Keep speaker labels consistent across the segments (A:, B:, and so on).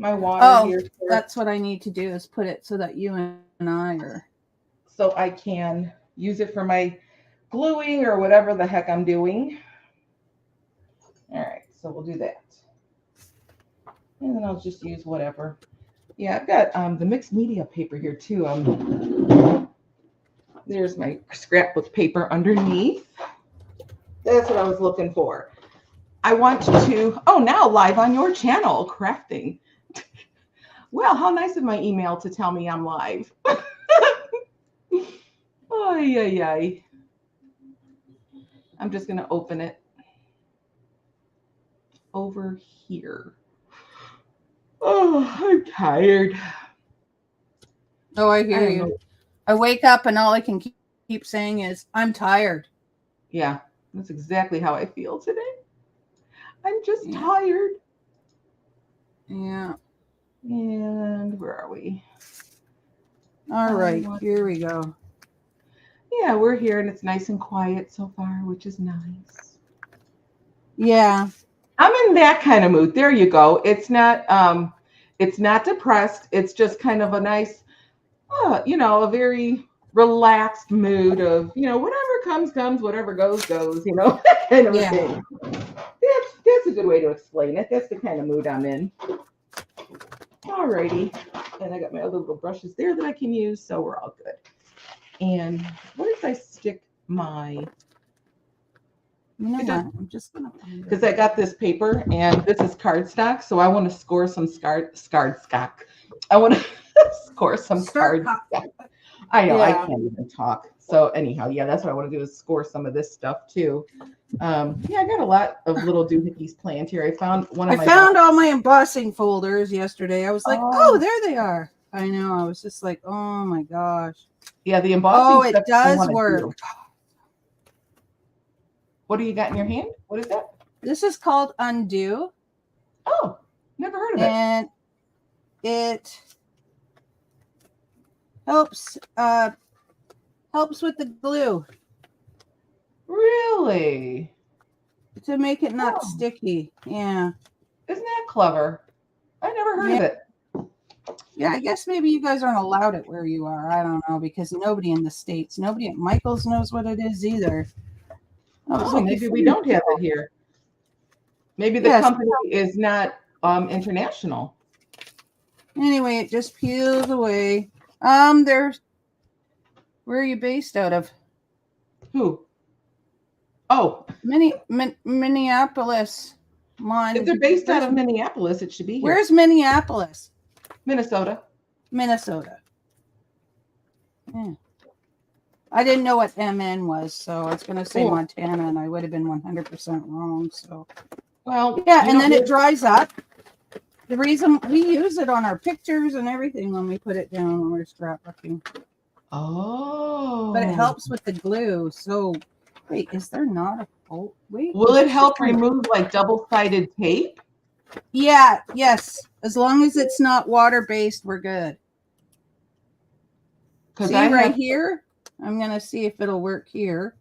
A: my water
B: Oh,
A: here.
B: that's what I need to do is put it so that you and I are.
A: So I can use it for my gluing or whatever the heck I'm doing. All right, so we'll do that. And then I'll just use whatever. Yeah, I've got the mixed media paper here too. There's my scrapbook paper underneath. That's what I was looking for. I want to, oh, now live on your channel, crafting. Well, how nice of my email to tell me I'm live. Ay, ay, ay. I'm just going to open it over here. Oh, I'm tired.
B: Oh, I hear you. I wake up and all I can keep saying is, I'm tired.
A: Yeah, that's exactly how I feel today. I'm just tired.
B: Yeah.
A: And where are we?
B: All right, here we go.
A: Yeah, we're here and it's nice and quiet so far, which is nice.
B: Yeah.
A: I'm in that kind of mood. There you go. It's not depressed. It's just kind of a nice, a very relaxed mood of, whatever comes, whatever goes, that kind of a thing. That's a good way to explain it. That's the kind of mood I'm in. Alrighty. And I got my other little brushes there that I can use, so we're all good. And what if I stick my...
B: I'm just gonna,
A: because I got this paper and this is cardstock, so I want to score some cardstock. I want to score some cardstock. I know I can't even talk. So anyhow, yeah, that's what I want to do is score some of this stuff too. I got a lot of little doohickeys planned here. I found
B: all my embossing folders yesterday. I was like, oh, there they are. I know. I was just like, oh my gosh.
A: Yeah, the embossing.
B: Oh, it does work.
A: What do you got in your hand? What is that?
B: This is called Undo.
A: Oh, never heard of it.
B: And it helps with the glue.
A: Really?
B: To make it not sticky. Yeah.
A: Isn't that clever? I never heard of it.
B: Yeah, I guess maybe you guys aren't allowed it where you are. I don't know, because nobody in the States, nobody at Michael's knows what it is either.
A: Maybe we don't have it here. Maybe the company is not international.
B: Anyway, it just peels away. Where are you based out of?
A: Who? Oh,
B: Minneapolis.
A: If they're based out of Minneapolis, it should be here.
B: Where's Minneapolis?
A: Minnesota.
B: Yeah. I didn't know what MN was, so I was going to say Montana, and I would have been 100% wrong. So,
A: well,
B: yeah, and then it dries up. The reason we use it on our pictures and everything when we put it down when we're scrapbooking.
A: Oh,
B: but it helps with the glue. So, wait, is there not a wait?
A: Will it help remove like double-sided tape?
B: Yeah. Yes. As long as it's not water-based, we're good. See right here. I'm going to see if it'll work here.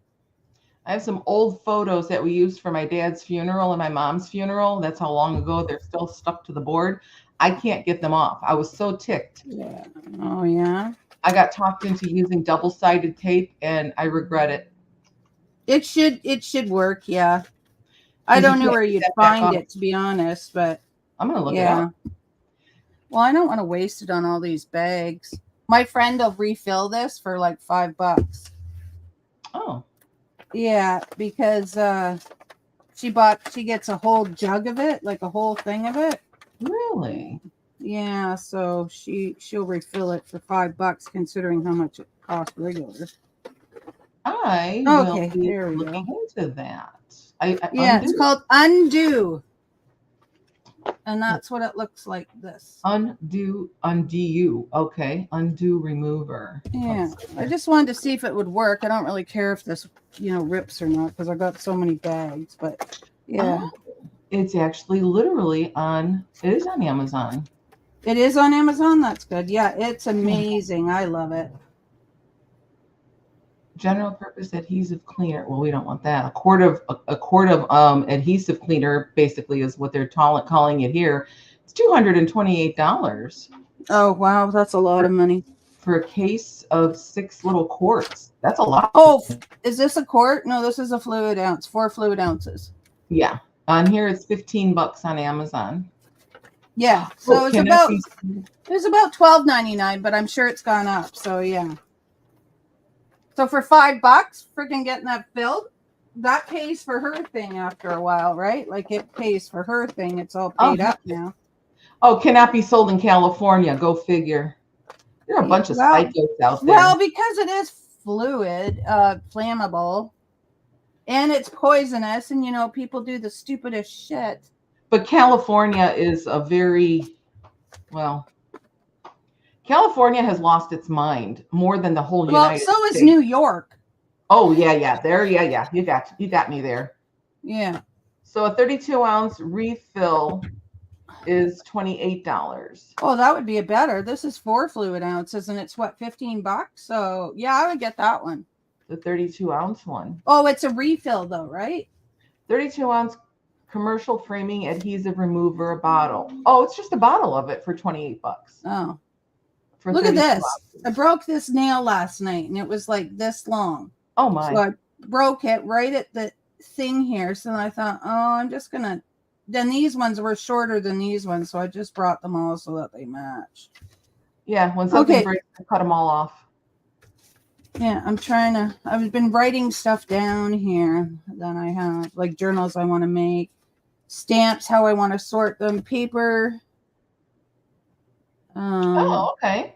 A: I have some old photos that we used for my dad's funeral and my mom's funeral. That's how long ago. They're still stuck to the board. I can't get them off. I was so ticked.
B: Yeah. Oh, yeah.
A: I got talked into using double-sided tape, and I regret it.
B: It should work, yeah. I don't know where you'd find it, to be honest, but
A: I'm going to look it up.
B: Well, I don't want to waste it on all these bags. My friend will refill this for like $5.
A: Oh.
B: Yeah, because she gets a whole jug of it, like a whole thing of it.
A: Really?
B: Yeah, so she'll refill it for $5 considering how much it costs regular.
A: I will be looking into that.
B: It's called Undo. And that's what it looks like this.
A: Undo. Okay. Undo remover.
B: Yeah. I just wanted to see if it would work. I don't really care if this, rips or not because I got so many bags, but yeah.
A: It's actually literally it is on Amazon.
B: It is on Amazon? That's good. Yeah, it's amazing. I love it.
A: General purpose adhesive cleaner. Well, we don't want that. A quart of adhesive cleaner basically is what they're calling it here. It's $228
B: Oh, wow. That's a lot of money.
A: for a case of 6 little quarts. That's a lot.
B: Oh, is this a quart? No, this is a fluid ounce. 4 fluid ounces.
A: Yeah. On here, it's $15 on Amazon.
B: Yeah. So
A: Oh,
B: it's about $12.99, but I'm sure it's gone up. So yeah. So for $5, freaking getting that filled, that pays for her thing after a while, right? Like it pays for her thing. It's all paid up now.
A: Oh, cannot be sold in California. Go figure. There are a bunch of psychos out there.
B: Well, because it is fluid, flammable, and it's poisonous, and people do the stupidest shit.
A: But California is a California has lost its mind more than the whole United States.
B: Well, so is New York.
A: Oh, yeah. There, yeah. You got me there.
B: Yeah.
A: So a 32-ounce refill is $28.
B: Oh, that would be a better. This is 4 fluid ounces, and it's what, $15? So yeah, I would get that one.
A: The 32-ounce one.
B: Oh, it's a refill though, right?
A: 32-ounce commercial framing adhesive remover bottle. Oh, it's just a bottle of it for $28.
B: Oh.
A: For
B: look at this.
A: ounces.
B: I broke this nail last night, and it was like this long.
A: Oh my.
B: So I broke it right at the thing here. So I thought, I'm just going to. Then these ones were shorter than these ones, so I just brought them all so that they match.
A: Yeah, when something breaks, I cut them all off.
B: Yeah, I've been writing stuff down here that I have, like journals I want to make, stamps, how I want to sort them, paper.
A: Okay.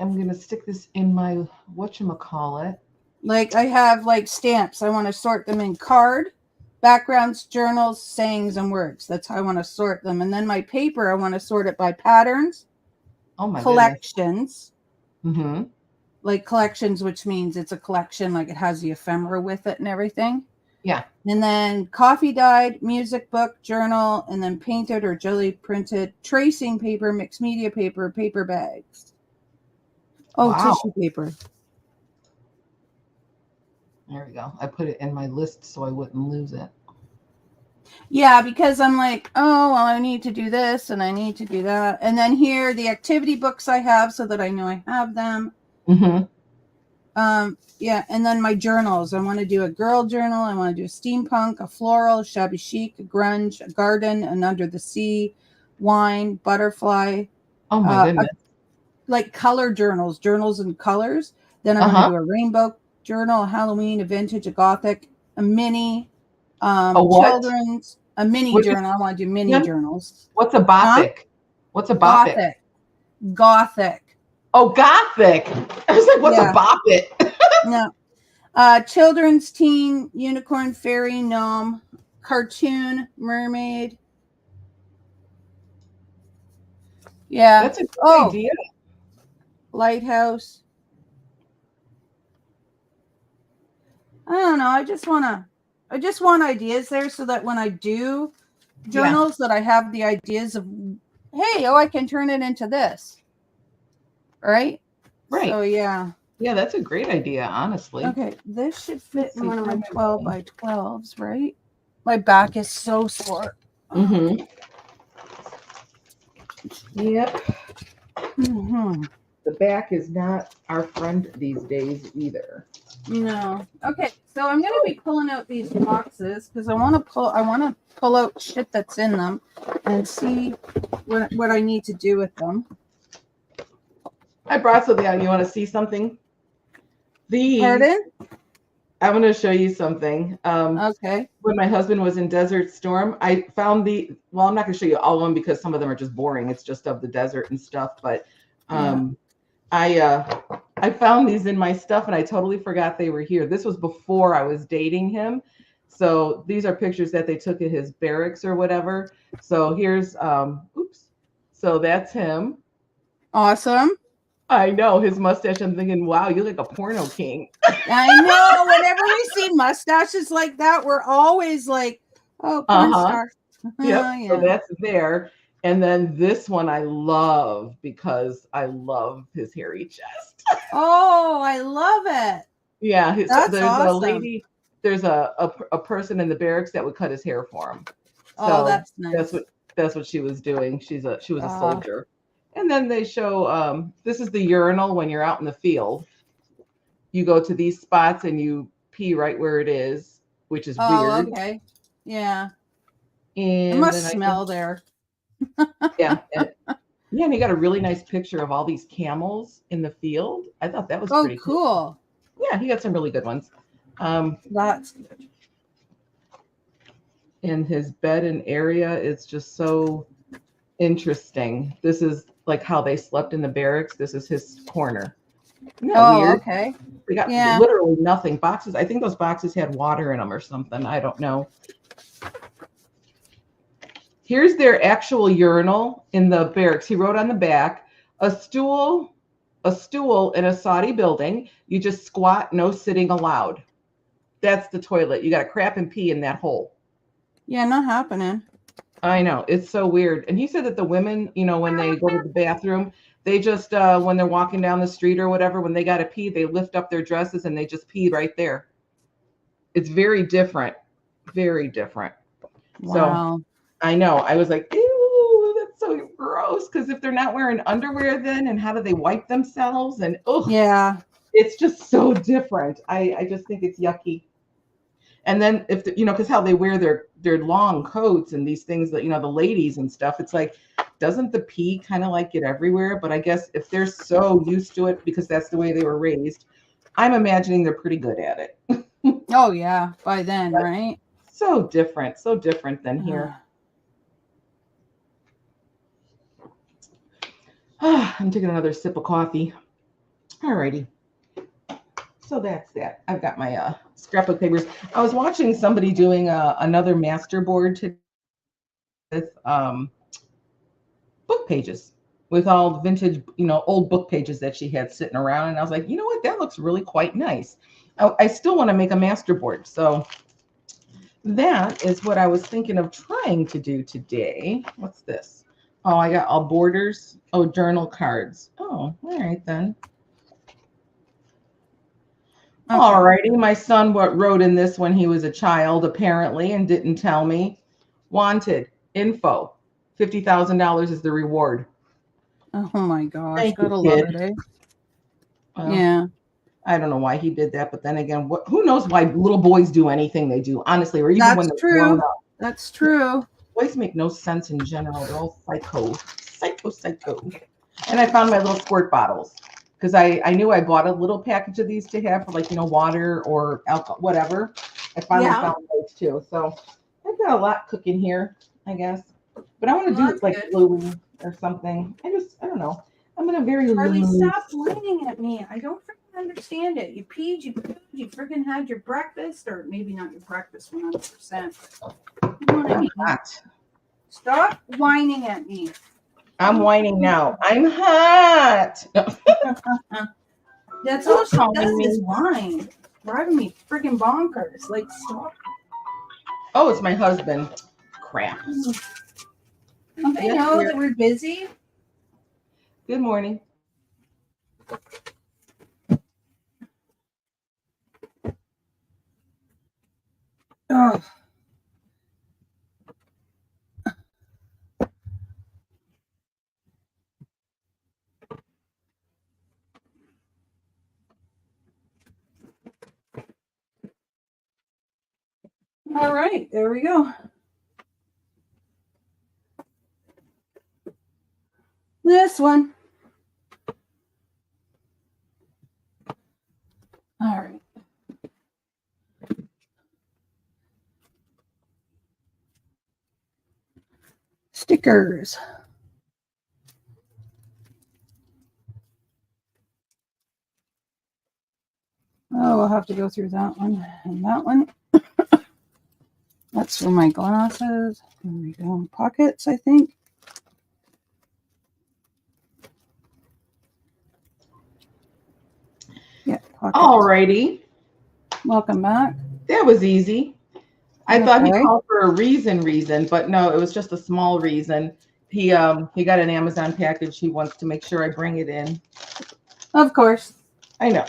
A: I'm going to stick this in my whatchamacallit.
B: Like I have like stamps. I want to sort them in card, backgrounds, journals, sayings, and words. That's how I want to sort them. And then my paper, I want to sort it by patterns.
A: Oh my
B: collections.
A: Mm-hmm.
B: Like collections, which means it's a collection, like it has the ephemera with it and everything.
A: Yeah.
B: And then coffee dyed, music book, journal, and then painted or jelly printed, tracing paper, mixed media paper, paper bags. Oh, wow. Tissue paper.
A: There we go. I put it in my list so I wouldn't lose it.
B: Yeah, because I'm like, well, I need to do this and I need to do that. And then here, the activity books I have so that I know I have them.
A: Mm-hmm.
B: Yeah, and then my journals. I want to do a girl journal. I want to do a steampunk, a floral, shabby chic, a grunge, a garden, an under the sea, wine, butterfly.
A: Oh my goodness.
B: Like color journals and colors. Then I want to do a rainbow journal, a Halloween, a vintage, a gothic, a mini, children's, a mini journal. I want to do mini journals.
A: What's a Bothic? Huh? What's a Bothic?
B: Gothic.
A: Oh, Gothic. I was like, what's a Boppet?
B: No. Children's, teen, unicorn, fairy, gnome, cartoon, mermaid. Yeah.
A: That's a good idea.
B: Lighthouse. I don't know. I just want ideas there so that when I do journals that I have the ideas of, hey, I can turn it into this. Right?
A: Right.
B: So yeah.
A: Yeah, that's a great idea, honestly.
B: Okay, this should fit in one of my 12 by 12s, right? My back is so sore.
A: Mm-hmm. Yep.
B: Mm-hmm.
A: The back is not our friend these days either.
B: No. Okay, so I'm gonna be pulling out these boxes because I want to pull out shit that's in them and see what I need to do with them.
A: I brought something out. You want to see something?
B: Pardon?
A: I'm going to show you something.
B: Okay. When
A: my husband was in Desert Storm, I found well, I'm not going to show you all of them because some of them are just boring. It's just of the desert and stuff. But I found these in my stuff and I totally forgot they were here. This was before I was dating him. So these are pictures that they took at his barracks or whatever. So here's, so that's him.
B: Awesome.
A: I know his mustache. I'm thinking, wow, you're like a porno king.
B: I know. Whenever we see mustaches like that, we're always like, oh, porn star.
A: Yeah. So that's there. And then this one I love because I love his hairy chest.
B: Oh, I love it.
A: Yeah.
B: That's awesome.
A: A lady, there's a person in the barracks that would cut his hair for him.
B: Oh,
A: So
B: that's nice.
A: that's what she was doing. She was a
B: Uh,
A: soldier. And then they show this is the urinal when you're out in the field. You go to these spots and you pee right where it is, which is
B: oh,
A: weird.
B: okay. Yeah. It
A: And
B: must
A: then I think
B: smell there.
A: yeah, yeah, and he got a really nice picture of all these camels in the field. I thought that was
B: Oh,
A: pretty cool.
B: cool.
A: Yeah, he got some really good ones.
B: That's good.
A: And his bed and area is just so interesting. This is like how they slept in the barracks. This is his corner. Isn't that
B: Oh,
A: weird?
B: okay.
A: We got
B: Yeah.
A: literally nothing. Boxes. I think those boxes had water in them or something. I don't know. Here's their actual urinal in the barracks. He wrote on the back, a stool in a Saudi building. You just squat, no sitting allowed. That's the toilet. You got to crap and pee in that hole.
B: Yeah, not happening.
A: I know. It's so weird. And he said that the women, when they go to the bathroom, they just, when they're walking down the street or whatever, when they got to pee, they lift up their dresses and they just pee right there. It's very different. Very different.
B: Wow.
A: So I know. I was like, ew, that's so gross. Because if they're not wearing underwear then, and how do they wipe themselves? And
B: Yeah.
A: it's just so different. I just think it's yucky. And then if because how they wear their long coats and these things that the ladies and stuff, it's like, doesn't the pee kind of like get everywhere? But I guess if they're so used to it because that's the way they were raised, I'm imagining they're pretty good at it.
B: Oh yeah, by then,
A: But
B: right?
A: so different than here. I'm taking another sip of coffee. Alrighty. So that's that. I've got my scrapbook papers. I was watching somebody doing another master board today with book pages, with all the vintage, old book pages that she had sitting around. And I was like, you know what? That looks really quite nice. I still want to make a master board. So that is what I was thinking of trying to do today. What's this? Oh, I got all borders. Oh, journal cards. Oh, all right then. Okay. All righty. My son wrote in this when he was a child, apparently, and didn't tell me. Wanted info. $50,000 is the reward.
B: Oh my gosh.
A: Thank
B: Gotta
A: you,
B: love
A: kid.
B: it, eh?
A: Well,
B: Yeah.
A: I don't know why he did that, but then again, who knows why little boys do anything they do, honestly, or even when they're grown up.
B: That's true.
A: Boys make no sense in general. They're all psycho. And I found my little squirt bottles because I knew I bought a little package of these to have for water or alcohol, whatever. I finally found those too. So I've got a lot cooking here, I guess. But I want to do it like glue or something. I don't know. I'm in a very
B: Charlie, stop whining at me. I don't freaking understand it. You peed, you pooed, you freaking had your breakfast, or maybe not your breakfast 100%. You know what I mean?
A: Hot.
B: Stop whining at me.
A: I'm whining now. I'm hot.
B: That's all she does is whine. Driving me freaking bonkers. Like, stop.
A: Oh, it's my husband. Crap.
B: Don't they know that we're busy?
A: Good morning.
B: Oh. All right, there we go. This one. All right. Stickers. Oh, we'll have to go through that one and that one. That's for my glasses. There we go. Pockets, I think. Yeah, pockets.
A: All righty.
B: Welcome back.
A: That was easy. I thought he called for a reason, but no, it was just a small reason. He got an Amazon package. He wants to make sure I bring it in.
B: Of course.
A: I know.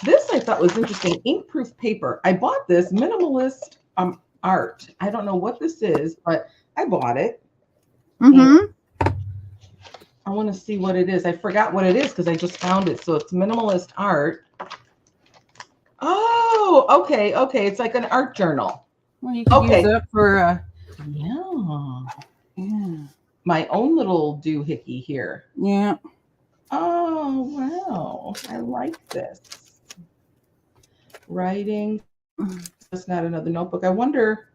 A: This I thought was interesting. Ink-proof paper. I bought this minimalist art. I don't know what this is, but I bought it.
B: Mm-hmm.
A: I want to see what it is. I forgot what it is because I just found it. So it's minimalist art. Oh, okay, okay. It's like an art journal.
B: Well, you can use
A: Okay.
B: it for
A: Yeah. My own little doohickey here.
B: Yeah.
A: Oh, wow. I like this. Writing. That's not another notebook. I wonder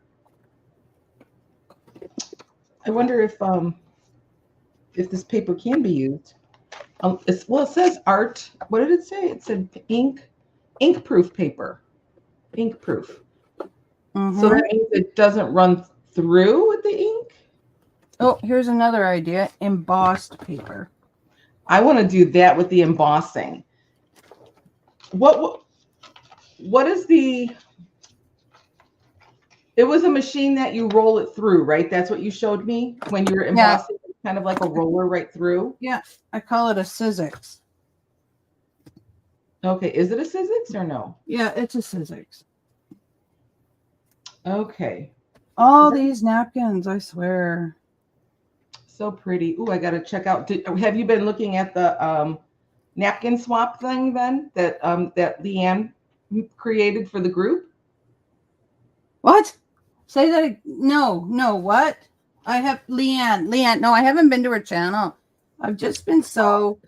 A: if this paper can be used. It says art. What did it say? It said ink proof paper. Ink proof.
B: Mm-hmm.
A: So that means it doesn't run through with the ink?
B: Oh, here's another idea. Embossed paper.
A: I want to do that with the embossing. What is the... It was a machine that you roll it through, right? That's what you showed me when you were embossing. Yeah. It's kind of like a roller right through.
B: Yeah, I call it a Sizzix.
A: Okay, is it a Sizzix or no?
B: Yeah, it's a Sizzix.
A: Okay.
B: All these napkins, I swear.
A: So pretty. Ooh, I got to check out. Have you been looking at the napkin swap thing then that that Leanne created for the group?
B: What? Say that. No, what? I have Leanne. No, I haven't been to her channel. I've just been so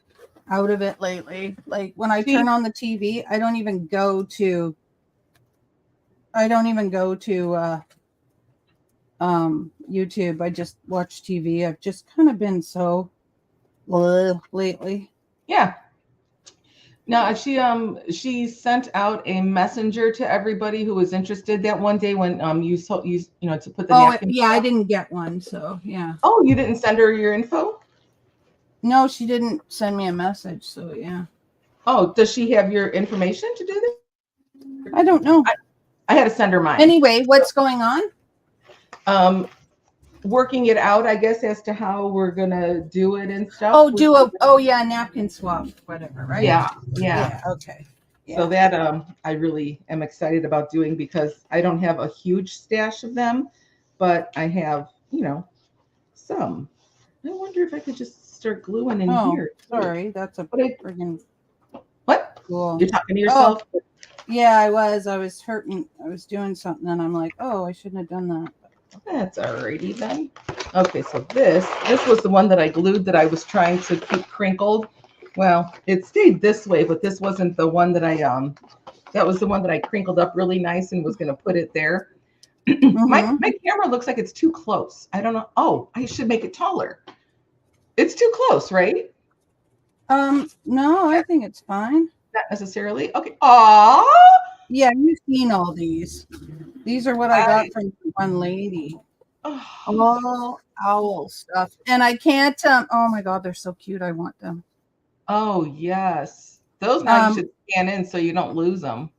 B: out of it lately. Like when I turn on the TV, I don't even go to YouTube. I just watch TV. I've just kind of been so lately.
A: Yeah. No, she sent out a messenger to everybody who was interested that one day when you know to put the napkin.
B: Yeah, I didn't get one, so yeah.
A: Oh, you didn't send her your info?
B: No, she didn't send me a message, so yeah.
A: Oh, does she have your information to do this?
B: I don't know.
A: I had to send her mine.
B: Anyway, what's going on?
A: Working it out, I guess, as to how we're gonna do it and stuff.
B: Napkin swap, whatever, right?
A: Yeah.
B: Okay. Yeah.
A: So that I really am excited about doing because I don't have a huge stash of them, but I have, some. I wonder if I could just start gluing in here.
B: Sorry, that's a friggin'
A: what?
B: Cool.
A: You're talking to yourself?
B: Oh, yeah, I was hurting. I was doing something and I'm like, oh, I shouldn't have done that.
A: That's alrighty then. Okay, so this was the one that I glued that I was trying to keep crinkled. Well, it stayed this way, but this wasn't the one that that was the one that I crinkled up really nice and was going to put it there. My camera looks like it's too close. I don't know. Oh, I should make it taller. It's too close, right?
B: No, I think it's fine.
A: Not necessarily. Okay. Aww.
B: Yeah, you've seen all these. These are what I got from one lady. All owl stuff. And I can't, oh my God, they're so cute. I want them.
A: Oh, yes. Those now you should scan in so you don't lose them.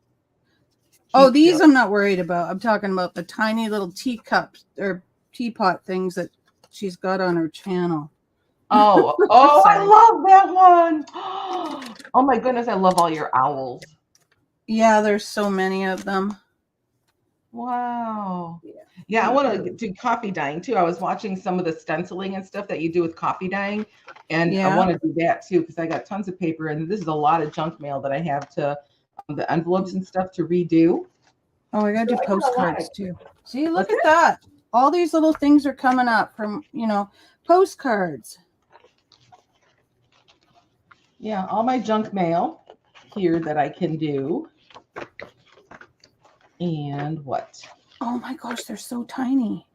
B: These I'm not worried about. I'm talking about the tiny little teacups or teapot things that she's got on her channel.
A: Oh, I love that one. Oh my goodness, I love all your owls.
B: Yeah, there's so many of them.
A: Wow. Yeah, I want to do coffee dyeing too. I was watching some of the stenciling and stuff that you do with coffee dyeing, and I want to do that too because I got tons of paper, and this is a lot of junk mail that I have to the envelopes and stuff to redo.
B: Oh, I got to do postcards too. See, look at that. All these little things are coming up from, postcards.
A: Yeah, all my junk mail here that I can do. And what?
B: Oh my gosh, they're so tiny.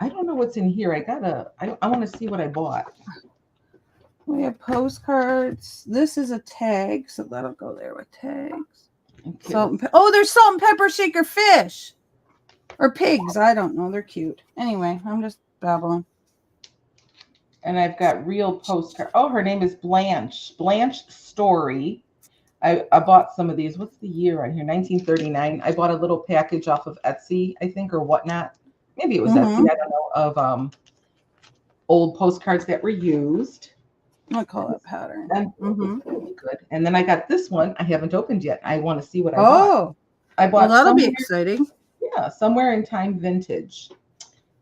A: I don't know what's in here. I want to see what I bought.
B: We have postcards. This is a tag, so that'll go there with tags. Okay. There's salt and pepper shaker fish. Or pigs. I don't know. They're cute. Anyway, I'm just babbling.
A: And I've got real postcard. Oh, her name is Blanche. Blanche Story. I bought some of these. What's the year on here? 1939. I bought a little package off of Etsy, I think, or whatnot. Maybe it was Etsy. I don't know. Of old postcards that were used.
B: I call it pattern.
A: Good. And then I got this one. I haven't opened yet. I want to see what I bought.
B: I bought. Well, that'll be exciting.
A: Yeah, Somewhere in Time Vintage.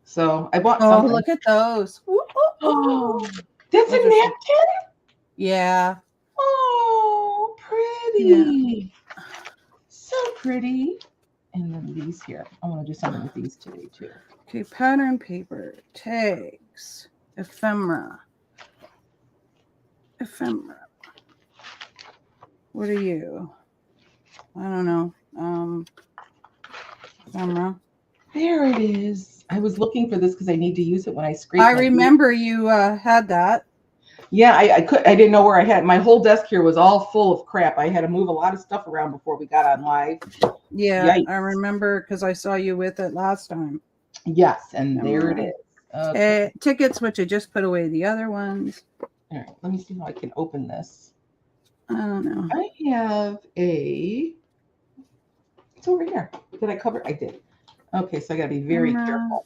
A: So I bought
B: Oh,
A: something.
B: look at those. Ooh, ooh,
A: Oh,
B: ooh.
A: that's
B: Those
A: a
B: are so-
A: napkin?
B: Yeah.
A: Oh, pretty. So pretty. And then these here. I want to do something with these today too.
B: Okay, pattern paper, tags, ephemera. Ephemera. What are you? I don't know. Ephemera.
A: There it is. I was looking for this because I need to use it when I scrape.
B: I
A: my
B: remember you had that.
A: Yeah, I didn't know where I had my whole desk here was all full of crap. I had to move a lot of stuff around before we got on live.
B: Yeah,
A: Yikes.
B: I remember because I saw you with it last time.
A: Yes, and there it is. Okay.
B: Tickets, which I just put away the other ones.
A: All right, let me see how I can open this.
B: I don't know.
A: I have it's over here. Did I cover? I did. Okay, so I gotta be very careful.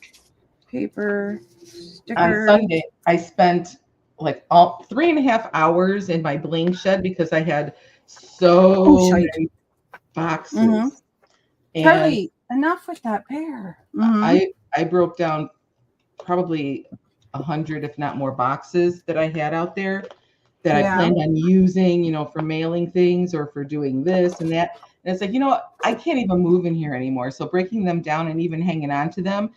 B: Paper, stickers.
A: On Sunday, I spent like all 3.5 hours in my bling shed because I had so many boxes.
B: Mm-hmm.
A: And
B: Charlie, enough with that bear. Mm-hmm.
A: I broke down probably 100, if not more, boxes that I had out there that I planned on using, you know, for mailing things or for doing this and that. And it's like, you know what? I can't even move in here anymore. So breaking them down and even hanging on to them,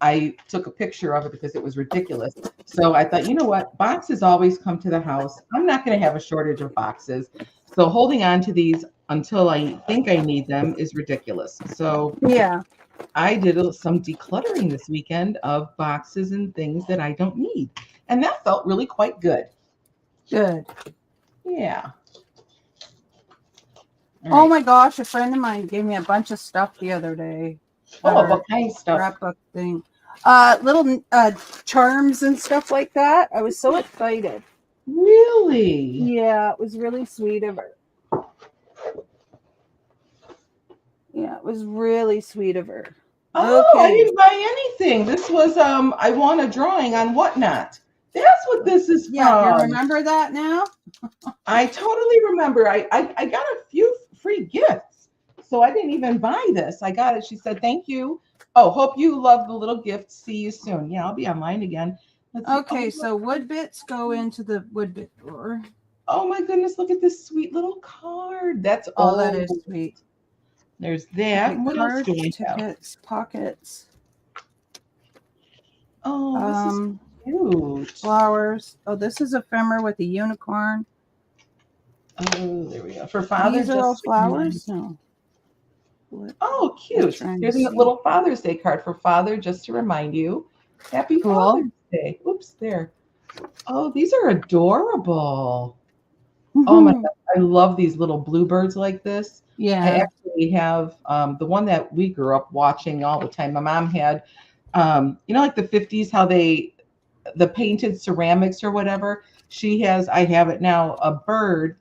A: I took a picture of it because it was ridiculous. So I thought, you know what? Boxes always come to the house. I'm not going to have a shortage of boxes. So holding on to these until I think I need them is ridiculous. So
B: yeah,
A: I did some decluttering this weekend of boxes and things that I don't need. And that felt really quite good.
B: Good.
A: Yeah.
B: All oh my gosh, a friend of mine gave me a bunch of stuff the other day.
A: Oh, what kind of stuff?
B: Scrapbook thing. Little charms and stuff like that. I was so excited.
A: Really?
B: Yeah, it was really sweet of her. Yeah, it was really sweet of her.
A: Oh, okay. I didn't buy anything. This was I won a drawing on Whatnot. That's what this is from.
B: Yeah, you remember that now?
A: I totally remember. I got a few free gifts. So I didn't even buy this. I got it. She said, thank you. Oh, hope you love the little gift. See you soon. Yeah, I'll be online again.
B: Okay, so wood bits go into the wood bit drawer.
A: Oh my goodness, look at this sweet little card. That's
B: old. That is sweet.
A: There's that.
B: Okay,
A: what
B: cards,
A: else do we
B: tickets,
A: have?
B: pockets.
A: Oh, this is cute.
B: Flowers. Oh, this is ephemera with a unicorn.
A: Oh, there we go. For Father.
B: These are all flowers? No.
A: Oh, cute. There's a little Father's Day card for Father, just to remind you. Happy Father's Day. Oops, there. Oh, these are adorable. Oh my God, I love these little bluebirds like this.
B: Yeah.
A: I actually have the one that we grew up watching all the time. My mom had, you know, like the 50s, how the painted ceramics or whatever. She has, I have it now, a bird,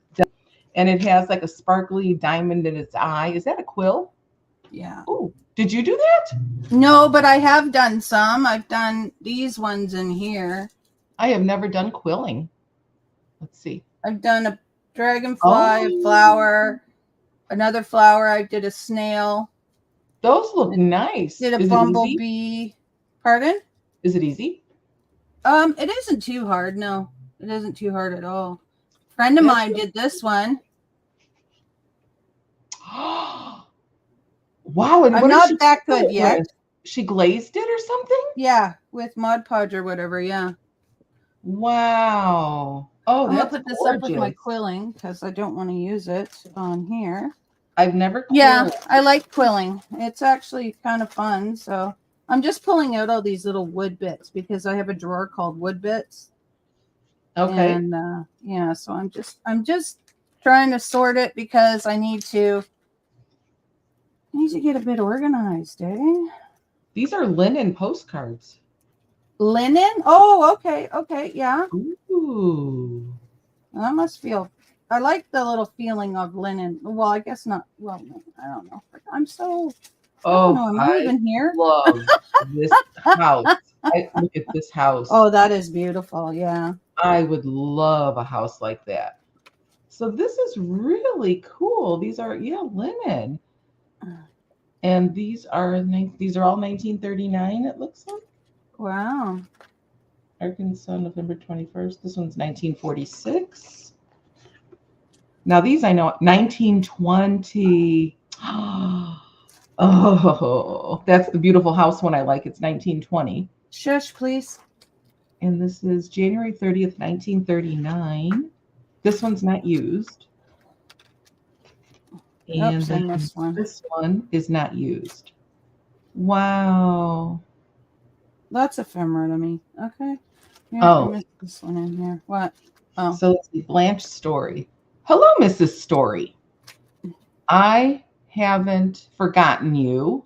A: and it has like a sparkly diamond in its eye. Is that a quill?
B: Yeah.
A: Oh, did you do that?
B: No, but I have done some. I've done these ones in here.
A: I have never done quilling. Let's see.
B: I've done a dragonfly, flower, another flower. I did a snail.
A: Those look nice.
B: Did a bumblebee. Pardon?
A: Is it easy?
B: It isn't too hard. No, it isn't too hard at all. A friend of mine did this one.
A: Wow. And
B: I'm not that good yet.
A: She glazed it or something?
B: Yeah, with Mod Podge or whatever. Yeah.
A: Wow. Oh,
B: I'm gonna put this up with my quilling because I don't want to use it on here.
A: I've never quilled.
B: Yeah, I like quilling. It's actually kind of fun. So I'm just pulling out all these little wood bits because I have a drawer called wood bits.
A: Okay.
B: And yeah, so I'm just trying to sort it because I need to get a bit organized, eh?
A: These are linen postcards.
B: Linen? Oh, okay. Okay, yeah.
A: Ooh.
B: That must feel. I like the little feeling of linen. Well, I guess not. Well, I don't know. I'm so.
A: Oh,
B: am I even here?
A: Love this house. Look at this house.
B: Oh, that is beautiful. Yeah.
A: I would love a house like that. So this is really cool. These are, linen. And these are all 1939. It looks like
B: Wow.
A: Arkansas, November 21st. This one's 1946. Now these I know 1920. Oh, that's the beautiful house one I like. It's 1920.
B: Shush, please.
A: And this is January 30th, 1939. This one's not used. And
B: Oops,
A: then
B: this one.
A: this one is not used. Wow.
B: That's ephemeral to me. Okay. Here,
A: Oh.
B: I missed this one in here. What? Oh.
A: So let's see. Blanche Story. Hello, Mrs. Story. I haven't forgotten you,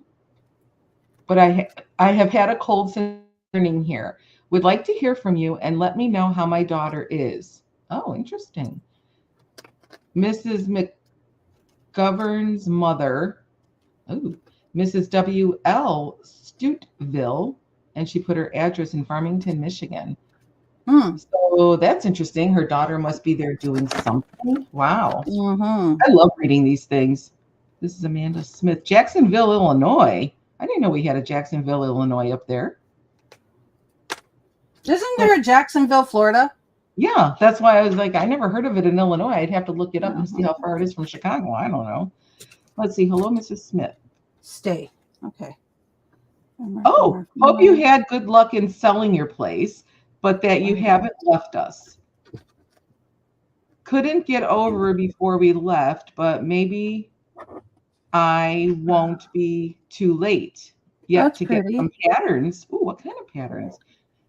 A: but I have had a cold since morning here. Would like to hear from you and let me know how my daughter is. Oh, interesting. Mrs. McGovern's mother. Oh, Mrs. W.L. Stuteville. And she put her address in Farmington, Michigan. So that's interesting. Her daughter must be there doing something. Wow.
B: Mm-hmm.
A: I love reading these things. This is Amanda Smith. Jacksonville, Illinois. I didn't know we had a Jacksonville, Illinois up there.
B: Isn't there a Jacksonville, Florida?
A: Yeah, that's why I was like, I never heard of it in Illinois. I'd have to look it up and see how far it is from Chicago. I don't know. Let's see. Hello, Mrs. Smith.
B: Stay. Okay.
A: Oh, hope you had good luck in selling your place, but that you haven't left us. Couldn't get over before we left, but maybe I won't be too late yet. That's to pretty. Get some patterns. Ooh, what kind of patterns?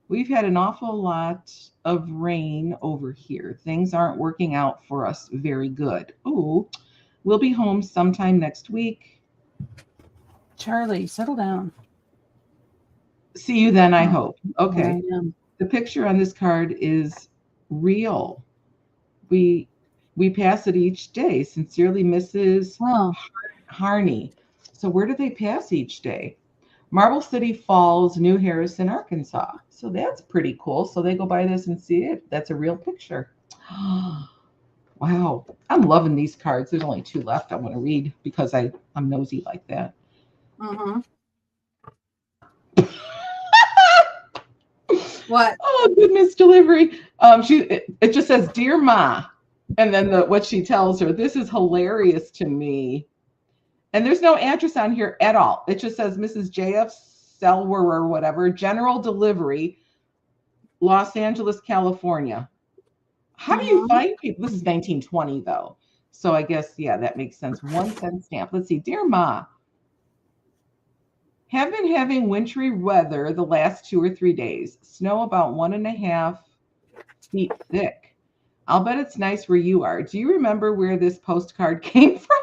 A: We've had an awful lot of rain over here. Things aren't working out for us very good. Ooh, we'll be home sometime next week.
B: Charlie, settle down.
A: See you then, I hope. Okay. The picture on this card is real. We pass it each day. Sincerely, Mrs. Harney. So where do they pass each day? Marble City Falls, New Harrison, Arkansas. So that's pretty cool. So they go by this and see it. That's a real picture. Wow. I'm loving these cards. There's only 2 left I want to read because I'm nosy like that.
B: Mm-hmm. What?
A: Oh, goodness, delivery. It just says, "Dear Ma," and then what she tells her. This is hilarious to me. And there's no address on here at all. It just says Mrs. J.F. Selwer or whatever, general delivery, Los Angeles, California. How do you find people? This is 1920 though. So I guess, yeah, that makes sense. 1 cent stamp. Let's see. Dear Ma, have been having wintry weather the last 2 or 3 days. Snow about 1.5 feet thick. I'll bet it's nice where you are. Do you remember where this postcard came from?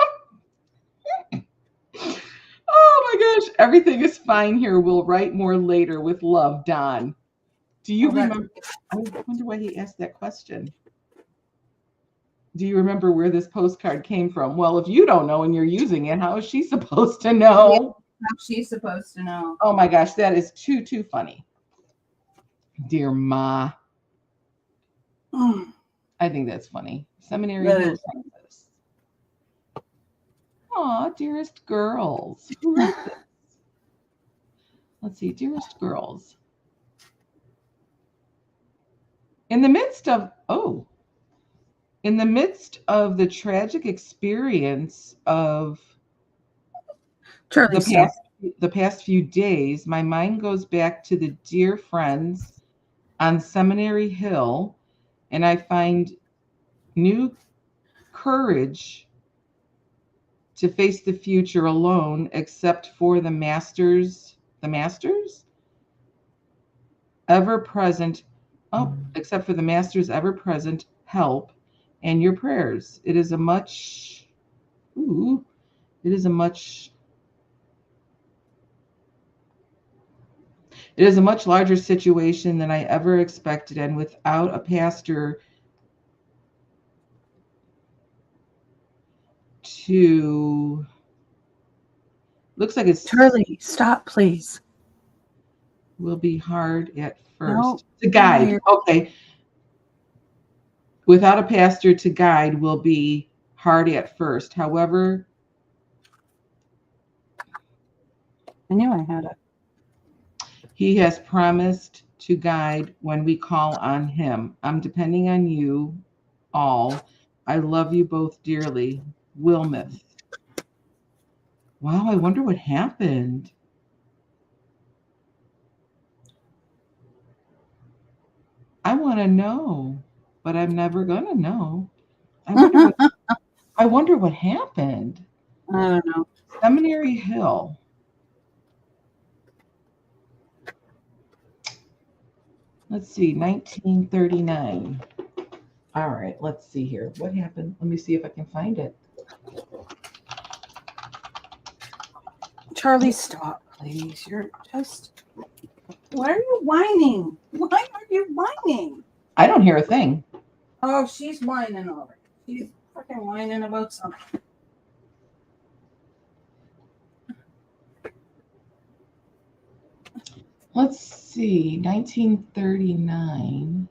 A: Oh my gosh, everything is fine here. We'll write more later. With love, Don. Do you remember? I wonder why he asked that question. Do you remember where this postcard came from? Well, if you don't know and you're using it, how is she supposed to know?
B: Yeah, how's she supposed to know?
A: Oh my gosh, that is too funny. Dear Ma. I think that's funny. Seminary Hill, Kansas. Aw, dearest girls. Who wrote this? Let's see, dearest girls. In the midst of the tragic experience of the past few days, my mind goes back to the dear friends on Seminary Hill, and I find new courage to face the future alone, except for the masters ever present. Except for the master's ever present help and your prayers. It is a much larger situation than I ever expected, and without a pastor to, looks like it's
B: Charlie, stop, please.
A: Will be hard at first. To guide. Okay. Without a pastor to guide will be hard at first. However,
B: I knew I had it.
A: He has promised to guide when we call on him. I'm depending on you all. I love you both dearly. Wilmeth. Wow, I wonder what happened. I want to know, but I'm never going to know. I wonder what happened.
B: I don't know.
A: Seminary Hill. Let's see, 1939. All right, let's see here. What happened? Let me see if I can find it.
B: Charlie, stop, please. You're just. Why are you whining? Why are you whining?
A: I don't hear a thing.
B: Oh, she's whining over. She's fucking whining about something.
A: Let's see, 1939.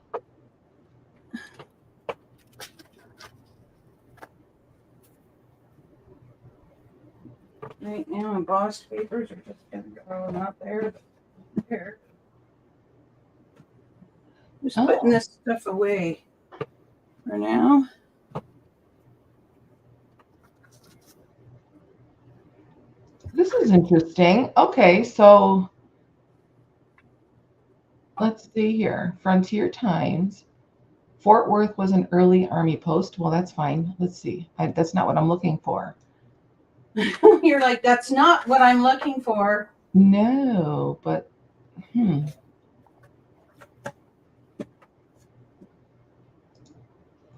B: Right now, embossed papers are just gonna go not there, but there. Just putting this stuff away for now.
A: This is interesting. Okay, so let's see here. Frontier Times. Fort Worth was an early Army post. Well, that's fine. Let's see. That's not what I'm looking for.
B: You're like, that's not what I'm looking for.
A: No, but I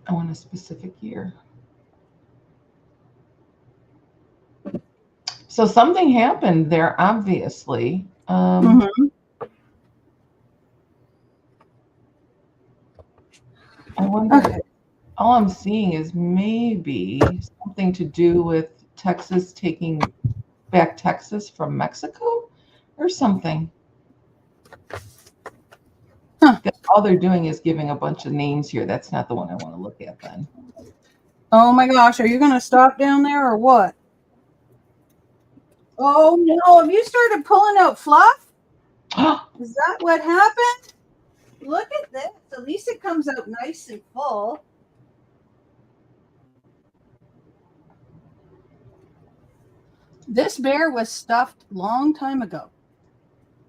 A: want a specific year. So something happened there, obviously. I wonder.
B: Okay.
A: All I'm seeing is maybe something to do with Texas taking back Texas from Mexico or something.
B: Huh.
A: All they're doing is giving a bunch of names here. That's not the one I want to look at then.
B: Oh my gosh, are you going to stop down there or what? Oh no, have you started pulling out fluff? Is that what happened? Look at this. At least it comes out nice and full. This bear was stuffed long time ago.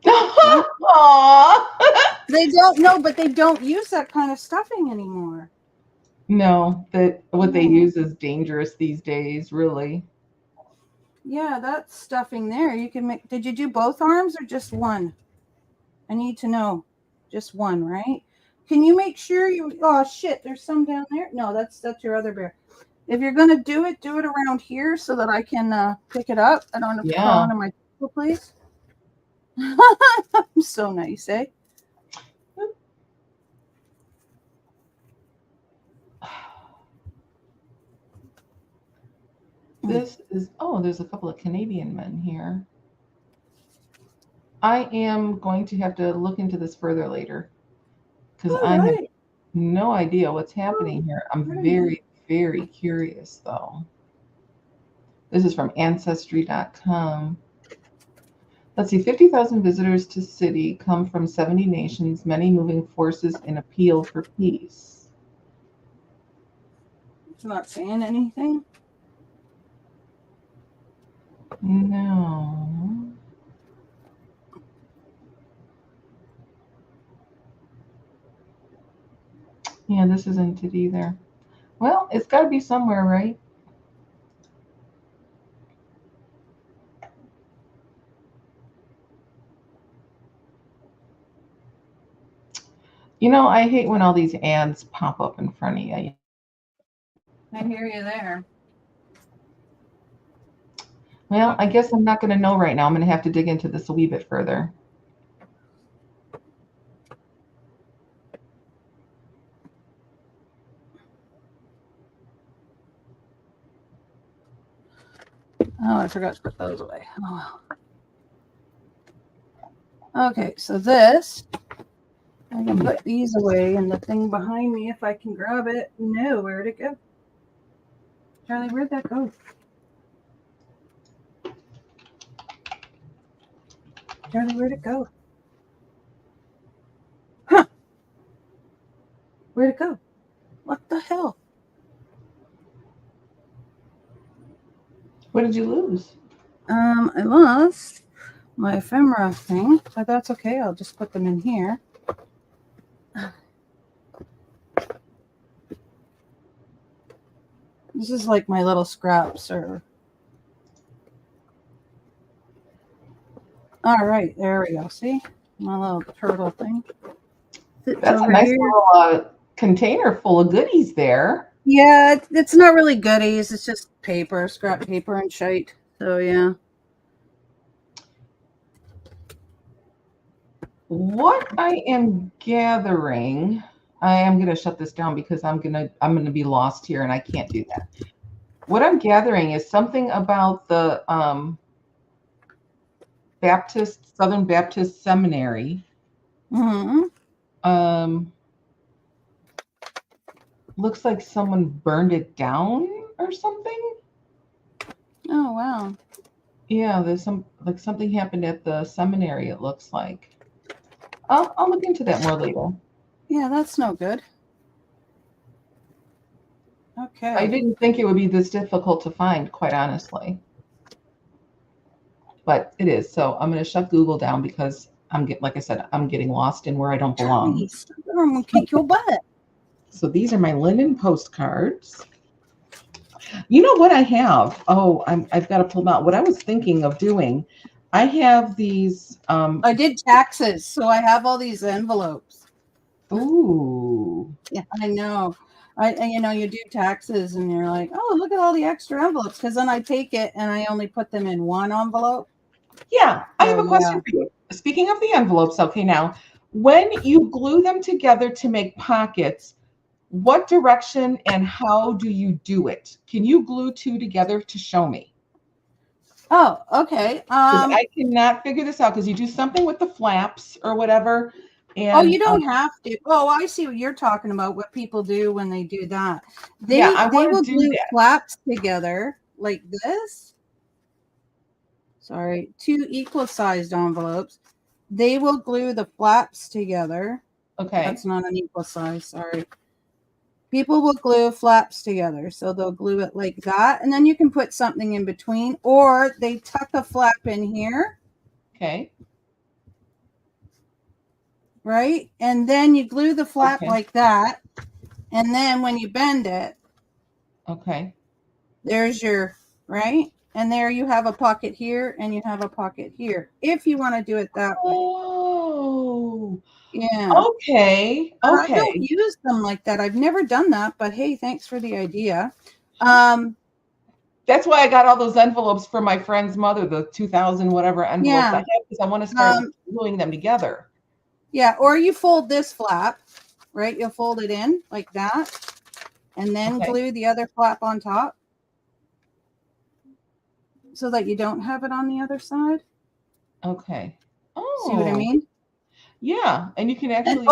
A: Aww.
B: They don't know, but they don't use that kind of stuffing anymore.
A: No, what they use is dangerous these days, really.
B: Yeah, that stuffing there. You can make. Did you do both arms or just one? I need to know. Just one, right? Can you make sure you? Oh shit! There's some down there. No, that's your other bear. If you're gonna do it around here so that I can pick it up. I don't have to call onto my table, please. I'm so nice, eh?
A: This is, there's a couple of Canadian men here. I am going to have to look into this further later because I have no idea what's happening here. I'm very, very curious though. This is from Ancestry.com. Let's see, 50,000 visitors to city come from 70 nations, many moving forces in appeal for peace.
B: It's not saying anything.
A: No. Yeah, this isn't it either. Well, it's got to be somewhere, right? You know, I hate when all these ads pop up in front of you.
B: I hear you there.
A: Well, I guess I'm not going to know right now. I'm going to have to dig into this a wee bit further.
B: Oh, I forgot to put those away. Oh. Okay, so this, I can put these away, and the thing behind me, if I can grab it. No, where'd it go? Charlie, where'd that go? Darling, where'd it go? Huh? Where'd it go? What the hell?
A: What did you lose?
B: I lost my ephemera thing, but that's okay. I'll just put them in here. This is like my little scraps or. All right, there we go. See my little turtle thing.
A: That's a nice little container full of goodies there.
B: Yeah, it's not really goodies. It's just paper, scrap paper and shite. So yeah.
A: What I am gathering, I am going to shut this down because I'm going to be lost here and I can't do that. What I'm gathering is something about the Southern Baptist Seminary.
B: Mm-hmm.
A: Looks like someone burned it down or something.
B: Oh wow.
A: Yeah, there's something happened at the seminary, it looks like. I'll look into that more later.
B: Yeah, that's no good. Okay.
A: I didn't think it would be this difficult to find, quite honestly. But it is. So I'm going to shut Google down because like I said, I'm getting lost in where I don't belong.
B: Jeez, I'm going to kick your butt.
A: So these are my linen postcards. You know what I have? Oh, I've got to pull them out. What I was thinking of doing, I have these.
B: I did taxes, so I have all these envelopes.
A: Ooh.
B: Yeah, I know. You do taxes, and you're like, oh, look at all the extra envelopes. Because then I take it and I only put them in one envelope.
A: Yeah, I have a question for you. Speaking of the envelopes, okay, now, when you glue them together to make pockets, what direction and how do you do it? Can you glue two together to show me?
B: Oh, okay.
A: I cannot figure this out because you do something with the flaps or whatever. And,
B: you don't have to. Oh, I see what you're talking about. What people do when they do that. They will glue flaps together like this. Sorry, 2 equal sized envelopes. They will glue the flaps together.
A: Okay.
B: That's not an equal size. Sorry. People will glue flaps together. So they'll glue it like that. And then you can put something in between, or they tuck a flap in here.
A: Okay.
B: Right? And then you glue the flap like that. And then when you bend it,
A: okay,
B: there's your, right? And there you have a pocket here and you have a pocket here. If you want to do it that way.
A: Oh.
B: Yeah.
A: Okay.
B: I don't use them like that. I've never done that, but hey, thanks for the idea.
A: That's why I got all those envelopes for my friend's mother, the 2,000 whatever envelopes I have, because I want to start gluing them together.
B: Yeah, or you fold this flap, right? You'll fold it in like that, and then glue the other flap on top so that you don't have it on the other side.
A: Okay. Oh.
B: See what I mean?
A: Yeah, and you can actually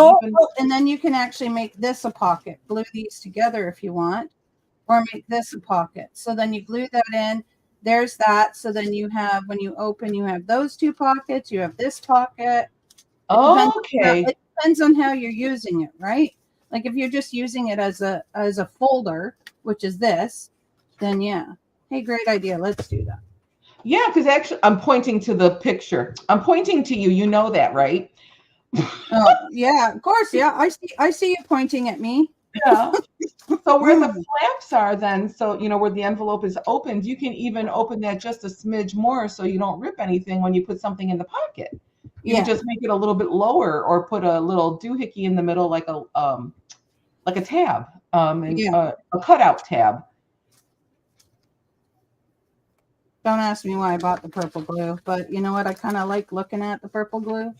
B: and then you can actually make this a pocket. Glue these together if you want, or make this a pocket. So then you glue that in. There's that. So then you have, when you open, you have those 2 pockets. You have this pocket. It depends on how you're using it, right? Like if you're just using it as a folder, which is this, then yeah. Hey, great idea. Let's do that.
A: Yeah, because actually I'm pointing to the picture. I'm pointing to you. You know that, right?
B: Oh, yeah, of course. Yeah, I see you pointing at me.
A: Yeah. So where the flaps are then, so where the envelope is opened, you can even open that just a smidge more so you don't rip anything when you put something in the pocket. You just make it a little bit lower or put a little doohickey in the middle like a tab, a cutout tab.
B: Don't ask me why I bought the purple glue, but you know what? I kind of like looking at the purple glue.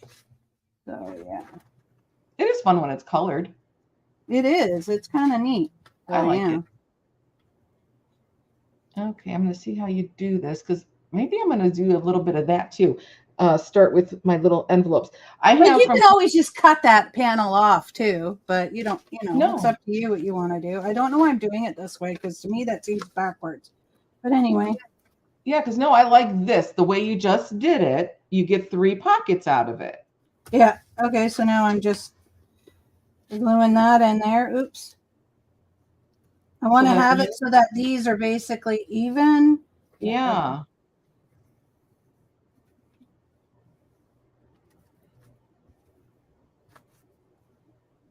B: So yeah.
A: It is fun when it's colored.
B: It is. It's kind of neat.
A: I like it. Okay, I'm going to see how you do this because maybe I'm going to do a little bit of that too. Start with my little envelopes.
B: You can always just cut that panel off too, but you don't, it's up to you what you want to do. I don't know why I'm doing it this way because to me that seems backwards. But anyway.
A: Yeah, because I like this, the way you just did it. you get 3 pockets out of it.
B: Yeah. Okay. So now I'm just gluing that in there. Oops. I want to have it so that these are basically even.
A: Yeah.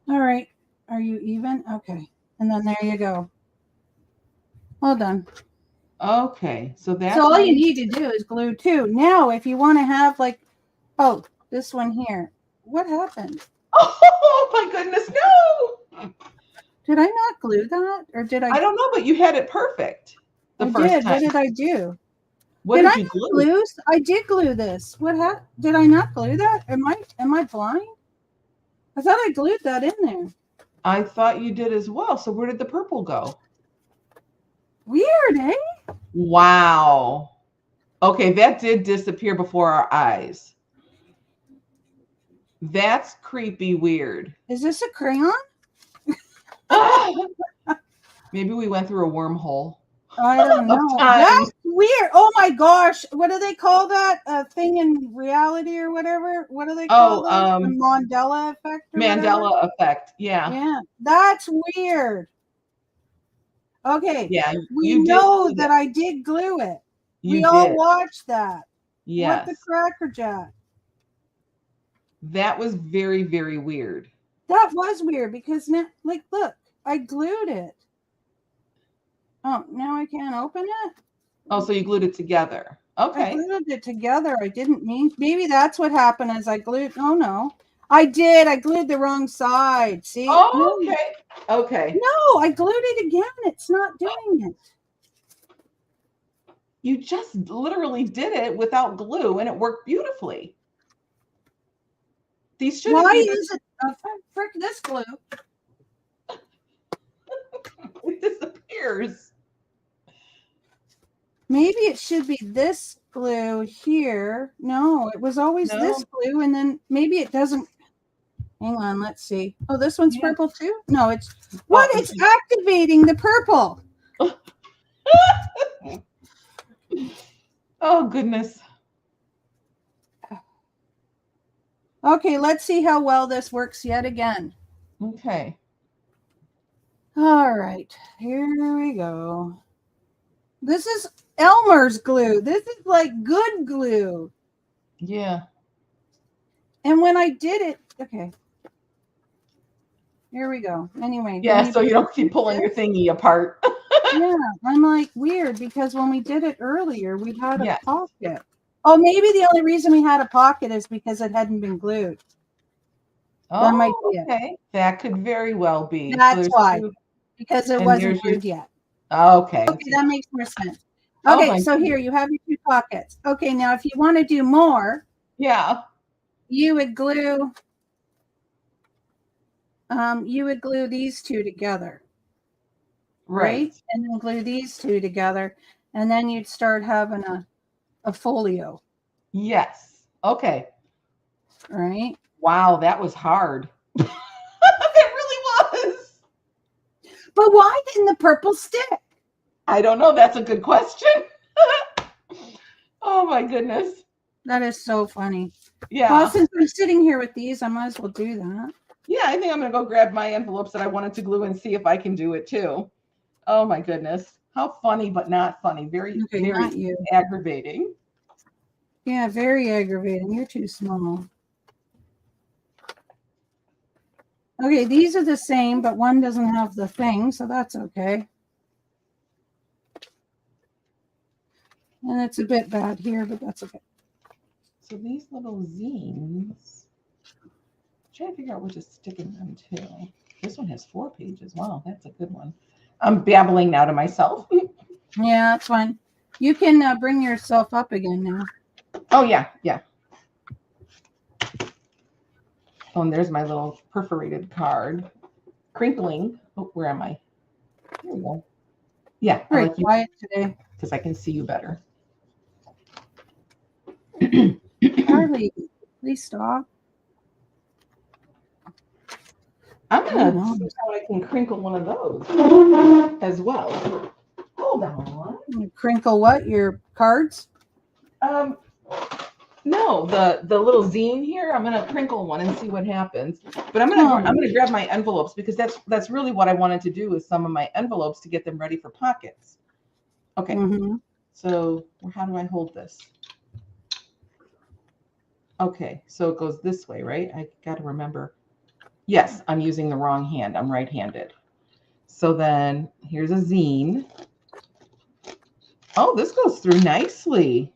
B: All right. Are you even? Okay. And then there you go. Well done.
A: Okay. So that's
B: So all you need to do is glue 2. Now, if you want to have like, oh, this one here. What happened?
A: Oh my goodness, no.
B: Did I not glue that? Or did I?
A: I don't know, but you had it perfect the first time.
B: What did I do?
A: What did you glue?
B: I did glue this. What happened? Did I not glue that? Am I blind? I thought I glued that in there.
A: I thought you did as well. So where did the purple go?
B: Weird, eh?
A: Wow. Okay, that did disappear before our eyes. That's creepy weird.
B: Is this a crayon?
A: Maybe we went through a wormhole.
B: I don't know. That's weird. Oh my gosh. What do they call that? A thing in reality or whatever? What do they call that? The Mandela effect?
A: Mandela effect. Yeah.
B: Yeah. That's weird. Okay.
A: Yeah.
B: We know that I did glue it. We all watched that.
A: Yes.
B: What the Cracker Jack?
A: That was very, very weird.
B: That was weird because now, like, look, I glued it. Oh, now I can't open it?
A: Oh, so you glued it together. Okay.
B: I glued it together. I didn't mean, maybe that's what happened as I glued. Oh, no. I did. I glued the wrong side. See?
A: Oh, okay. Okay.
B: No, I glued it again. It's not doing it.
A: You just literally did it without glue and it worked beautifully. These should
B: Why is it? Frick this glue.
A: It disappears.
B: Maybe it should be this glue here. No, it was always this glue, and then maybe it doesn't. Hang on, let's see. Oh, this one's purple too? No, it's what? It's activating the purple.
A: Oh, goodness.
B: Okay, let's see how well this works yet again.
A: Okay.
B: All right, here we go. This is Elmer's glue. This is like good glue.
A: Yeah.
B: And when I did it, okay. Here we go. Anyway.
A: Yeah, so you don't keep pulling your thingy apart.
B: Yeah, I'm like weird because when we did it earlier, we had a pocket. Oh, maybe the only reason we had a pocket is because it hadn't been glued.
A: Oh, that might be it. That could very well be.
B: That's why. Because it wasn't glued yet.
A: Okay.
B: Okay, that makes more sense. Okay, so here you have your 2 pockets. Okay, now if you want to do more, you would glue these 2 together. Right? And then glue these 2 together. And then you'd start having a folio.
A: Yes. Okay.
B: Right?
A: Wow, that was hard. It really was.
B: But why didn't the purple stick?
A: I don't know. That's a good question. Oh my goodness.
B: That is so funny.
A: Yeah.
B: Well, since I'm sitting here with these, I might as well do that.
A: Yeah, I think I'm going to go grab my envelopes that I wanted to glue and see if I can do it too. Oh my goodness. How funny, but not funny. Very, very aggravating.
B: Yeah, very aggravating. You're too small. Okay, these are the same, but one doesn't have the thing, so that's okay. And it's a bit bad here, but that's okay.
A: So these little zines, I'm trying to figure out what to stick in them to. This one has 4 pages. Wow, that's a good one. I'm babbling now to myself.
B: Yeah, that's fine. You can bring yourself up again now.
A: Oh, yeah, yeah. Oh, and there's my little perforated card. Crinkling. Oh, where am I? There we go. Yeah.
B: Very quiet today.
A: Because I can see you better.
B: Carly, please stop.
A: I'm going to see how I can crinkle one of those as well. Hold on.
B: You crinkle what? Your cards?
A: No, the little zine here. I'm gonna crinkle one and see what happens. But I'm gonna grab my envelopes because that's really what I wanted to do with some of my envelopes to get them ready for pockets. Okay.
B: Mm-hmm.
A: So how do I hold this? Okay, so it goes this way, right? I got to remember. Yes, I'm using the wrong hand. I'm right-handed. So then here's a zine. Oh, this goes through nicely.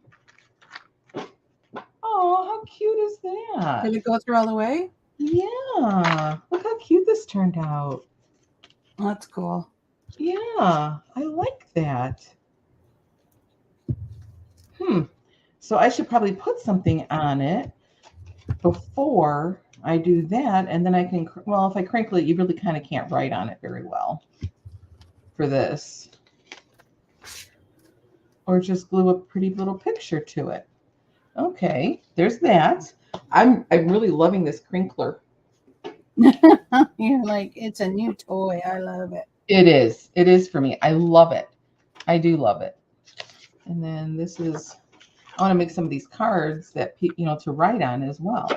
A: Oh, how cute is that?
B: Did it go through all the way?
A: Yeah. Look how cute this turned out.
B: That's cool.
A: Yeah, I like that. So I should probably put something on it before I do that. And then I can, well, if I crinkle it, you really kind of can't write on it very well for this. Or just glue a pretty little picture to it. Okay, there's that. I'm really loving this crinkler.
B: You're like, it's a new toy. I love it.
A: It is. It is for me. I love it. I do love it. And then this is, I want to make some of these cards that, to write on as well.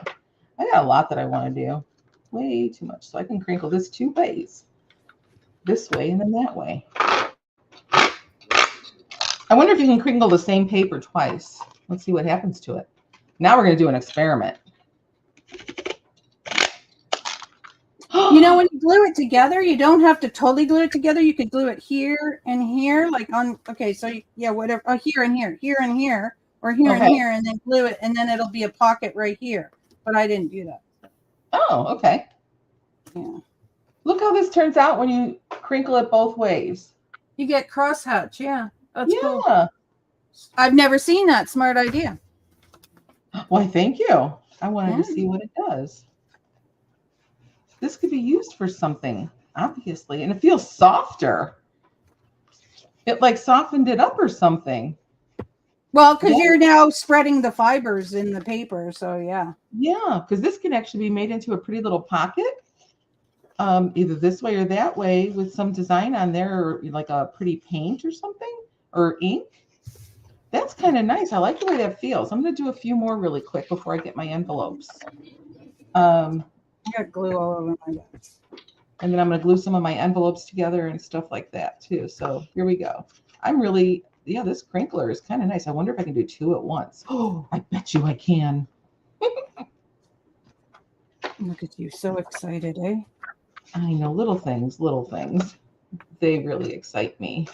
A: I got a lot that I want to do. Way too much. So I can crinkle this 2 ways. This way and then that way. I wonder if you can crinkle the same paper twice. Let's see what happens to it. Now we're going to do an experiment.
B: You know, when you glue it together, you don't have to totally glue it together. You could glue it here and here, like on, okay, so yeah, whatever, here and here, here and here, or here and here, and then glue it, and then it'll be a pocket right here. But I didn't do that.
A: Oh, okay.
B: Yeah.
A: Look how this turns out when you crinkle it both ways.
B: You get crosshatch, yeah. That's cool. I've never seen that. Smart idea.
A: Why, thank you. I wanted to see what it does. This could be used for something, obviously, and it feels softer. It like softened it up or something.
B: Well, because you're now spreading the fibers in the paper, so yeah.
A: Yeah, because this can actually be made into a pretty little pocket, either this way or that way with some design on there, or like a pretty paint or something, or ink. That's kind of nice. I like the way that feels. I'm going to do a few more really quick before I get my envelopes.
B: I got glue all over my desk.
A: And then I'm going to glue some of my envelopes together and stuff like that too. So here we go. I'm really, this crinkler is kind of nice. I wonder if I can do 2 at once. Oh, I bet you I can.
B: Look at you, so excited, eh?
A: I know, little things. They really excite me.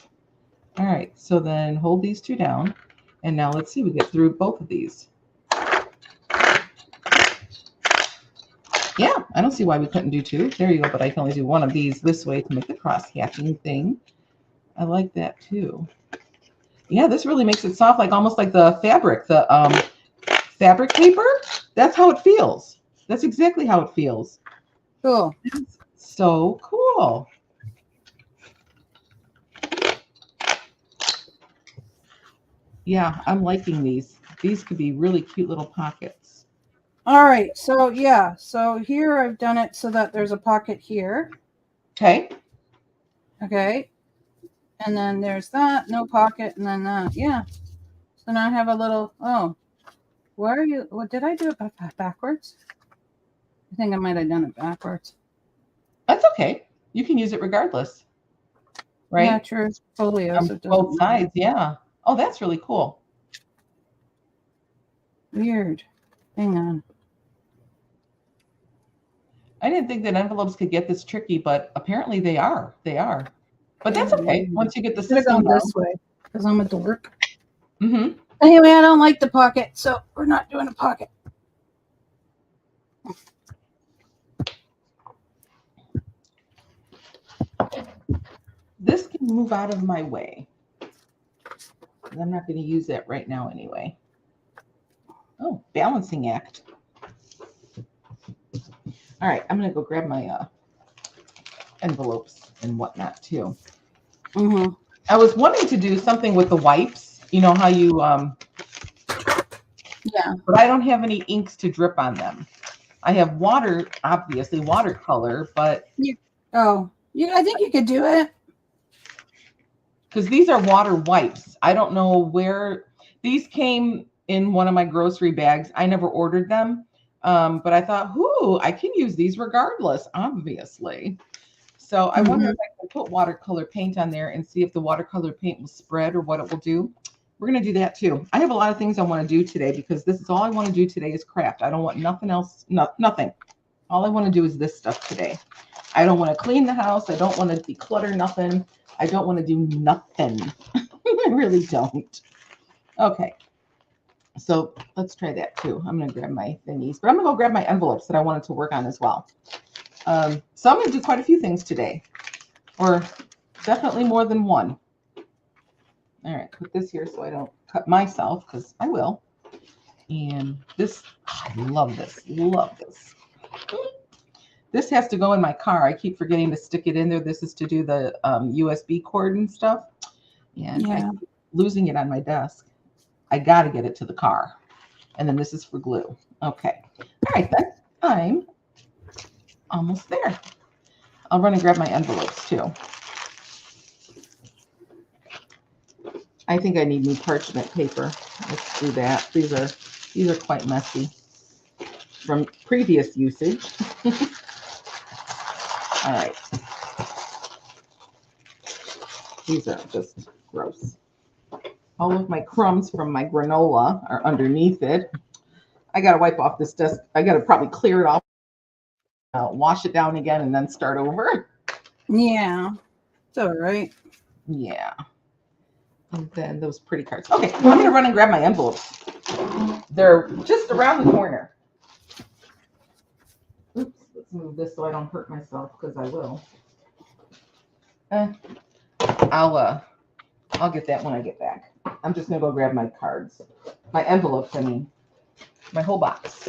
A: All right, so then hold these 2 down. And now let's see, we get through both of these. Yeah, I don't see why we couldn't do 2. There you go, but I can only do 1 of these this way to make the cross-hatching thing. I like that too. Yeah, this really makes it soft, like almost like the fabric, the fabric paper. That's how it feels. That's exactly how it feels.
B: Cool.
A: It's so cool. Yeah, I'm liking these. These could be really cute little pockets.
B: All right, so yeah, so here I've done it so that there's a pocket here.
A: Okay.
B: Okay. And then there's that, no pocket, and then that. Yeah. So now I have a little, where are you? What did I do it backwards? I think I might have done it backwards.
A: That's okay. You can use it regardless. Right?
B: Yeah, true. Folios.
A: Both sides, yeah. Oh, that's really cool.
B: Weird. Hang on.
A: I didn't think that envelopes could get this tricky, but apparently they are. They are. But that's okay. Once you get the system
B: down this way, because I'm a dork.
A: Mm-hmm.
B: Anyway, I don't like the pocket, so we're not doing a pocket.
A: This can move out of my way. I'm not going to use that right now anyway. Oh, balancing act. All right, I'm going to go grab my envelopes and whatnot too.
B: Mm-hmm.
A: I was wanting to do something with the wipes. You know how you,
B: yeah.
A: But I don't have any inks to drip on them. I have water, obviously watercolor, but.
B: I think you could do it.
A: Because these are water wipes. I don't know where these came. in one of my grocery bags. I never ordered them, but I thought, I can use these regardless, obviously. So I wonder if I can put watercolor paint on there and see if the watercolor paint will spread or what it will do. We're going to do that too. I have a lot of things I want to do today because this is all I want to do today is craft. I don't want nothing else, nothing. All I want to do is this stuff today. I don't want to clean the house. I don't want to declutter nothing. I don't want to do nothing. I really don't. Okay. So let's try that too. I'm going to grab my thingies, but I'm going to go grab my envelopes that I wanted to work on as well. So I'm going to do quite a few things today, or definitely more than one. All right, put this here so I don't cut myself, because I will. And this, I love this, love this. This has to go in my car. I keep forgetting to stick it in there. This is to do the USB cord and stuff. And I keep losing it on my desk. I got to get it to the car. And then this is for glue. Okay. All right, then. I'm almost there. I'll run and grab my envelopes too. I think I need new parchment paper. Let's do that. These are quite messy from previous usage. All right. These are just gross. All of my crumbs from my granola are underneath it. I got to wipe off this desk. I got to probably clear it off, wash it down again, and then start over.
B: Yeah, it's all right.
A: Yeah. And then those pretty cards. Okay, I'm going to run and grab my envelopes. They're just around the corner. Oops, let's move this so I don't hurt myself, because I will. I'll get that when I get back. I'm just going to go grab my cards. My envelopes, I mean. My whole box.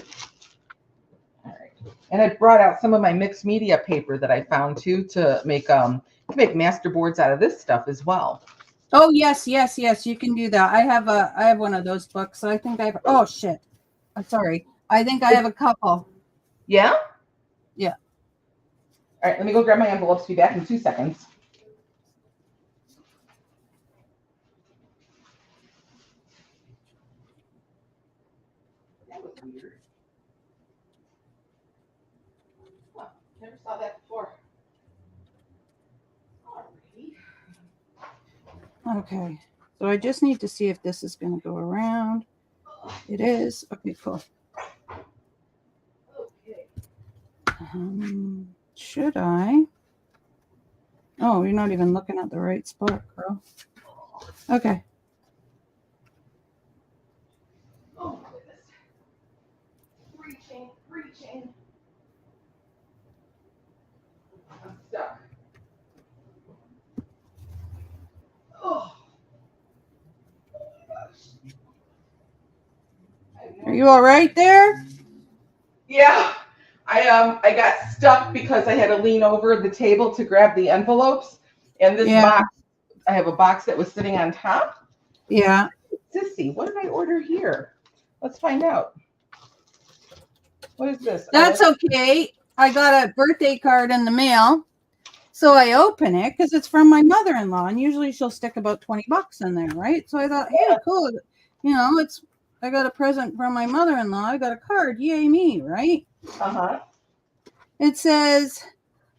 A: All right. And I brought out some of my mixed media paper that I found too to make master boards out of this stuff as well.
B: Oh yes, you can do that. I have one of those books. So I think I've oh shit. I'm sorry. I think I have a couple.
A: Yeah?
B: Yeah.
A: All right, let me go grab my envelopes. Be back in 2 seconds. That was weird. Oh, never saw that before.
B: Okay. So I just need to see if this is going to go around. It is. Okay, cool.
A: Okay.
B: Should I? Oh, you're not even looking at the right spot, girl. Okay.
A: Oh, goodness. Reaching. I'm stuck. Oh.
B: Are you all right there?
A: Yeah, I got stuck because I had to lean over the table to grab the envelopes, and this box, I have a box that was sitting on top.
B: Yeah.
A: Sissy, what did I order here? Let's find out. What is this?
B: That's okay. I got a birthday card in the mail. So I open it because it's from my mother-in-law, and usually she'll stick about $20 in there, right? So I thought, hey, cool. I got a present from my mother-in-law. I got a card. Yay me, right?
A: Uh-huh.
B: It says,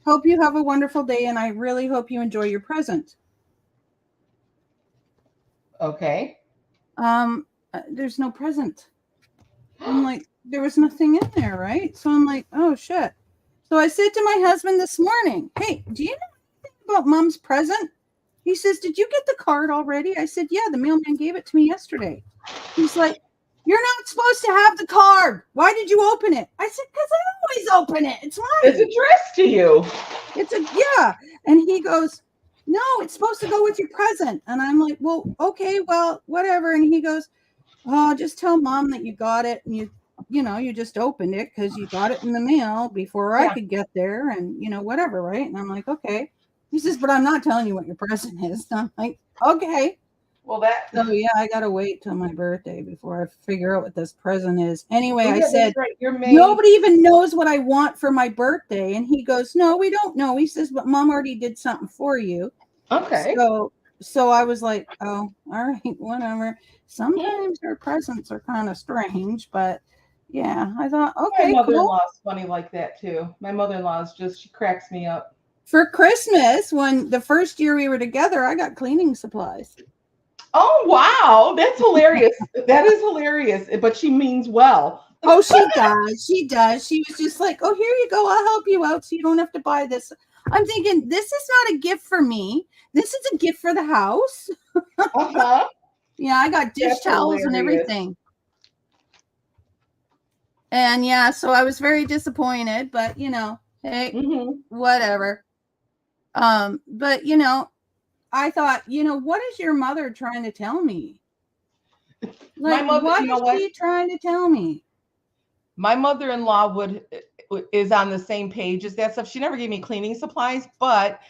B: hope you have a wonderful day, and I really hope you enjoy your present.
A: Okay.
B: There's no present. I'm like, there was nothing in there, right? So I'm like, oh, shit. So I said to my husband this morning, hey, do you know anything about Mom's present? He says, did you get the card already? I said, yeah, the mailman gave it to me yesterday. He's like, you're not supposed to have the card. Why did you open it? I said, because I always open it. It's mine.
A: It's addressed to you.
B: Yeah. And he goes, no, it's supposed to go with your present. And I'm like, well, okay, well, whatever. And he goes, oh, just tell Mom that you got it and you just opened it because you got it in the mail before I could get there and, whatever, right? And I'm like, okay. He says, but I'm not telling you what your present is. And I'm like, okay.
A: Well,
B: So, yeah, I got to wait till my birthday before I figure out what this present is. Anyway, I said, nobody even knows what I want for my birthday. And he goes, no, we don't know. He says, but Mom already did something for you.
A: Okay.
B: So so I was like, oh, all right, whatever. Sometimes their presents are kind of strange, but yeah, I thought,
A: My
B: okay, cool.
A: mother-in-law is funny like that too. My mother-in-law is just, she cracks me up.
B: For Christmas, when the first year we were together, I got cleaning supplies.
A: Oh wow, that's hilarious. That is hilarious, but she means well.
B: Oh, she does. She does. She was just like, oh, here you go. I'll help you out so you don't have to buy this. I'm thinking, this is not a gift for me. This is a gift for the house.
A: Uh-huh.
B: Yeah, I got dish
A: That's
B: towels and
A: hilarious.
B: everything. And yeah, so I was very disappointed, but hey,
A: Hmm.
B: whatever. But I thought, what is your mother trying to tell me?
A: My
B: Like,
A: mother,
B: what
A: you know
B: is
A: what?
B: she trying to tell me?
A: My mother-in-law is on the same page as that stuff. She never gave me cleaning supplies, but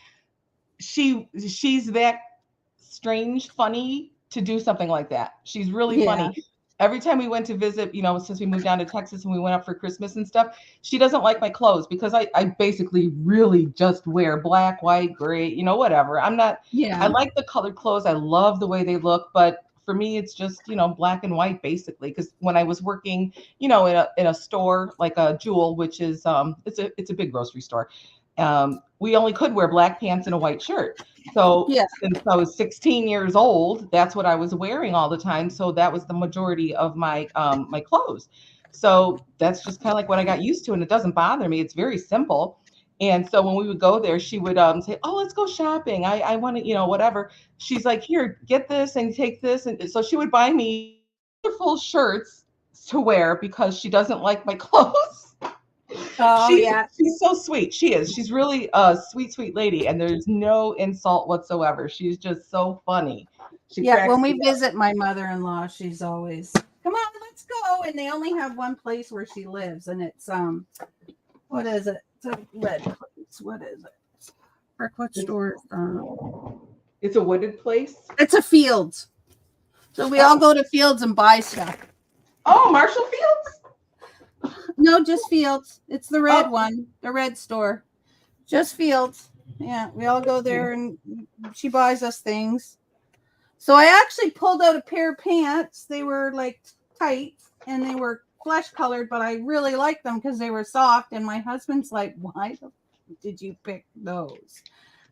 A: she's that strange, funny to do something like that. She's really
B: Yeah.
A: funny. Every time we went to visit, since we moved down to Texas and we went up for Christmas and stuff, she doesn't like my clothes because I basically really just wear black, white, gray, whatever. I
B: Yeah.
A: like the colored clothes. I love the way they look, but for me, it's just, black and white basically. Because when I was working, in a store like a Jewel, which is, it's a big grocery store. We only could wear black pants and a white shirt. So
B: Yeah.
A: since I was 16 years old, that's what I was wearing all the time. So that was the majority of my clothes. So that's just kind of like what I got used to, and it doesn't bother me. It's very simple. And so when we would go there, she would say, "Oh, let's go shopping. I want to, whatever." She's like, "Here, get this and take this," and so she would buy me wonderful shirts to wear because she doesn't like my clothes.
B: Oh,
A: She's
B: yeah.
A: she's so sweet. She is. She's really a sweet, sweet lady, and there's no insult whatsoever. She's just so funny. She
B: Yeah.
A: cracks
B: When
A: me
B: we
A: up.
B: visit my mother-in-law, she's always, come on, let's go. And they only have one place where she lives, and it's what is it? It's a red place. What is it? Frick, what store?
A: It's a wooded place.
B: It's a Fields. So we all go to Fields and buy stuff.
A: Oh, Marshall Fields.
B: No, just Fields. It's the red
A: Oh.
B: one, the red store. Just Fields. Yeah, we all go there and she buys us things. So I actually pulled out a pair of pants. They were like tight and they were flesh colored, but I really liked them because they were soft. And my husband's like, why did you pick those?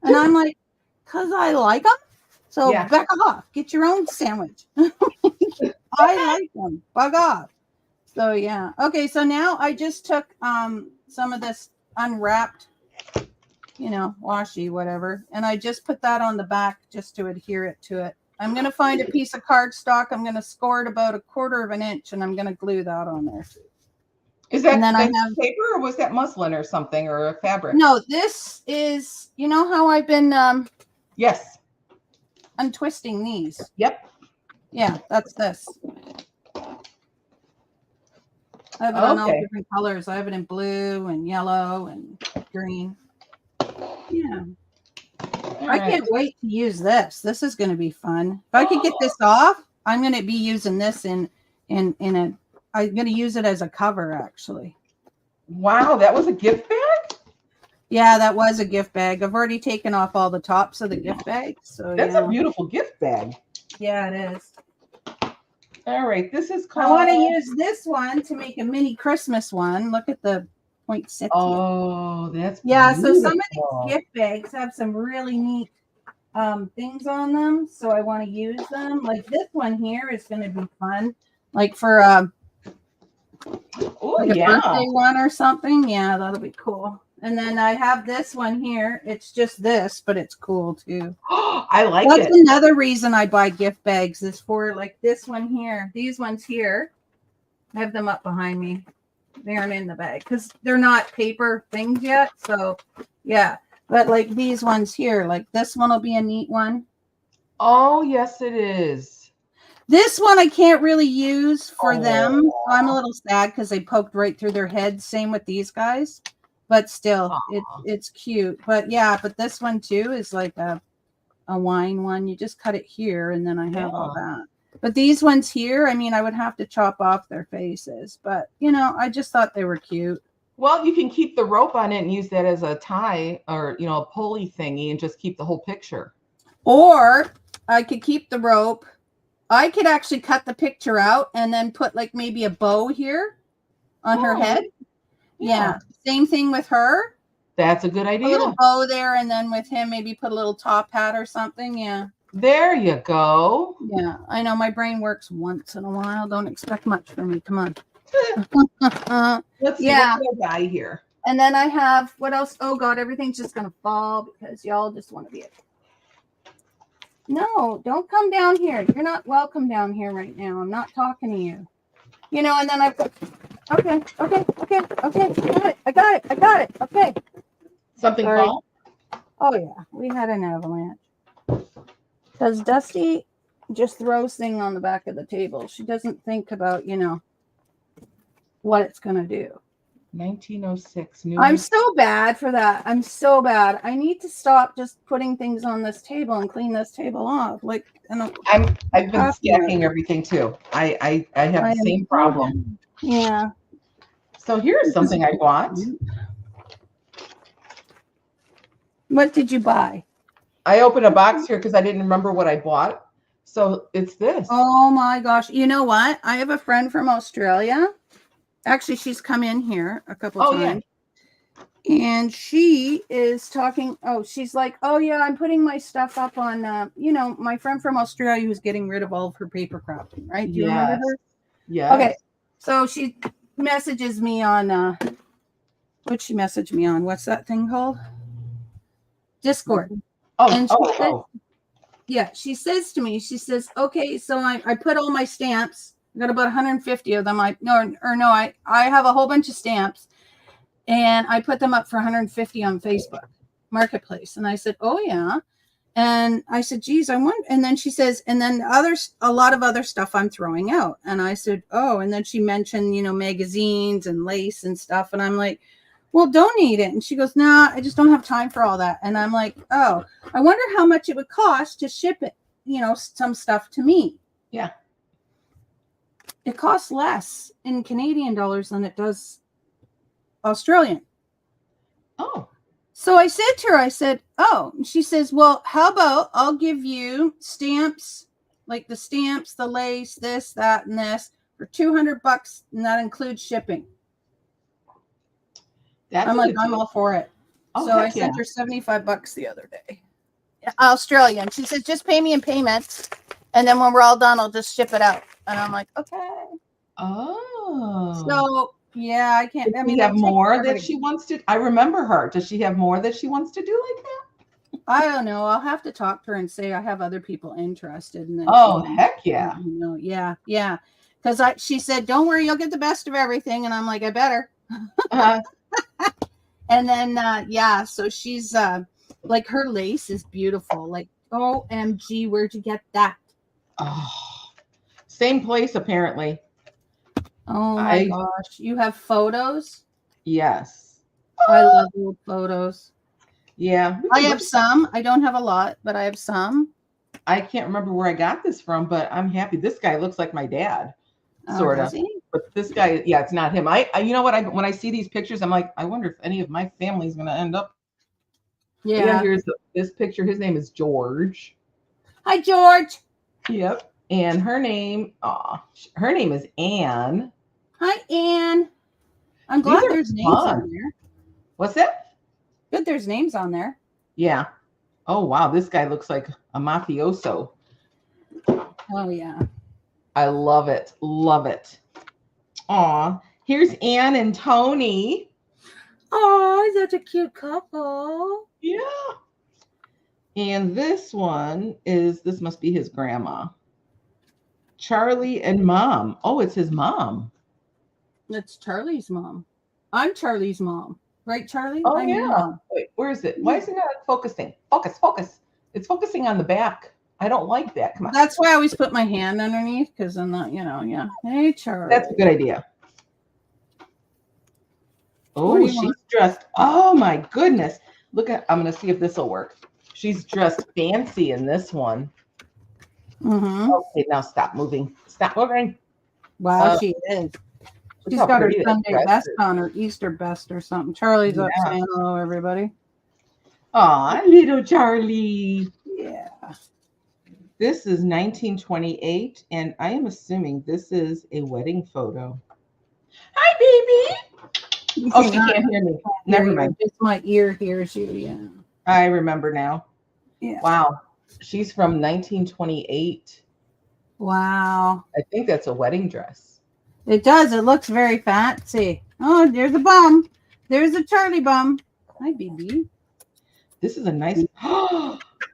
B: And I'm like, because I like them. So
A: Yeah.
B: back off. Get your own sandwich. I like them. Bug off. So yeah. Okay, so now I just took some of this unwrapped, washi, whatever, and I just put that on the back just to adhere it to it. I'm gonna find a piece of cardstock. I'm gonna score it about 1/4 of an inch, and I'm gonna glue that on there.
A: Is that
B: And then I
A: that's
B: have
A: paper or was that muslin or something or a fabric?
B: no. This is how I've been
A: Yes.
B: untwisting these.
A: Yep.
B: Yeah, that's this. I have it in all
A: Okay.
B: different colors. I have it in blue and yellow and green. Yeah.
A: All
B: I
A: right.
B: can't wait to use this. This is going to be fun. If I could get this off, I'm going to be using this in a. I'm going to use it as a cover, actually.
A: Wow, that was a gift bag?
B: Yeah, that was a gift bag. I've already taken off all the tops of the gift bag. So
A: That's
B: yeah.
A: a beautiful gift bag.
B: Yeah, it is.
A: All right, this is
B: I
A: called.
B: want to use this one to make a mini Christmas one. Look at the poinsettia.
A: Oh, that's
B: yeah.
A: beautiful.
B: So some of these gift bags have some really neat things on them. So I want to use them. Like this one here is going to be fun. Like for
A: Oh,
B: like a
A: yeah.
B: birthday one or something. Yeah, that'll be cool. And then I have this one here. It's just this, but it's cool too.
A: I like
B: That's
A: it.
B: another reason I buy gift bags is for like this one here. These ones here. I have them up behind me. They aren't in the bag because they're not paper things yet. So yeah. But like these ones here, like this one will be a neat one.
A: Oh, yes, it is.
B: This one I can't really use for them. I'm a little sad because they poked right through their heads. Same with these guys. But still, it's cute. But yeah, but this one too is like a wine one. You just cut it here and then I have all that. But these ones here, I mean, I would have to chop off their faces. But, I just thought they were cute.
A: Well, you can keep the rope on it and use that as a tie or, a pulley thingy and just keep the whole picture.
B: Or I could keep the rope. I could actually cut the picture out and then put like maybe a bow here on her head. Yeah. Same thing with her.
A: That's a good
B: A
A: idea.
B: little bow there, and then with him, maybe put a little top hat or something. Yeah.
A: There you go.
B: Yeah. I know my brain works once in a while. Don't expect much from me. Come on.
A: Let's see
B: Yeah.
A: what did I buy here.
B: And then I have, what else? Oh God, everything's just going to fall because y'all just want to be it. No, don't come down here. You're not welcome down here right now. I'm not talking to you. You know, and then I've got, okay. I got it. Okay.
A: Something
B: Sorry.
A: fall?
B: Oh yeah, we had an avalanche. Because Dusty just throws things on the back of the table. She doesn't think about, you know, what it's going to do.
A: 1906.
B: I'm so bad for that. I'm so bad. I need to stop just putting things on this table and clean this table off. Like,
A: I've been stacking everything too. I have the same problem.
B: Yeah.
A: So here's something I bought.
B: What did you buy?
A: I opened a box here because I didn't remember what I bought. So it's this.
B: Oh my gosh. You know what? I have a friend from Australia. Actually, she's come in here a couple times. Yeah. And she is talking. Oh, she's like, oh yeah, I'm putting my stuff up on, you know, my friend from Australia who's getting rid of all of her paper crafting, right? Do you remember her?
A: Yeah.
B: Okay. So she messages me on, what'd she message me on? What's that thing called? Discord. Yeah, she says to me, she says, okay, so I put all my stamps. I got about 150 of them. I have a whole bunch of stamps, and I put them up for 150 on Facebook Marketplace. And I said, oh yeah. And I said, geez, I wonder. And then she says, and then a lot of other stuff I'm throwing out. And I said, oh, and then she mentioned, you know, magazines and lace and stuff. And I'm like, well, donate it. And she goes, nah, I just don't have time for all that. And I'm like, oh, I wonder how much it would cost to ship it, you know, some stuff to me.
A: Yeah.
B: It costs less in Canadian dollars than it does Australian.
A: Oh.
B: So I said to her, I said, oh, and she says, well, how about I'll give you stamps, like the stamps, the lace, this, that, and this for $200, and that includes shipping. I'm like, I'm all for it. Oh, so I sent her $75 the other day. Australian. She says, just pay me in payments. And then when we're all done, I'll just ship it out. And I'm like, okay.
A: Oh.
B: So, yeah, I can't.
A: Does she have more that she wants to? I remember her. Does she have more that she wants to do like that?
B: I don't know. I'll have to talk to her and say I have other people interested. And then
A: heck yeah.
B: You know, yeah. Because she said, don't worry, you'll get the best of everything. And I'm like, I better. And then, so she's like, her lace is beautiful. Like, OMG, where'd you get that?
A: Oh, same place apparently.
B: Oh my gosh. You have photos?
A: Yes.
B: I love old photos.
A: Yeah.
B: I have some. I don't have a lot, but I have some.
A: I can't remember where I got this from, but I'm happy. This guy looks like my dad. Sort of. But this guy, yeah, it's not him. I you know what? When I see these pictures, I'm like, I wonder if any of my family's gonna end up. Yeah. Here's this picture. His name is George.
B: Hi, George.
A: Yep. And her name is Anne.
B: Hi, Anne. I'm glad there's names on there.
A: What's that?
B: Good, there's names on there.
A: Yeah. Oh wow, this guy looks like a mafioso.
B: Oh yeah.
A: I love it. Love it. Aw, here's Anne and Tony.
B: Oh, such a cute couple.
A: Yeah. And this must be his grandma. Charlie and Mom. Oh, it's his mom.
B: It's Charlie's mom. I'm Charlie's mom. Right, Charlie?
A: Oh, yeah. Wait, where is it? Why is it not focusing? Focus. It's focusing on the back. I don't like that. Come on.
B: That's why I always put my hand underneath, because I'm not, yeah. Hey, Charlie.
A: That's a good idea. Oh, she's dressed. Oh, my goodness. I'm going to see if this will work. She's dressed fancy in this one.
B: Mm-hmm.
A: Okay, now stop moving. Stop moving.
B: Wow, she is. She's got her Sunday best on, her Easter best or something. Charlie's up saying hello, everybody.
A: Aw, little Charlie.
B: Yeah.
A: This is 1928, and I am assuming this is a wedding photo. Hi, baby. Oh, she can't hear me. Never mind.
B: Just my ear hears you. Yeah.
A: I remember now.
B: Yeah.
A: Wow. She's from 1928.
B: Wow.
A: I think that's a wedding dress.
B: It does. It looks very fancy. Oh, there's a bum. There's a Charlie bum. Hi, baby.
A: This is a nice.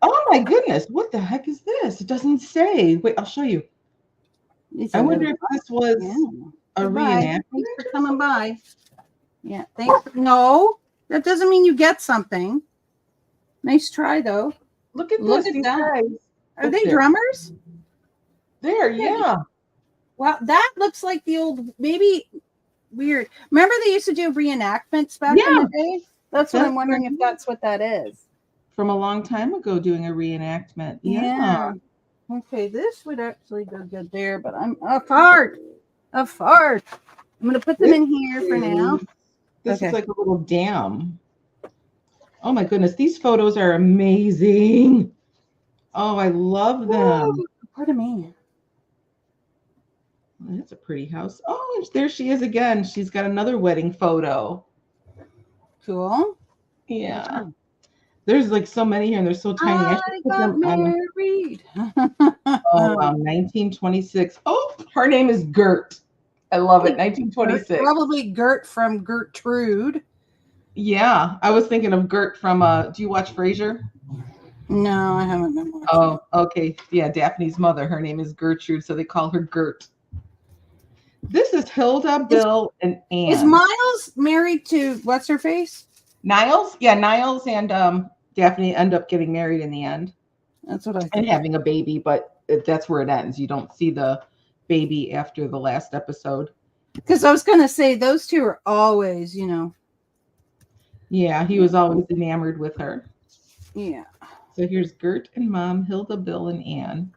A: Oh my goodness! What the heck is this? It doesn't say. Wait, I'll show you. I wonder if this was a reenactment.
B: Thanks for coming by. Yeah, thanks. No, that doesn't mean you get something. Nice try, though.
A: Look at
B: Look
A: this.
B: at that.
A: Guys.
B: Are they drummers?
A: There, yeah.
B: Well, that looks like the old, maybe weird. Remember they used to do reenactments back in the day? That's what I'm wondering if that's what that is.
A: From a long time ago, doing a reenactment. Yeah.
B: Okay, this would actually go good there, but I'm a fart. I'm going to put them in here for now.
A: This is like a little dam. Oh my goodness, these photos are amazing. Oh, I love them.
B: Whoa, pardon me.
A: That's a pretty house. Oh, there she is again. She's got another wedding photo.
B: Cool.
A: Yeah. There's like so many here, and they're so tiny.
B: I got married.
A: Oh, wow, 1926. Oh, her name is Gert. I love it. 1926.
B: Probably Gert from Gertrude.
A: Yeah, I was thinking of Gert from. Do you watch Frasier?
B: No, I haven't been watching.
A: Oh, okay. Yeah, Daphne's mother. Her name is Gertrude, so they call her Gert. This is Hilda, Bill, and Anne.
B: Is Miles married to what's her face?
A: Niles? Yeah, Niles and Daphne end up getting married in the end.
B: That's what I think.
A: And having a baby, but that's where it ends. You don't see the baby after the last episode.
B: Because I was going to say, those two are always,
A: Yeah, he was always enamored with her.
B: Yeah.
A: So here's Gert and Mom, Hilda, Bill, and Anne.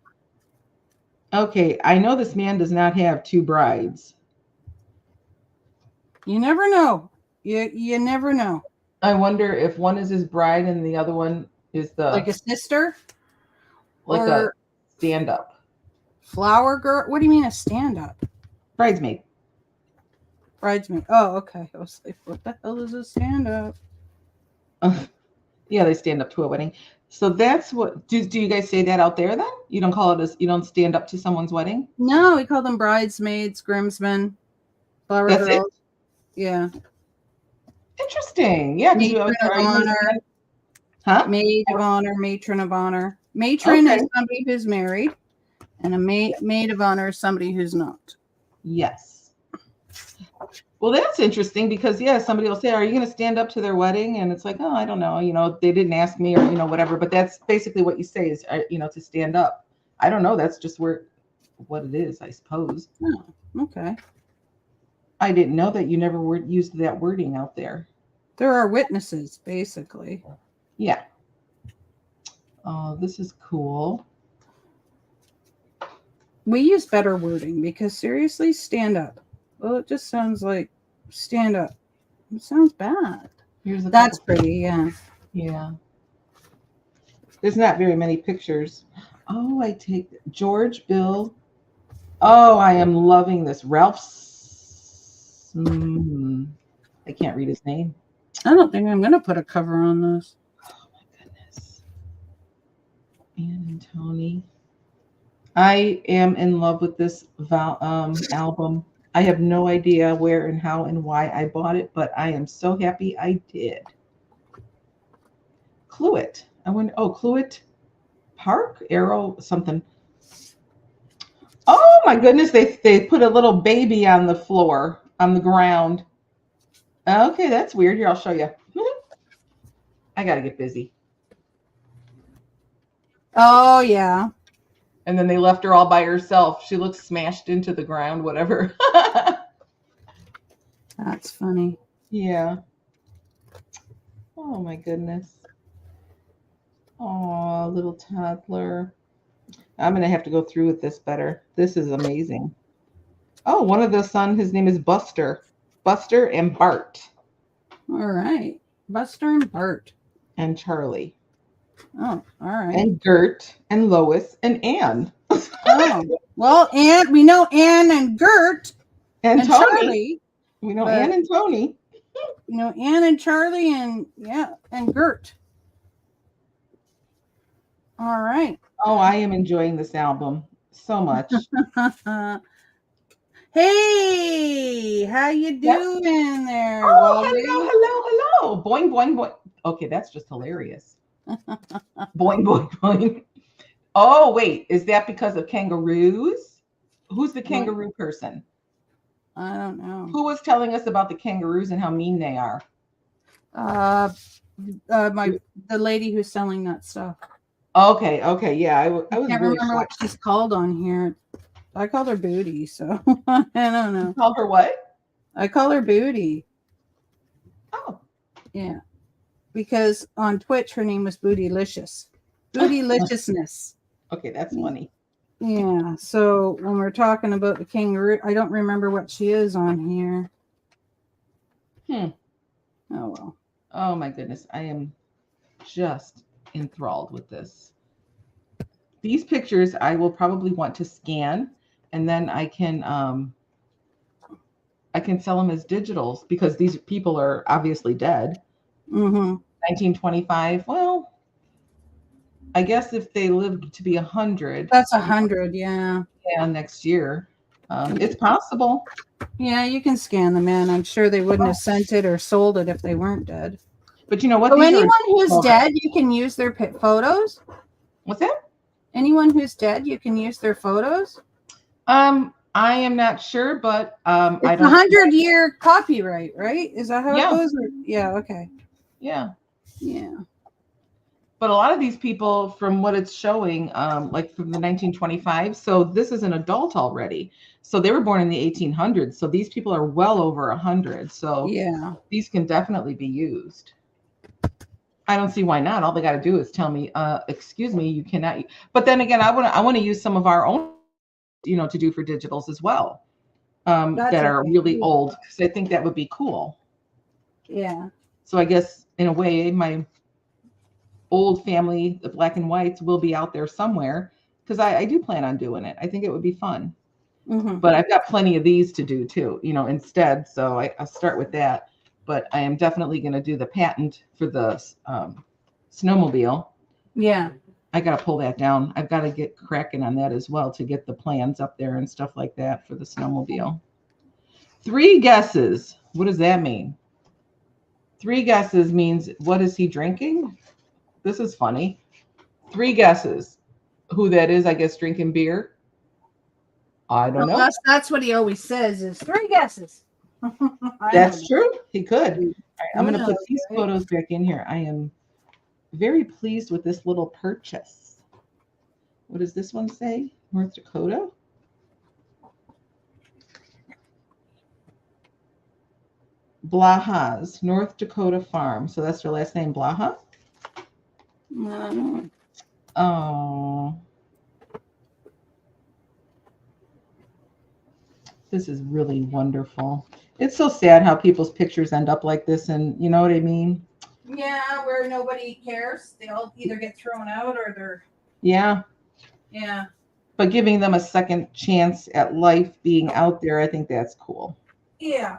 A: Okay, I know this man does not have two brides.
B: You never know. You never know.
A: I wonder if one is his bride and the other one is
B: like a sister,
A: like a stand-up
B: flower girl. What do you mean a stand-up?
A: Bridesmaid.
B: Bridesmaid. Oh, okay. I was like, what the hell is a stand-up?
A: Yeah, they stand up to a wedding. So that's what. Do you guys say that out there then? You don't call it you don't stand up to someone's wedding?
B: No, we call them bridesmaids, groomsmen, flower
A: that's
B: girls.
A: It?
B: Yeah.
A: Interesting. Yeah.
B: Matron of honor.
A: Huh?
B: Maid of honor, matron of honor. Matron is somebody who's married, and a maid of honor is somebody who's not.
A: Yes. Well, that's interesting because somebody will say, "Are you going to stand up to their wedding?" And it's like, "Oh, I don't know. They didn't ask me, or whatever." But that's basically what you say is, to stand up. I don't know. That's just what it is, I suppose.
B: Oh, okay.
A: I didn't know that you never used that wording out there.
B: There are witnesses, basically.
A: Yeah. Oh, this is cool.
B: We use better wording because seriously, stand up. Well, it just sounds like stand up. It sounds bad. That's pretty, yeah.
A: Yeah. There's not very many pictures. Oh, I take George, Bill. Oh, I am loving this. Ralph's. I can't read his name.
B: I don't think I'm going to put a cover on this.
A: Oh, my goodness. Anne and Tony. I am in love with this album. I have no idea where and how and why I bought it, but I am so happy I did. Cluett. Cluett Park? Arrow something. Oh my goodness, they put a little baby on the floor, on the ground. Okay, that's weird. Here, I'll show you. I got to get busy.
B: Oh, yeah.
A: And then they left her all by herself. She looks smashed into the ground, whatever.
B: That's funny.
A: Yeah. Oh, my goodness. Oh, little toddler. I'm going to have to go through with this better. This is amazing. Oh, one of the son, his name is Buster. Buster and Bart.
B: All right. Buster and Bart.
A: And Charlie.
B: Oh, all right.
A: and Gert and Lois and Anne
B: Oh, well, we know Anne and Gert
A: and
B: and
A: Tony.
B: Charlie.
A: We know
B: but,
A: Anne and Tony.
B: You know, Anne and Charlie and Gert. All right.
A: Oh, I am enjoying this album so much.
B: Hey, how you doing there?
A: Oh, hello. Boing, boing, boing. Okay, that's just hilarious. Boing, boing, boing. Oh, wait. Is that because of kangaroos? Who's the kangaroo person?
B: I don't know.
A: Who was telling us about the kangaroos and how mean they are?
B: The lady who's selling that stuff.
A: Okay. Yeah, I was
B: can't
A: really
B: remember what she's called on here. I call her Booty, so I don't know.
A: You call her what?
B: I call her Booty.
A: Oh.
B: Yeah. Because on Twitch her name was Bootylicious. Bootyliciousness.
A: Okay, that's funny.
B: Yeah. So when we're talking about the kangaroo, I don't remember what she is on here. Oh well.
A: Oh my goodness. I am just enthralled with this. These pictures I will probably want to scan, and then I can sell them as digitals because these people are obviously dead. 1925. Well, I guess if they lived to be 100.
B: That's 100, yeah.
A: Yeah, next year. It's possible.
B: Yeah, you can scan them in. I'm sure they wouldn't have sent it or sold it if they weren't dead.
A: But you know what?
B: So anyone who's dead, you can use their photos?
A: What's that?
B: Anyone who's dead, you can use their photos?
A: I am not sure, but
B: it's a 100-year copyright, right? Is that how it goes? Yeah, okay.
A: Yeah.
B: Yeah.
A: But a lot of these people, from what it's showing, like from the 1925, so this is an adult already. So they were born in the 1800s. So these people are well over 100. So
B: yeah,
A: these can definitely be used. I don't see why not. All they got to do is tell me, excuse me, you cannot. But then again, I want to use some of our own, to do for digitals as well, that are really old, because I think that would be cool.
B: Yeah.
A: So I guess in a way, my old family, the black and whites, will be out there somewhere, because I do plan on doing it. I think it would be fun. But I've got plenty of these to do too, instead. So I'll start with that. But I am definitely going to do the patent for the snowmobile.
B: Yeah.
A: I got to pull that down. I've got to get cracking on that as well to get the plans up there and stuff like that for the snowmobile. 3 guesses. What does that mean? 3 guesses means, what is he drinking? This is funny. 3 guesses. Who that is, I guess, drinking beer. I don't know.
B: That's what he always says is 3 guesses.
A: That's true. He could. All right, I'm going to put these photos back in here. I am very pleased with this little purchase. What does this one say? North Dakota? Blaha's North Dakota Farm. So that's their last name, Blaha? Oh. This is really wonderful. It's so sad how people's pictures end up like this, and you know what I mean?
B: Yeah, where nobody cares. They all either get thrown out or they're...
A: Yeah.
B: Yeah.
A: But giving them a second chance at life being out there, I think that's cool.
B: Yeah.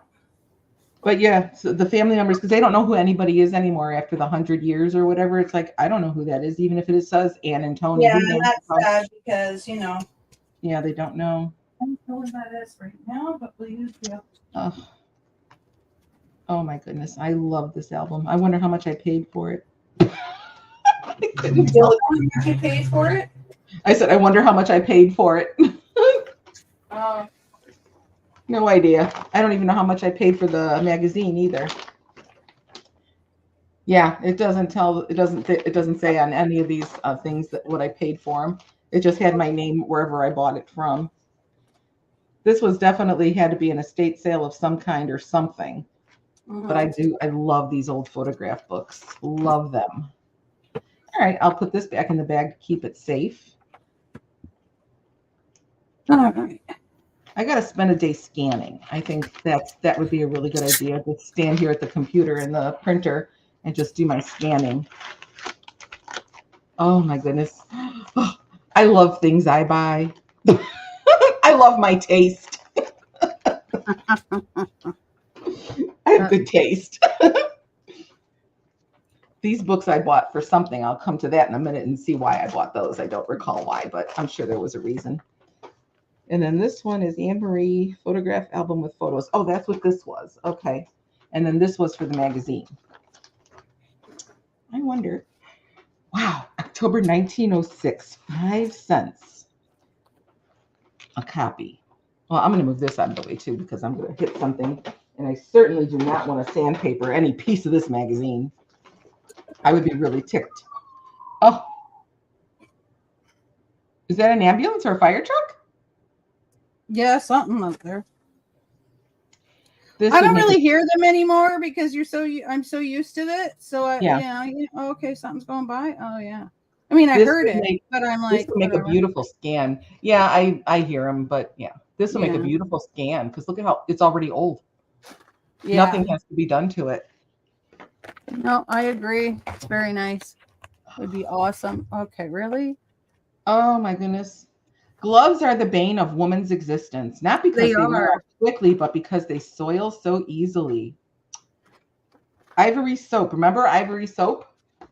A: But yeah, so the family members, because they don't know who anybody is anymore after the 100 years or whatever. It's like, I don't know who that is, even if it says Anne and Tony.
B: Yeah, that's sad because,
A: Yeah, they don't know.
B: I don't know what that is right now, but please, yeah.
A: Oh my goodness, I love this album. I wonder how much I paid for it. I couldn't tell it.
B: How much you paid for it?
A: I said, I wonder how much I paid for it. No idea. I don't even know how much I paid for the magazine either. Yeah, it doesn't say on any of these things that what I paid for them. It just had my name wherever I bought it from. This was definitely had to be an estate sale of some kind or something. But I love these old photograph books. Love them. All right, I'll put this back in the bag to keep it safe.
B: All right.
A: I got to spend a day scanning. I think that would be a really good idea. Just stand here at the computer and the printer and just do my scanning. Oh my goodness. I love things I buy. I love my taste. I have good taste. These books I bought for something. I'll come to that in a minute and see why I bought those. I don't recall why, but I'm sure there was a reason. And then this one is Anne Marie photograph album with photos. Oh, that's what this was. Okay. And then this was for the magazine. I wonder. Wow, October 1906, 5 cents a copy. Well, I'm going to move this out of the way too because I'm going to hit something. And I certainly do not want to sandpaper any piece of this magazine. I would be really ticked. Oh, is that an ambulance or a fire truck?
B: Yeah, something up there.
A: This
B: I
A: would
B: don't
A: make
B: really
A: it-
B: hear them anymore because I'm so used to it. So
A: Yeah.
B: okay, something's going by. Oh yeah. I mean, I
A: This
B: heard
A: would
B: it,
A: make
B: but I'm
A: this
B: like,
A: will make a
B: whatever.
A: beautiful scan. Yeah, I hear them, but yeah, this will make a
B: Yeah.
A: beautiful scan because look at how it's already old.
B: Yeah.
A: Nothing has to be done to it.
B: No, I agree. It's very nice. It would be awesome. Okay, really?
A: Oh my goodness. Gloves are the bane of woman's existence, not because
B: They
A: they wear
B: are.
A: out quickly, but because they soil so easily. Ivory soap. Remember Ivory soap?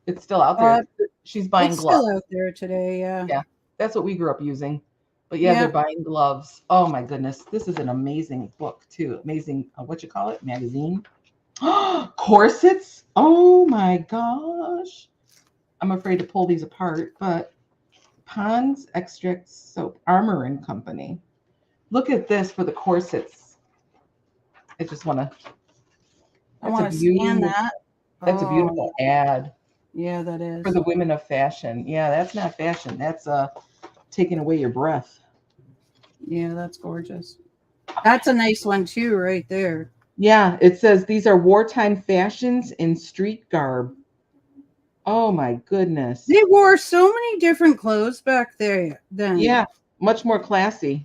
A: It's still out there. She's buying
B: It's
A: gloves.
B: still out there today. Yeah.
A: Yeah, that's what we grew up using. But yeah, they're buying gloves. Oh my goodness. This is an amazing book too. Amazing, what you call it? Magazine. Corsets. Oh my gosh. I'm afraid to pull these apart, but Pond's Extract Soap, Armor and Company. Look at this for the corsets. I just want to.
B: I want to scan that.
A: That's a beautiful ad
B: Yeah, that is.
A: for the women of fashion. Yeah, that's not fashion. That's taking away your breath.
B: Yeah, that's gorgeous. That's a nice one too, right there.
A: Yeah, it says these are wartime fashions in street garb. Oh my goodness.
B: They wore so many different clothes back there then.
A: Yeah, much more classy.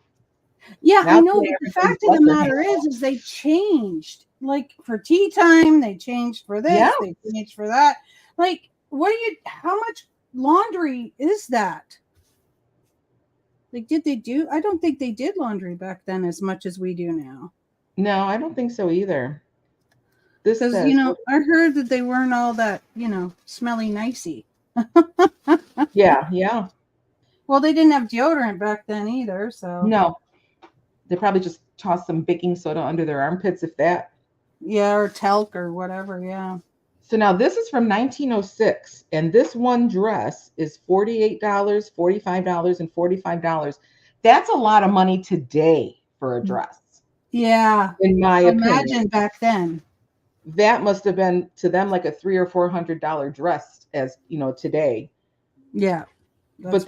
B: Yeah,
A: Now
B: I know,
A: today,
B: but the fact of the
A: everybody's
B: matter is they changed. Like for tea time, they changed for this,
A: Yeah.
B: they changed for that. Like, how much laundry is that? Like, did they do? I don't think they did laundry back then as much as we do now.
A: No, I don't think so either. This
B: Because,
A: says,
B: I heard that they weren't all that, smelly nicey.
A: yeah.
B: Well, they didn't have deodorant back then either, so.
A: No, they probably just tossed some baking soda under their armpits, if that.
B: Yeah, or talc or whatever, yeah.
A: So now this is from 1906, and this one dress is $48, $45, and $45. That's a lot of money today for a dress.
B: Yeah.
A: In my opinion.
B: Imagine back then.
A: That must have been to them like a $300 or $400 dress, as today.
B: Yeah.
A: But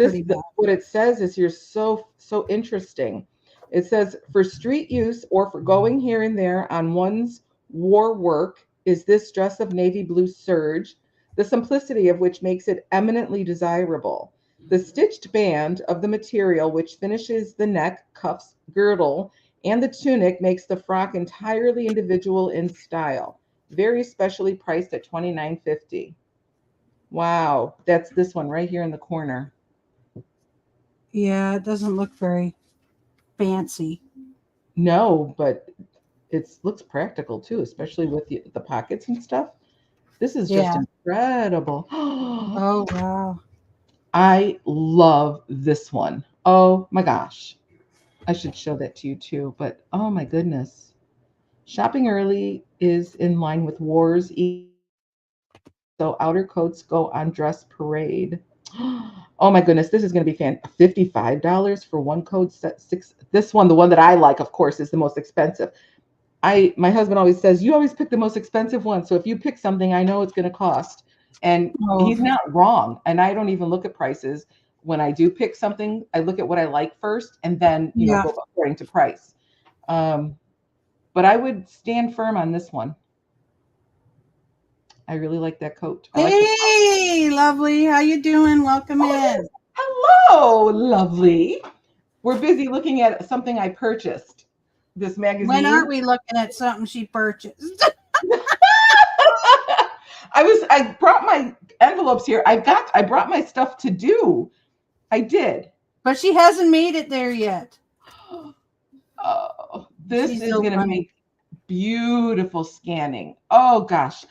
A: what it says is here so interesting. It says for street use or for going here and there on one's war work is this dress of navy blue serge, the simplicity of which makes it eminently desirable. The stitched band of the material which finishes the neck, cuffs, girdle, and the tunic makes the frock entirely individual in style. Very specially priced at $29.50. Wow, that's this one right here in the corner.
B: Yeah, it doesn't look very fancy.
A: No, but it looks practical too, especially with the pockets and stuff. This is just incredible.
B: Oh, wow.
A: I love this one. Oh my gosh. I should show that to you too, but oh my goodness. Shopping early is in line with wars. So outer coats go on dress parade. Oh my goodness, this is going to be $55 for one coat set. This one, the one that I like, of course, is the most expensive. My husband always says, you always pick the most expensive one. So if you pick something, I know it's going to cost. And he's not wrong. And I don't even look at prices. When I do pick something, I look at what I like first and then, go according to price. But I would stand firm on this one. I really like that coat.
B: Hey, lovely. How you doing? Welcome in.
A: Hello, lovely. We're busy looking at something I purchased. This magazine.
B: When aren't we looking at something she purchased?
A: I brought envelopes here. I brought my stuff to do. I did.
B: But she hasn't made it there yet.
A: Oh, this
B: She's
A: is
B: so
A: going to
B: funny.
A: make beautiful scanning. Oh gosh.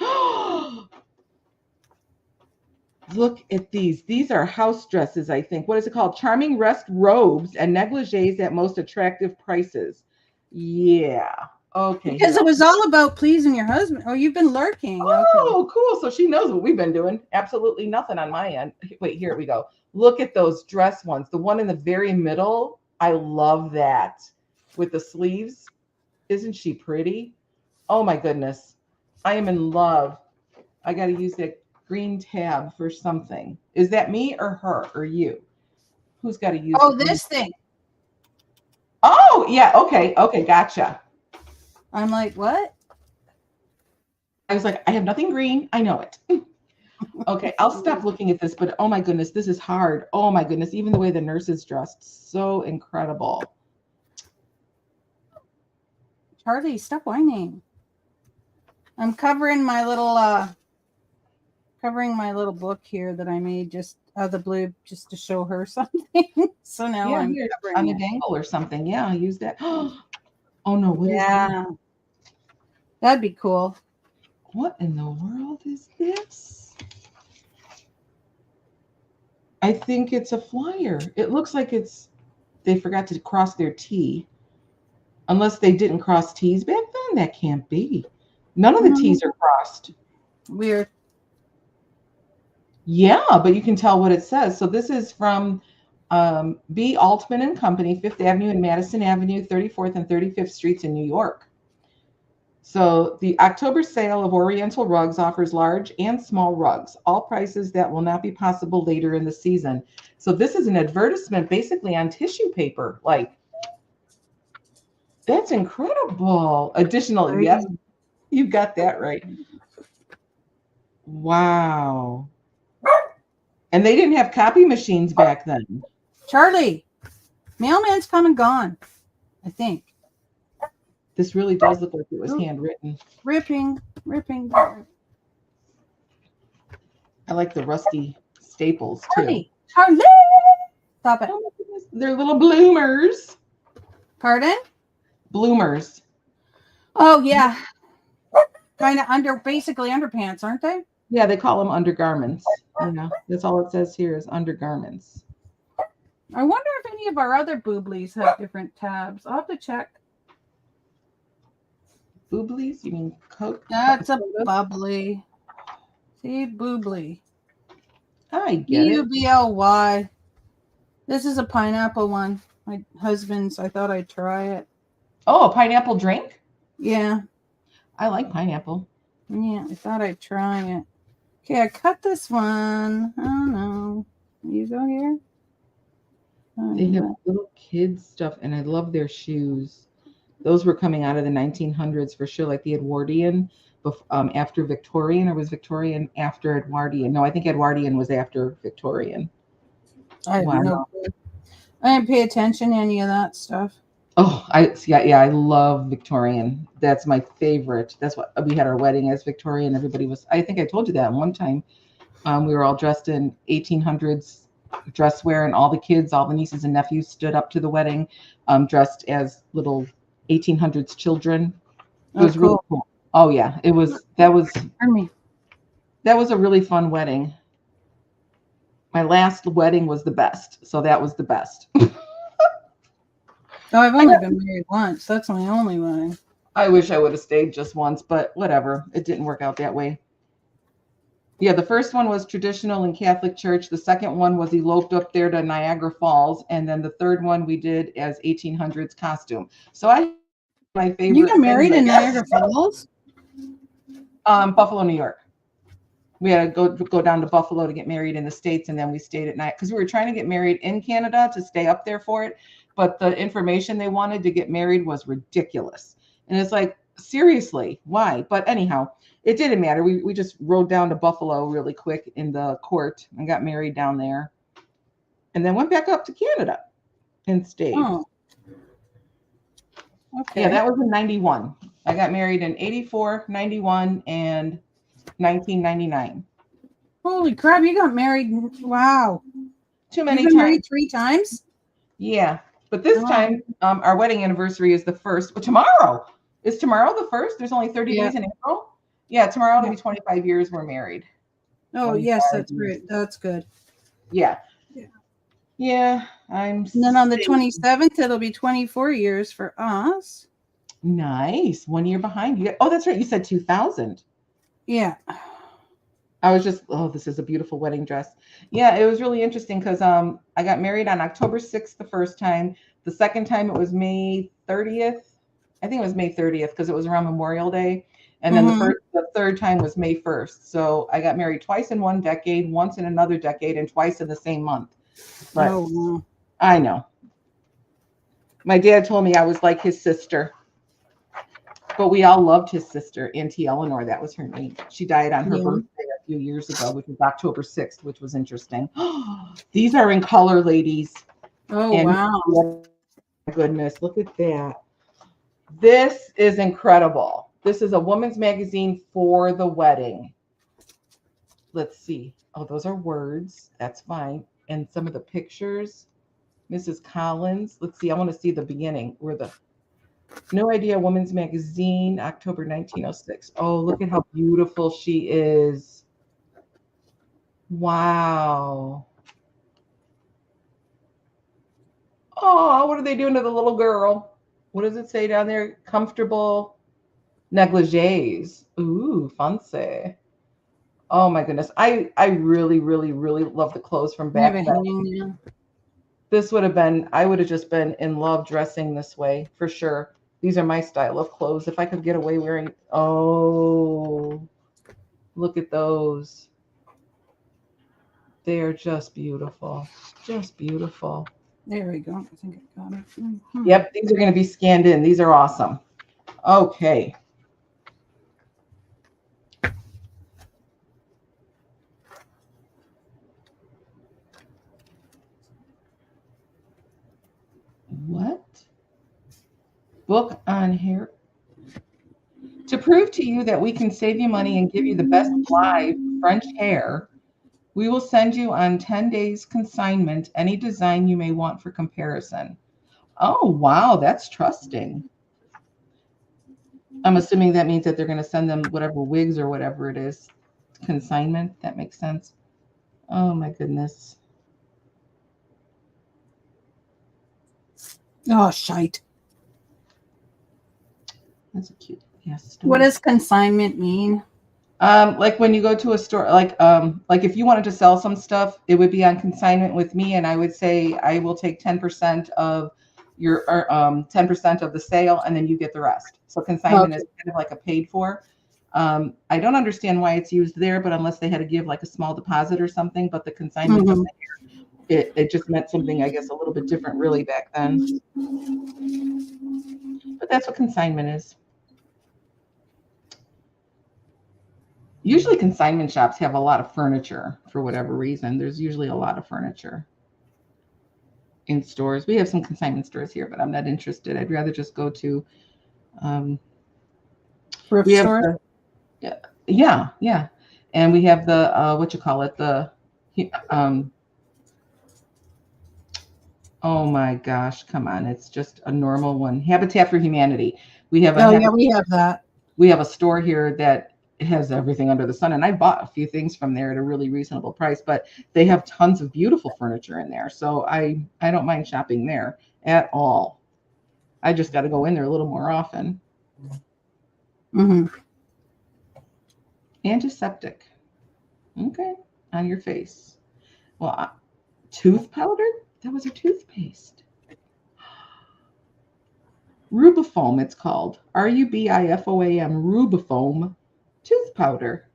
A: Look at these. These are house dresses, I think. What is it called? Charming rest robes and negligees at most attractive prices. Yeah. Okay.
B: Because
A: here,
B: it was all about pleasing your husband. Oh, you've been lurking. Okay.
A: Oh, cool. So she knows what we've been doing. Absolutely nothing on my end. Wait, here we go. Look at those dress ones. The one in the very middle. I love that with the sleeves. Isn't she pretty? Oh my goodness. I am in love. I got to use that green tab for something. Is that me or her or you? Who's got to use
B: Oh,
A: the green-
B: this thing.
A: Oh, yeah. Okay. Okay. Gotcha.
B: I'm like, what?
A: I was like, I have nothing green. I know it. Okay, I'll stop looking at this, but oh my goodness, this is hard. Oh my goodness, even the way the nurse is dressed, so incredible.
B: Charlie, stop whining. I'm covering my little book here that I made just out of the blue just to show her something. So now
A: Yeah,
B: I'm
A: here,
B: covering
A: on a
B: it.
A: dangle or something. Yeah, I'll use that. Oh no, what is
B: Yeah.
A: that?
B: That'd be cool.
A: What in the world is this? I think it's a flyer. It looks like they forgot to cross their T. Unless they didn't cross T's back then, that can't be. None of the T's are crossed.
B: Weird.
A: Yeah, but you can tell what it says. So this is from B. Altman and Company, 5th Avenue and Madison Avenue, 34th and 35th Streets in New York. So the October sale of Oriental Rugs offers large and small rugs, all prices that will not be possible later in the season. So this is an advertisement basically on tissue paper. Like, that's incredible. Additional, yep, you got that right. Wow. And they didn't have copy machines back then.
B: Charlie, mailman's come and gone, I think.
A: This really does look like it was handwritten.
B: Ripping.
A: I like the rusty staples too.
B: Charlie, stop it.
A: Oh my goodness. They're little bloomers.
B: Pardon?
A: Bloomers.
B: Oh yeah. Kind of basically underpants, aren't they?
A: Yeah, they call them undergarments. Yeah, that's all it says here is undergarments.
B: I wonder if any of our other booblies have different tabs. I'll have to check.
A: Booblies? You mean Coke?
B: That's a bubbly. See, boobly.
A: I get it.
B: Ubly. This is a pineapple one. My husband's. I thought I'd try it.
A: Oh, a pineapple drink?
B: Yeah.
A: I like pineapple.
B: Yeah, I thought I'd try it. Okay, I cut this one. Oh no. You go here. Oh,
A: They have little kids stuff, and I love their shoes. Those were coming out of the 1900s for sure, like the Edwardian after Victorian, or was Victorian after Edwardian? No, I think Edwardian was after Victorian.
B: I didn't pay attention to any of that stuff.
A: Oh, I love Victorian. That's my favorite. That's what we had our wedding as Victorian. Everybody was. I think I told you that one time. We were all dressed in 1800s dress wear, and all the kids, all the nieces and nephews, stood up to the wedding, dressed as little 1800s children. It was really cool. Oh yeah, it was. That was a really fun wedding. My last wedding was the best, so that was the best.
B: Oh, I've only been married once. That's my only wedding.
A: I wish I would have stayed just once, but whatever. It didn't work out that way. Yeah, the first one was traditional in Catholic Church. The second one was eloped up there to Niagara Falls, and then the third one we did as 1800s costume. So my favorite.
B: You got married in Niagara Falls?
A: Buffalo, New York. We had to go down to Buffalo to get married in the States, and then we stayed at night because we were trying to get married in Canada to stay up there for it. But the information they wanted to get married was ridiculous. And it's like, seriously, why? But anyhow, it didn't matter. We just rode down to Buffalo really quick in the court and got married down there. And then went back up to Canada and stayed.
B: Oh. Okay.
A: Yeah, that was in 91. I got married in 84, 91, and 1999.
B: Holy crap! You got married. Wow.
A: Too many
B: You've been
A: times.
B: married 3 times.
A: Yeah. But this
B: Wow.
A: time, our wedding anniversary is the 1st. But tomorrow. Is tomorrow the 1st? There's only 30 days in April? Yeah, tomorrow it'll be 25 years we're married.
B: Oh, yes,
A: 25
B: that's
A: years.
B: great. That's good.
A: Yeah.
B: Yeah.
A: Yeah,
B: And then on the 27th, it'll be 24 years for us.
A: Nice. 1 year behind you. Oh, that's right. You said 2000.
B: Yeah.
A: I was just, oh, this is a beautiful wedding dress. Yeah, it was really interesting because I got married on October 6th the first time. The second time it was May 30th. I think it was May 30th because it was around Memorial Day. And then the third time was May 1st. So I got married twice in one decade, once in another decade, and twice in the same month. But
B: wow.
A: I know. My dad told me I was like his sister. But we all loved his sister, Auntie Eleanor. That was her name. She died on her birthday a few years ago, which was October 6th, which was interesting. These are in color, ladies.
B: Oh,
A: And
B: wow.
A: oh my goodness, look at that. This is incredible. This is a woman's magazine for the wedding. Let's see. Oh, those are words. That's fine. And some of the pictures. Mrs. Collins. Let's see. I want to see the beginning where the No Idea Women's Magazine, October 1906. Oh, look at how beautiful she is. Wow. Oh, what are they doing to the little girl? What does it say down there? Comfortable negligees. Ooh, fancy. Oh my goodness. I really, really, really love the clothes from back then. This would have been, I would have just been in love dressing this way for sure. These are my style of clothes. If I could get away wearing, oh, look at those. They are just beautiful. Just beautiful.
B: There we go. I think I got it. Mm-hmm.
A: Yep, these are going to be scanned in. These are awesome. Okay. What? Book on hair. To prove to you that we can save you money and give you the best live French hair, we will send you on 10 days consignment any design you may want for comparison. Oh, wow, that's trusting. I'm assuming that means that they're going to send them whatever wigs or whatever it is. Consignment, that makes sense. Oh, my goodness.
B: Oh, shite.
A: That's a cute. Yes.
B: What does consignment mean?
A: Like when you go to a store, like if you wanted to sell some stuff, it would be on consignment with me, and I would say I will take 10% of your 10% of the sale, and then you get the rest. So consignment is kind of like a paid for. I don't understand why it's used there, but unless they had to give like a small deposit or something, but the consignment doesn't here. It just meant something, I guess, a little bit different really back then. But that's what consignment is. Usually consignment shops have a lot of furniture for whatever reason. There's usually a lot of furniture in stores. We have some consignment stores here, but I'm not interested. I'd rather just go to
B: thrift store.
A: Yeah. And we have the what you call it, the oh my gosh, come on. It's just a normal one. Habitat for Humanity. We have
B: we have that.
A: We have a store here that has everything under the sun, and I bought a few things from there at a really reasonable price, but they have tons of beautiful furniture in there, so I don't mind shopping there at all. I just got to go in there a little more often. Antiseptic, okay, on your face. Well, tooth powder, that was a toothpaste. Rubifoam, it's called RUBIFOAM, Rubifoam tooth powder.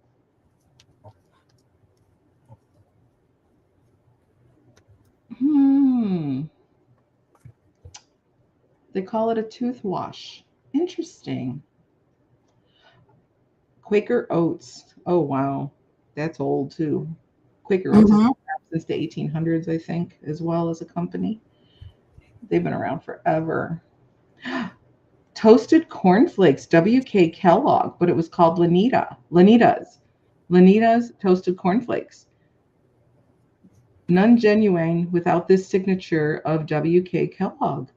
A: They call it a tooth wash. Interesting. Quaker Oats. Oh, wow. That's old too. Quaker Oats has been around since the 1800s, I think, as well as a company. They've been around forever. Toasted cornflakes, W.K. Kellogg, but it was called Lanita's. Lanita's Toasted Cornflakes. None genuine without this signature of W.K. Kellogg.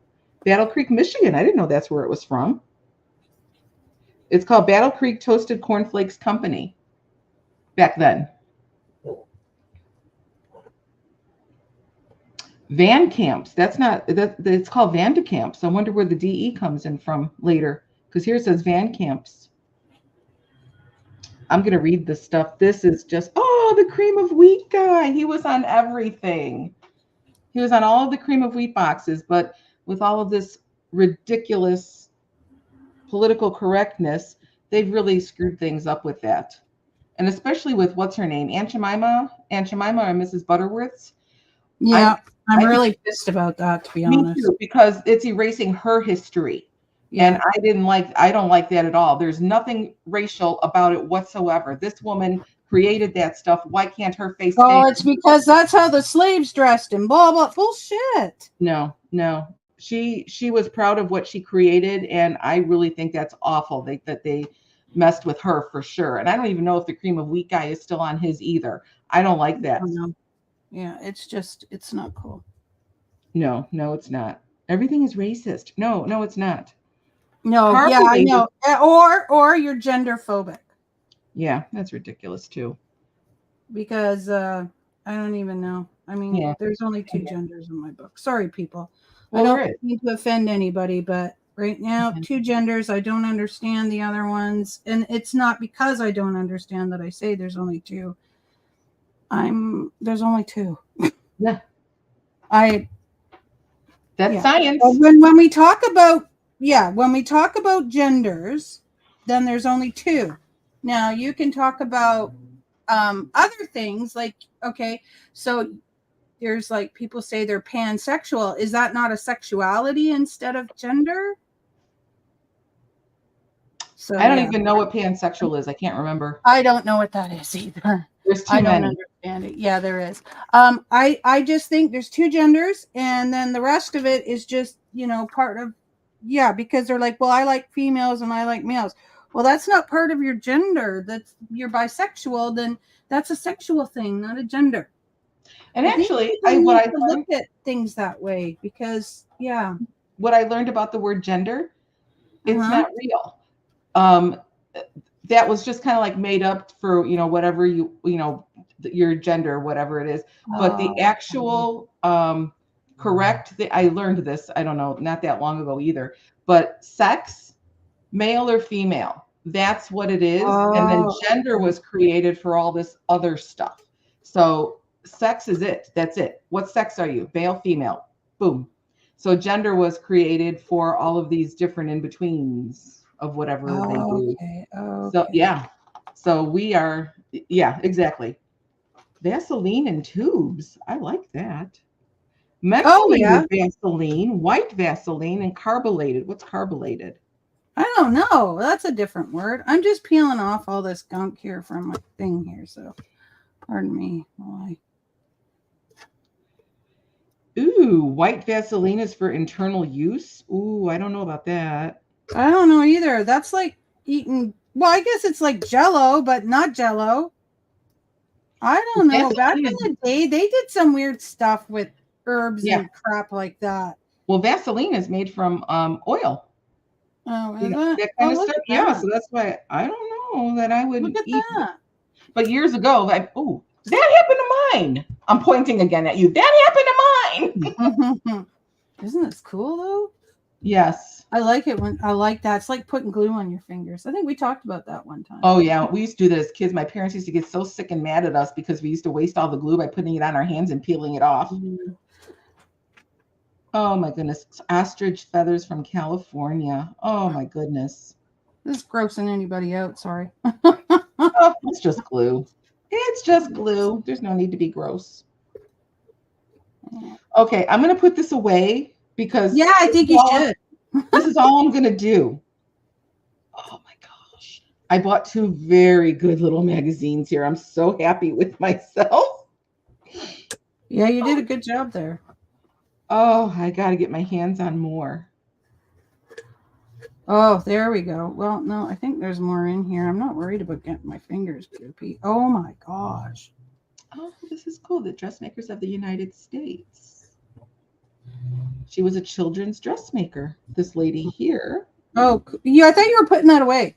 A: Battle Creek, Michigan. I didn't know that's where it was from. It's called Battle Creek Toasted Cornflakes Company back then. Van Camps. That's not that. It's called Vandecamps. I wonder where the DE comes in from later, because here it says Van Camps. I'm gonna read this stuff. This is just the cream of wheat guy. He was on everything. He was on all of the cream of wheat boxes, but with all of this ridiculous political correctness, they've really screwed things up with that. And especially with what's her name, Aunt Jemima or Mrs. Butterworth's.
B: Yeah, I'm really pissed about that, to be honest.
A: Me too, because it's erasing her history. Yeah. And I don't like that at all. There's nothing racial about it whatsoever. This woman created that stuff. Why can't her face?
B: Oh, it's because that's how the slaves dressed and blah blah bullshit.
A: No. She was proud of what she created, and I really think that's awful that they messed with her for sure. And I don't even know if the cream of wheat guy is still on his either. I don't like that.
B: Yeah, it's not cool.
A: No, it's not. Everything is racist. No, it's not.
B: No, yeah, I know. Or you're gender phobic.
A: Yeah, that's ridiculous too.
B: Because I don't even know. I mean, there's only 2 genders in my book. Sorry, people. Well, I don't mean to offend anybody, but right now, 2 genders. I don't understand the other ones. And it's not because I don't understand that I say there's only 2. There's only 2.
A: Yeah.
B: That's
A: science.
B: When we talk about genders, then there's only 2. Now you can talk about other things like, okay, so there's like people say they're pansexual. Is that not a sexuality instead of gender? So
A: I don't even know what pansexual is. I can't remember.
B: I don't know what that is either.
A: There's too many.
B: I don't understand it. Yeah, there is. I just think there's 2 genders, and then the rest of it is just, part of, because they're like, well, I like females and I like males. Well, that's not part of your gender. That's you're bisexual, then that's a sexual thing, not a gender.
A: And actually, I
B: look at things that way because,
A: what I learned about the word gender, it's not real. That was just kind of like made up for, whatever your gender, whatever it is. But the actual correct, I learned this, I don't know, not that long ago either, but sex, male or female, that's what it is. And then gender was created for all this other stuff. So sex is it. That's it. What sex are you? Male, female. Boom. So gender was created for all of these different in-betweens of whatever they do. So so we are, exactly. Vaseline in tubes. I like that. Mexicali Vaseline, white Vaseline, and carbonated. What's carbonated?
B: I don't know. That's a different word. I'm just peeling off all this gunk here from my thing here. So pardon me.
A: Ooh, white Vaseline is for internal use. Ooh, I don't know about that.
B: I don't know either. That's like eating. Well, I guess it's like Jell-O, but not Jell-O. I don't know. Back in the day, they did some weird stuff with herbs and crap like that.
A: Well, Vaseline is made from oil.
B: Oh,
A: is that kind of stuff? Yeah, so that's why I don't know that I would
B: eat that.
A: But years ago, that happened to mine. I'm pointing again at you. That happened to mine.
B: Isn't this cool though?
A: Yes.
B: I like it I like that. It's like putting glue on your fingers. I think we talked about that one time.
A: Oh yeah, we used to do that as kids. My parents used to get so sick and mad at us because we used to waste all the glue by putting it on our hands and peeling it off. Mm-hmm. Oh my goodness. Ostrich feathers from California. Oh my goodness.
B: This is grossing anybody out. Sorry.
A: It's just glue. It's just glue. There's no need to be gross. Okay, I'm going to put this away because
B: I think you should.
A: This is all I'm going to do. Oh my gosh. I bought 2 very good little magazines here. I'm so happy with myself.
B: Yeah, you did a good job there.
A: Oh, I got to get my hands on more.
B: Oh, there we go. Well, no, I think there's more in here. I'm not worried about getting my fingers poopy. Oh my gosh.
A: Oh, this is cool. The Dressmakers of the United States. She was a children's dressmaker. This lady here.
B: Oh, yeah, I thought you were putting that away.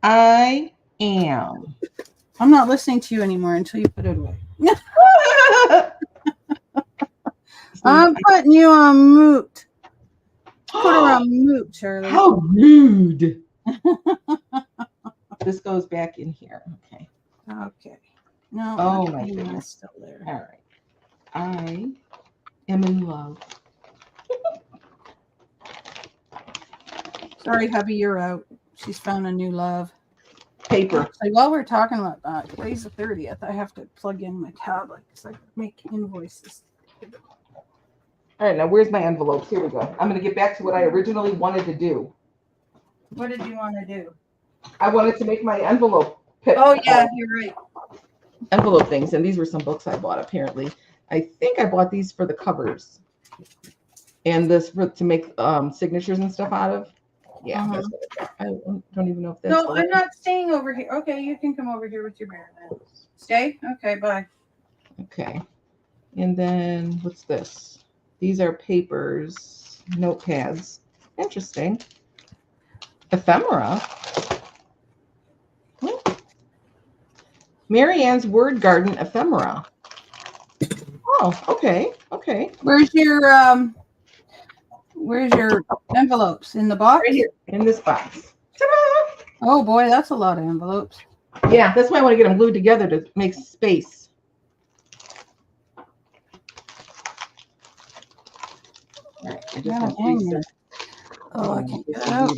A: I am.
B: I'm not listening to you anymore until you put it away. I'm putting you on mute. Put her on mute, Charlie.
A: How rude. This goes back in here. Okay.
B: Okay. No.
A: Oh my goodness.
B: Still there.
A: All right. I am in love.
B: Sorry, hubby, you're out. She's found a new love.
A: Paper.
B: Actually, while we're talking about that, today's the 30th. I have to plug in my tablet because I make invoices.
A: All right, now where's my envelopes? Here we go. I'm going to get back to what I originally wanted to do.
B: What did you want to do?
A: I wanted to make my envelope.
B: Oh, yeah, you're right.
A: Envelope things, and these were some books I bought, apparently. I think I bought these for the covers. And this for to make signatures and stuff out of. Yeah, that's what I don't even know if that's.
B: No, I'm not staying over here. Okay, you can come over here with your bear then. Stay? Okay, bye.
A: Okay. And then what's this? These are papers, notepads. Interesting. Ephemera. Mary Ann's Word Garden ephemera. Oh, okay. Okay.
B: Where's your envelopes? In the box?
A: Right here in this box. Ta-da!
B: Oh boy, that's a lot of envelopes.
A: Yeah, that's why I want to get them glued together to make space. All right, I just want to
B: hang there. Oh, I can't get it out.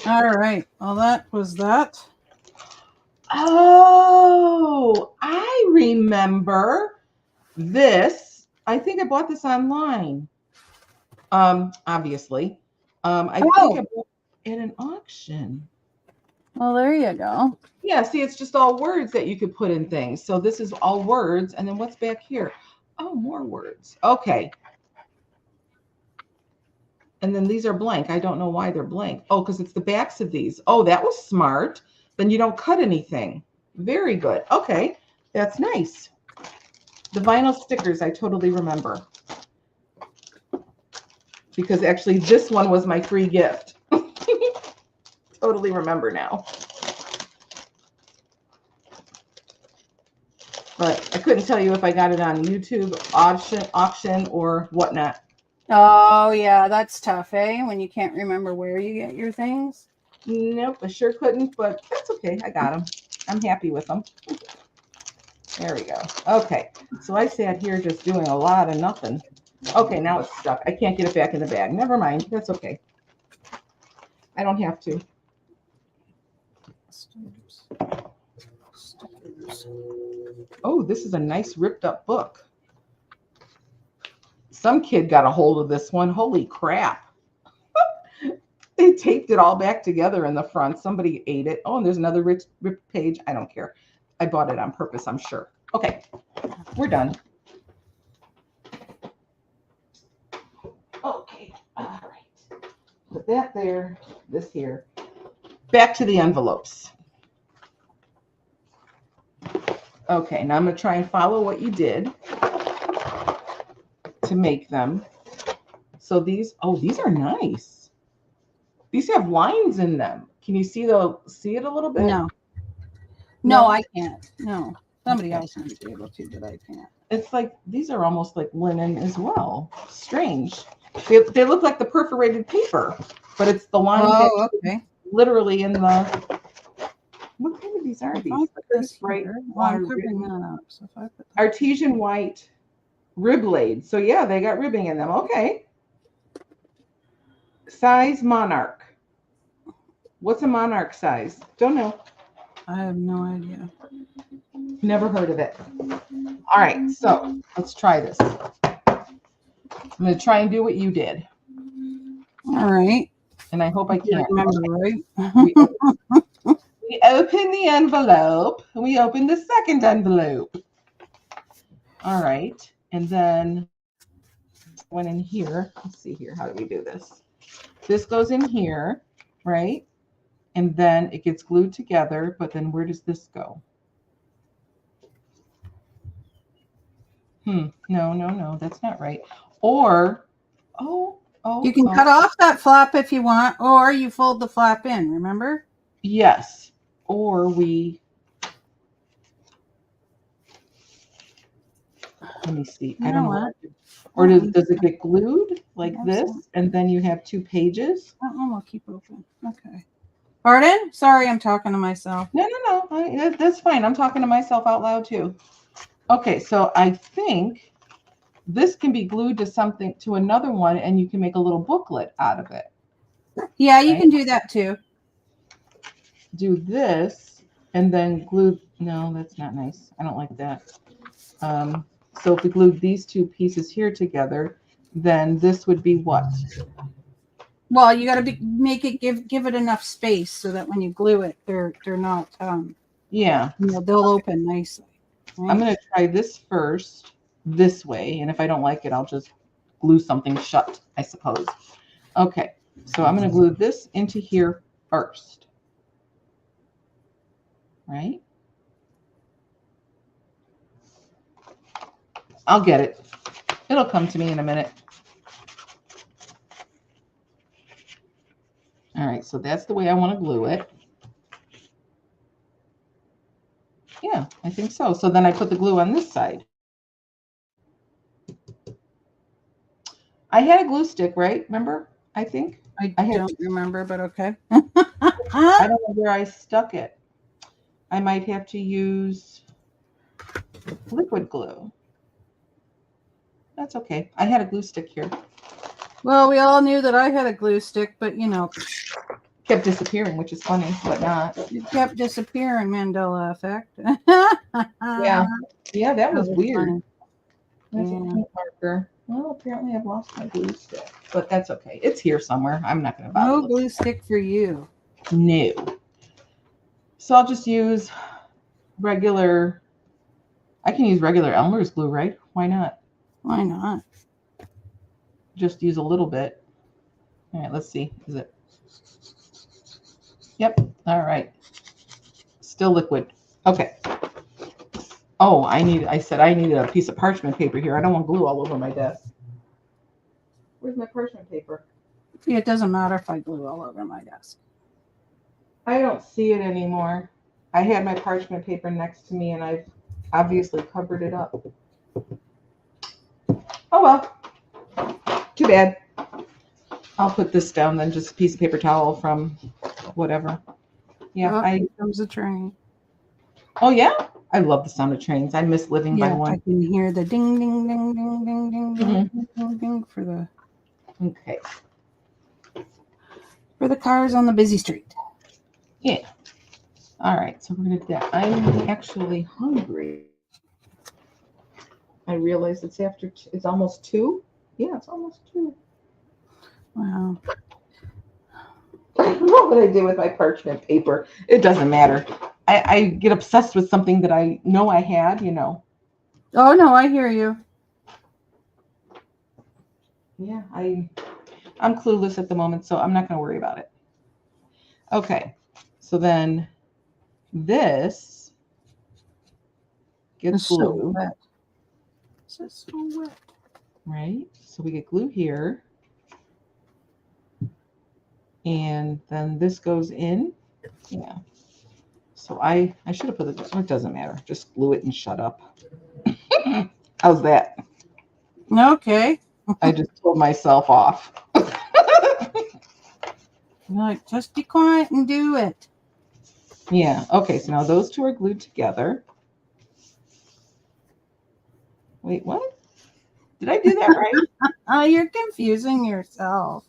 B: All right. Well, that was that.
A: Oh, I remember this. I think I bought this online. Obviously. I think I bought it at an auction.
B: Well, there you go.
A: Yeah, see, it's just all words that you could put in things. So this is all words. And then what's back here? Oh, more words. Okay. And then these are blank. I don't know why they're blank. Oh, because it's the backs of these. Oh, that was smart. Then you don't cut anything. Very good. Okay, that's nice. The vinyl stickers, I totally remember. Because actually this one was my free gift. Totally remember now. But I couldn't tell you if I got it on YouTube, auction or whatnot.
B: Oh, yeah, that's tough, eh? When you can't remember where you get your things.
A: Nope, I sure couldn't, but that's okay. I got them. I'm happy with them. There we go. Okay, so I sat here just doing a lot of nothing. Okay, now it's stuck. I can't get it back in the bag. Never mind. That's okay. I don't have to. Oh, this is a nice ripped up book. Some kid got a hold of this one. Holy crap. They taped it all back together in the front. Somebody ate it. Oh, and there's another ripped page. I don't care. I bought it on purpose, I'm sure. Okay, we're done. Okay, all right. Put that there, this here. Back to the envelopes. Okay, now I'm going to try and follow what you did to make them. So these, oh, these are nice. These have lines in them. Can you see it a little bit?
B: No, I can't. No, somebody else might be able to, but I can't.
A: It's like these are almost like linen as well. Strange. They look like the perforated paper, but it's the line.
B: Oh, okay.
A: Literally in the. What kind of these are these?
B: Right. Well, I'm covering that up. So if I put that
A: artesian white rib blade. So yeah, they got ribbing in them. Okay. Size Monarch. What's a Monarch size? Don't know.
B: I have no idea.
A: Never heard of it. All right, so let's try this. I'm going to try and do what you did.
B: All right.
A: And I hope I can
B: remember, right?
A: We open the envelope, and we open the second envelope. All right, and then one in here. Let's see here. How do we do this? This goes in here, right? And then it gets glued together, but then where does this go? No, that's not right. Or,
B: You can cut off that flap if you want, or you fold the flap in, remember?
A: yes. Or we, let me see. I don't know. Or does it get glued like this? And then you have 2 pages?
B: That one will keep open. Okay. Pardon? Sorry, I'm talking to myself.
A: No. That's fine. I'm talking to myself out loud too. Okay, so I think this can be glued to something, to another one, and you can make a little booklet out of it.
B: Yeah, you can do that too.
A: Do this and then glue. No, that's not nice. I don't like that. So if we glued these 2 pieces here together, then this would be what?
B: Well, you got to make it give it enough space so that when you glue it, they're not
A: yeah,
B: they'll open nicely. Right?
A: I'm going to try this first this way, and if I don't like it, I'll just glue something shut, I suppose. Okay, so I'm going to glue this into here first. Right? I'll get it. It'll come to me in a minute. All right, so that's the way I want to glue it. Yeah, I think so. So then I put the glue on this side. I had a glue stick, right? Remember? I think.
B: I don't remember, but okay.
A: I don't know where I stuck it. I might have to use liquid glue. That's okay. I had a glue stick here.
B: Well, we all knew that I had a glue stick, but
A: kept disappearing, which is funny, but not.
B: It kept disappearing, Mandela effect.
A: Yeah, that was weird.
B: Funny.
A: That's a paint marker. Well, apparently I've lost my glue stick, but that's okay. It's here somewhere. I'm not going to bother.
B: No glue stick for you.
A: No. So I'll just use regular. I can use regular Elmer's glue, right? Why not?
B: Why not?
A: Just use a little bit. All right, let's see. Is it? Yep. All right. Still liquid. Okay. Oh, I said I needed a piece of parchment paper here. I don't want glue all over my desk. Where's my parchment paper?
B: It doesn't matter if I glue all over my desk.
A: I don't see it anymore. I had my parchment paper next to me and I've obviously covered it up. Oh well. Too bad. I'll put this down then, just a piece of paper towel from whatever. Yeah,
B: here comes a train.
A: Oh yeah? I love the sound of trains. I miss living by one.
B: I can hear the ding, ding, ding, ding, ding, ding, ding, ding, ding for the cars on the busy street.
A: Yeah. All right. So we're gonna do that. I'm actually hungry. I realize it's almost 2. Yeah, it's almost 2.
B: Wow.
A: What would I do with my parchment paper? It doesn't matter. I get obsessed with something that I know I had, Oh,
B: no, I hear you.
A: Yeah, I'm clueless at the moment, so I'm not going to worry about it. Okay, so then this gets glue.
B: So wet. This is so wet.
A: Right? So we get glue here. And then this goes in. Yeah. So I should have put it doesn't matter. Just glue it and shut up. How's that?
B: Okay.
A: I just told myself off.
B: Like, just be quiet and do it.
A: Yeah. Okay. So now those 2 are glued together. Wait, what? Did I do that right?
B: Oh, you're confusing yourself.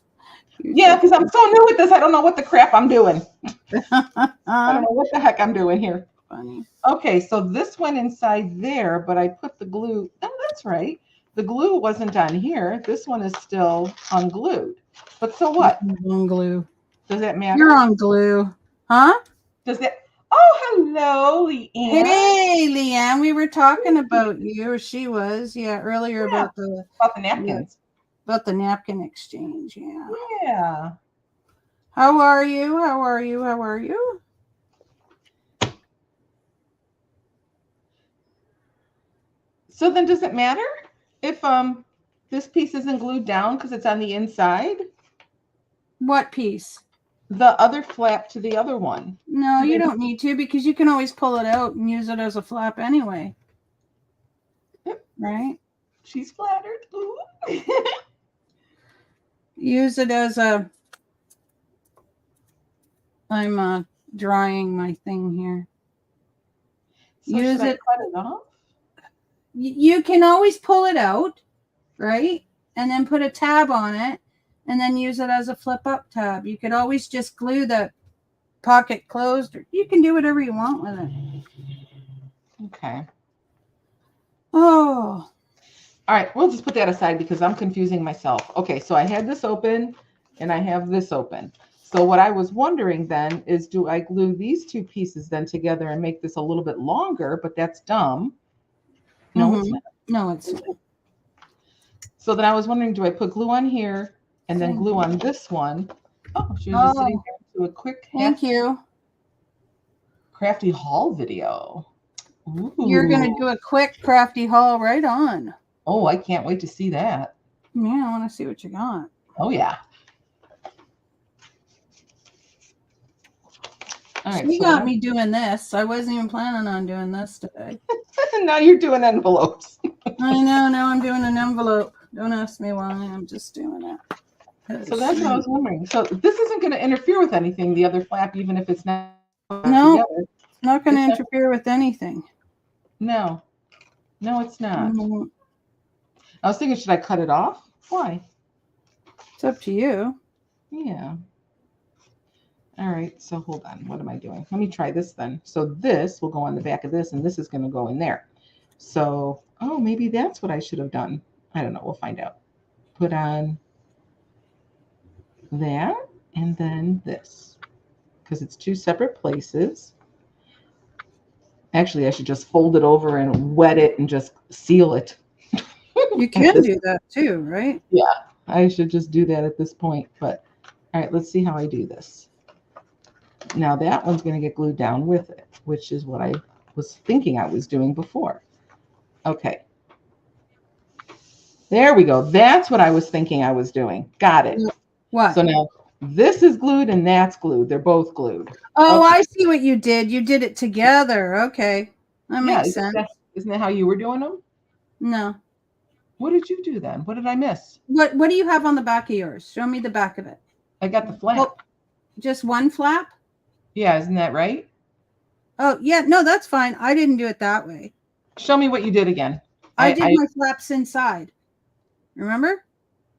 A: Yeah, because I'm so new at this. I don't know what the crap I'm doing. I don't know what the heck I'm doing here.
B: Funny.
A: Okay, so this went inside there, but I put the glue. Oh, that's right. The glue wasn't on here. This one is still unglued. But so what?
B: On glue.
A: Does that matter?
B: You're on glue. Huh?
A: Does that? Oh, hello, Leanne.
B: Hey, Leanne. We were talking about you, or she was, earlier about the
A: napkins.
B: About the napkin exchange, yeah.
A: Yeah.
B: How are you? How are you? How are you?
A: So then does it matter if this piece isn't glued down because it's on the inside?
B: What piece?
A: The other flap to the other one.
B: No, you don't need to because you can always pull it out and use it as a flap anyway. Right?
A: She's flattered. Ooh.
B: Use it as a... I'm drying my thing here.
A: So
B: Use
A: should I
B: it.
A: cut it off?
B: You can always pull it out, right? And then put a tab on it and then use it as a flip up tab. You could always just glue the pocket closed, or you can do whatever you want with it.
A: Okay.
B: Oh.
A: All right, we'll just put that aside because I'm confusing myself. Okay, so I had this open and I have this open. So what I was wondering then is, do I glue these two pieces then together and make this a little bit longer? But that's dumb. No, it's not.
B: No, it's not.
A: So then I was wondering, do I put glue on here and then glue on this one? Oh, she was just sitting here to a quick
B: Thank you.
A: crafty haul video. Ooh.
B: You're going to do a quick crafty haul right on.
A: Oh, I can't wait to see that.
B: Yeah, I want to see what you got.
A: Oh, yeah. All right,
B: You got me doing this. I wasn't even planning on doing this today.
A: Now you're doing envelopes.
B: I know. Now I'm doing an envelope. Don't ask me why. I'm just doing it.
A: So that's what I was wondering. So this isn't going to interfere with anything, the other flap, even if it's not
B: No,
A: together.
B: Not going to interfere with anything.
A: No. No, it's not.
B: Mm-hmm.
A: I was thinking, should I cut it off? Why?
B: It's up to you.
A: Yeah. All right, so hold on. What am I doing? Let me try this then. So this will go on the back of this, and this is going to go in there. So, oh, maybe that's what I should have done. I don't know. We'll find out. Put on that, and then this, because it's two separate places. Actually, I should just fold it over and wet it and just seal it.
B: You can do that too, right?
A: Yeah, I should just do that at this point. But, all right, let's see how I do this. Now that one's going to get glued down with it, which is what I was thinking I was doing before. Okay. There we go. That's what I was thinking I was doing. Got it.
B: What?
A: So now this is glued and that's glued. They're both glued.
B: Oh,
A: Okay.
B: I see what you did. You did it together. Okay. That makes sense.
A: Isn't that how you were doing them?
B: No.
A: What did you do then? What did I miss?
B: What do you have on the back of yours? Show me the back of it.
A: I got the flap.
B: Oh, just one flap?
A: Yeah, isn't that right?
B: Oh, yeah. No, that's fine. I didn't do it that way.
A: Show me what you did again.
B: I did my flaps inside. Remember?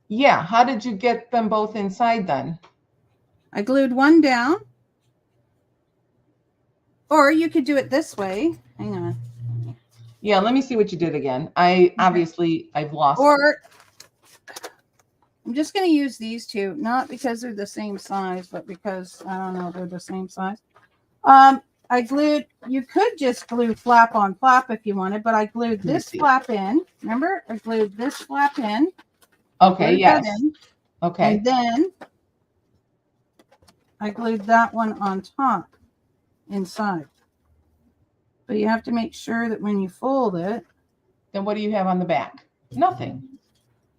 A: Yeah. How did you get them both inside then?
B: I glued one down. Or you could do it this way. Hang on.
A: Yeah, let me see what you did again. I've lost.
B: Or I'm just going to use these two, not because they're the same size, but because, I don't know, they're the same size. I glued, you could just glue flap on flap if you wanted, but I glued this flap in. Remember? I glued this flap in.
A: Okay, yes. Okay.
B: And then I glued that one on top inside. But you have to make sure that when you fold it.
A: Then what do you have on the back? Nothing.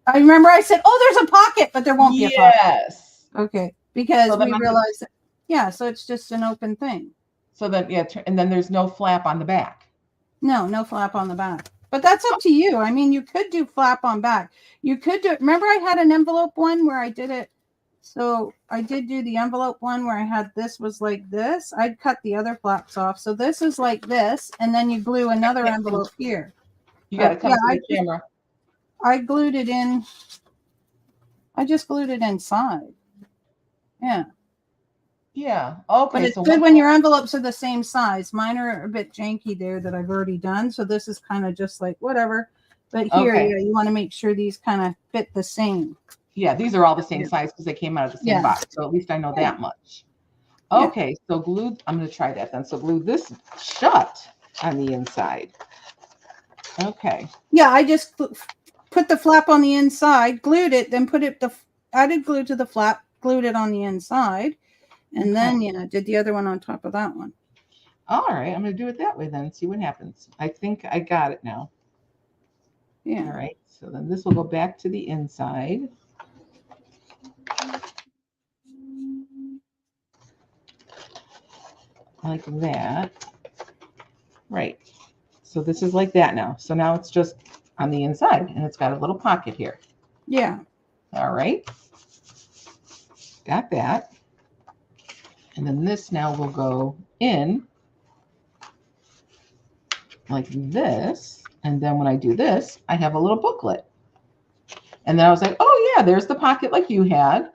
B: I remember I said, oh, there's a pocket, but there won't be a pocket.
A: Yes.
B: Okay. Because we realized that, yeah, so it's just an open thing.
A: So then, yeah, and then there's no flap on the back.
B: No flap on the back. But that's up to you. I mean, you could do flap on back. You could do, remember I had an envelope one where I did it. So I did do the envelope one where I had this was like this. I'd cut the other flaps off. So this is like this. And then you glue another envelope here.
A: You got to come to the camera.
B: I glued it in. I just glued it inside. Yeah.
A: Yeah. Okay.
B: But it's good when your envelopes are the same size. Mine are a bit janky there that I've already done. So this is kind of just like whatever. But here, yeah, you want to make sure these kind of fit the same.
A: Yeah, these are all the same size because they came out of the same box. So at least I know that much. Okay, so glue, I'm going to try that then. So glue this shut on the inside. Okay.
B: Yeah, I just put the flap on the inside, glued it, then added glue to the flap, glued it on the inside, and then did the other one on top of that one.
A: All right, I'm going to do it that way then and see what happens. I think I got it now.
B: Yeah.
A: All right, so then this will go back to the inside. Like that. Right. So this is like that now. So now it's just on the inside and it's got a little pocket here.
B: Yeah.
A: All right. Got that. And then this now will go in like this. And then when I do this, I have a little booklet. And then I was like, oh yeah, there's the pocket like you had.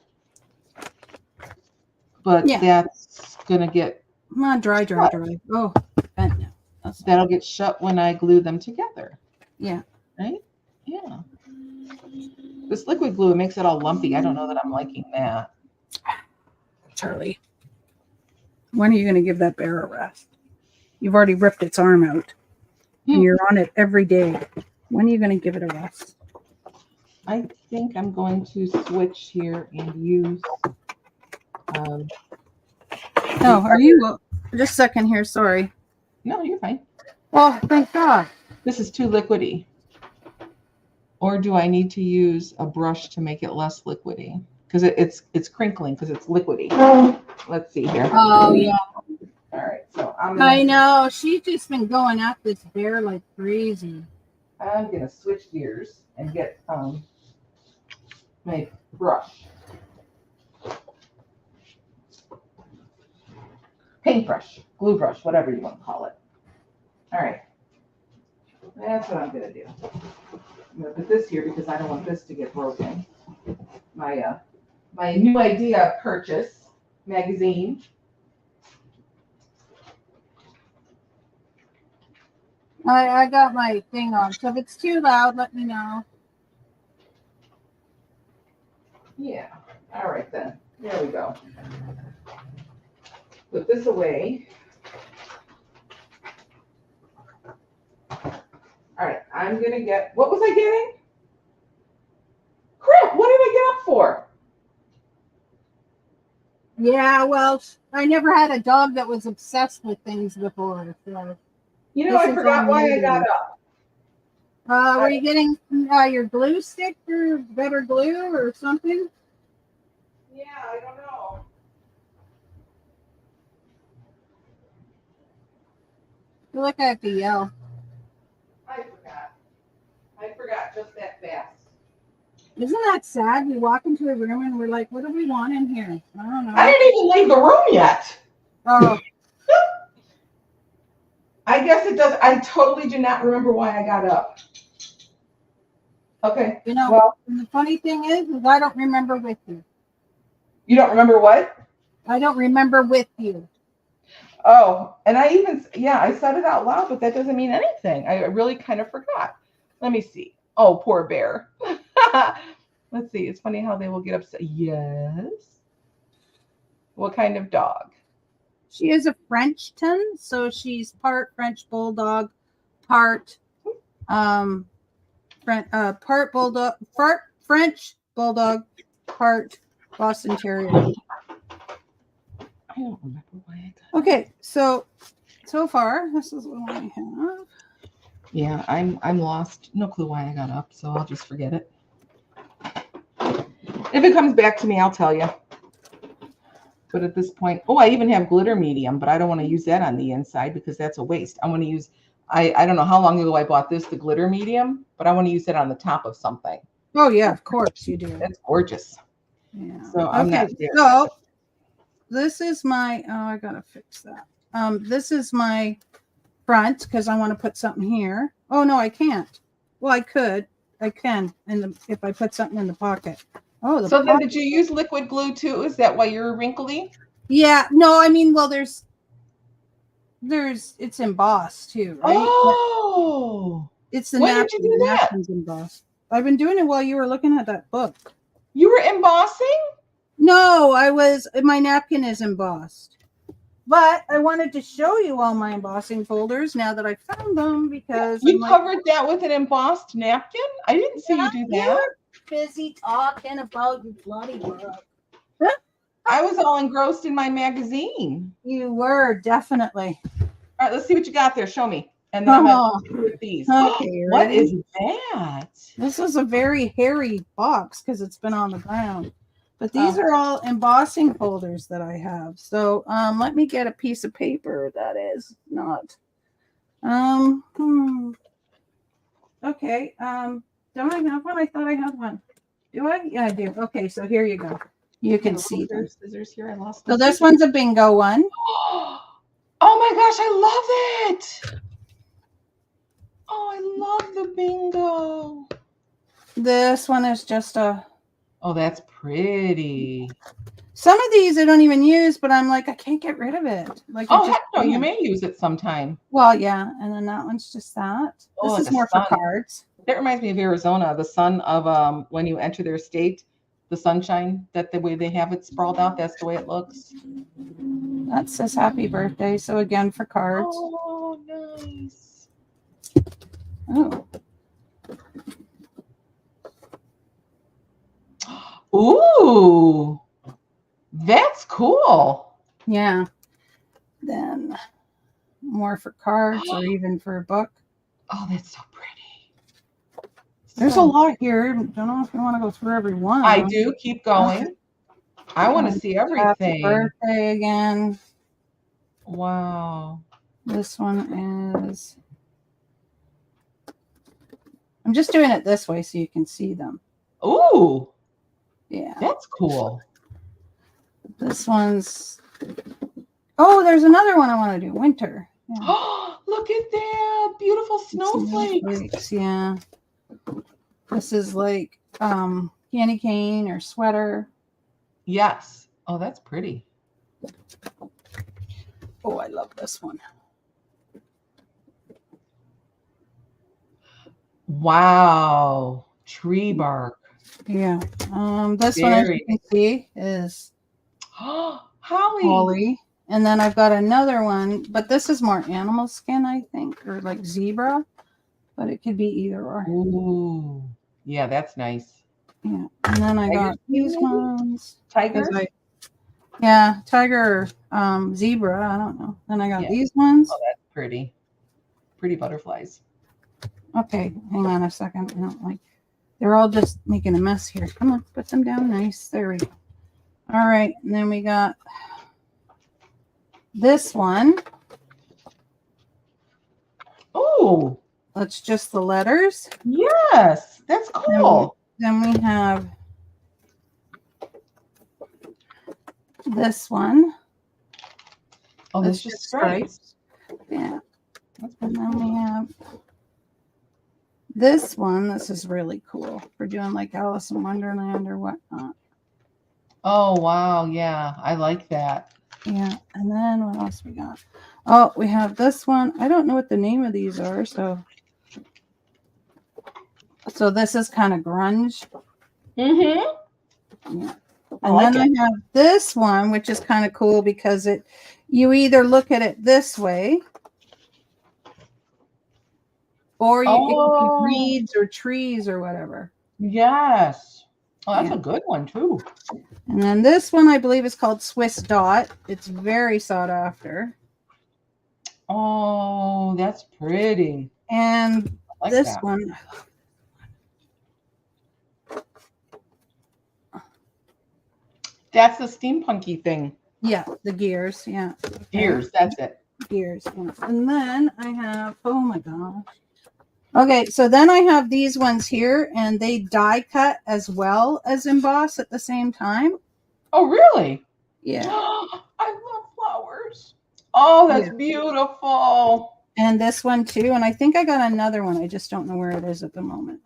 A: But that's going to get
B: come on, dry. Oh, bent now.
A: That'll get shut when I glue them together.
B: Yeah.
A: Right? Yeah. This liquid glue, it makes it all lumpy. I don't know that I'm liking that.
B: Charlie, when are you going to give that bear a rest? You've already ripped its arm out. And you're on it every day. When are you going to give it a rest?
A: I think I'm going to switch here and use...
B: Oh, are you... Just a second here, sorry.
A: No, you're fine.
B: Oh, thank God.
A: This is too liquidy. Or do I need to use a brush to make it less liquidy? Because it's crinkling because it's liquidy. Let's see here.
B: Oh, yeah.
A: All right, so
B: I know. She's just been going at this bear like crazy.
A: I'm going to switch gears and get my brush. Paintbrush, glue brush, whatever you want to call it. All right. That's what I'm going to do. I'm going to put this here because I don't want this to get broken. My new idea purchase magazine.
B: I got my thing on, so if it's too loud, let me know.
A: Yeah. All right then. There we go. Put this away. All right, I'm gonna get, what was I getting? Crap, what did I get up for?
B: Yeah, well, I never had a dog that was obsessed with things before. So.
A: You know, I forgot why I got up.
B: Were you getting your glue stick or better glue or something?
A: Yeah, I don't know.
B: I feel like I have to yell.
A: I forgot just that fast.
B: Isn't that sad? We walk into a room and we're like, what do we want in here? I don't know.
A: I didn't even leave the room yet.
B: Oh.
A: I guess it does. I totally do not remember why I got up. Okay.
B: You know, well, and the funny thing is I don't remember with you.
A: You don't remember what?
B: I don't remember with you.
A: Oh, and I said it out loud, but that doesn't mean anything. I really kind of forgot. Let me see. Oh, poor bear. Let's see. It's funny how they will get upset. Yes. What kind of dog?
B: She is a Frenchton, so she's part French bulldog, part part bulldog, part French bulldog, part Boston Terrier.
A: I don't remember why I got.
B: Okay, so far this is what I have.
A: Yeah, I'm lost. No clue why I got up, so I'll just forget it. If it comes back to me, I'll tell you. But at this point, I even have glitter medium, but I don't want to use that on the inside because that's a waste. I want to use, I don't know how long ago I bought this, the glitter medium, but I want to use it on the top of something.
B: Oh yeah, of course you do.
A: That's gorgeous.
B: Yeah.
A: So I'm not there.
B: So this is my, I gotta fix that. This is my front because I want to put something here. Oh no, I can't. Well, I can, if I put something in the pocket. Oh,
A: so then did you use liquid glue too? Is that why you're wrinkly?
B: Yeah, no, I mean, well, it's embossed too, right?
A: Oh,
B: it's the
A: when did you do that?
B: Napkins embossed. I've been doing it while you were looking at that book.
A: You were embossing?
B: No, my napkin is embossed. But I wanted to show you all my embossing folders now that I found them because
A: You
B: I'm like,
A: covered that with an embossed napkin? I didn't see you do
B: you
A: that.
B: were busy talking about your bloody book.
A: I was all engrossed in my magazine.
B: You were definitely.
A: All right, let's see what you got there. Show me. And then I'm
B: Oh,
A: going to with these.
B: okay, you
A: What
B: ready?
A: is that?
B: This is a very hairy box because it's been on the ground. But these
A: Oh.
B: are all embossing folders that I have. So let me get a piece of paper that is not. Okay. Don't I have one? I thought I had one. Do I? Yeah, I do. Okay, so here you go. You can see them.
A: Scissors here. I lost.
B: So this one's a bingo one.
A: Oh my gosh, I love it. Oh, I love the bingo.
B: This one is just a.
A: Oh, that's pretty.
B: Some of these I don't even use, but I'm like, I can't get rid of it. Like,
A: Oh, heck no, you may use it sometime.
B: Well, yeah, and then that one's just that.
A: Oh,
B: This is
A: the
B: more for
A: sun.
B: cards.
A: That reminds me of Arizona, the sun of when you enter their state, the sunshine, that the way they have it sprawled out, that's the way it looks.
B: That says happy birthday. So again for cards.
A: Oh, nice.
B: Oh.
A: Ooh, that's cool.
B: Yeah. Then more for cards or even for a book.
A: Oh, that's so pretty.
B: There's a lot here. Don't know if you want to go through every one.
A: I do. Keep going. I want to see
B: Happy
A: everything.
B: birthday again.
A: Wow.
B: This one is. I'm just doing it this way so you can see them.
A: Ooh,
B: Yeah.
A: that's cool.
B: This one's. Oh, there's another one I want to do. Winter. Yeah.
A: Oh, look at that. Beautiful snowflakes.
B: Yeah. This is like candy cane or sweater.
A: Yes. Oh, that's pretty.
B: Oh, I love this one.
A: Wow. Tree bark.
B: Yeah. This one, as you can see, is holly. And then I've got another one, but this is more animal skin, I think, or like zebra, but it could be either or.
A: Ooh. Yeah, that's nice.
B: Yeah. And then I got these ones.
A: Tigers?
B: Yeah, tiger, zebra, I don't know. Then I got these ones.
A: Oh, that's pretty. Pretty butterflies.
B: Okay, hang on a second. I don't like. They're all just making a mess here. Come on, put them down nice. There we go. All right, and then we got this one.
A: Oh,
B: that's just the letters.
A: Yes, that's cool.
B: Then we have this one.
A: Oh, that's just stripes.
B: Yeah. And then we have this one. This is really cool for doing like Alice in Wonderland or whatnot.
A: Oh, wow. Yeah, I like that.
B: Yeah. And then what else we got? Oh, we have this one. I don't know what the name of these are. So this is kind of grunge.
A: Mm-hmm.
B: Yeah. And then I have this one, which is kind of cool because you either look at it this way, or it could be reeds or trees or whatever.
A: Yes. Oh, that's a good one too.
B: And then this one, I believe, is called Swiss Dot. It's very sought after.
A: Oh, that's pretty.
B: And like this one.
A: That's the steampunky thing.
B: Yeah, the gears. Yeah.
A: Gears, that's it.
B: Gears. Yeah. And then I have, oh my gosh. Okay, so then I have these ones here, and they die cut as well as emboss at the same time.
A: Oh, really?
B: Yeah.
A: I love flowers. Oh, that's beautiful.
B: And this one too. And I think I got another one. I just don't know where it is at the moment.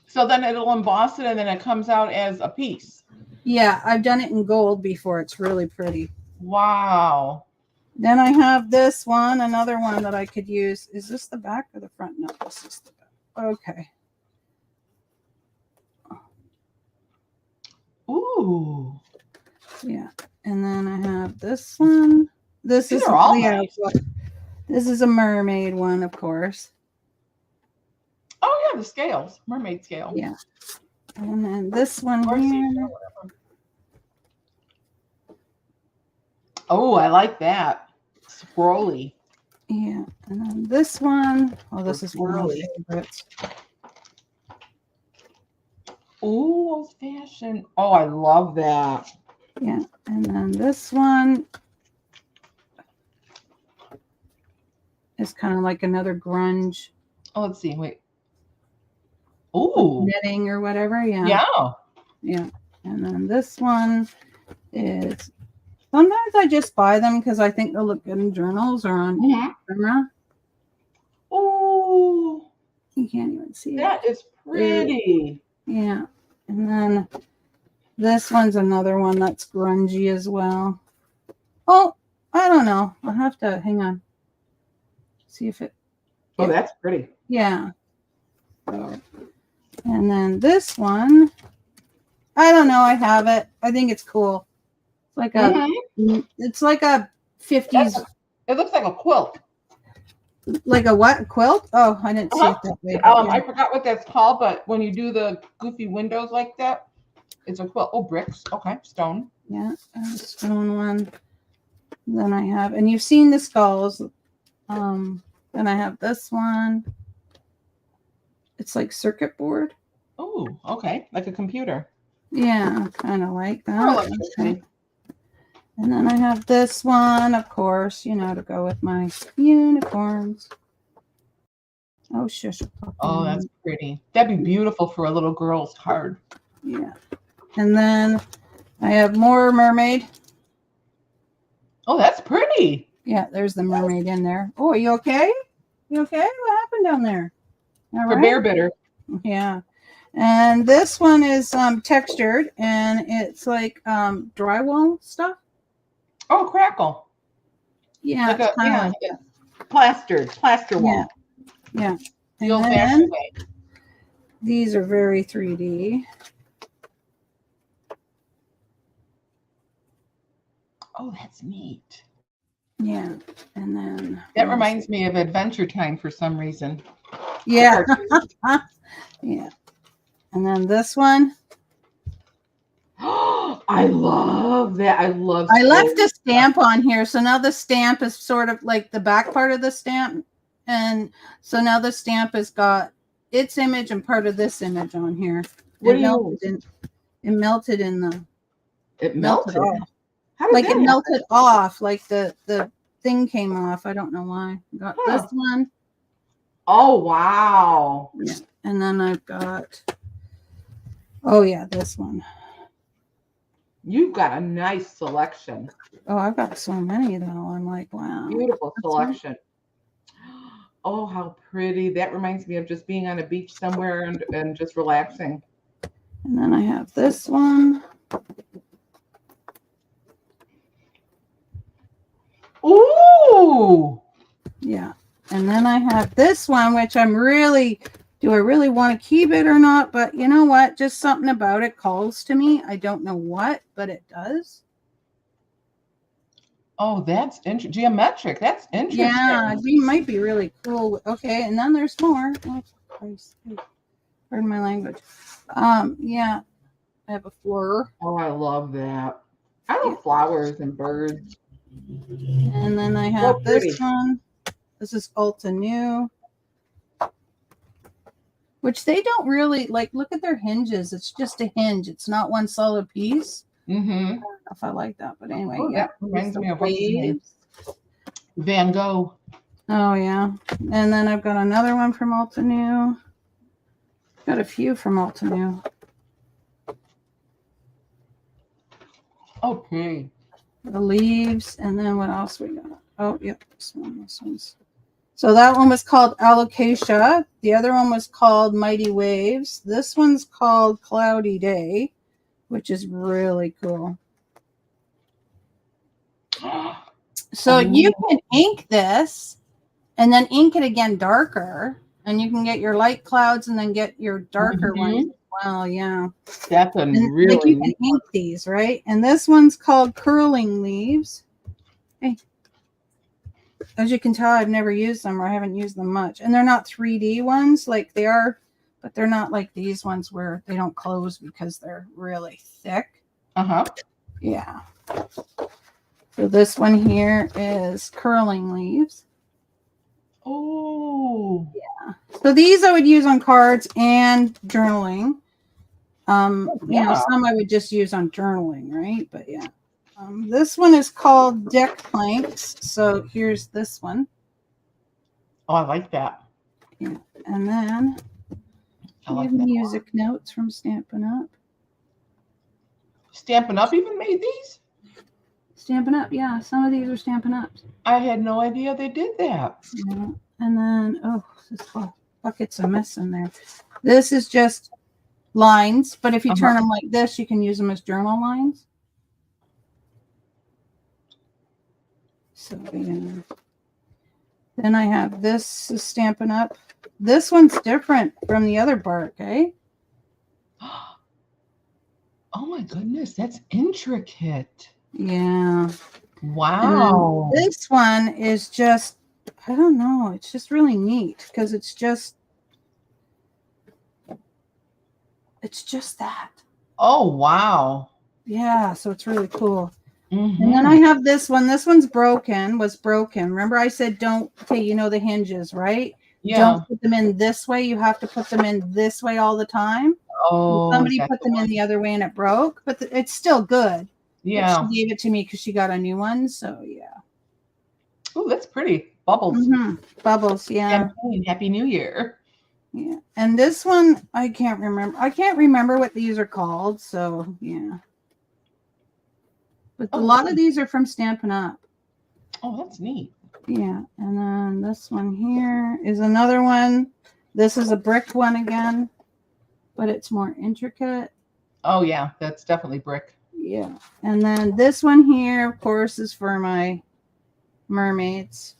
A: So then it'll emboss it, and then it comes out as a piece.
B: Yeah, I've done it in gold before. It's really pretty.
A: Wow.
B: Then I have this one, another one that I could use. Is this the back or the front? No, this is the back. Okay.
A: Ooh.
B: Yeah. And then I have this one. this
A: These
B: is
A: are all
B: yeah,
A: nice.
B: this is a mermaid one, of course.
A: Oh yeah, the scales, mermaid scale.
B: Yeah. And then this one
A: Or
B: here.
A: seashell, whatever. Oh, I like that. Scrolly.
B: Yeah. And then this one. Oh, this is one of my
A: Swirly.
B: favorites.
A: Oh, old fashioned. Oh, I love that.
B: Yeah. And then this one is kind of like another grunge
A: Oh, let's see. Wait. Oh,
B: knitting or whatever. Yeah.
A: yeah.
B: Yeah. And then this one is sometimes I just buy them because I think they'll look good in journals or on
A: Mhm.
B: camera.
A: Oh,
B: You can't even see it.
A: that is pretty.
B: Yeah. And then this one's another one that's grungy as well. Oh, I don't know. I'll have to hang on. See if it.
A: Oh, that's pretty.
B: Yeah. So, and then this one, I don't know. I have it. I think it's cool. It's like a.
A: Mhm.
B: It's like a 50s.
A: It looks like a quilt.
B: Like a what? Quilt? Oh, I didn't see it that way. but yeah.
A: I forgot what that's called, but when you do the goofy windows like that, it's a quilt. Oh, bricks. Okay, stone.
B: Yeah, a stone one. Then I have, and you've seen the skulls. Then I have this one. It's like circuit board.
A: Oh, okay, like a computer.
B: Yeah, kind of like
A: Or
B: that.
A: electricity.
B: And then I have this one, of course, to go with my unicorns. Oh, shush.
A: Oh, that's pretty. That'd be beautiful for a little girl's card.
B: Yeah. And then I have more mermaid.
A: Oh, that's pretty.
B: Yeah, there's the mermaid in there. Oh, are you okay? You okay? What happened down there? All
A: For
B: right.
A: Bear Bitter.
B: Yeah. And this one is textured and it's like drywall stuff.
A: Oh, crackle.
B: Yeah.
A: Like
B: It's kinda like
A: yeah, plaster wall.
B: Yeah.
A: The
B: And
A: old
B: then
A: fashioned way.
B: these are very 3D.
A: Oh, that's neat.
B: Yeah. And then
A: That reminds me of Adventure Time for some reason.
B: yeah. Yeah. And then this one.
A: I love that.
B: I left a stamp on here. So now the stamp is sort of like the back part of the stamp. And so now the stamp has got its image and part of this image on here. It melted in the.
A: It melted.
B: off.
A: How did
B: Like
A: that
B: it
A: happen?
B: melted off. Like the thing came off. I don't know why. Got this one.
A: Oh, wow.
B: Yeah. And then I've got. Oh yeah, this one.
A: You've got a nice selection.
B: Oh, I've got so many though. I'm like, wow.
A: Beautiful
B: That's
A: selection. Oh, how pretty. That reminds me of just being on a beach somewhere and just relaxing.
B: And then I have this one.
A: Ooh.
B: Yeah. And then I have this one, which do I really want to keep it or not? But you know what? Just something about it calls to me. I don't know what, but it does.
A: Oh, that's geometric. That's interesting.
B: Yeah, it might be really cool. Okay, and then there's more. Oh, Christ. Pardon my language. Yeah, I have a floor.
A: Oh, I love that. I love flowers and birds.
B: And then I have this one. This is Ulta New. Which they don't really like. Look at their hinges. It's just a hinge. It's not one solid piece.
A: Mm-hmm.
B: I don't know if I like that, but anyway,
A: Oh,
B: yeah.
A: that reminds me of
B: waves.
A: Van Gogh.
B: Oh yeah. And then I've got another one from Ulta New. Got a few from Ulta New.
A: Okay.
B: The leaves, and then what else we got? Oh, yep, this one's. So that one was called Alocasia. The other one was called Mighty Waves. This one's called Cloudy Day, which is really cool. So you can ink this and then ink it again darker, and you can get your light clouds and then get your darker ones. Wow, yeah.
A: That's a really
B: you can ink these, right? And this one's called Curling Leaves. Hey, as you can tell, I've never used them, or I haven't used them much. And they're not 3D ones like they are, but they're not like these ones where they don't close because they're really thick.
A: Uh-huh.
B: Yeah. So this one here is curling leaves.
A: Oh.
B: Yeah. So these I would use on cards and journaling. You know, some I would just use on journaling, right? But yeah. This one is called deck planks. So here's this one.
A: Oh, I like that.
B: Yeah. And then
A: I
B: we
A: like
B: have
A: that.
B: music notes from Stampin' Up.
A: Stampin' Up even made these?
B: Stampin' Up, yeah. Some of these are Stampin' Up.
A: I had no idea they did that.
B: Yeah. And then, oh, this bucket's a mess in there. This is just lines, but if you turn them like this, you can use them as journal lines. So, yeah. Then I have this is Stampin' Up. This one's different from the other bark, eh?
A: Oh my goodness, that's intricate.
B: Yeah.
A: Wow.
B: And this one is just, I don't know, it's just really neat because it's just that.
A: Oh, wow.
B: Yeah, so it's really cool. Mm-hmm. And then I have this one. This one's was broken. Remember I said don't, okay, you know the hinges, right? Yeah. Don't put them in this way. You have to put them in this way all the time. Oh. Somebody put them in the other way and it broke, but it's still good. Yeah. She gave it to me because she got a new one, so yeah.
A: Oh, that's pretty. Bubbles.
B: Mm-hmm. Bubbles, yeah.
A: Happy New Year.
B: Yeah. And this one, I can't remember. I can't remember what these are called, so yeah. But a lot of these are from Stampin' Up.
A: Oh, that's neat.
B: Yeah. And then this one here is another one. This is a brick one again, but it's more intricate. Oh, yeah. That's definitely brick. Yeah. And then this one here, of course, is for my mermaids.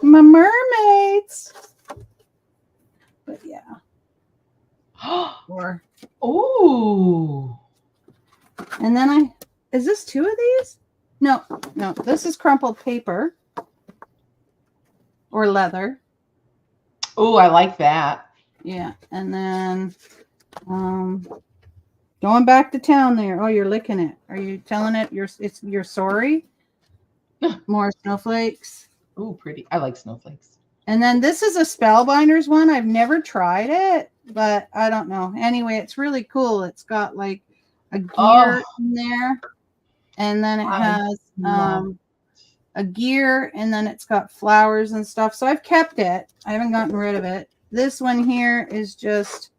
B: My mermaids. But yeah. Oh. And then is this two of these? No, this is crumpled paper or leather. Oh, I like that. Yeah. And then going back to town there. Oh, you're licking it. Are you telling it you're sorry? More snowflakes. Oh, pretty. I like snowflakes. And then this is a Spellbinders one. I've never tried it, but I don't know. Anyway, it's really cool. It's got like a gear in there. And then it has a gear, and then it's got flowers and stuff. So I've kept it. I haven't gotten rid of it. This one here is just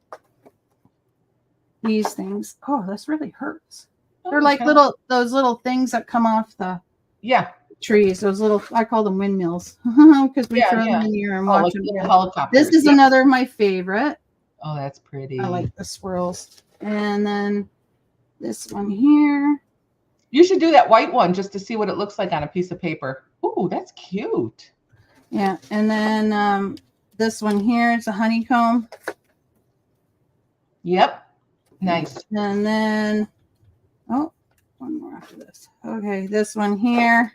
B: these things. Oh, this really hurts. They're like those little things that come off the trees. Those little, I call them windmills because we throw them in here and watch them. This is another of my favorite. Oh, that's pretty. I like the swirls. And then this one here. You should do that white one just to see what it looks like on a piece of paper. Ooh, that's cute. Yeah. And then this one here is a honeycomb. Yep. Nice. And then, one more after this. Okay, this one here.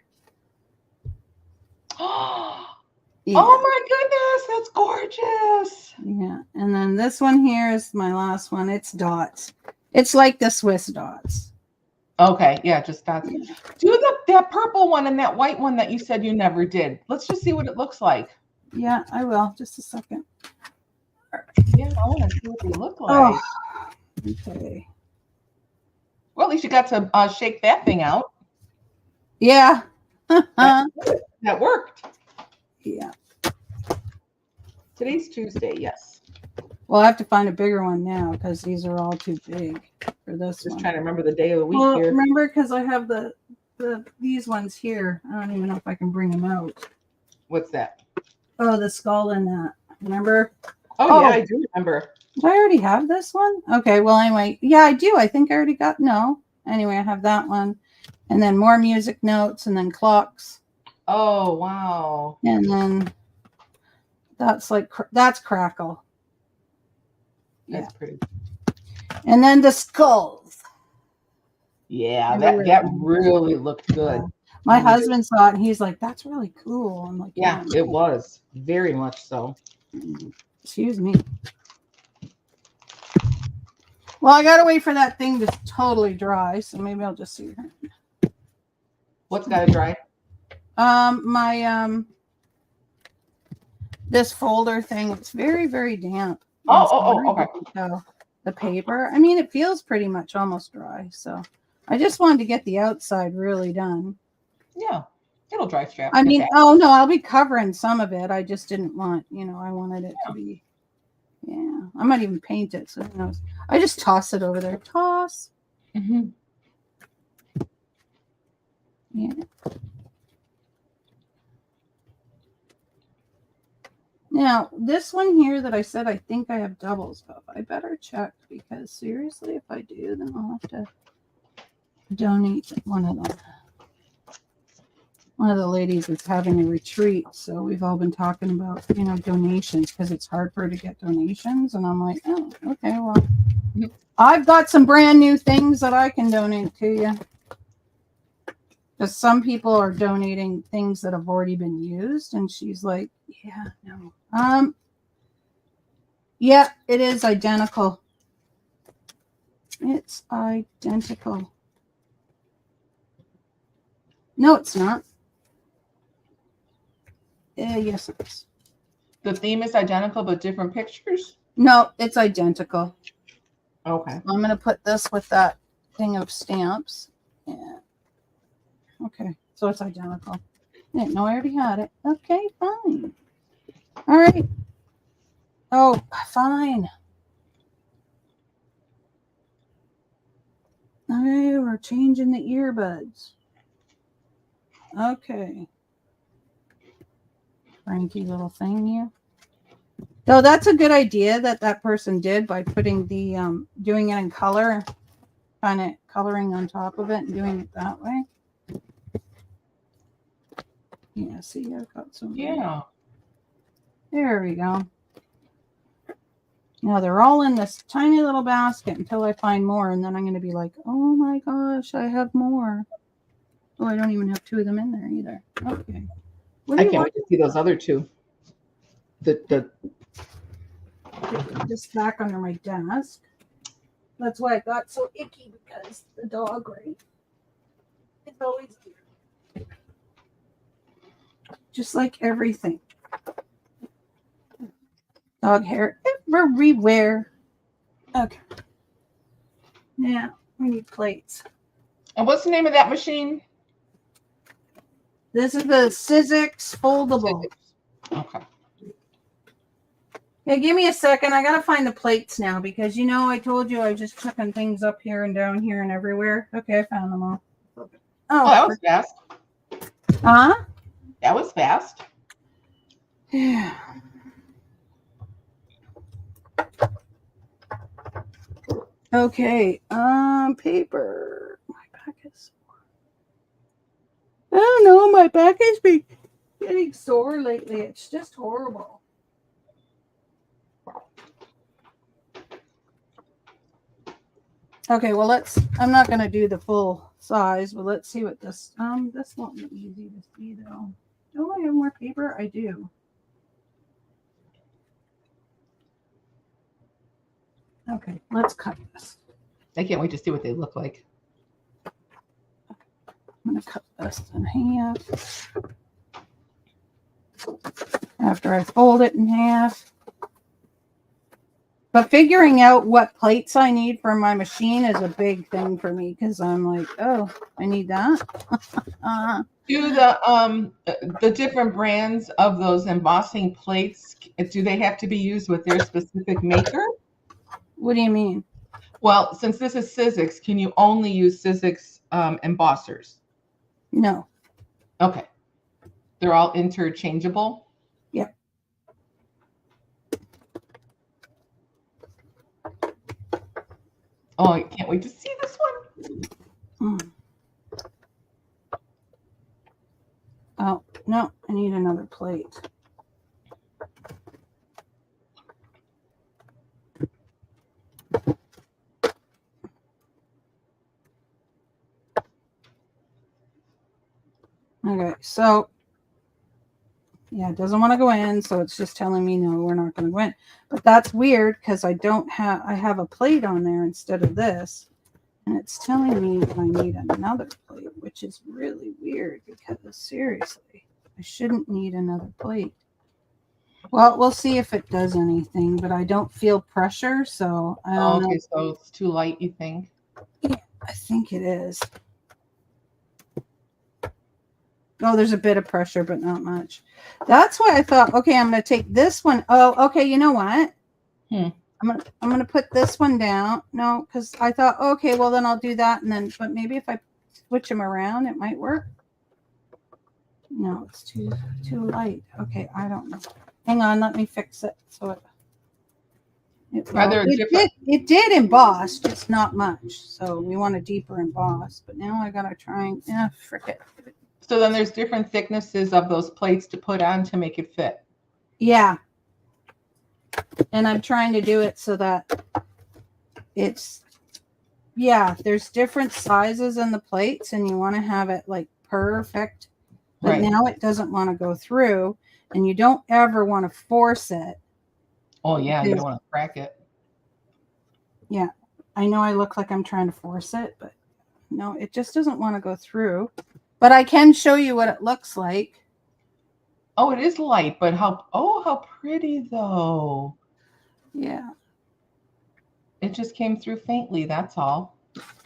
B: Yeah. Oh my goodness, that's gorgeous. Yeah. And then this one here is my last one. It's dots. It's like the Swiss dots. Okay, yeah, just dots. Yeah. Do that purple one and that white one that you said you never did. Let's just see what it looks like. Yeah, I will. Just a second. Yeah, I want to see what they look like. Oh, okay. Well, at least you got to shake that thing out. Yeah. That worked. Yeah. Today's Tuesday, yes. Well, I have to find a bigger one now because these are all too big for this one. Just trying to remember the day of the week here. Remember, because I have these ones here. I don't even know if I can bring them out. What's that? Oh, the skull and that. Remember? Oh, yeah, I do remember. Do I already have this one? Okay, well, anyway. Yeah, I do. I think I already got, no. Anyway, I have that one. And then more music notes and then clocks. Oh, wow. And then that's Crackle. That's pretty. And then the skulls. Yeah, that really looked good. My
A: And
B: husband saw it and he's like, "That's really cool." I'm like,
A: yeah,
B: "Yeah."
A: it was very much so.
B: Excuse me. Well, I gotta wait for that thing to totally dry, so maybe I'll just see her.
A: What's got to dry?
B: My this folder thing, it's very, very damp.
A: Okay.
B: So the paper, I mean, it feels pretty much almost dry. So I just wanted to get the outside really done.
A: Yeah, it'll dry strap.
B: I mean, oh no, I'll be covering some of it. I just didn't want, I wanted it to be, yeah. I might even paint it. So who knows? I just toss it over there. Toss.
A: Mm-hmm.
B: Yeah. Now, this one here that I said I think I have doubles of, I better check because seriously, if I do, then I'll have to donate one of them. One of the ladies is having a retreat, so we've all been talking about, donations because it's hard for her to get donations. And I'm like, oh, okay, well, I've got some brand new things that I can donate to you. Because some people are donating things that have already been used, and she's like, yeah, no. Yeah, it is identical. It's identical. No, it's not. Yes, it is.
A: The theme is identical, but different pictures?
B: No, it's identical.
A: Okay.
B: So I'm going to put this with that thing of stamps. Yeah. Okay, so it's identical. I didn't know I already had it. Okay, fine. All right. Oh, fine. Okay, we're changing the earbuds. Okay. Frankie little thing here. So that's a good idea that person did by putting the doing it in color, kind of coloring on top of it and doing it that way. Yeah, see, I've got some.
A: Yeah.
B: There we go. Now they're all in this tiny little basket until I find more, and then I'm going to be like, oh my gosh, I have more. Oh, I don't even have two of them in there either. Okay.
A: I can't wait to see those other two.
B: Just back under my desk. That's why it got so icky, because the dog, right? It's always here. Just like everything. Dog hair everywhere. Okay. Now we need plates.
A: And what's the name of that machine?
B: This is the Sizzix foldable.
A: Okay.
B: Yeah, give me a second. I gotta find the plates now because I told you I was just chucking things up here and down here and everywhere. Okay, I found them all.
A: Oh, that was fast.
B: Huh?
A: That was fast.
B: Yeah. Okay. Paper. My back is sore. I don't know. My back has been getting sore lately. It's just horrible. Okay, well I'm not gonna do the full size, but let's see what this won't be easy to see though. Do I have more paper? I do. Okay, let's cut this.
A: I can't wait to see what they look like.
B: I'm gonna cut this in half. After I fold it in half. But figuring out what plates I need for my machine is a big thing for me because I'm like, oh, I need that.
A: Do the different brands of those embossing plates, do they have to be used with their specific maker?
B: What do you mean?
A: Well, since this is Sizzix, can you only use Sizzix embossers?
B: No.
A: Okay. They're all interchangeable?
B: Yep.
A: Oh, I can't wait to see this one.
B: Oh, no, I need another plate. Okay, so yeah, it doesn't want to go in, so it's just telling me no, we're not going to go in. But that's weird because I have a plate on there instead of this. And it's telling me that I need another plate, which is really weird because seriously, I shouldn't need another plate. Well, we'll see if it does anything, but I don't feel pressure, so I don't know.
A: Okay, so it's too light, you think?
B: Yeah, I think it is. Oh, there's a bit of pressure, but not much. That's why I thought, okay, I'm going to take this one. Oh, okay, you know what? I'm gonna put this one down. No, because I thought, okay, well then I'll do that, and then, but maybe if I switch them around, it might work. No, it's too light. Okay, I don't know. Hang on, let me fix it. So it did emboss, just not much. So we want a deeper emboss, but now I gotta try and frick it.
A: So then there's different thicknesses of those plates to put on to make it fit.
B: Yeah. And I'm trying to do it so that it's, yeah, there's different sizes in the plates and you want to have it like perfect. But
A: Right.
B: now it doesn't want to go through and you don't ever want to force it.
A: Oh, yeah, you don't want to crack it.
B: Yeah, I know I look like I'm trying to force it, but no, it just doesn't want to go through. But I can show you what it looks like.
A: Oh, it is light, but how pretty though.
B: Yeah.
A: It just came through faintly, that's all.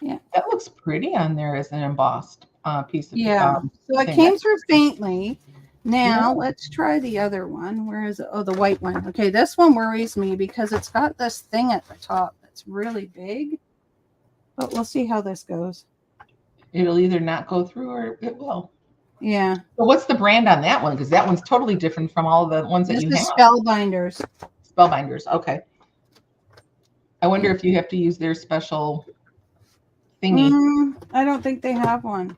B: Yeah.
A: That looks pretty on there as an embossed piece of
B: so it came through faintly. Now let's try the other one. Where is it? Oh, the white one. Okay, this one worries me because it's got this thing at the top that's really big. But we'll see how this goes.
A: It'll either not go through or it will.
B: Yeah.
A: So what's the brand on that one? Because that one's totally different from all the ones that you have.
B: This is Spellbinders.
A: Spellbinders. Okay. I wonder if you have to use their special thingy.
B: I don't think they have one.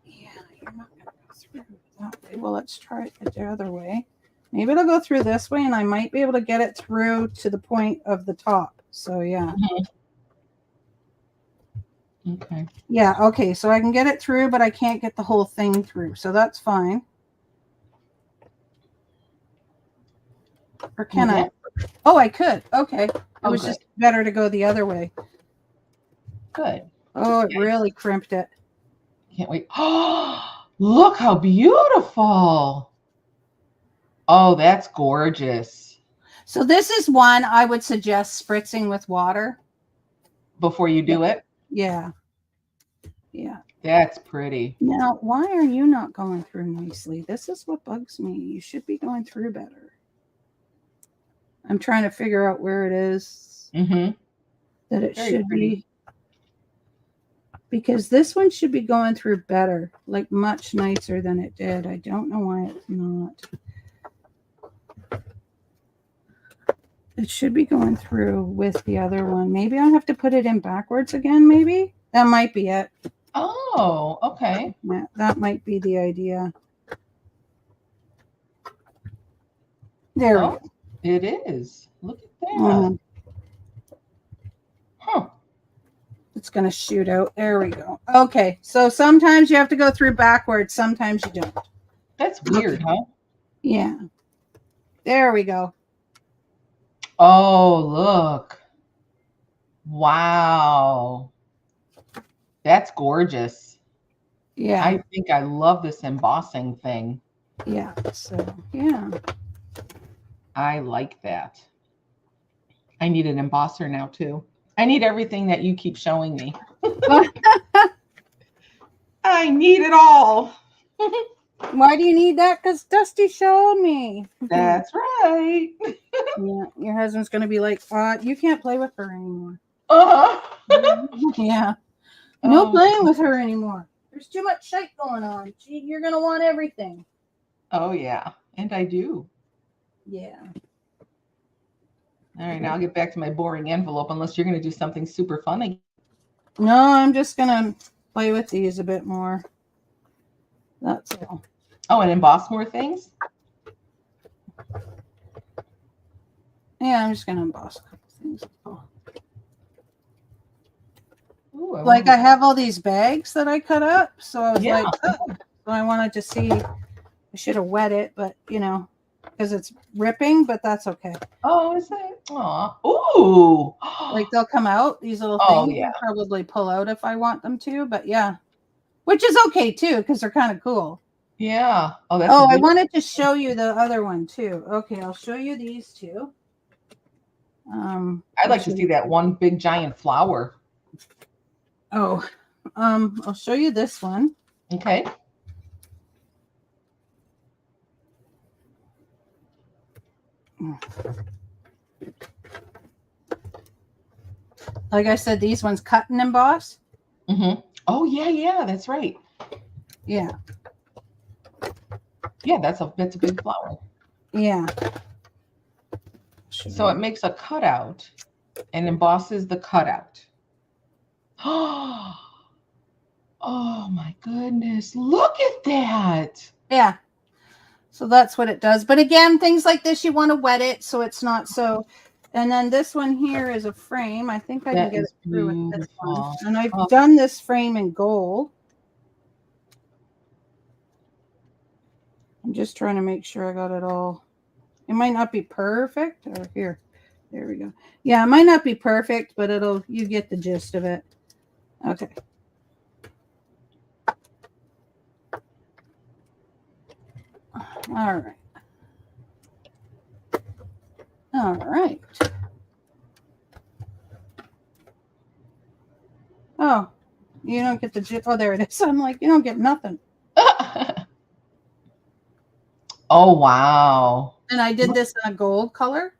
B: Yeah, you're not going to go through that way. Well, let's try it the other way. Maybe it'll go through this way, and I might be able to get it through to the point of the top. So, yeah.
A: Okay.
B: Yeah, okay. So I can get it through, but I can't get the whole thing through. So that's fine. Or can I? Oh, I could. Okay. It was just better to go the other way.
A: Good.
B: Oh, it really crimped it.
A: Can't wait. Oh, look how beautiful. Oh, that's gorgeous.
B: So this is one I would suggest spritzing with water.
A: Before you do it?
B: Yeah. Yeah.
A: That's pretty.
B: Now, why are you not going through nicely? This is what bugs me. You should be going through better. I'm trying to figure out where it is that it should be. Because this one should be going through better, like much nicer than it did. I don't know why it's not. It should be going through with the other one. Maybe I'll have to put it in backwards again, maybe? That might be it.
A: Oh, okay.
B: Yeah, that might be the idea. There we go.
A: It is. Look at that. Huh.
B: It's going to shoot out. There we go. Okay. So sometimes you have to go through backwards. Sometimes you don't.
A: That's weird, huh?
B: Yeah. There we go.
A: Oh, look. Wow. That's gorgeous.
B: Yeah.
A: I think I love this embossing thing.
B: Yeah. So, yeah.
A: I like that. I need an embosser now, too. I need everything that you keep showing me. I need it all.
B: Why do you need that? Because Dusty showed me.
A: That's right.
B: Yeah, your husband's going to be like, you can't play with her anymore. Yeah. No playing with her anymore. There's too much shit going on. You're going to want everything.
A: Oh, yeah. And I do.
B: Yeah.
A: All right, now I'll get back to my boring envelope unless you're going to do something super funny.
B: No, I'm just going to play with these a bit more. That's all.
A: Oh, and emboss more things?
B: Yeah, I'm just going to emboss a couple things.
A: Ooh, Ooh,
B: Like I have all these bags that I cut up. So I was
A: Yeah.
B: like, oh. So I wanted to see. I should have wet it, but you know, because it's ripping, but that's okay.
A: Oh, is it? Aw. Ooh.
B: Like they'll come out, these little
A: Oh,
B: things.
A: yeah.
B: I'll probably pull out if I want them to, but yeah. Which is okay too, because they're kind of cool.
A: Yeah. Oh, that's
B: Oh, I
A: big.
B: wanted to show you the other one too. Okay, I'll show you these two.
A: I'd like to see that one big giant flower.
B: Oh, I'll show you this one.
A: Okay.
B: Like I said, these ones cut and emboss.
A: Mm-hmm. Oh, yeah, that's right.
B: Yeah.
A: Yeah, that's a big flower.
B: Yeah.
A: So it makes a cutout and embosses the cutout. Oh my goodness. Look at that.
B: Yeah. So that's what it does. But again, things like this, you want to wet it so it's not so. And then this one here is a frame. I think I can get it through with this one. And I've done this frame in gold. I'm just trying to make sure I got it all. It might not be perfect. Or here. There we go. Yeah, it might not be perfect, but you get the gist of it. Okay. All right. All right. Oh, you don't get the gist. Oh, there it is. I'm like, you don't get nothing.
A: Oh, wow.
B: And I did this in a gold color.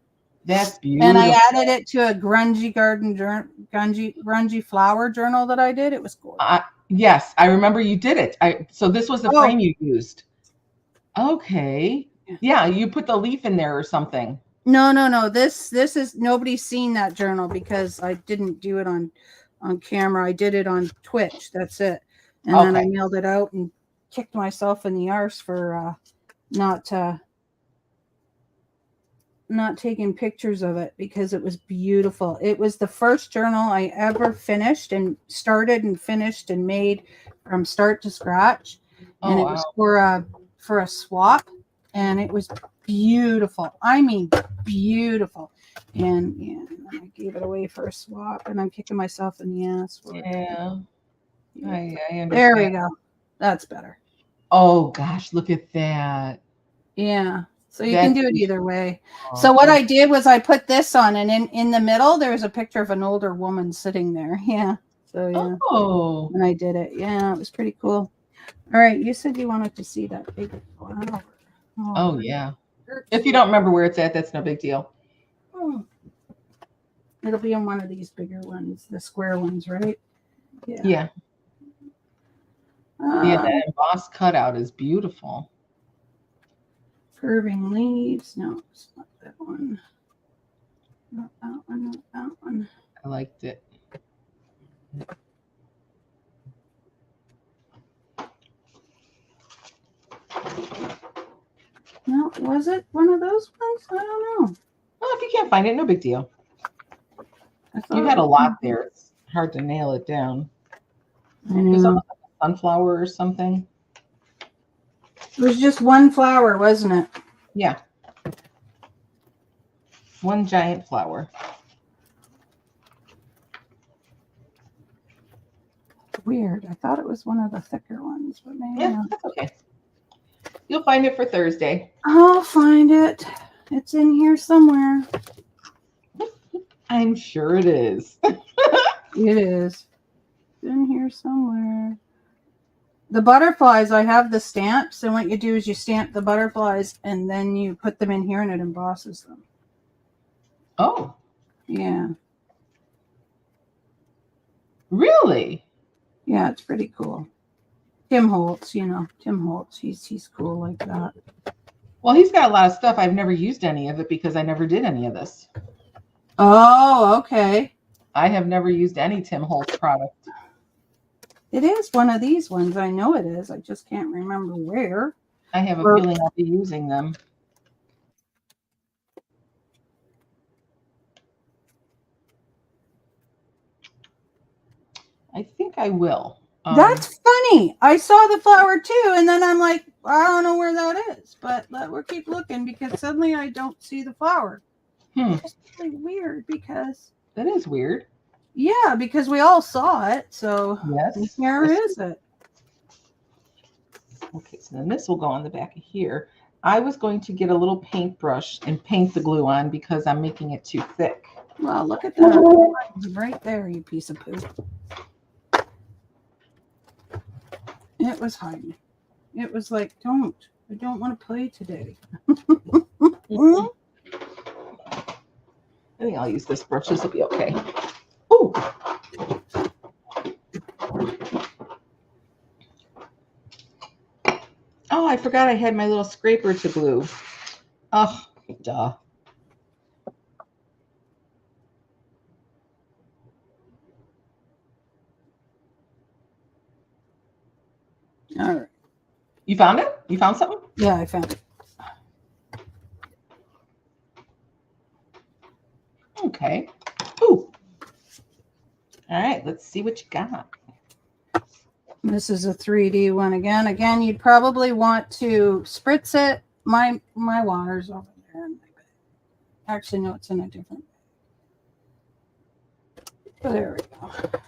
A: That's beautiful.
B: And I added it to a grungy flower journal that I did. It was gorgeous.
A: Yes, I remember you did it. So this was the frame you used. Okay. Yeah, you put the leaf in there or something.
B: No. This is, nobody's seen that journal because I didn't do it on camera. I did it on Twitch. That's it. And then I mailed it out and kicked myself in the arse for not taking pictures of it because it was beautiful. It was the first journal I ever finished and started and finished and made from start to scratch. And it was for a swap, and it was beautiful. I mean, beautiful. And yeah, I gave it away for a swap, and I'm kicking myself in the ass for it.
A: Yeah. I understand.
B: There we go. That's better.
A: Oh gosh, look at that.
B: Yeah. So you can do it either way. So what I did was I put this on, and in the middle, there's a picture of an older woman sitting there. Yeah. So yeah.
A: Oh.
B: And I did it. Yeah, it was pretty cool. All right. You said you wanted to see that big flower.
A: Oh yeah. If you don't remember where it's at, that's no big deal.
B: Oh. It'll be on one of these bigger ones, the square ones, right? Yeah.
A: Yeah. Yeah, that embossed cutout is beautiful.
B: Curving leaves. No, it's not that one. Not that one. Not that one.
A: I liked it.
B: No, was it one of those ones? I don't know.
A: Well, if you can't find it, no big deal. You had a lot there. It's hard to nail it down. There's almost like a sunflower or something.
B: It was just one flower, wasn't it?
A: Yeah. One giant flower.
B: Weird. I thought it was one of the thicker ones, but maybe
A: not. That's okay. You'll find it for Thursday.
B: I'll find it. It's in here somewhere.
A: I'm sure it is.
B: It is. It's in here somewhere. The butterflies, I have the stamps, and what you do is you stamp the butterflies, and then you put them in here, and it embosses them.
A: Oh.
B: Yeah.
A: Really?
B: Yeah, it's pretty cool. Tim Holtz, he's cool like that.
A: Well, he's got a lot of stuff. I've never used any of it because I never did any of this.
B: Oh, okay.
A: I have never used any Tim Holtz product.
B: It is one of these ones. I know it is. I just can't remember where.
A: I have a feeling I'll be using them. I think I will.
B: That's funny. I saw the flower too, and then I'm like, I don't know where that is, but we'll keep looking because suddenly I don't see the flower. It's really weird because
A: that is weird.
B: Yeah, because we all saw it. So
A: yes,
B: where is it?
A: Okay, so then this will go on the back of here. I was going to get a little paintbrush and paint the glue on because I'm making it too thick.
B: Well, look at that. Right there, you piece of poo. It was hiding. It was like, I don't want to play today.
A: I think I'll use this brush. This will be okay. Ooh. Oh, I forgot I had my little scraper to glue. Oh, duh.
B: All right.
A: You found it? You found something?
B: Yeah, I found it.
A: Okay. Ooh. All right, let's see what you got.
B: This is a 3D one again. Again, you'd probably want to spritz it. My water's over there in my bag. Actually, no, it's in a different bag. Oh, there we go.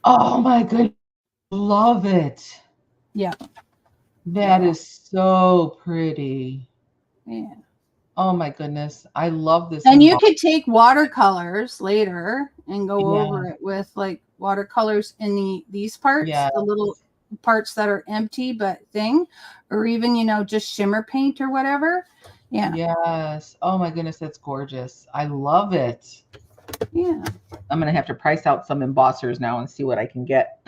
A: Oh my goodness. Love it.
B: Yeah.
A: That is so pretty.
B: Yeah.
A: Oh my goodness. I love this.
B: And you could take watercolors later and go
A: Yeah.
B: over it with like watercolors in these parts,
A: Yeah.
B: the little parts that are empty but thing, or even, just shimmer paint or whatever. Yeah.
A: Yes. Oh my goodness, that's gorgeous. I love it.
B: Yeah.
A: I'm going to have to price out some embossers now and see what I can get.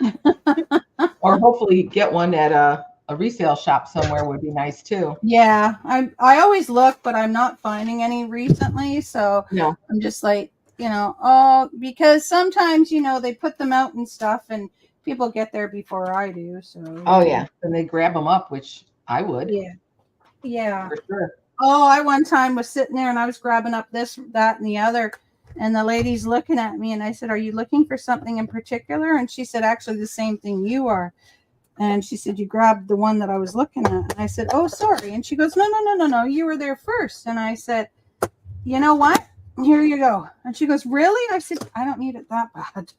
A: Or hopefully get one at a resale shop somewhere would be nice too.
B: Yeah. I always look, but I'm not finding any recently. So
A: No.
B: I'm just like, because sometimes, they put them out and stuff and people get there before I do. So.
A: Oh yeah. And they grab them up, which I would.
B: Yeah. Yeah.
A: For sure.
B: Oh, I one time was sitting there and I was grabbing up this, that, and the other. And the lady's looking at me and I said, "Are you looking for something in particular?" And she said, "Actually, the same thing you are." And she said, "You grabbed the one that I was looking at." And I said, "Oh, sorry." And she goes, No. You were there first." And I said, "You know what? Here you go." And she goes, "Really?" I said, "I don't need it that bad."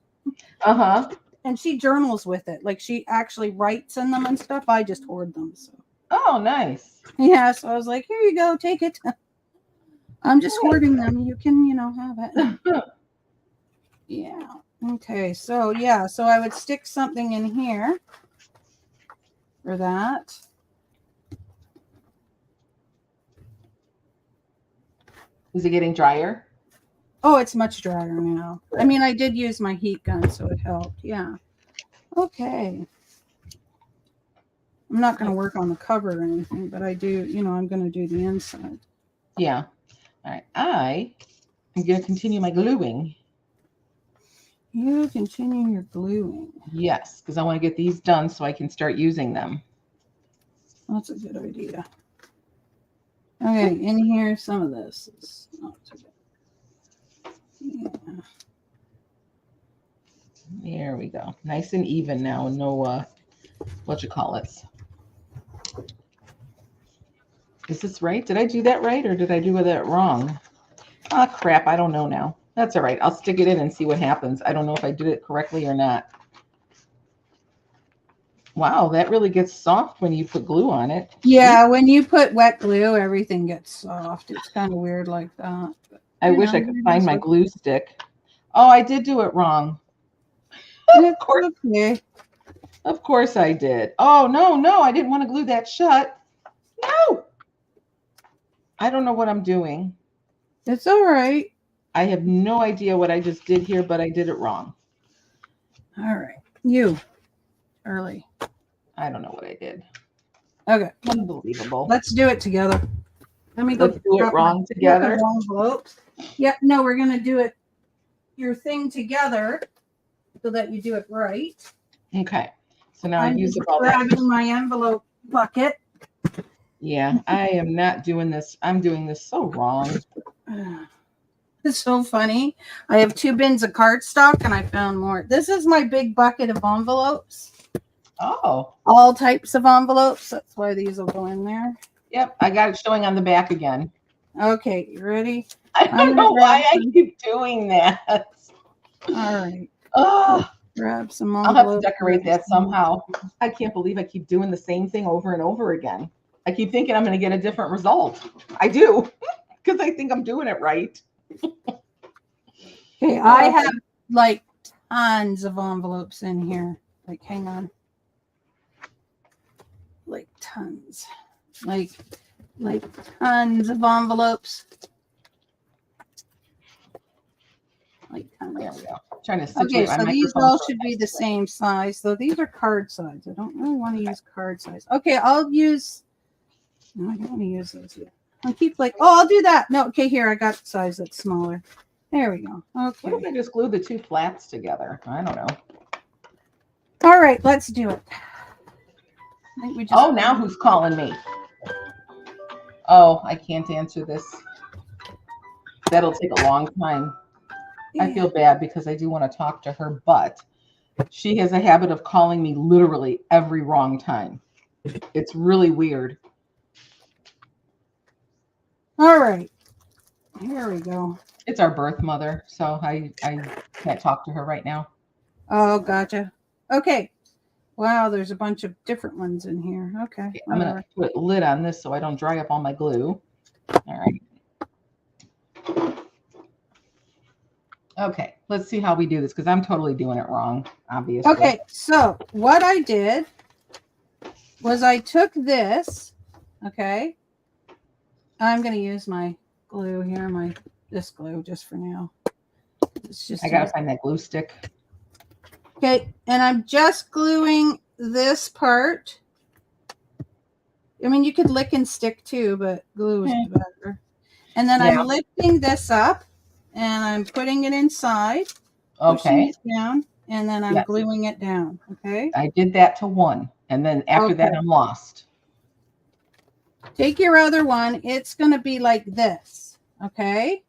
A: Uh-huh.
B: And she journals with it. Like she actually writes in them and stuff. I just hoard them. So.
A: Oh, nice.
B: Yeah. So I was like, "Here you go. Take it." I'm just hoarding them. You can, have it. Yeah. Okay. So, yeah. So I would stick something in here for that.
A: Is it getting drier?
B: Oh, it's much drier now. I mean, I did use my heat gun, so it helped. Yeah. Okay. I'm not going to work on the cover or anything, but I do, I'm going to do the inside.
A: Yeah. All right. I am going to continue my gluing.
B: You continue your gluing.
A: Yes, because I want to get these done so I can start using them.
B: That's a good idea. Okay, in here, some of this is not too bad. Yeah.
A: There we go. Nice and even now. No, what you call it. Is this right? Did I do that right or did I do that wrong? Ah, crap. I don't know now. That's all right. I'll stick it in and see what happens. I don't know if I did it correctly or not. Wow, that really gets soft when you put glue on it.
B: Yeah, when you put wet glue, everything gets soft. It's kind of weird like that. But,
A: I wish I could find my glue stick. Oh, I did do it wrong. Of course.
B: Okay.
A: Of course I did. Oh, no. I didn't want to glue that shut. No. I don't know what I'm doing.
B: It's all right.
A: I have no idea what I just did here, but I did it wrong.
B: All right. You. Early.
A: I don't know what I did.
B: Okay.
A: Unbelievable.
B: Let's do it together. Let's
A: do it wrong together.
B: Yep. No, we're going to do it, your thing together so that you do it right.
A: Okay. So now
B: I'm
A: use
B: just
A: all that.
B: grabbing my envelope bucket.
A: Yeah, I am not doing this. I'm doing this so wrong.
B: It's so funny. I have 2 bins of cardstock and I found more. This is my big bucket of envelopes.
A: Oh.
B: All types of envelopes. That's why these will go in there.
A: Yep, I got it showing on the back again.
B: Okay, you ready?
A: I don't know why I keep doing that.
B: All right.
A: Oh,
B: Grab some
A: I'll have to
B: envelopes.
A: decorate that somehow. I can't believe I keep doing the same thing over and over again. I keep thinking I'm going to get a different result. I do, because I think I'm doing it right.
B: Okay, I have like tons of envelopes in here. Like, hang on. Like tons. Like tons of envelopes. Like tons.
A: There we go. I'm trying to situate
B: Okay,
A: my
B: so these
A: microphone
B: all
A: so
B: should be
A: nice
B: the same size. So these are card size. I don't really want to use card size. Okay, I'll use. No, I don't want to use those yet. I keep like, oh, I'll do that. No, okay, here I got the size that's smaller. There we go. Okay.
A: What if I just glue the 2 flats together? I don't know.
B: All right, let's do it. I think we just.
A: Oh, now who's calling me? Oh, I can't answer this. That'll take a long time. I feel bad because I do want to talk to her, but she has a habit of calling me literally every wrong time. It's really weird.
B: All right. Here we go.
A: It's our birth mother, so I can't talk to her right now.
B: Oh, gotcha. Okay. Wow, there's a bunch of different ones in here. Okay.
A: I'm going to put a lid on this so I don't dry up all my glue. All right. Okay, let's see how we do this because I'm totally doing it wrong, obviously.
B: Okay, so what I did was I took this, okay. I'm going to use my glue here, this glue just for now. It's just
A: I got to find that glue stick.
B: Okay, and I'm just gluing this part. I mean, you could lick and stick too, but glue is better. And then I'm lifting this up and I'm putting it inside, pushing it down, and then I'm gluing it down. Okay.
A: I did that to one, and then after that, I'm lost.
B: Take your other one. It's going to be like this. Okay.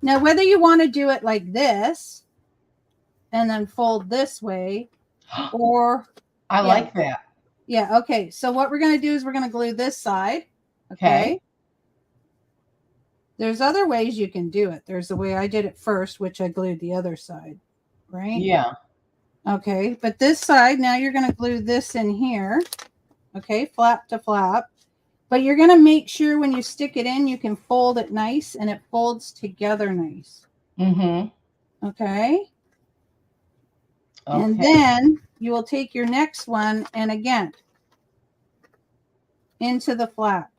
B: Now, whether you want to do it like this and then fold this way, or
A: I like that.
B: Yeah. Okay. So what we're going to do is we're going to glue this side. Okay. There's other ways you can do it. There's the way I did it first, which I glued the other side, right?
A: Yeah.
B: Okay. But this side, now you're going to glue this in here. Okay. Flap to flap. But you're going to make sure when you stick it in, you can fold it nice and it folds together nice.
A: Mm-hmm.
B: Okay. And then you will take your next one and again into the flap.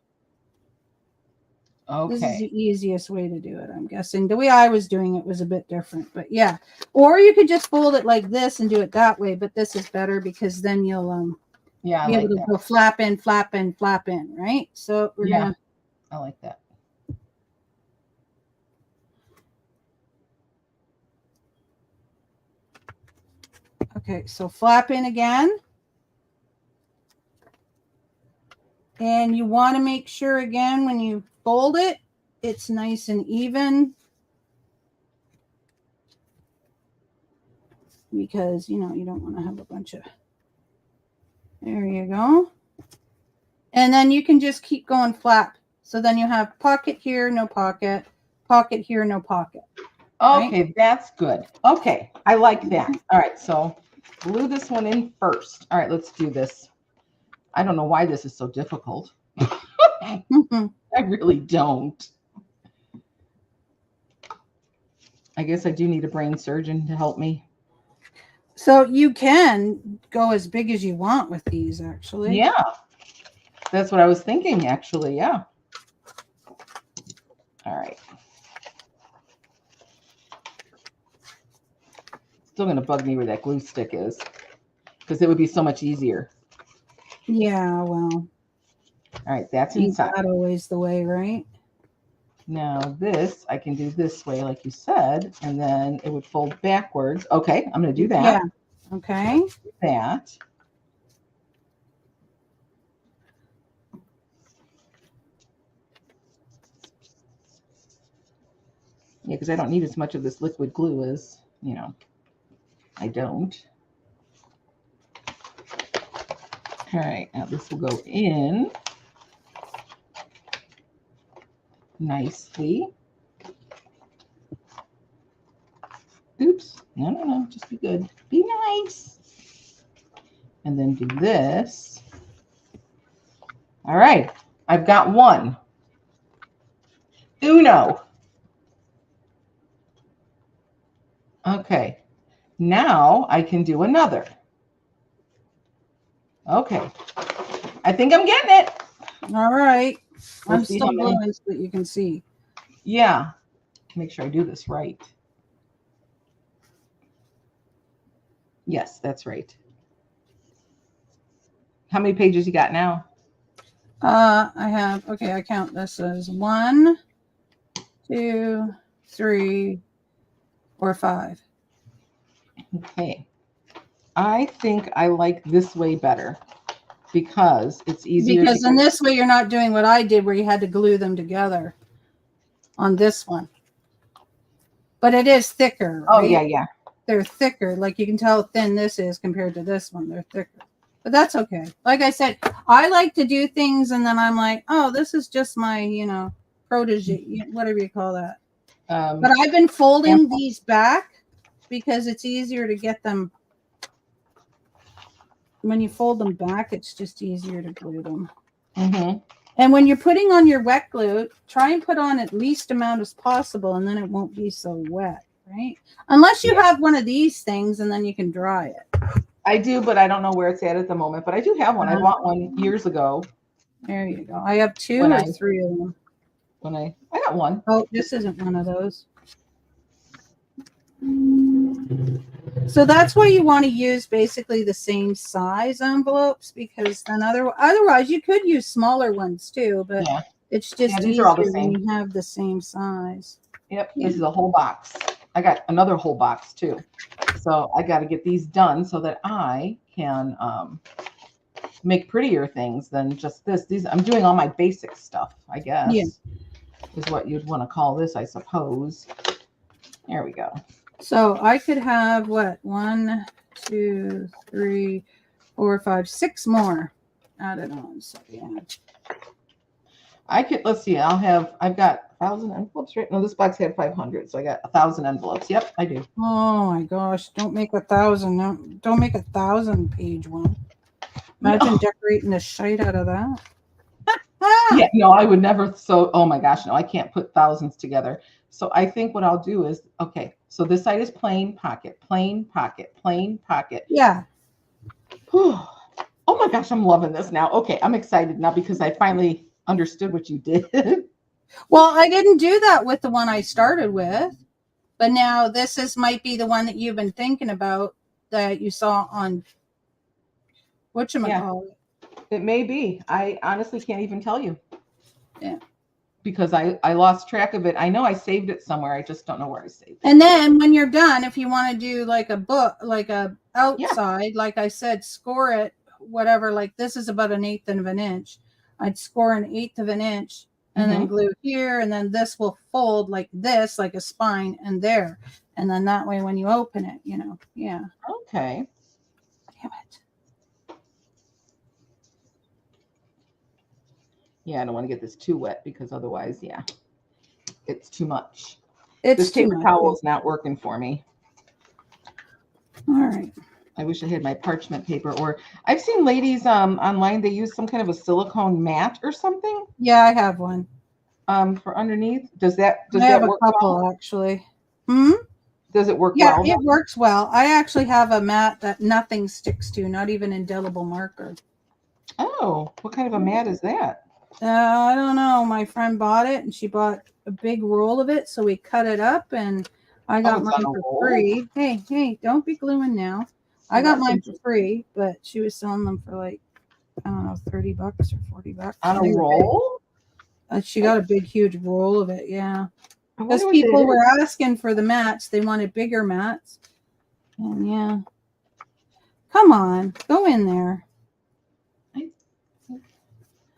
A: Okay.
B: This is the easiest way to do it, I'm guessing. The way I was doing it was a bit different, but yeah. Or you could just fold it like this and do it that way, but this is better because then you'll be able to go flap in, flap in, flap in, right? So we're gonna.
A: I like that.
B: Okay, so flap in again. And you want to make sure again when you fold it, it's nice and even. Because, you know, you don't want to have a bunch of. There you go. And then you can just keep going flap. So then you have pocket here, no pocket. Pocket here, no pocket.
A: Okay,
B: right?
A: That's good. Okay, I like that. All right, so glue this one in first. All right, let's do this. I don't know why this is so difficult. I really don't. I guess I do need a brain surgeon to help me.
B: So you can go as big as you want with these, actually.
A: Yeah, that's what I was thinking, actually. Yeah. All right. Still going to bug me where that glue stick is because it would be so much easier.
B: Yeah, well.
A: All right, that's inside.
B: Not always the way, right?
A: Now this, I can do this way, like you said, and then it would fold backwards. Okay, I'm going to do that.
B: Yeah. Okay.
A: That. because I don't need as much of this liquid glue as, I don't. All right, now this will go in nicely. Oops, no, just be good. Be nice. And then do this. All right, I've got one. Uno. Okay, now I can do another. Okay, I think I'm getting it.
B: All right.
A: We'll
B: I'm
A: see
B: still
A: how many-
B: gluing so that you can see.
A: Yeah, make sure I do this right. Yes, that's right. How many pages you got now?
B: I have, okay, I count this as 1, 2, 3, 4, 5.
A: Okay. I think I like this way better because it's easier.
B: Because in this way, you're not doing what I did where you had to glue them together on this one. But it is thicker.
A: Oh,
B: right?
A: yeah.
B: They're thicker. Like you can tell how thin this is compared to this one. They're thicker. But that's okay. Like I said, I like to do things and then I'm like, oh, this is just my, protege, whatever you call that. But I've been folding these back because it's easier to get them. When you fold them back, it's just easier to glue them.
A: Mm-hmm.
B: And when you're putting on your wet glue, try and put on at least amount as possible, and then it won't be so wet, right? Unless you have one of these things, and then you can dry it.
A: I do, but I don't know where it's at the moment. But I do have one. I bought one years ago.
B: There you go. I have 2 or 3 of them.
A: I got one.
B: Oh, this isn't one of those. So that's why you want to use basically the same size envelopes, because then otherwise you could use smaller ones too, but it's just
A: these are all the
B: easier when
A: same.
B: you have the same size.
A: Yep, this is a whole box. I got another whole box too. So I got to get these done so that I can make prettier things than just this. I'm doing all my basic stuff, I guess.
B: Yeah.
A: Is what you'd want to call this, I suppose. There we go.
B: So I could have what? 1, 2, 3, 4, 5, 6 more added on. So yeah.
A: I could, let's see, I've got 1,000 envelopes, right? No, this box had 500, so I got 1,000 envelopes. Yep, I do.
B: Oh my gosh. Don't make 1,000. No, don't make 1,000 page one. Imagine decorating the shite out of that.
A: Yeah, no, I would never. So, oh my gosh, no, I can't put thousands together. So I think what I'll do is, okay, so this side is plain pocket, plain pocket, plain pocket.
B: Yeah.
A: Oh my gosh, I'm loving this now. Okay, I'm excited now because I finally understood what you did.
B: Well, I didn't do that with the one I started with, but now this might be the one that you've been thinking about that you saw on whatchamacallit.
A: It may be. I honestly can't even tell you.
B: Yeah.
A: Because I lost track of it. I know I saved it somewhere. I just don't know where I saved it.
B: And then when you're done, if you want to do like a book, like a outside, like I said, score it, whatever, like this is about 1/8 of an inch. I'd score 1/8 of an inch and then glue here. And then this will fold like this, like a spine and there. And then that way, when you open it, yeah.
A: Okay.
B: Damn it.
A: Yeah, I don't want to get this too wet because otherwise, it's too much.
B: It's
A: this
B: too
A: paper
B: much.
A: towel is not working for me.
B: All right.
A: I wish I had my parchment paper, or I've seen ladies online, they use some kind of a silicone mat or something.
B: Yeah, I have one.
A: For underneath. Does that
B: I have
A: work
B: a couple
A: well?
B: Actually.
A: Does it work
B: well?
A: Yeah,
B: it works well. I actually have a mat that nothing sticks to, not even indelible marker.
A: Oh, what kind of a mat is that?
B: I don't know. My friend bought it, and she bought a big roll of it, so we cut it up, and I got mine for free. Hey, don't be gluing now. I got mine for free, but she was selling them for like, I don't know, $30 or $40
A: on a roll.
B: She got a big, huge roll of it. Yeah, because people were asking for the mats. They wanted bigger mats, and yeah. Come on, go in there.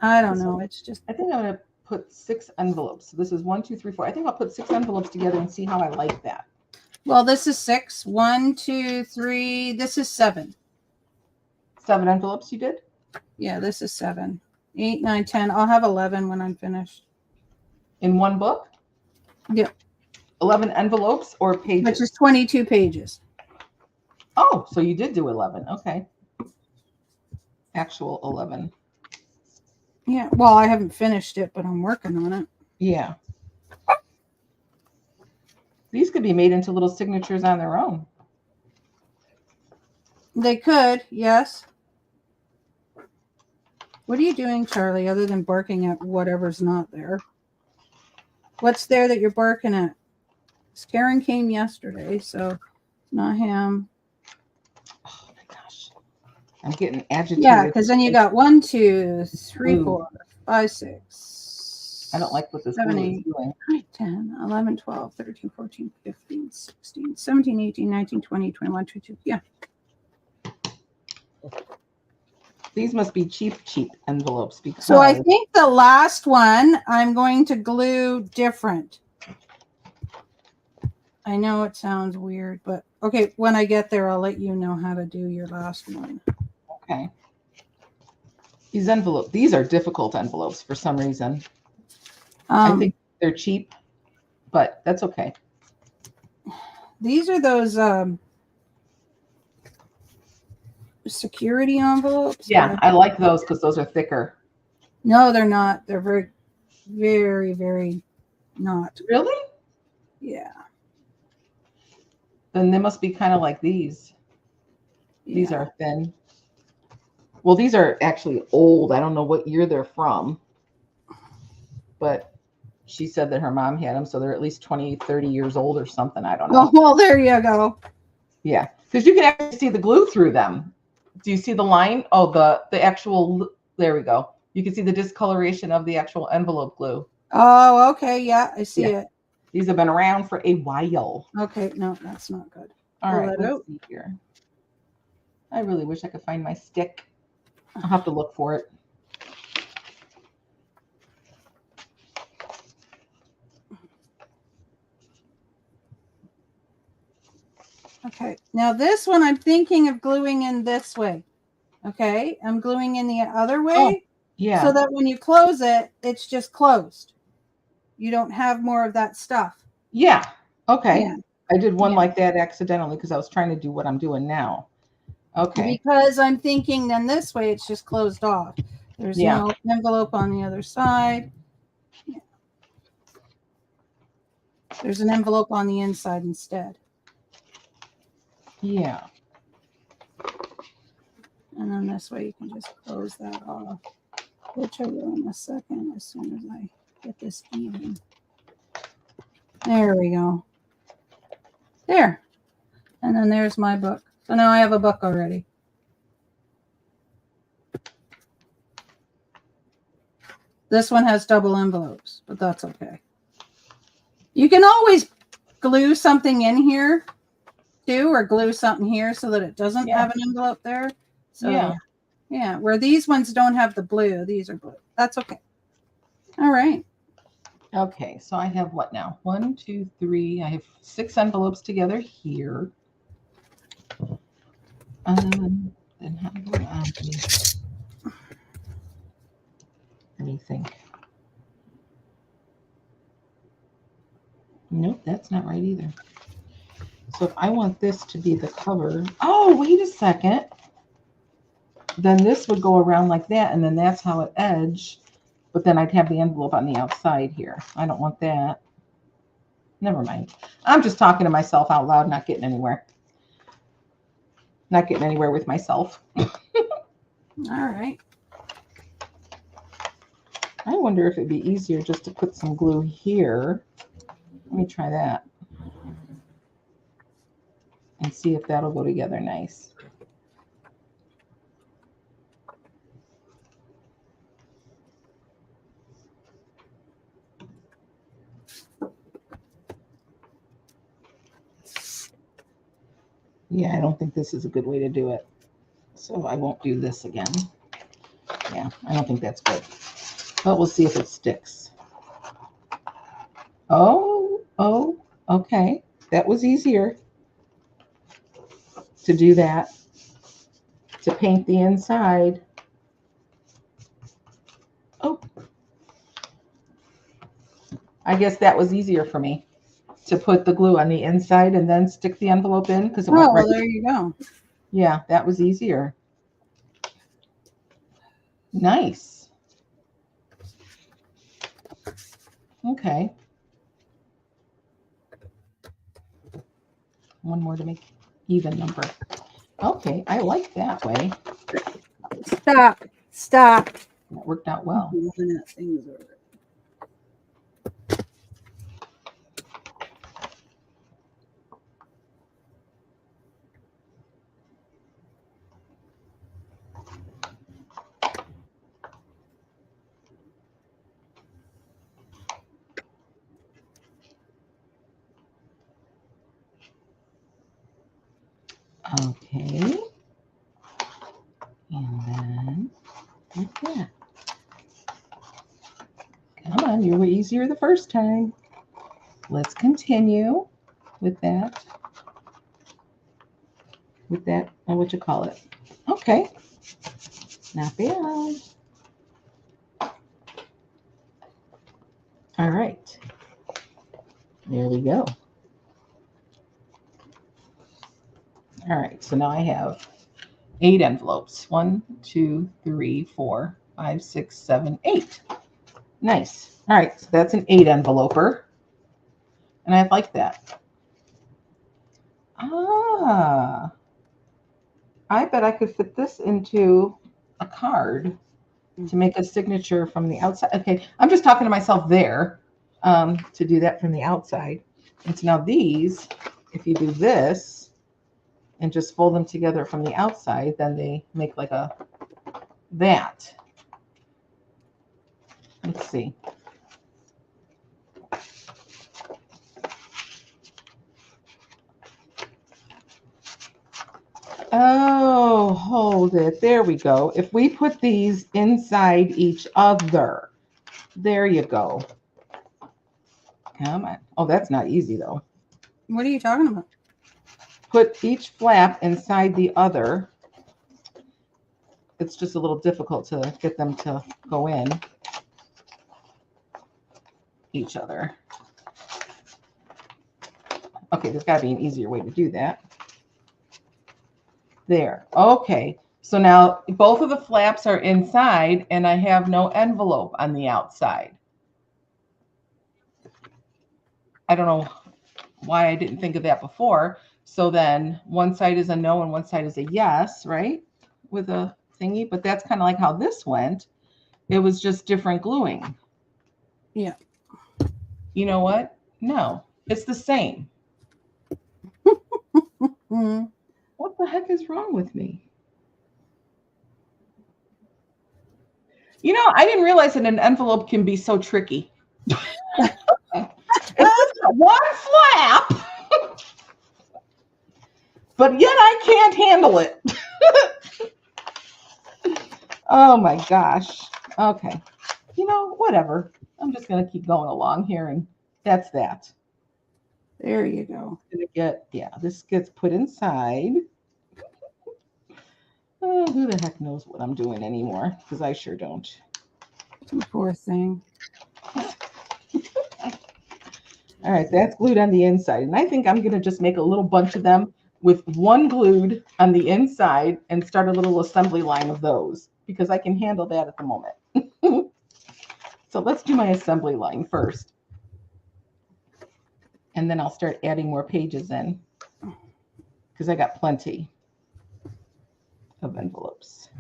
B: I don't know. It's just.
A: I think I'm gonna put 6 envelopes. So this is 1, 2, 3, 4. I think I'll put 6 envelopes together and see how I like that.
B: Well, this is 6. 1, 2, 3. This is 7.
A: 7 envelopes you did?
B: Yeah, this is 7. 8, 9, 10. I'll have 11 when I'm finished.
A: In one book?
B: Yeah.
A: 11 envelopes or pages?
B: Which is 22 pages.
A: Oh, so you did do 11. Okay. Actual 11.
B: Yeah. Well, I haven't finished it, but I'm working on it.
A: Yeah. These could be made into little signatures on their own.
B: They could, yes. What are you doing, Charlie, other than barking at whatever's not there? What's there that you're barking at? Karen came yesterday, so not him.
A: Oh my gosh. I'm getting agitated.
B: Yeah, because then you got 1, 2, 3,
A: Ooh.
B: 4, 5, 6.
A: I don't like what this
B: 7,
A: glue is
B: 8,
A: doing.
B: 10, 11, 12, 13, 14, 15, 16, 17, 18, 19, 20, 21, 22. Yeah.
A: These must be cheap envelopes because
B: So I think the last one I'm going to glue different. I know it sounds weird, but okay, when I get there, I'll let you know how to do your last one.
A: Okay. These are difficult envelopes for some reason. I think they're cheap, but that's okay.
B: These are those security envelopes.
A: Yeah, I like those because those are thicker.
B: No, they're not. They're very, very, very not.
A: Really?
B: Yeah.
A: Then they must be kind of like these. These
B: Yeah.
A: are thin. Well, these are actually old. I don't know what year they're from, but she said that her mom had them, so they're at least 20, 30 years old or something. I don't know.
B: Oh, well, there you go.
A: Yeah, because you can actually see the glue through them. Do you see the line? Oh, the actual, there we go. You can see the discoloration of the actual envelope glue.
B: Oh, okay. Yeah, I see it.
A: These have been around for a while.
B: Okay, no, that's not good.
A: All right, let's
B: out.
A: see here. I really wish I could find my stick. I'll have to look for it.
B: Okay, now this one I'm thinking of gluing in this way. Okay, I'm gluing in the other way.
A: Oh, yeah.
B: So that when you close it, it's just closed. You don't have more of that stuff.
A: Yeah. Okay.
B: Yeah.
A: I did one like that accidentally because I was trying to do what I'm doing now. Okay.
B: Because I'm thinking then this way it's just closed off. There's no envelope on the other side. Yeah. There's an envelope on the inside instead.
A: Yeah.
B: And then this way you can just close that off, which I will in a second as soon as I get this even. There we go. There. And then there's my book. So now I have a book already. This one has double envelopes, but that's okay. You can always glue something in here too, or glue something here so that it doesn't have an envelope there. So yeah, where these ones don't have the blue, these are blue. That's okay. All right.
A: Okay, so I have what now? 1, 2, 3. I have 6 envelopes together here. Then how do I let me think. Nope, that's not right either. So if I want this to be the cover, oh, wait a second. Then this would go around like that, and then that's how it edge. But then I'd have the envelope on the outside here. I don't want that. Never mind. I'm just talking to myself out loud, not getting anywhere. Not getting anywhere with myself.
B: All right.
A: I wonder if it'd be easier just to put some glue here. Let me try that. And see if that'll go together nice. Yeah, I don't think this is a good way to do it. So I won't do this again. Yeah, I don't think that's good. But we'll see if it sticks. Oh, okay. That was easier to do that, to paint the inside. Oh, I guess that was easier for me to put the glue on the inside and then stick the envelope in because it went
B: Oh,
A: right.
B: well, there you go.
A: Yeah, that was easier. Nice. Okay. One more to make even number. Okay, I like that way.
B: Stop. Stop.
A: That worked out well.
B: Moving that thing over.
A: Okay. And then like that. Come on, you were easier the first time. Let's continue with that. With that, what you call it? Okay. Not bad. All right. There we go. All right, so now I have 8 envelopes. 1, 2, 3, 4, 5, 6, 7, 8. Nice. All right, so that's an 8 enveloper. And I like that. Ah, I bet I could fit this into a card to make a signature from the outside. Okay, I'm just talking to myself there to do that from the outside. And so now these, if you do this and just fold them together from the outside, then they make like a that. Let's see. Oh, hold it. There we go. If we put these inside each other, there you go. Come on. Oh, that's not easy though.
B: What are you talking about?
A: Put each flap inside the other. It's just a little difficult to get them to go in each other. Okay, there's got to be an easier way to do that. There. Okay. So now both of the flaps are inside and I have no envelope on the outside. I don't know why I didn't think of that before. So then one side is a no and one side is a yes, right? With a thingy, but that's kind of like how this went. It was just different gluing.
B: Yeah.
A: You know what? No, it's the same. What the heck is wrong with me? You know, I didn't realize that an envelope can be so tricky. It's just one flap, but yet I can't handle it. Oh my gosh. Okay. You know, whatever. I'm just going to keep going along here, and that's that.
B: There you go.
A: Gonna get, yeah, this gets put inside. Oh, who the heck knows what I'm doing anymore? Because I sure don't.
B: Poor thing.
A: All right, that's glued on the inside. And I think I'm going to just make a little bunch of them with one glued on the inside and start a little assembly line of those because I can handle that at the moment. So let's do my assembly line first. And then I'll start adding more pages in because I got plenty of envelopes.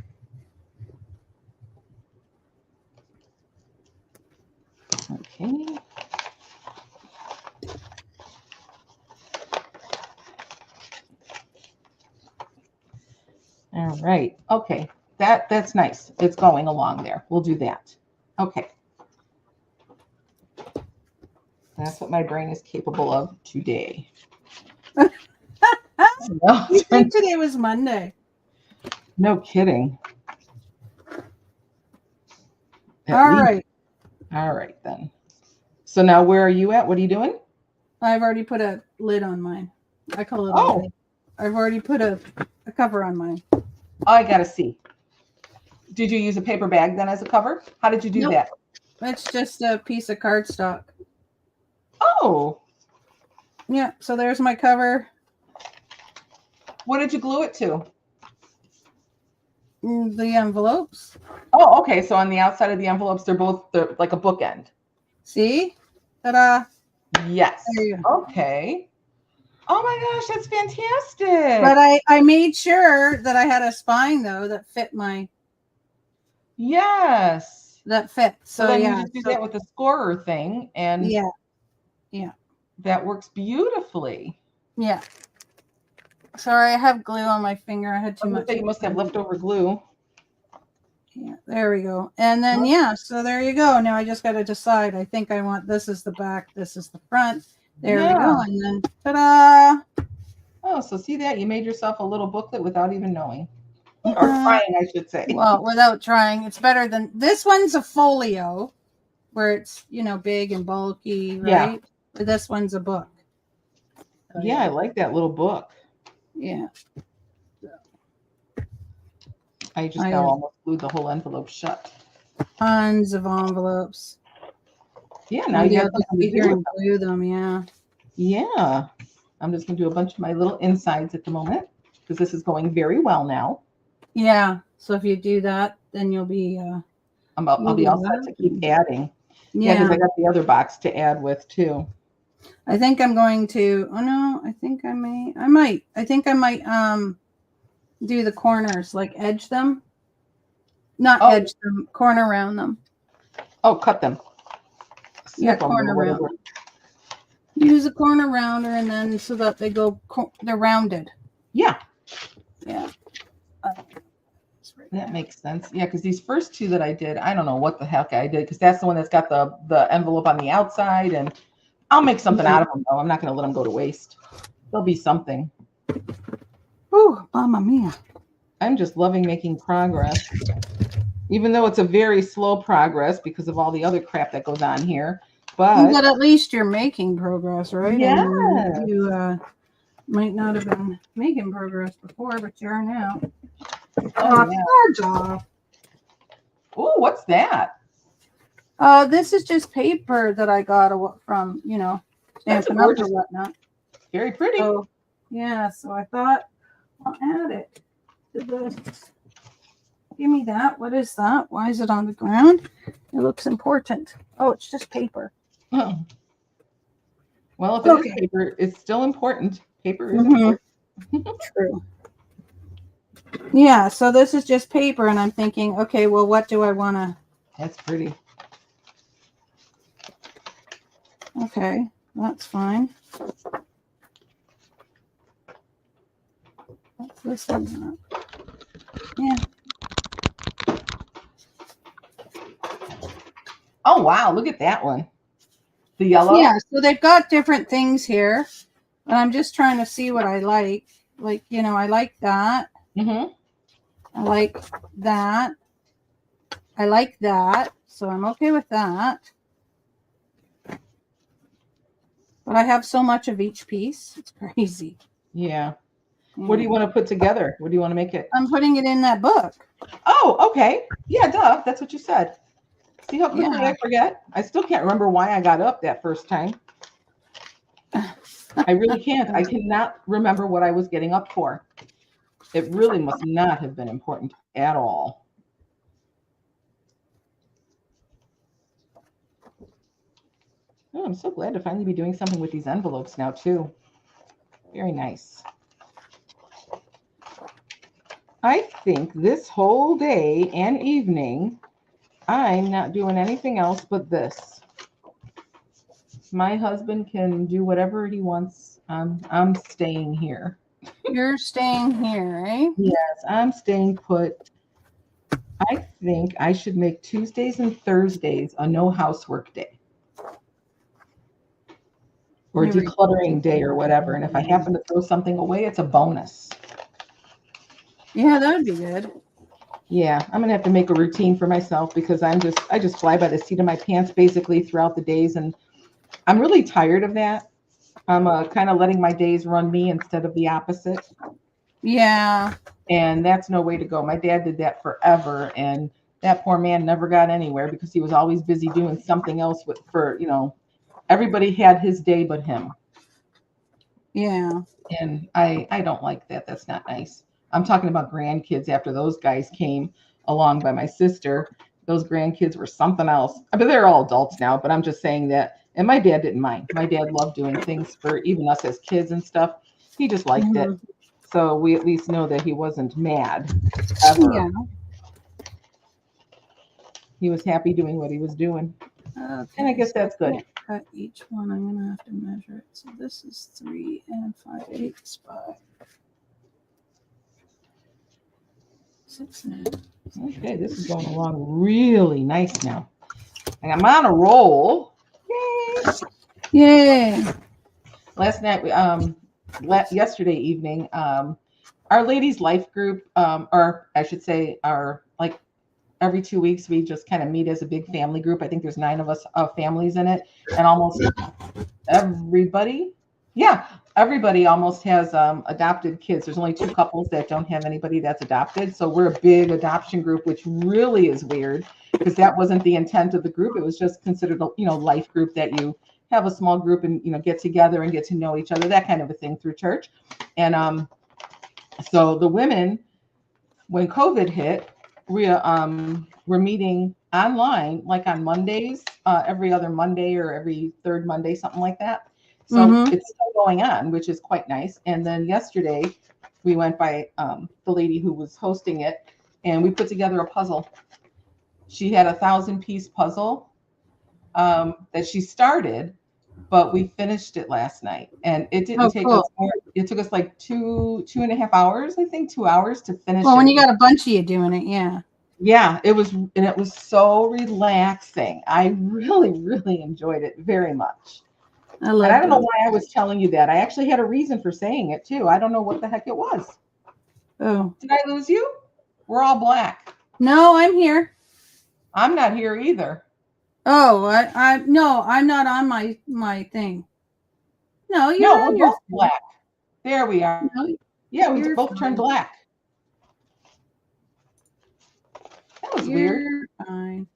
A: Okay. All right. Okay. That's nice. It's going along there. We'll do that. Okay. That's what my brain is capable of today.
B: You think today was Monday?
A: No kidding.
B: All right.
A: All right then. So now where are you at? What are you doing?
B: I've already put a lid on mine. I call it a
A: Oh.
B: lid. I've already put a cover on mine.
A: Oh, I gotta see. Did you use a paper bag then as a cover? How did you do
B: Nope.
A: that?
B: It's just a piece of cardstock.
A: Oh,
B: Yeah, so there's my cover.
A: what did you glue it to?
B: The envelopes.
A: Oh, okay. So on the outside of the envelopes, they're like a bookend.
B: See? Ta-da.
A: Yes.
B: There you go.
A: Okay. Oh my gosh, that's fantastic.
B: But I made sure that I had a spine though that fit my
A: Yes.
B: that fit.
A: So
B: So
A: then
B: yeah.
A: you just do that with the scorer thing, and
B: Yeah.
A: that works beautifully.
B: Yeah. Sorry, I have glue on my finger. I had too much.
A: You must have leftover glue.
B: Yeah, there we go. And then yeah, so there you go. Now I just got to decide. I think I want this is the back, this is the front. There we go. And then ta-da!
A: Oh, so see that? You made yourself a little booklet without even knowing. Or trying, I should say.
B: Well, without trying. It's better than this one's a folio where it's, big and bulky, right?
A: Yeah.
B: But this one's a book.
A: Yeah, I like that little book.
B: Yeah.
A: I just now almost glued the whole envelope shut.
B: Tons of envelopes.
A: Yeah, now you have to
B: sit here and glue them. Yeah.
A: Yeah. I'm just going to do a bunch of my little insides at the moment because this is going very well now.
B: Yeah. So if you do that, then you'll be.
A: I'll be all set to keep adding. Yeah, because I got the other box to add with too.
B: I think I'm going to. Oh no, I think I may. I might. I think I might. Do the corners, like edge them. Not edge them, corner around them.
A: Oh, cut them.
B: Yeah, corner round. Use a corner rounder, and then so that they go. They're rounded.
A: Yeah.
B: Yeah.
A: That makes sense. Yeah, because these first two that I did, I don't know what the heck I did because that's the one that's got the envelope on the outside, and I'll make something out of them though. I'm not going to let them go to waste. There'll be something.
B: Ooh, mamma mia.
A: I'm just loving making progress, even though it's a very slow progress because of all the other crap that goes on here. But
B: at least you're making progress, right?
A: Yeah.
B: You might not have been making progress before, but you are now.
A: Oh,
B: Yeah.
A: Oh, what's that?
B: This is just paper that I got from, Stampin' Up! Or whatnot.
A: Very pretty.
B: So, yeah, so I thought I'll add it to this. Give me that. What is that? Why is it on the ground? It looks important. Oh, it's just paper.
A: Oh. Well, if it is paper, it's still important. Paper is important.
B: True. Yeah, so this is just paper, and I'm thinking, okay, well, what do I want to...
A: That's pretty.
B: Okay, that's fine. What's this one? Yeah.
A: Oh, wow, look at that one. The yellow?
B: Yeah, so they've got different things here, and I'm just trying to see what I like. Like, I like that.
A: Mm-hmm.
B: I like that. I like that. So I'm okay with that. But I have so much of each piece. It's crazy.
A: Yeah. What do you want to put together? What do you want to make it?
B: I'm putting it in that book.
A: Oh, okay. Yeah, duh. That's what you said. See how quickly I forget? I still can't remember why I got up that first time. I really can't. I cannot remember what I was getting up for. It really must not have been important at all. Oh, I'm so glad to finally be doing something with these envelopes now, too. Very nice. I think this whole day and evening, I'm not doing anything else but this. My husband can do whatever he wants. I'm staying here.
B: You're staying here, eh?
A: Yes, I'm staying put. I think I should make Tuesdays and Thursdays a no housework day. Or decluttering day or whatever. And if I happen to throw something away, it's a bonus.
B: Yeah, that would be good.
A: Yeah, I'm gonna have to make a routine for myself because I just fly by the seat of my pants basically throughout the days, and I'm really tired of that. I'm kind of letting my days run me instead of the opposite.
B: Yeah.
A: And that's no way to go. My dad did that forever, and that poor man never got anywhere because he was always busy doing something else everybody had his day but him.
B: Yeah.
A: And I don't like that. That's not nice. I'm talking about grandkids after those guys came along by my sister. Those grandkids were something else. I mean, they're all adults now, but I'm just saying that. And my dad didn't mind. My dad loved doing things for even us as kids and stuff. He just liked it. So we at least know that he wasn't mad ever.
B: Yeah.
A: He was happy doing what he was doing.
B: Okay,
A: and I guess that's good.
B: Cut each one. I'm going to have to measure it. So this is 3 5/8 by 6
A: Okay, this is going along really nice now. And I'm on a roll.
B: Yay!
A: Last night, yesterday evening, our ladies' life group, or I should say, every 2 weeks we just kind of meet as a big family group. I think there's 9 of us families in it, and almost everybody almost has adopted kids. There's only 2 couples that don't have anybody that's adopted. So we're a big adoption group, which really is weird because that wasn't the intent of the group. It was just considered a life group that you have a small group and get together and get to know each other, that kind of a thing through church. And so the women, when COVID hit, we're meeting online like on Mondays, every other Monday or every third Monday, something like that. So it's still going on, which is quite nice. And then yesterday we went by the lady who was hosting it, and we put together a puzzle. She had a 1,000-piece puzzle that she started, but we finished it last night, and it didn't take us more. It took us like 2.5 hours, I think, 2 hours to finish.
B: Well, when you got a bunch of you doing it,
A: yeah, it was so relaxing. I really, really enjoyed it very much. I don't know why I was telling you that. I actually had a reason for saying it too. I don't know what the heck it was.
B: Oh,
A: did I lose you? We're all black.
B: No, I'm here.
A: I'm not here either.
B: Oh, no, I'm not on my thing. No,
A: we're both black. There we are.
B: No,
A: yeah, we both turned black. That was weird.
B: Fine.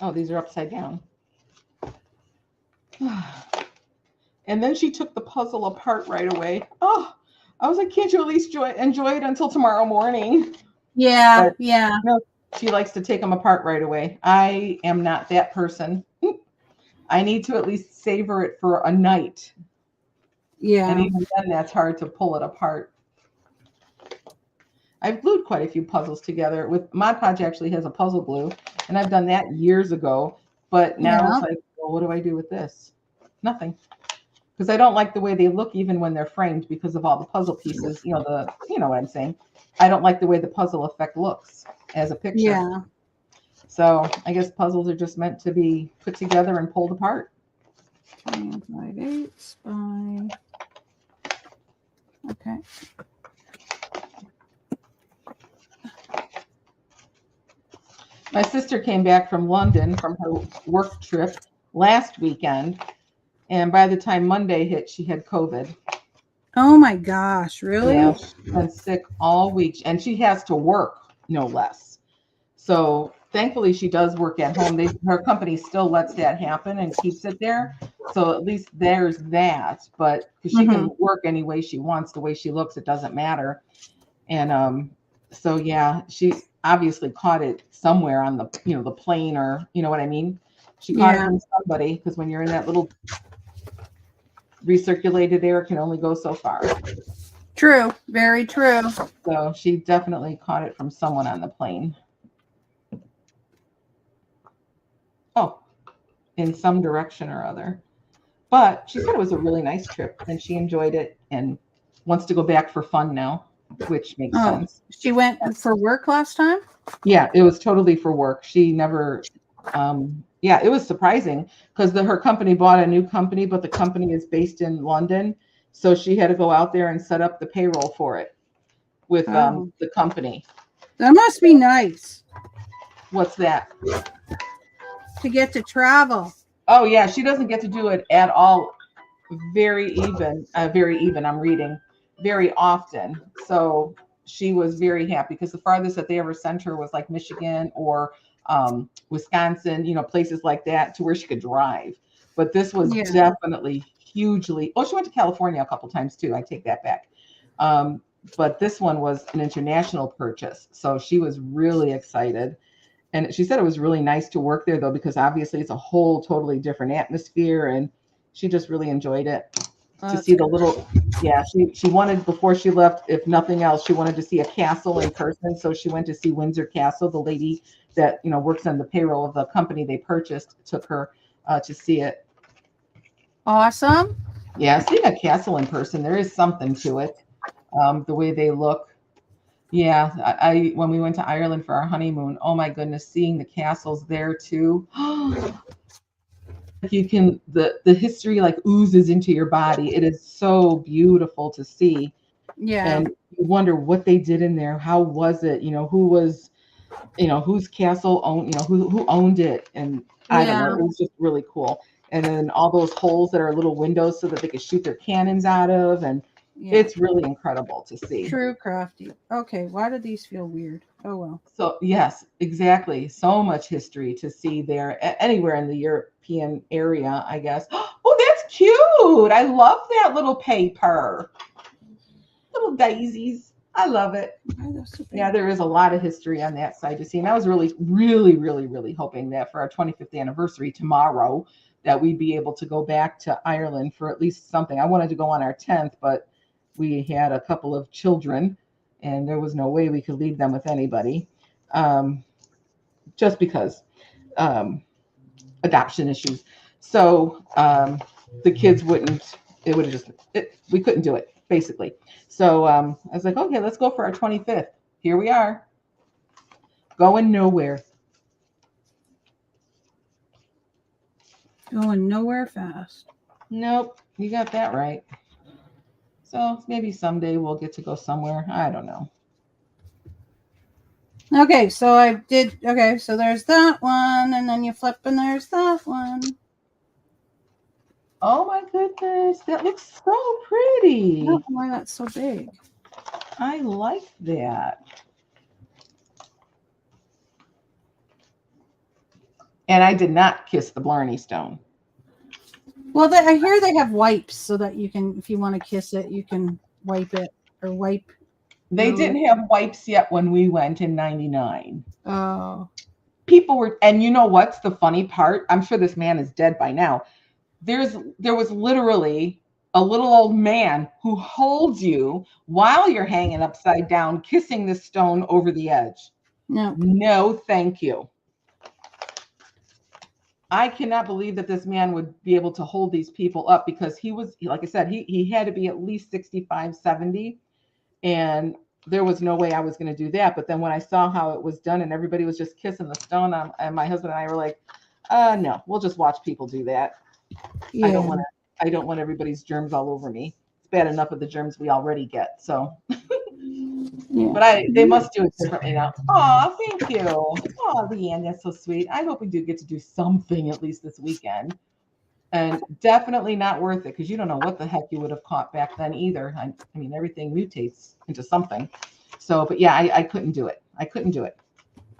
A: Oh, these are upside down. And then she took the puzzle apart right away. Oh, I was like, can't you at least enjoy it until tomorrow morning?
B: Yeah,
A: but
B: yeah.
A: No, she likes to take them apart right away. I am not that person. I need to at least savor it for a night.
B: Yeah.
A: And even then, that's hard to pull it apart. I've glued quite a few puzzles together. With Mod Podge actually has a puzzle glue, and I've done that years ago. But now it's like, well, what do I do with this? Nothing. Because I don't like the way they look even when they're framed because of all the puzzle pieces. You know what I'm saying. I don't like the way the puzzle effect looks as a picture.
B: Yeah.
A: So I guess puzzles are just meant to be put together and pulled apart.
B: 3 5/8 by. Okay.
A: My sister came back from London from her work trip last weekend, and by the time Monday hit, she had COVID.
B: Oh my gosh, really?
A: Yeah, she's been sick all week, and she has to work, no less. So thankfully, she does work at home. Her company still lets that happen and keeps it there. So at least there's that. But because she can work any way she wants, the way she looks, it doesn't matter. And so yeah, she obviously caught it somewhere on the the plane, or you know what I mean. She caught it from somebody, because when you're in that little recirculated air, can only go so far.
B: True, very true.
A: So she definitely caught it from someone on the plane. Oh, in some direction or other. But she said it was a really nice trip and she enjoyed it and wants to go back for fun now, which makes sense.
B: She went for work last time?
A: Yeah, it was totally for work. She never, it was surprising because her company bought a new company, but the company is based in London. So she had to go out there and set up the payroll for it with the company.
B: That must be nice.
A: What's that?
B: to get to travel.
A: Oh yeah, she doesn't get to do it at all. Very even. I'm reading very often. So she was very happy because the farthest that they ever sent her was like Michigan or Wisconsin, places like that to where she could drive. But this was
B: Yeah.
A: definitely hugely. Oh, she went to California a couple times too. I take that back. But this one was an international purchase. So she was really excited. And she said it was really nice to work there though, because obviously it's a whole totally different atmosphere. And she just really enjoyed it to see the little, yeah, she wanted, before she left, if nothing else, she wanted to see a castle in person. So she went to see Windsor Castle. The lady that, works on the payroll of the company they purchased took her to see it.
B: Awesome.
A: Yeah, seeing a castle in person, there is something to it. The way they look. Yeah, I when we went to Ireland for our honeymoon, oh my goodness, seeing the castles there too. You can the history like oozes into your body. It is so beautiful to see.
B: Yeah.
A: And you wonder what they did in there. How was it? Who was, whose castle owned, who owned it. And I don't know, it was just really cool. And then all those holes that are little windows so that they could shoot their cannons out of. And it's really incredible to see.
B: True crafty. Okay, why do these feel weird? Oh well.
A: So yes, exactly. So much history to see there. Anywhere in the European area, I guess. Oh, that's cute. I love that little paper. Little daisies. I love it. Yeah, there is a lot of history on that side to see. And I was really, really, really, really hoping that for our 25th anniversary tomorrow, that we'd be able to go back to Ireland for at least something. I wanted to go on our 10th, but we had a couple of children and there was no way we could leave them with anybody, just because adoption issues. So the kids wouldn't, it would have just, we couldn't do it, basically. So I was like, okay, let's go for our 25th. Here we are, going nowhere.
B: Going nowhere fast.
A: Nope, you got that right. So maybe someday we'll get to go somewhere. I don't know.
B: Okay, so I did. Okay, so there's that one, and then you flip, and there's that one.
A: Oh my goodness, that looks so pretty.
B: I don't know why that's so big.
A: I like that. And I did not kiss the Blarney Stone.
B: Well, I hear they have wipes so that you can, if you want to kiss it, you can wipe it or wipe.
A: They didn't have wipes yet when we went in 99.
B: Oh.
A: People were, and you know what's the funny part? I'm sure this man is dead by now. There was literally a little old man who holds you while you're hanging upside down, kissing the stone over the edge. No, thank you. I cannot believe that this man would be able to hold these people up, because he was, like I said, he had to be at least 65, 70. And there was no way I was going to do that. But then when I saw how it was done and everybody was just kissing the stone, and my husband and I were like, no, we'll just watch people do that. Yeah. I don't want everybody's germs all over me. It's bad enough with the germs we already get. So, yeah. But they must do it differently now. Oh, thank you. Oh, Leanne, that's so sweet. I hope we do get to do something at least this weekend. And definitely not worth it, because you don't know what the heck you would have caught back then either. I mean, everything mutates into something. So, but yeah, I couldn't do it. I couldn't do it.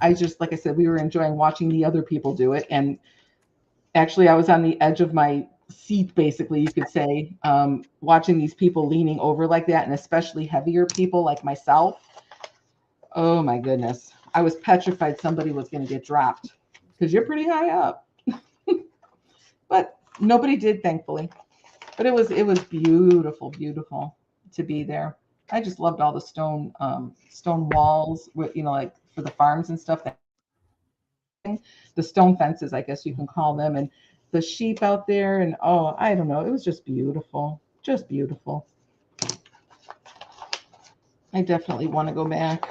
A: I just, like I said, we were enjoying watching the other people do it. And actually, I was on the edge of my seat, basically, you could say, watching these people leaning over like that, and especially heavier people like myself. Oh my goodness. I was petrified somebody was going to get dropped, because you're pretty high up. But nobody did, thankfully. But it was beautiful, beautiful to be there. I just loved all the stone walls with, like for the farms and stuff. The stone fences, I guess you can call them, and the sheep out there, and oh, I don't know. It was just beautiful, just beautiful. I definitely want to go back.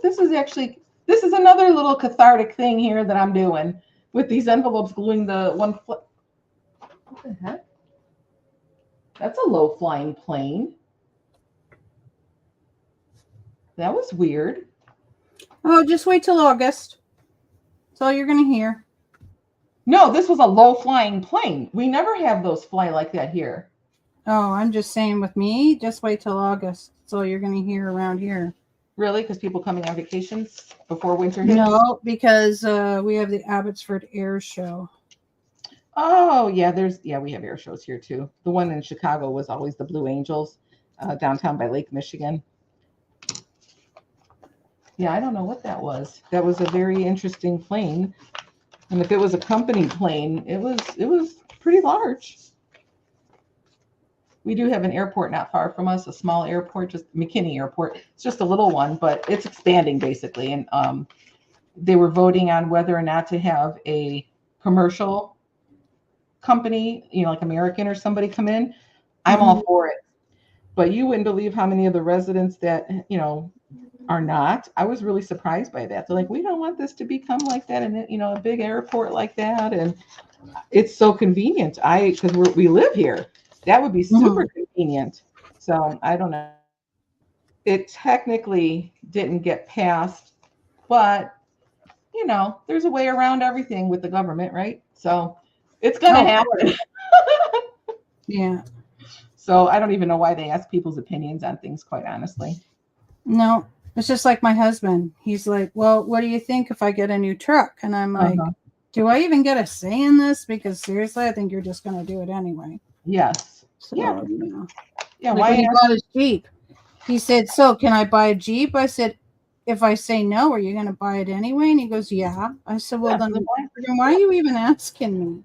A: This is another little cathartic thing here that I'm doing with these envelopes, gluing the one foot. What the heck? That's a low flying plane. That was weird.
B: Oh, just wait till August. That's all you're going to hear.
A: No, this was a low flying plane. We never have those fly like that here.
B: Oh, I'm just saying with me, just wait till August. That's all you're going to hear around here.
A: Really? Because people coming on vacations before winter hits?
B: No, because we have the Abbotsford Air Show.
A: Oh, yeah, we have air shows here too. The one in Chicago was always the Blue Angels, downtown by Lake Michigan. Yeah, I don't know what that was. That was a very interesting plane. And if it was a company plane, it was pretty large. We do have an airport not far from us, a small airport, just McKinney Airport. It's just a little one, but it's expanding basically. And they were voting on whether or not to have a commercial company, like American or somebody come in. I'm all for it. But you wouldn't believe how many of the residents that, are not. I was really surprised by that. They're like, we don't want this to become like that, and a big airport like that, and it's so convenient. Because we live here, that would be super convenient. So I don't know. It technically didn't get passed, but there's a way around everything with the government, right? So it's gonna happen.
B: Yeah.
A: So I don't even know why they ask people's opinions on things, quite honestly.
B: No. It's just like my husband. He's like, well, what do you think if I get a new truck? And I'm like, do I even get a say in this? Because seriously, I think you're just going to do it anyway.
A: Yes.
B: So, yeah.
A: Yeah.
B: Like when he bought his Jeep, he said, so can I buy a Jeep? I said, if I say no, are you going to buy it anyway? And he goes, yeah. I said, well, then why are you even asking me?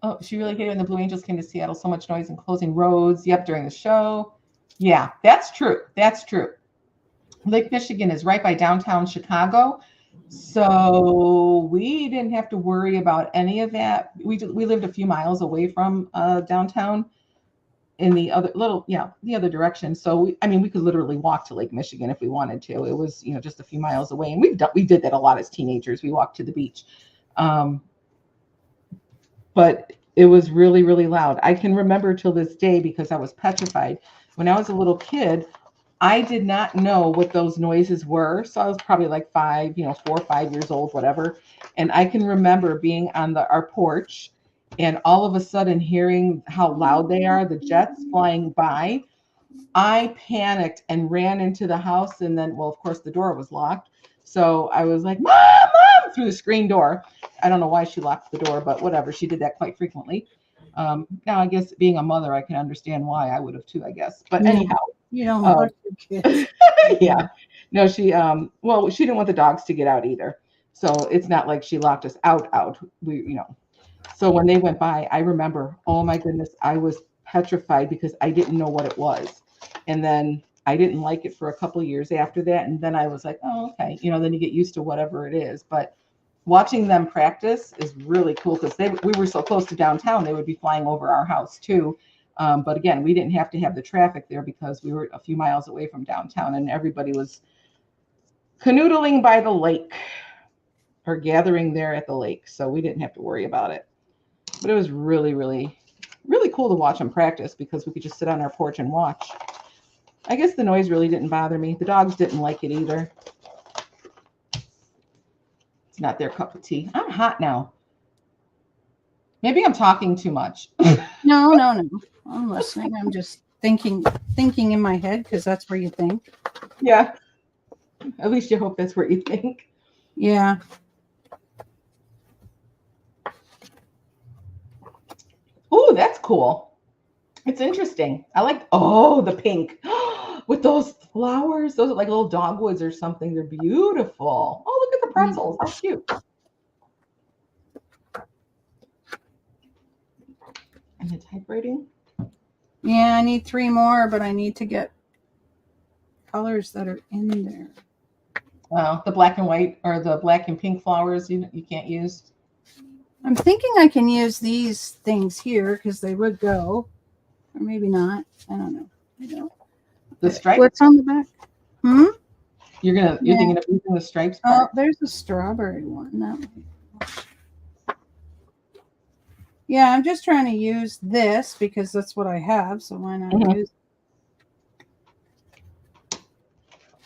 A: Oh, she really hated when the Blue Angels came to Seattle. So much noise and closing roads. Yep, during the show. Yeah, that's true. That's true. Lake Michigan is right by downtown Chicago. So we didn't have to worry about any of that. We lived a few miles away from downtown in the other the other direction. So we could literally walk to Lake Michigan if we wanted to. It was, just a few miles away. And we did that a lot as teenagers. We walked to the beach. But it was really, really loud. I can remember till this day because I was petrified. When I was a little kid, I did not know what those noises were. So I was probably like 4 or 5 years old, whatever. And I can remember being on our porch and all of a sudden hearing how loud they are, the jets flying by. I panicked and ran into the house. And then, well, of course, the door was locked. So I was like, Mom, Mom, through the screen door. I don't know why she locked the door, but whatever. She did that quite frequently. Now, I guess being a mother, I can understand why I would have too, I guess. But anyhow.
B: You don't want your kids.
A: Yeah. No, she didn't want the dogs to get out either. So it's not like she locked us out. So when they went by, I remember, oh my goodness, I was petrified because I didn't know what it was. And then I didn't like it for a couple of years after that. And then I was like, oh, okay. Then you get used to whatever it is. But watching them practice is really cool because we were so close to downtown, they would be flying over our house too. But again, we didn't have to have the traffic there because we were a few miles away from downtown and everybody was canoodling by the lake or gathering there at the lake. So we didn't have to worry about it. But it was really, really, really cool to watch them practice because we could just sit on our porch and watch. I guess the noise really didn't bother me. The dogs didn't like it either. It's not their cup of tea. I'm hot now. Maybe I'm talking too much.
B: No. I'm listening. I'm just thinking in my head because that's where you think.
A: Yeah. At least you hope that's where you think.
B: Yeah.
A: Oh, that's cool. It's interesting. I like, the pink with those flowers. Those are like little dogwoods or something. They're beautiful. Oh, look at the pretzels. How cute. And the typewriting?
B: Yeah, I need 3 more, but I need to get colors that are in there.
A: Well, the black and white or the black and pink flowers you can't use.
B: I'm thinking I can use these things here because they would go, or maybe not. I don't know.
A: The stripes.
B: What's on the back?
A: You're thinking of using the stripes part?
B: Oh, there's a strawberry one. That way. Yeah, I'm just trying to use this because that's what I have. So why not use?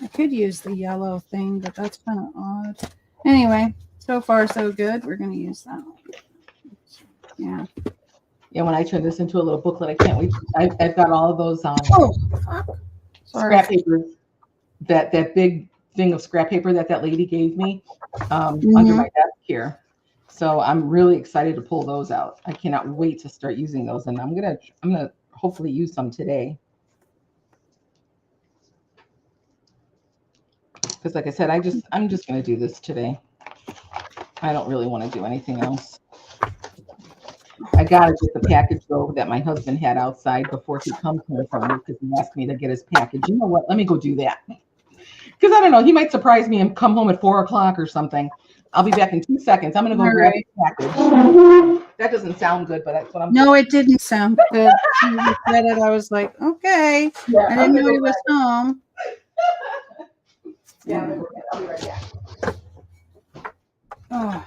B: I could use the yellow thing, but that's kind of odd. Anyway, so far so good. We're going to use that one. Yeah.
A: Yeah, when I turn this into a little booklet, I can't wait. I've got all of those
B: Oh, fuck. Sorry.
A: scrap paper, that big thing of scrap paper that lady gave me under my desk here. So I'm really excited to pull those out. I cannot wait to start using those, and I'm gonna hopefully use some today. Because like I said, I'm just gonna do this today. I don't really want to do anything else. I gotta get the package though that my husband had outside before he comes home from work, because he asked me to get his package. You know what? Let me go do that. Because I don't know, he might surprise me and come home at 4 o'clock or something. I'll be back in 2 seconds. I'm gonna go grab the package. That doesn't sound good, but that's what I'm doing.
B: No, it didn't sound good. When you said it, I was like, okay.
A: Yeah,
B: I didn't know he was home.
A: Yeah, I'll be right back.
B: Oh.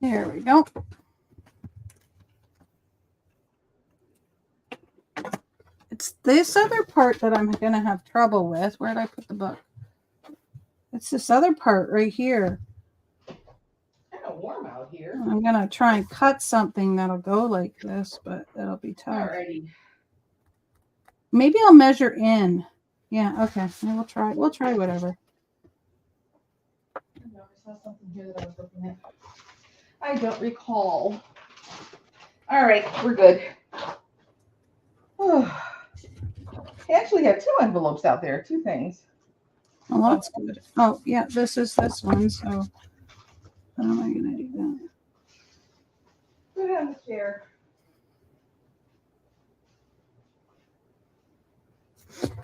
B: There we go. It's this other part that I'm going to have trouble with. Where did I put the book? It's this other part right here.
A: Kind of warm out here.
B: I'm going to try and cut something that'll go like this, but that'll be tough.
A: Alrighty.
B: Maybe I'll measure in. Yeah, okay. We'll try whatever.
A: I saw something here that I was looking at. I don't recall. All right, we're good. Oh. I actually had 2 envelopes out there, 2 things.
B: Oh, that's good. Oh, yeah, this is this one. So how am I going to do that?
A: Put it on the chair.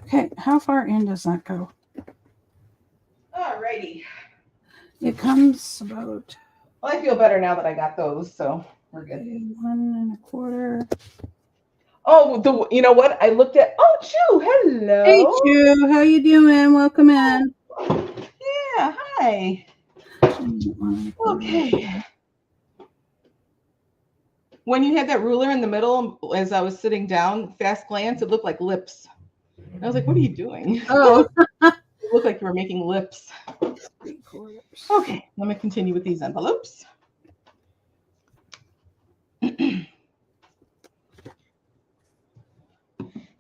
B: Okay, how far in does that go?
A: Alrighty.
B: It comes about.
A: Well, I feel better now that I got those, so we're good.
B: 1 1/4.
A: Oh, you know what? I looked at. Oh, Chu, hello.
B: Hey, Chu, how you doing? Welcome in.
A: Yeah, hi. Okay. When you had that ruler in the middle, as I was sitting down, fast glance, it looked like lips. I was like, "What are you doing?"
B: Oh,
A: it looked like you were making lips. Okay, let me continue with these envelopes. You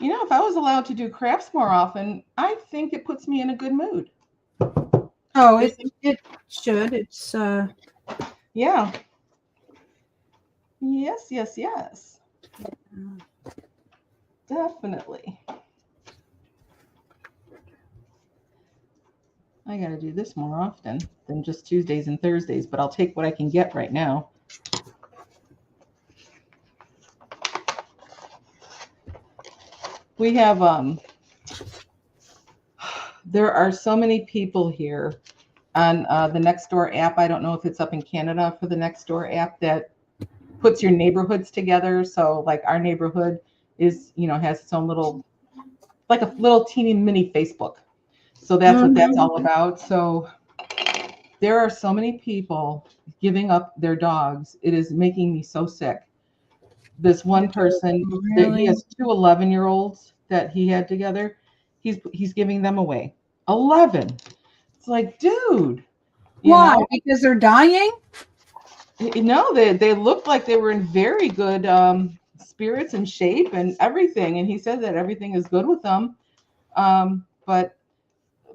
A: know, if I was allowed to do crafts more often, I think it puts me in a good mood.
B: Oh, it should. It's
A: yeah. Yes. Definitely. I got to do this more often than just Tuesdays and Thursdays, but I'll take what I can get right now. We have, there are so many people here on the Nextdoor app. I don't know if it's up in Canada for the Nextdoor app that puts your neighborhoods together. So like our neighborhood is, has its own little, like a little teeny mini Facebook. So that's what that's all about. So there are so many people giving up their dogs. It is making me so sick. This one person, he has 2 11-year-olds that he had together. He's giving them away. 11. It's like, dude.
B: Why? Because they're dying?
A: No, they looked like they were in very good spirits and shape and everything. And he said that everything is good with them. But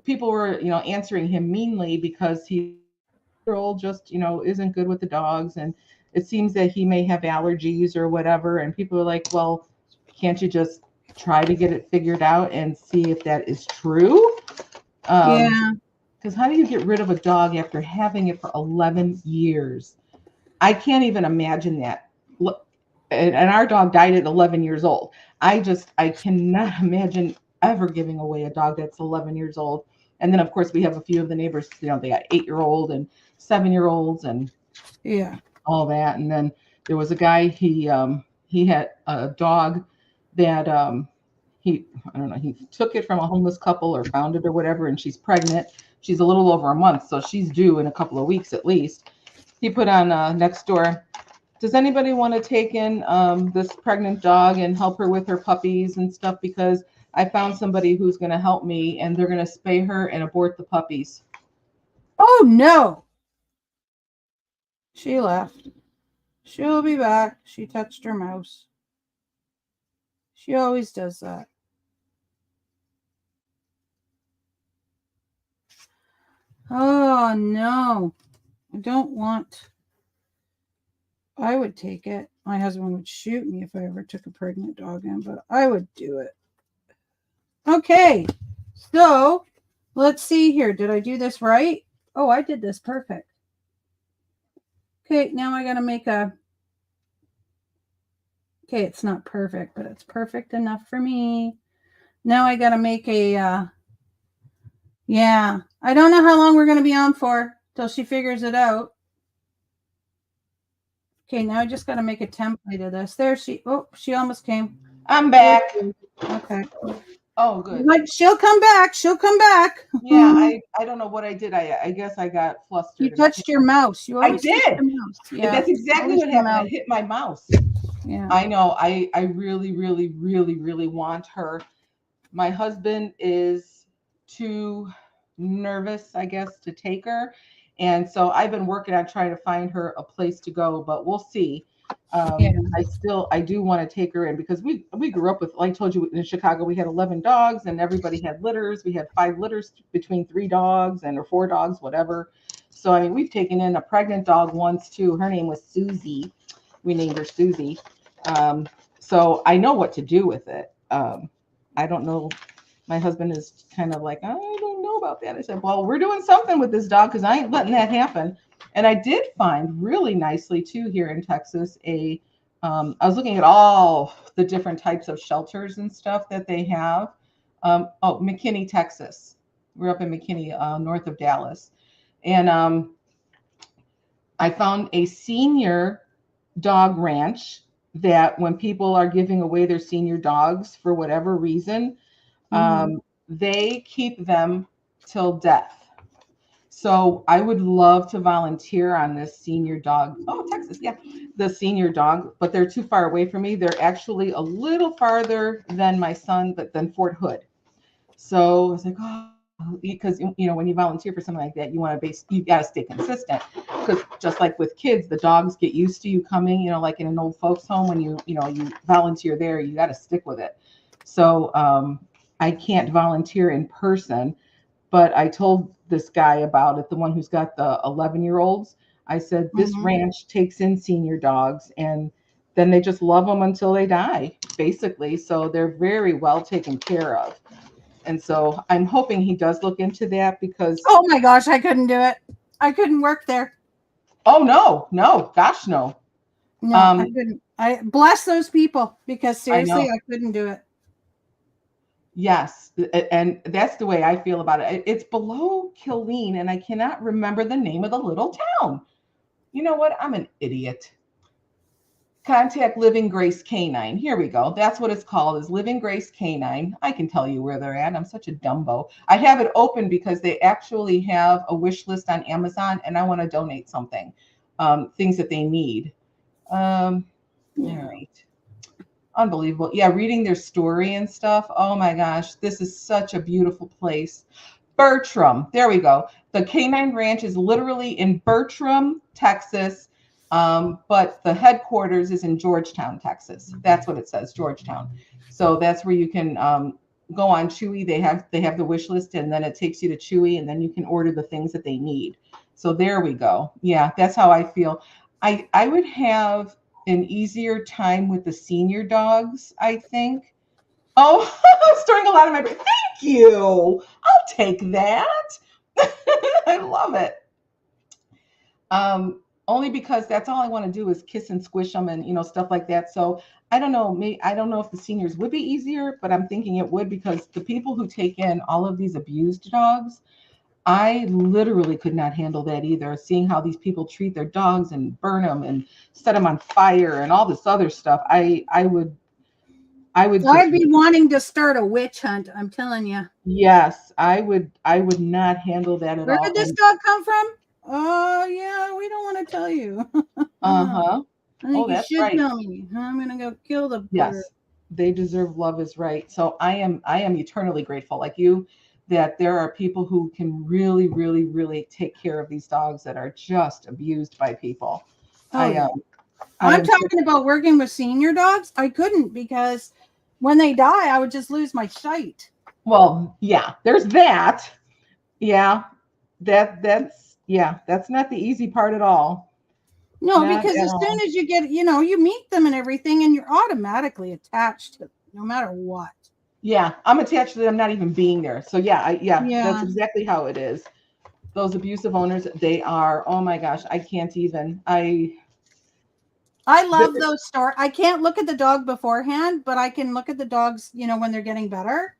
A: people were, answering him meanly because he just, isn't good with the dogs. And it seems that he may have allergies or whatever. And people are like, well, can't you just try to get it figured out and see if that is true?
B: Yeah.
A: Because how do you get rid of a dog after having it for 11 years? I can't even imagine that. And our dog died at 11 years old. I cannot imagine ever giving away a dog that's 11 years old. And then, of course, we have a few of the neighbors, they got 8-year-old and 7-year-olds and
B: Yeah.
A: all that. And then there was a guy, he had a dog that I don't know, he took it from a homeless couple or found it or whatever, and she's pregnant. She's a little over a month, so she's due in a couple of weeks at least. He put on next door, does anybody want to take in this pregnant dog and help her with her puppies and stuff? Because I found somebody who's going to help me, and they're going to spay her and abort the puppies.
B: Oh no. She left. She'll be back. She touched her mouse. She always does that. Oh no. I don't want. I would take it. My husband would shoot me if I ever took a pregnant dog in, but I would do it. Okay. So let's see here. Did I do this right? Oh, I did this perfect. Okay, now I got to make a. Okay, it's not perfect, but it's perfect enough for me. Now I got to make a. Yeah, I don't know how long we're going to be on for till she figures it out. Okay, now I just got to make a template of this. There she. Oh, she almost came.
A: I'm back.
B: Okay.
A: Oh, good.
B: Like she'll come back. She'll come back.
A: Yeah, I don't know what I did. I guess I got flustered.
B: You touched your mouse. You always
A: I did.
B: touch your mouse. Yeah,
A: that's exactly what happened. I hit my mouse.
B: Yeah.
A: I know. I really, really, really, really want her. My husband is too nervous, I guess, to take her. And so I've been working on trying to find her a place to go, but we'll see. I do want to take her in because we grew up with, like I told you, in Chicago, we had 11 dogs and everybody had litters. We had 5 litters between 3 dogs or 4 dogs, whatever. So, I mean, we've taken in a pregnant dog once too. Her name was Susie. We named her Susie. So I know what to do with it. I don't know. My husband is kind of like, I don't know about that. I said, well, we're doing something with this dog because I ain't letting that happen. And I did find really nicely too here in Texas I was looking at all the different types of shelters and stuff that they have. McKinney, Texas. We're up in McKinney, north of Dallas. And I found a senior dog ranch that when people are giving away their senior dogs for whatever reason, they keep them till death. So I would love to volunteer on this senior dog. Oh, Texas, yeah, the senior dog, but they're too far away from me. They're actually a little farther than my son, but than Fort Hood. So I was like, oh, because when you volunteer for something like that, you got to stay consistent. Because just like with kids, the dogs get used to you coming. Like in an old folks home, when you volunteer there, you got to stick with it. So I can't volunteer in person. But I told this guy about it, the one who's got the 11-year-olds. I said, this ranch takes in senior dogs and then they just love them until they die, basically. So they're very well taken care of. And so I'm hoping he does look into that because.
B: Oh my gosh, I couldn't do it. I couldn't work there.
A: Oh, no, gosh, no.
B: No, I couldn't. I bless those people because seriously, I couldn't do it.
A: Yes, and that's the way I feel about it. It's below Killeen, and I cannot remember the name of the little town. You know what? I'm an idiot. Contact Living Grace Canine. Here we go. That's what it's called, is Living Grace Canine. I can tell you where they're at. I'm such a dumbo. I have it open because they actually have a wish list on Amazon, and I want to donate something, things that they need. All right. Unbelievable. Yeah, reading their story and stuff. Oh my gosh, this is such a beautiful place. Bertram. There we go. The Canine Ranch is literally in Bertram, Texas, but the headquarters is in Georgetown, Texas. That's what it says, Georgetown. So that's where you can go on Chewy. They have the wish list, and then it takes you to Chewy, and then you can order the things that they need. So there we go. Yeah, that's how I feel. I would have an easier time with the senior dogs, I think, Oh, I'm storing a lot of my. Thank you. I'll take that. I love it. Only because that's all I want to do is kiss and squish them and stuff like that. So I don't know. I don't know if the seniors would be easier, but I'm thinking it would because the people who take in all of these abused dogs, I literally could not handle that either. Seeing how these people treat their dogs and burn them and set them on fire and all this other stuff, I would just,
B: I'd be wanting to start a witch hunt. I'm telling you.
A: yes, I would not handle that at
B: Where
A: all.
B: did this dog come from? Oh yeah, we don't want to tell you.
A: Uh-huh.
B: I think
A: Oh,
B: you
A: that's
B: should
A: right.
B: tell me. I'm gonna go kill the
A: Yes.
B: bird.
A: They deserve love is right. So I am eternally grateful, like you, that there are people who can really, really, really take care of these dogs that are just abused by people.
B: Oh,
A: I
B: yeah.
A: I
B: I'm
A: am
B: talking about working with senior dogs. I couldn't because when they die, I would just lose my sight.
A: well, yeah, there's that. Yeah. That's not the easy part at all.
B: No,
A: Not
B: because
A: at
B: as soon
A: all.
B: as you get, you meet them and everything, and you're automatically attached to them, no matter what.
A: Yeah, I'm attached to them not even being there. So yeah, that's
B: Yeah.
A: exactly how it is. Those abusive owners, they are, oh my gosh, I can't even.
B: I love those stories. I can't look at the dog beforehand, but I can look at the dogs, when they're getting better.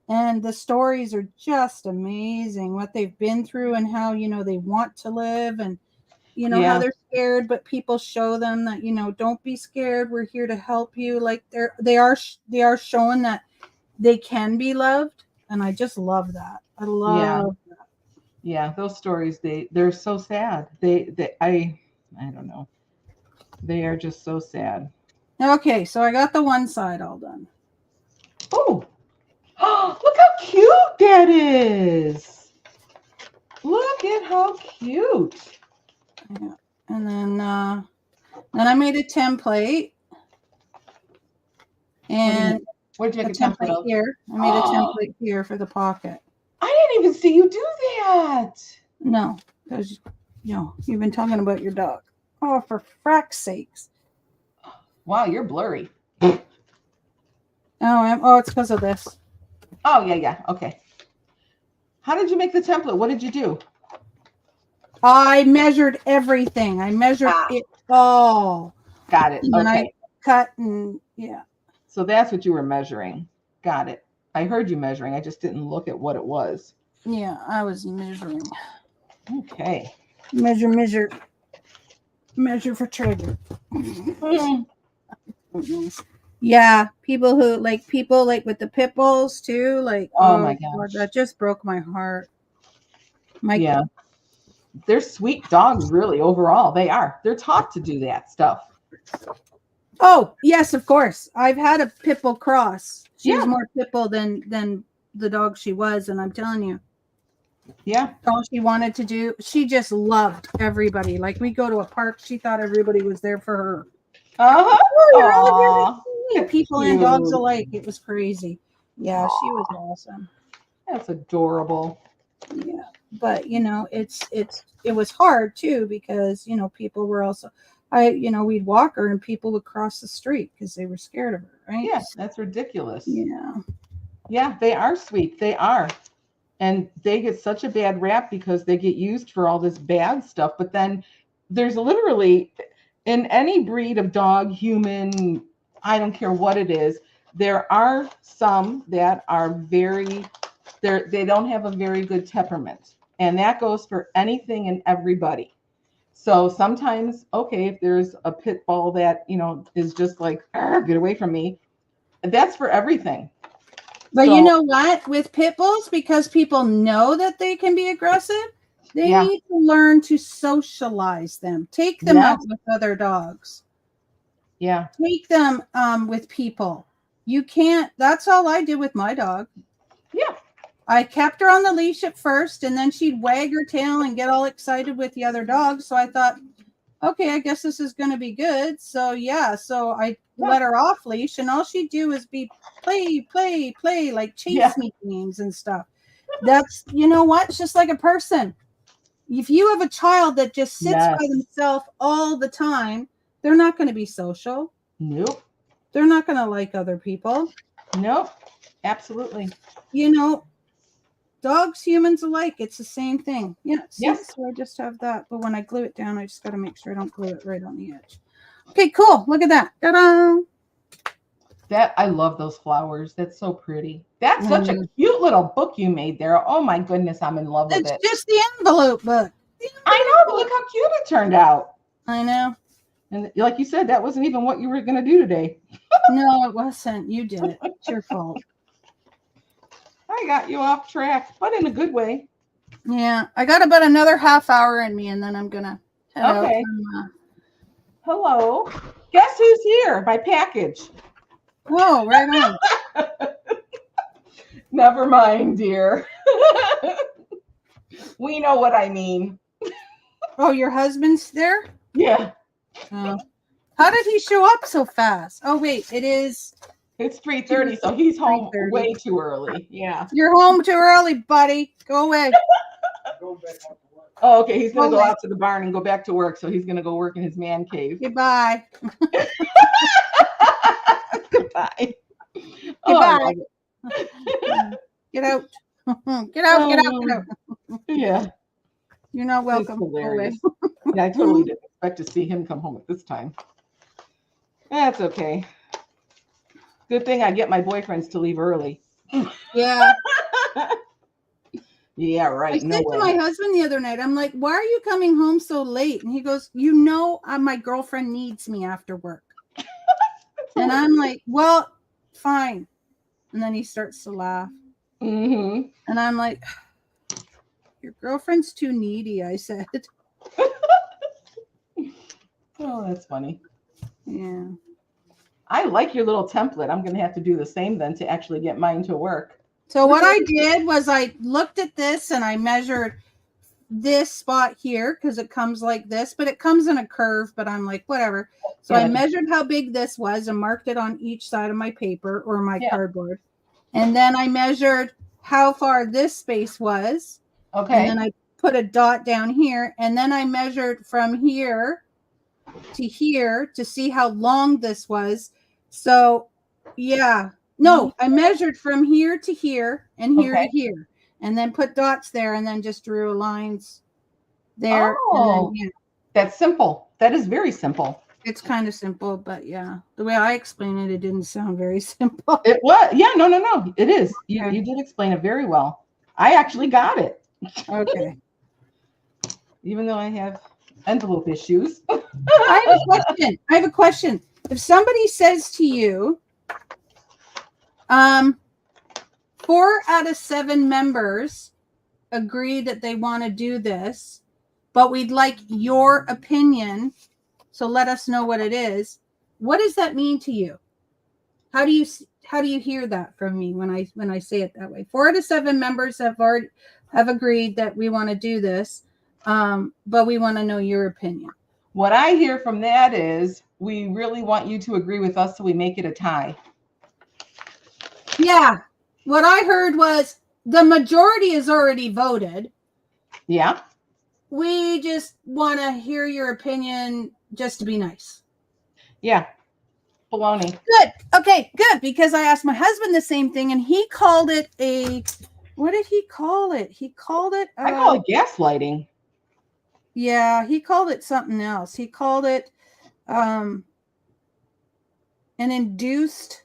B: And the stories are just amazing, what they've been through and how, they want to live and, how
A: Yeah.
B: they're scared, but people show them that, don't be scared. We're here to help you. Like they are showing that they can be loved. And I just love that. I
A: Yeah.
B: love
A: Yeah, those stories, they're so sad. I don't know. They are just so sad.
B: Okay, so I got the one side all done.
A: Oh, look how cute that is. Look at how cute.
B: Yeah. And then I made a template. And
A: what did you
B: a
A: make a template
B: template
A: of?
B: here. I made a template here for the pocket.
A: I didn't even see you do that.
B: No, because you've been talking about your dog. Oh, for frack's sakes.
A: Wow, you're blurry.
B: It's because of this.
A: Oh, yeah. Okay. How did you make the template? What did you do?
B: I measured everything. I measured it all.
A: Got it.
B: And
A: Okay.
B: I cut and yeah.
A: So that's what you were measuring. Got it. I heard you measuring. I just didn't look at what it was.
B: Yeah, I was measuring.
A: Okay.
B: Measure for treasure. Yeah, people with the pit bulls too. Like,
A: oh my gosh,
B: that just broke my heart.
A: Yeah, they're sweet dogs, really. Overall, they are. They're taught to do that stuff.
B: Oh yes, of course. I've had a pit bull cross. She's
A: Yeah.
B: more pit bull than the dog she was, and I'm telling you.
A: Yeah.
B: All she wanted to do, she just loved everybody. Like we go to a park, she thought everybody was there for her.
A: Uh-huh.
B: You're all here to see people and dogs
A: cute.
B: alike. It was crazy. Yeah, she was awesome.
A: That's adorable.
B: Yeah, but it was hard too because people were also we'd walk her and people would cross the street because they were scared of her, right?
A: Yeah, that's ridiculous.
B: Yeah,
A: they are sweet. They are. And they get such a bad rap because they get used for all this bad stuff. But then there's literally, in any breed of dog, human, I don't care what it is, there are some that are they don't have a very good temperament. And that goes for anything and everybody. So sometimes, okay, if there's a pit bull that, is just like, get away from me, that's for everything.
B: But you know what? With pit bulls, because people know that they can be aggressive, they need to learn to socialize them. Take them out with other dogs.
A: Yeah.
B: Take them with people. You can't. That's all I did with my dog.
A: Yeah.
B: I kept her on the leash at first, and then she'd wag her tail and get all excited with the other dogs. So I thought, okay, I guess this is going to be good. So I let her off leash, and all she'd do is be play, like chase me games and stuff. That's, what? It's just like a person. If you have a child that just sits by themselves all the time, they're not going to be social.
A: Nope.
B: They're not going to like other people.
A: Nope. Absolutely.
B: You know, dogs, humans alike, it's the same thing. Yeah, see,
A: Yes.
B: so I just have that, but when I glue it down, I just got to make sure I don't glue it right on the edge. Okay, cool. Look at that. Ta-da!
A: That I love those flowers. That's so pretty. That's such a cute little book you made there. Oh my goodness, I'm in love with
B: It's
A: it.
B: just the envelope book.
A: I know, but look how cute it turned out.
B: I know.
A: And like you said, that wasn't even what you were going to do today.
B: No, it wasn't. You did it. It's your fault.
A: I got you off track, but in a good way.
B: Yeah, I got about another half hour in me, and then I'm gonna head out.
A: Okay. Hello. Guess who's here? My package.
B: Oh, right on.
A: Never mind, dear. We know what I mean.
B: Oh, your husband's there?
A: Yeah.
B: Oh. How did he show up so fast? Oh, wait, it is.
A: It's 3:30, so he's home
B: 3:30.
A: way too early. Yeah.
B: You're home too early, buddy. Go away.
A: Oh, okay. He's going to go
B: Okay.
A: out to the barn and go back to work. So he's going to go work in his man cave.
B: Goodbye.
A: Goodbye.
B: Goodbye.
A: Oh,
B: Get out. Get out. Get out. Get out.
A: yeah.
B: You're not
A: It's
B: welcome. Go away.
A: hilarious. Yeah, I totally didn't expect to see him come home at this time. That's okay. Good thing I get my boyfriends to leave early.
B: Yeah.
A: Yeah,
B: I
A: right.
B: said
A: No
B: to my
A: way.
B: husband the other night, I'm like, why are you coming home so late? And he goes, you know, my girlfriend needs me after work. And I'm like, well, fine. And then he starts to laugh.
A: Mm-hmm.
B: And I'm like, your girlfriend's too needy, I said.
A: Oh, that's funny.
B: Yeah.
A: I like your little template. I'm going to have to do the same then to actually get mine to work.
B: So what I did was I looked at this and I measured this spot here because it comes like this, but it comes in a curve, but I'm like, whatever. So
A: Yeah.
B: I measured how big this was and marked it on each side of my paper or my cardboard. And then I measured how far this space was.
A: Okay.
B: And then I put a dot down here. And then I measured from here to here to see how long this was. So, yeah. No, I measured from here to here and here to here. And then put dots there and then just drew lines there.
A: Oh,
B: and then,
A: that's simple. That is very simple.
B: it's kind of simple, but yeah, the way I explained it, it didn't sound very simple.
A: It was. Yeah, no. It is.
B: Okay.
A: You did explain it very well. I actually got it.
B: Okay.
A: Even though I have envelope issues.
B: I have a question. If somebody says to you, 4 out of 7 members agree that they want to do this, but we'd like your opinion. So let us know what it is. What does that mean to you? How do you hear that from me when I say it that way? 4 out of 7 members have agreed that we want to do this, but we want to know your opinion.
A: What I hear from that is we really want you to agree with us so we make it a tie.
B: Yeah. What I heard was the majority has already voted.
A: Yeah.
B: We just want to hear your opinion just to be nice.
A: Yeah. Baloney.
B: Good. Okay, good. Because I asked my husband the same thing and he called it what did he call it? He called it
A: I call it gaslighting.
B: Yeah, he called it something else. He called it an induced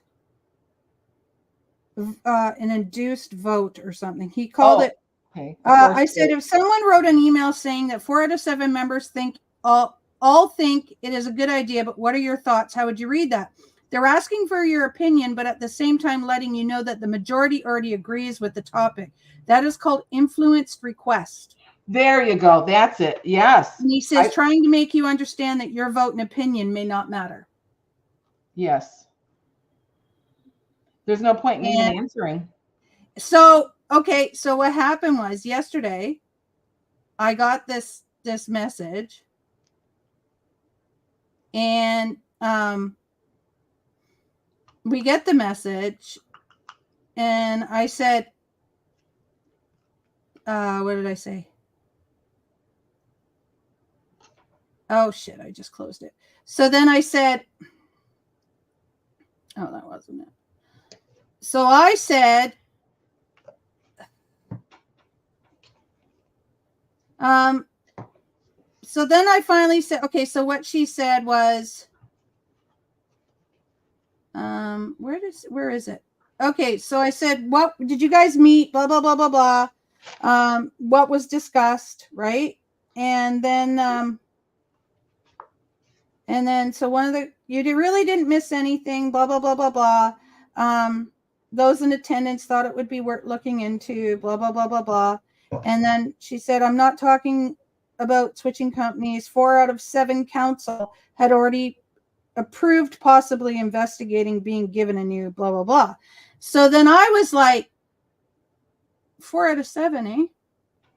B: vote or something. He called it.
A: Okay.
B: I said if someone wrote an email saying that 4 out of 7 members think all think it is a good idea, but what are your thoughts? How would you read that? They're asking for your opinion, but at the same time letting you know that the majority already agrees with the topic. That is called influenced request.
A: There you go. That's it. Yes.
B: And he says, trying to make you understand that your vote and opinion may not matter.
A: Yes. There's no point in even answering.
B: So, okay. So what happened was yesterday, I got this message and we get the message and I said, what did I say? Oh shit, I just closed it. So then I said, oh, that wasn't it. So I said, so then I finally said, okay, so what she said was, where is it? Okay, so I said, what did you guys meet? Blah, blah, blah, blah, blah. What was discussed, right? And then, so one of the, you really didn't miss anything, blah, blah, blah, blah, blah. Those in attendance thought it would be worth looking into, blah, blah, blah, blah, blah. And then she said, I'm not talking about switching companies. 4 out of 7 council had already approved possibly investigating being given a new blah, blah, blah. So then I was like, 4 out of 7, eh?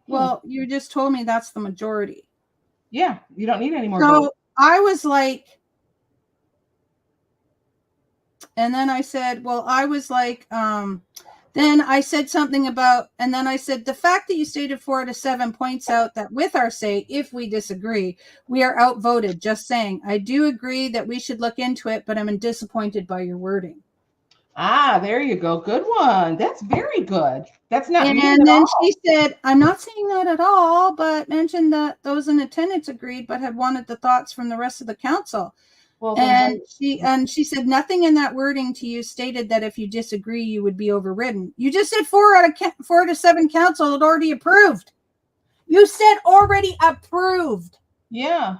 B: Well, you just told me that's the majority.
A: Yeah, you don't need any more
B: So
A: votes.
B: I was like, and then I said, well, I was like, then I said something about, and then I said, the fact that you stated 4 out of 7 points out that with our say, if we disagree, we are outvoted. Just saying, I do agree that we should look into it, but I'm disappointed by your wording.
A: Ah, there you go. Good one. That's very good. That's not mean
B: And
A: at
B: then
A: all.
B: she said, I'm not saying that at all, but mentioned that those in attendance agreed, but had wanted the thoughts from the rest of the council.
A: Well,
B: And she said nothing in that wording to you stated that if you disagree, you would be overridden. You just said 4 out of 7 council had already approved. You said already approved.
A: yeah.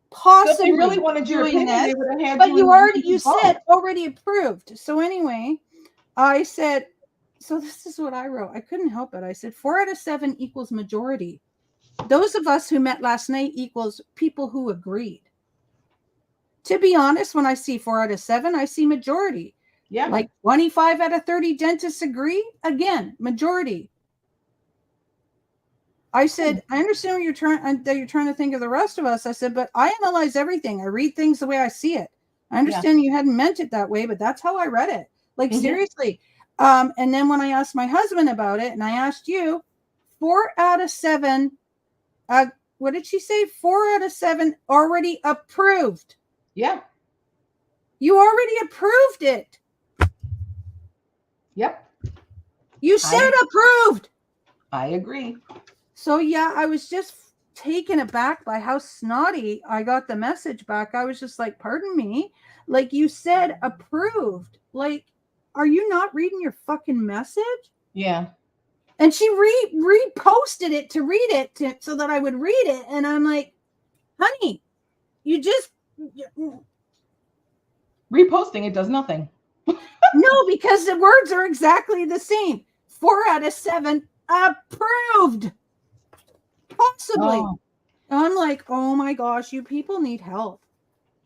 B: Possibly
A: if they really wanted your
B: doing
A: opinion,
B: this,
A: they would have had
B: but
A: you.
B: you said already approved. So anyway, I said, so this is what I wrote. I couldn't help it. I said 4 out of 7 equals majority. Those of us who met last night equals people who agreed. To be honest, when I see 4 out of 7, I see majority.
A: Yeah.
B: Like 25 out of 30 dentists agree. Again, majority. I said, I understand what you're trying to think of the rest of us. I said, but I analyze everything. I read things the way I see it. I understand you hadn't meant it that way, but that's how I read it. Like, seriously. And then when I asked my husband about it, and I asked you, 4 out of 7, what did she say? 4 out of 7 already approved.
A: Yeah.
B: You already approved it.
A: Yep.
B: You said approved.
A: I agree.
B: So yeah, I was just taken aback by how snotty I got the message back. I was just like, pardon me? Like, you said approved. Like, are you not reading your fucking message?
A: Yeah.
B: And she reposted it to read it so that I would read it. And I'm like, honey, you just...
A: Reposting it does nothing.
B: No, because the words are exactly the same. 4 out of 7 approved. Possibly.
A: Oh.
B: I'm like, oh my gosh, you people need help.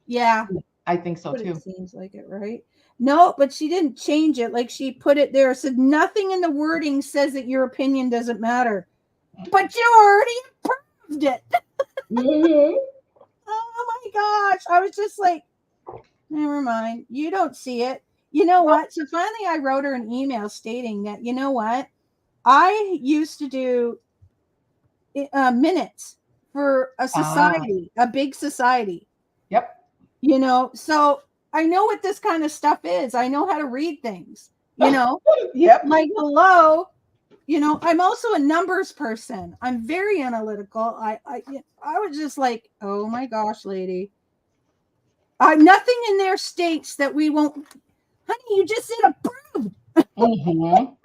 B: Yeah.
A: I think so too.
B: It seems like it, right? No, but she didn't change it. Like, she put it there. Said nothing in the wording says that your opinion doesn't matter. But you already approved it. Oh my gosh. I was just like, never mind. You don't see it. You know what? So finally I wrote her an email stating that, you know what? I used to do minutes for a society, a big society.
A: Yep.
B: You know, so I know what this kind of stuff is. I know how to read things, you know.
A: Yep.
B: Like, hello, you know, I'm also a numbers person. I'm very analytical. I was just like, oh my gosh, lady. Nothing in there states that we won't. Honey, you just said approved.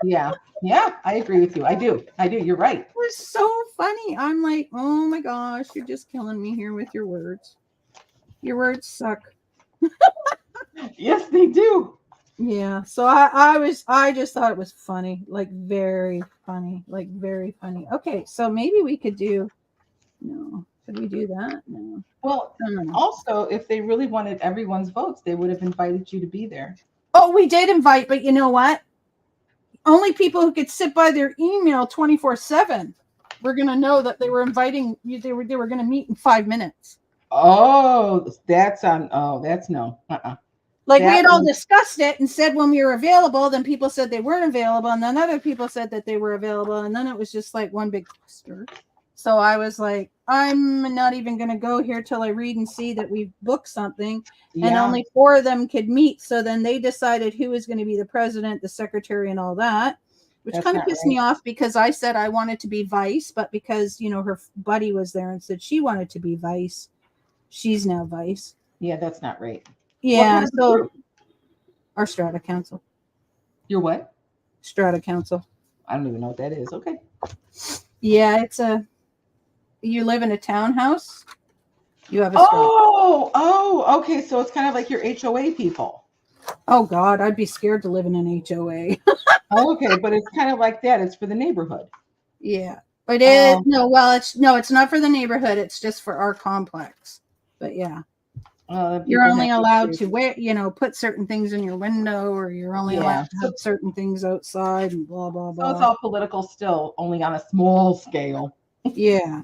A: Yeah. Yeah, I agree with you. I do. You're right.
B: It was so funny. I'm like, oh my gosh, you're just killing me here with your words. Your words suck.
A: Yes, they do.
B: Yeah. So I just thought it was funny, like very funny, like very funny. Okay, so maybe we could do. No, could we do that? No.
A: Well, also, if they really wanted everyone's votes, they would have invited you to be there.
B: Oh, we did invite, but you know what? Only people who could sit by their email 24/7 were going to know that they were inviting you. They were going to meet in 5 minutes.
A: Oh, that's on. Oh, that's no.
B: Like, we had all discussed it and said when we were available, then people said they weren't available, and then other people said that they were available, and then it was just like one big cluster. So I was like, I'm not even going to go here till I read and see that we've booked something. And
A: Yeah.
B: only 4 of them could meet. So then they decided who was going to be the president, the secretary, and all that, which
A: That's
B: kind of
A: not
B: pissed
A: right.
B: me off because I said I wanted to be vice, but because, her buddy was there and said she wanted to be vice, she's now vice.
A: Yeah, that's not right.
B: Yeah.
A: kind of
B: So
A: group?
B: our strata council.
A: Your what?
B: Strata council.
A: I don't even know what that is. Okay.
B: Yeah, you live in a townhouse. You have a strata.
A: Okay. So it's kind of like your HOA people.
B: Oh God, I'd be scared to live in an HOA.
A: Okay, but it's kind of like that. It's for the neighborhood.
B: Yeah, it is. It's not for the neighborhood. It's just for our complex. But yeah, you're only allowed to put certain things in your window, or you're only allowed to have certain things outside, and blah blah blah.
A: So it's all political still, only on a small scale.
B: Yeah.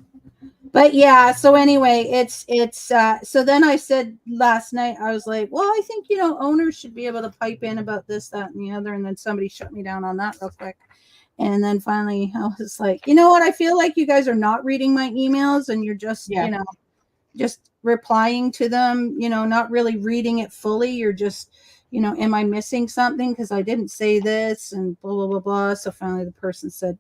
B: But yeah, so anyway, it's so then I said last night, I was like, well, I think owners should be able to pipe in about this, that, and the other, and then somebody shut me down on that real quick. And then finally I was like, you know what, I feel like you guys are not reading my emails and you're just just replying to them, not really reading it fully. You're just, am I missing something because I didn't say this and blah blah blah blah. So finally the person said,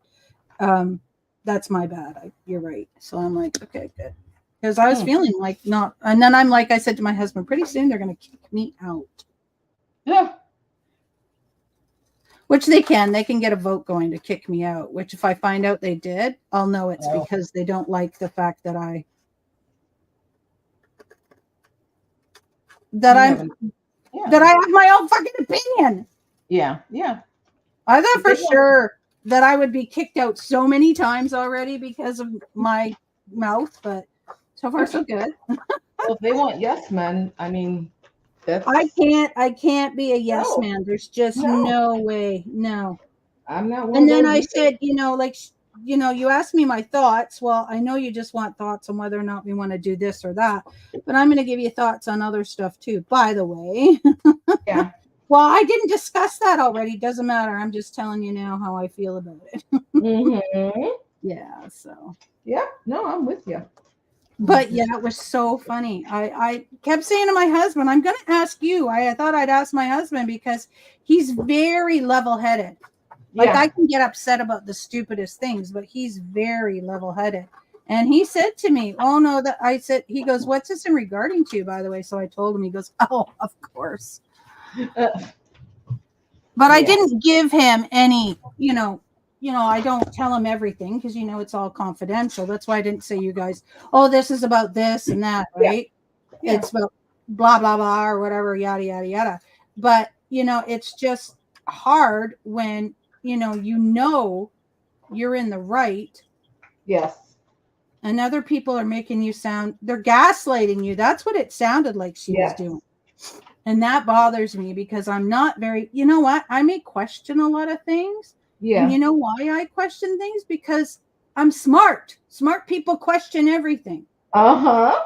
B: that's my bad. You're right. So I'm like, okay, good. Because I was feeling like not. And then I'm like, I said to my husband, pretty soon they're going to kick me out.
A: Yeah.
B: Which they can. They can get a vote going to kick me out. Which if I find out they did, I'll know it's because they don't like the fact that I have my own fucking opinion.
A: Yeah. Yeah.
B: I thought for sure that I would be kicked out so many times already because of my mouth, but so far so good.
A: Well, if they want yes men, I mean,
B: I can't be a yes man. There's just no way. No.
A: I'm not one.
B: And then I said, you asked me my thoughts. Well, I know you just want thoughts on whether or not we want to do this or that, but I'm going to give you thoughts on other stuff too, by the way.
A: Yeah.
B: Well, I didn't discuss that already. Doesn't matter. I'm just telling you now how I feel about it.
A: Mm-hmm.
B: Yeah. So.
A: Yeah. No, I'm with you.
B: But yeah, it was so funny. I kept saying to my husband, I'm going to ask you. I thought I'd ask my husband because he's very level-headed. Like I can get upset about the stupidest things, but he's very level-headed. And he said to me, oh no, he goes, what's this in regarding to, by the way? So I told him, he goes, oh, of course. But I didn't give him any, I don't tell him everything because, it's all confidential. That's why I didn't say you guys, oh, this is about this and that, right? Yeah. It's about blah, blah, blah, or whatever, yada, yada, yada. But, it's just hard when, you're in the right.
A: Yes.
B: And other people are making you they're gaslighting you. That's what it sounded like she was doing. And that bothers me because I'm not very, you know what? I may question a lot of things. Yeah. And you know why I question things? Because I'm smart. Smart people question everything.
A: Uh-huh.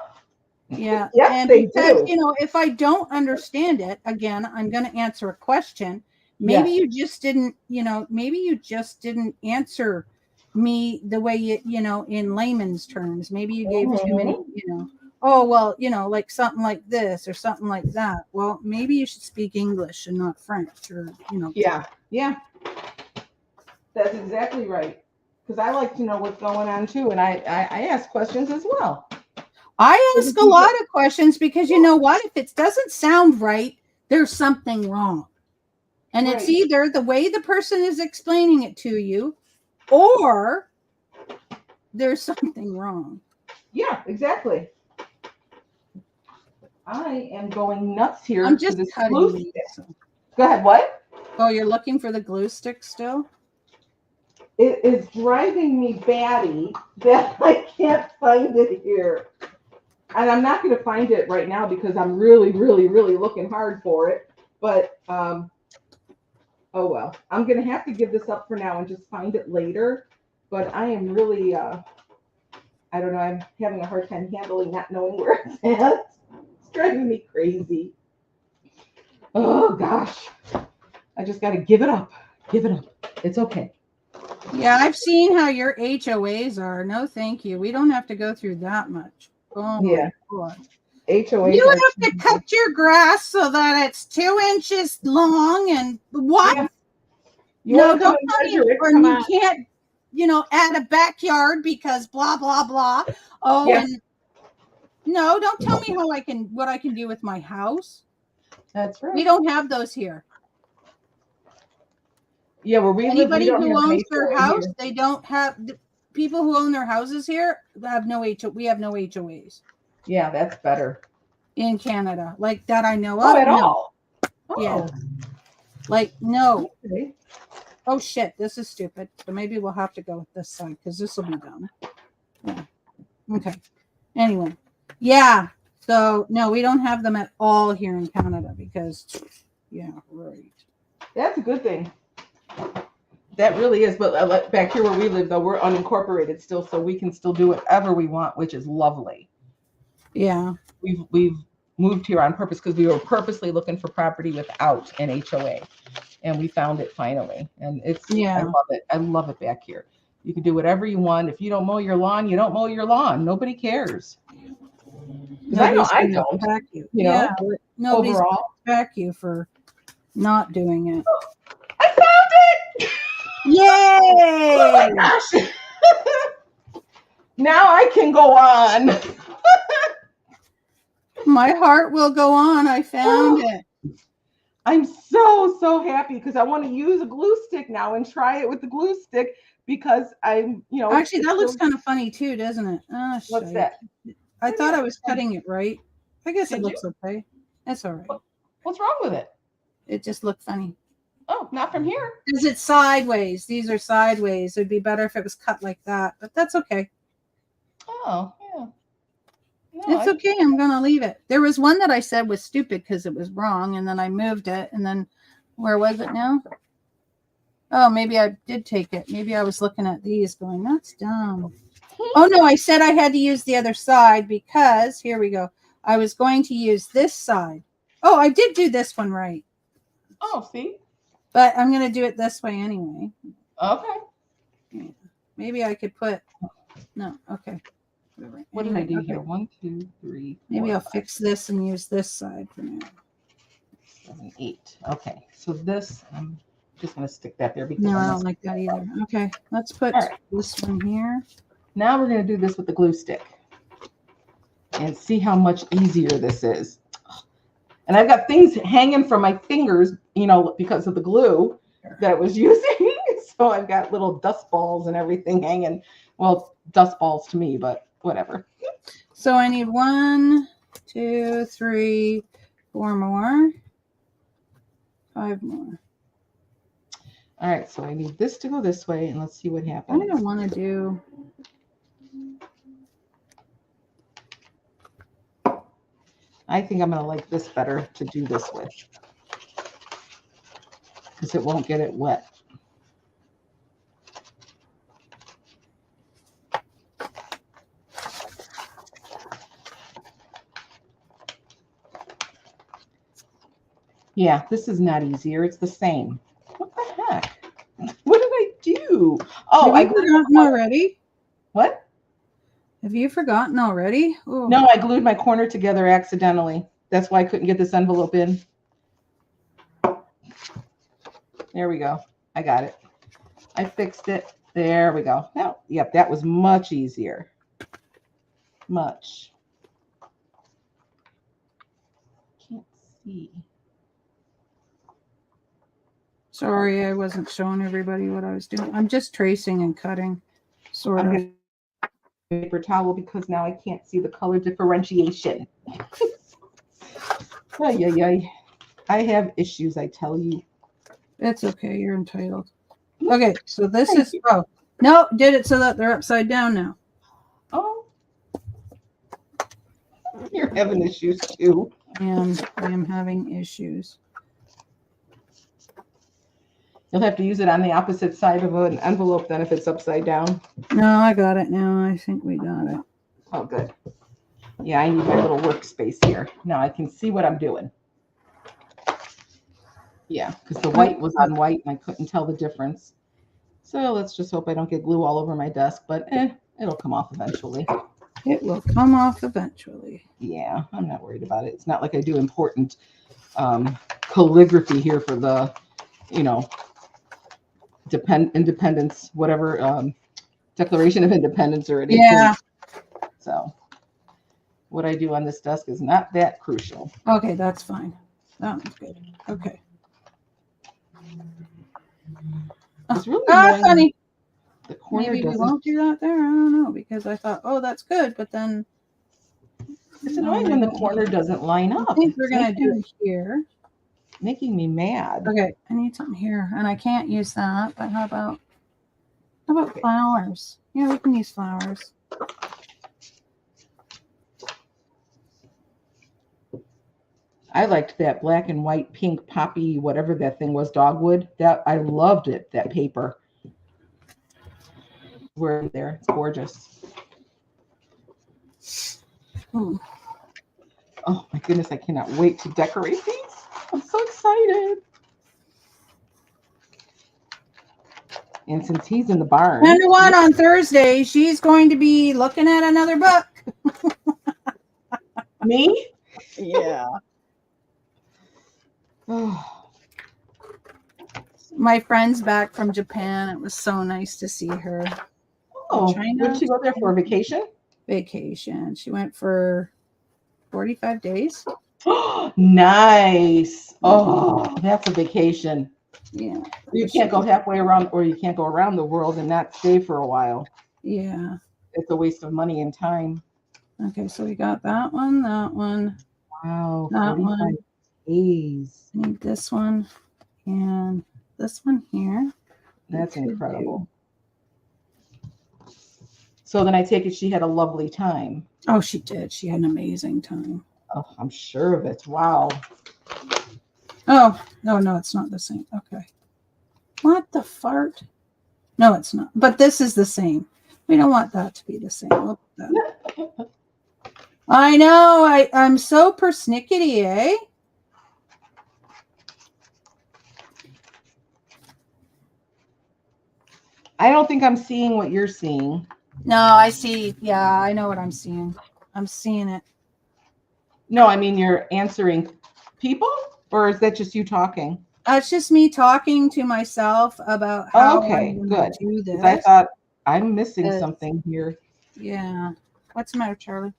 B: Yeah.
A: Yes,
B: and
A: they
B: because,
A: do.
B: If I don't understand it, again, I'm going to answer a question. Maybe you just didn't, maybe you just didn't answer me the way in layman's terms. Maybe you gave too many, oh, well, like something like this or something like that. Well, maybe you should speak English and not French or,
A: Yeah. Yeah. That's exactly right. Because I like to know what's going on too. And I ask questions as well.
B: I ask a lot of questions because you know what? If it doesn't sound right, there's something wrong. And it's either the way the person is explaining it to you or there's something wrong.
A: Yeah, exactly. I am going nuts here.
B: I'm just cutting these.
A: Go ahead. What?
B: Oh, you're looking for the glue stick still?
A: It is driving me batty that I can't find it here. And I'm not going to find it right now because I'm really, really, really looking hard for it. But, oh well. I'm going to have to give this up for now and just find it later. But I am really, I don't know, I'm having a hard time handling not knowing where it's at. It's driving me crazy. Oh, gosh. I just got to give it up. Give it up. It's okay.
B: Yeah, I've seen how your HOAs are. No, thank you. We don't have to go through that much. Oh my
A: Yeah.
B: God.
A: HOAs
B: You
A: are
B: have to cut your grass so that it's 2 inches long and what?
A: Yeah. You
B: No,
A: want to come
B: don't
A: and
B: tell
A: measure
B: me,
A: it?
B: or
A: Come
B: you
A: on.
B: can't, add a backyard because blah, blah, blah. Oh,
A: Yeah.
B: and no, don't tell me what I can do with my house.
A: That's right.
B: We don't have those here.
A: Yeah, where we live, we
B: Anybody
A: don't
B: who
A: have an
B: owns their
A: HOA
B: house,
A: here.
B: they don't have, people who own their houses here have no we have no HOAs
A: Yeah, that's better.
B: in Canada, like that I know
A: Oh,
B: of.
A: at
B: No.
A: all?
B: Yeah.
A: Oh,
B: Like, no.
A: okay.
B: Oh shit, this is stupid. So maybe we'll have to go with this side because this will be done. Yeah. Okay. Anyway. Yeah. So no, we don't have them at all here in Canada because yeah, right.
A: That's a good thing. That really is. But back here where we live, though, we're unincorporated still, so we can still do whatever we want, which is lovely.
B: Yeah.
A: We've moved here on purpose because we were purposely looking for property without an HOA, and we found it finally. And I love it. I love it back here. You can do whatever you want. If you don't mow your lawn, you don't mow your lawn. Nobody cares. Because I know I don't.
B: Back you.
A: Yeah.
B: Nobody's
A: Overall,
B: back you for not doing it.
A: I found it.
B: Yay!
A: Oh my gosh. Now I can go on.
B: My heart will go on. I found it.
A: I'm so happy because I want to use a glue stick now and try it with the glue stick because I'm,
B: Actually, that looks kind of funny too, doesn't it? Oh,
A: what's
B: shite.
A: that?
B: I thought I was cutting it right. I guess it
A: Did
B: looks okay. That's all right.
A: What's wrong with it?
B: It just looked funny.
A: Oh, not from here.
B: Because it's sideways. These are sideways. It'd be better if it was cut like that, but that's okay.
A: Oh, yeah. No,
B: It's okay. I'm going to leave it. There was one that I said was stupid because it was wrong, and then I moved it, and then where was it now? Oh, maybe I did take it. Maybe I was looking at these going, that's dumb. Oh, no, I said I had to use the other side because, here we go. I was going to use this side. Oh, I did do this one right.
A: Oh, see?
B: But I'm going to do it this way anyway.
A: Okay.
B: Yeah. Maybe I could put, no, okay.
A: What did I do here? 1, 2, 3, 4,
B: Maybe I'll
A: 5,
B: fix this and use this side for now.
A: 7, 8. Okay. So this, I'm just going to stick that there because
B: No, I don't like that either. Okay, let's put this one here.
A: Now we're going to do this with the glue stick and see how much easier this is. And I've got things hanging from my fingers, because of the glue that I was using. So I've got little dust balls and everything hanging. Well, dust balls to me, but whatever.
B: So I need 1, 2, 3, 4 more. 5 more.
A: All right, so I need this to go this way, and let's see what
B: I
A: happens.
B: don't want to do.
A: I think I'm going to like this better to do this with because it won't get it wet. Yeah, this is not easier. It's the same. What the heck? What did I do? Oh,
B: Have you forgotten already?
A: What?
B: Have you forgotten already? Ooh.
A: No, I glued my corner together accidentally. That's why I couldn't get this envelope in. There we go. I got it. I fixed it. There we go. Now, yep, that was much easier. Much. Can't see.
B: Sorry, I wasn't showing everybody what I was doing. I'm just tracing and cutting, sort of.
A: Paper towel because now I can't see the color differentiation. Ay. I have issues, I tell you.
B: It's okay. You're entitled. Okay, so this is, oh, no, did it so that they're upside down now.
A: Oh. You're having issues too.
B: And I am having issues.
A: You'll have to use it on the opposite side of an envelope then if it's upside down.
B: No, I got it now. I think we got it.
A: Oh, good. Yeah, I need my little workspace here. Now I can see what I'm doing. Yeah, because the white was on white and I couldn't tell the difference. So let's just hope I don't get glue all over my desk, but it'll come off eventually.
B: It will come off eventually.
A: Yeah, I'm not worried about it. It's not like I do important calligraphy here for the, independence, whatever, Declaration of Independence or anything.
B: Yeah.
A: So what I do on this desk is not that crucial.
B: Okay, that's fine. That one's good. Okay.
A: It's really annoying.
B: Funny.
A: The corner
B: Maybe we
A: doesn't.
B: won't do that there. I don't know, because I thought, oh, that's good, but then
A: It's annoying when the corner doesn't line up.
B: I think we're
A: It's
B: gonna do here.
A: making me mad.
B: Okay, I need something here, and I can't use that. But how about flowers? Yeah, we can use flowers.
A: I liked that black and white, pink, poppy, whatever that thing was, dogwood. That I loved it. That paper. We're there. It's gorgeous.
B: Hmm.
A: Oh my goodness! I cannot wait to decorate these. I'm so excited. And since he's in the barn,
B: 10 to 1 on Thursday, she's going to be looking at another book.
A: me?
B: Yeah.
A: Oh,
B: My friend's back from Japan. It was so nice to see her. China.
A: Where'd she go there for a vacation?
B: Vacation. She went for 45 days.
A: Nice. Oh, that's a vacation.
B: Yeah.
A: You can't go halfway around, or you can't go around the world and not stay for a while.
B: Yeah.
A: It's a waste of money and time.
B: Okay, so we got that one,
A: Wow,
B: that
A: 45
B: one.
A: days.
B: I need this one and this one here.
A: That's incredible. So then I take it she had a lovely time.
B: Oh, she did. She had an amazing time.
A: Oh, I'm sure of it. Wow.
B: Oh, no, it's not the same. Okay. What the fart? No, it's not. But this is the same. We don't want that to be the same. Look at that. I know. I'm so persnickety, eh?
A: I don't think I'm seeing what you're seeing.
B: No, I see. Yeah, I know what I'm seeing. I'm seeing it.
A: No, I mean you're answering people, or is that just you talking?
B: It's just me talking to myself about how I'm going to do this.
A: I thought I'm missing something here.
B: Yeah. What's the matter, Charlie?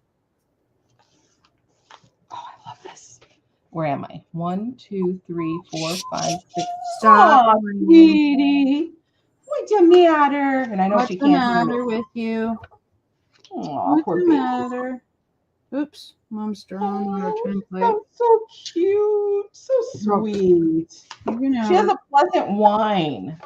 A: Oh, I love this. Where am I? 1, 2, 3, 4, 5, 6.
B: Stop,
A: sweetie. What's the matter? And I know she can't.
B: What's the matter with you?
A: Oh,
B: What's the matter? Oops, Mom's drawing our template.
A: So cute, so sweet. She has a pleasant whine.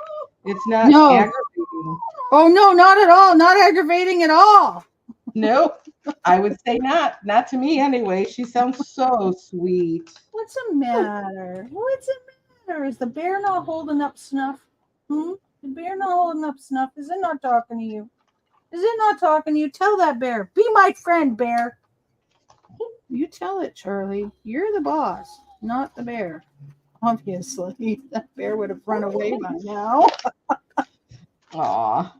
A: It's not aggravating.
B: Oh no, not at all. Not aggravating at all.
A: Nope. I would say not. Not to me anyway. She sounds so sweet.
B: What's the matter? What's the matter? Is the bear not holding up snuff? The bear not holding up snuff? Is it not talking to you? Is it not talking to you? Tell that bear. Be my friend, bear. You tell it, Charlie. You're the boss, not the bear. Obviously, that bear would have run away by now.
A: Aw.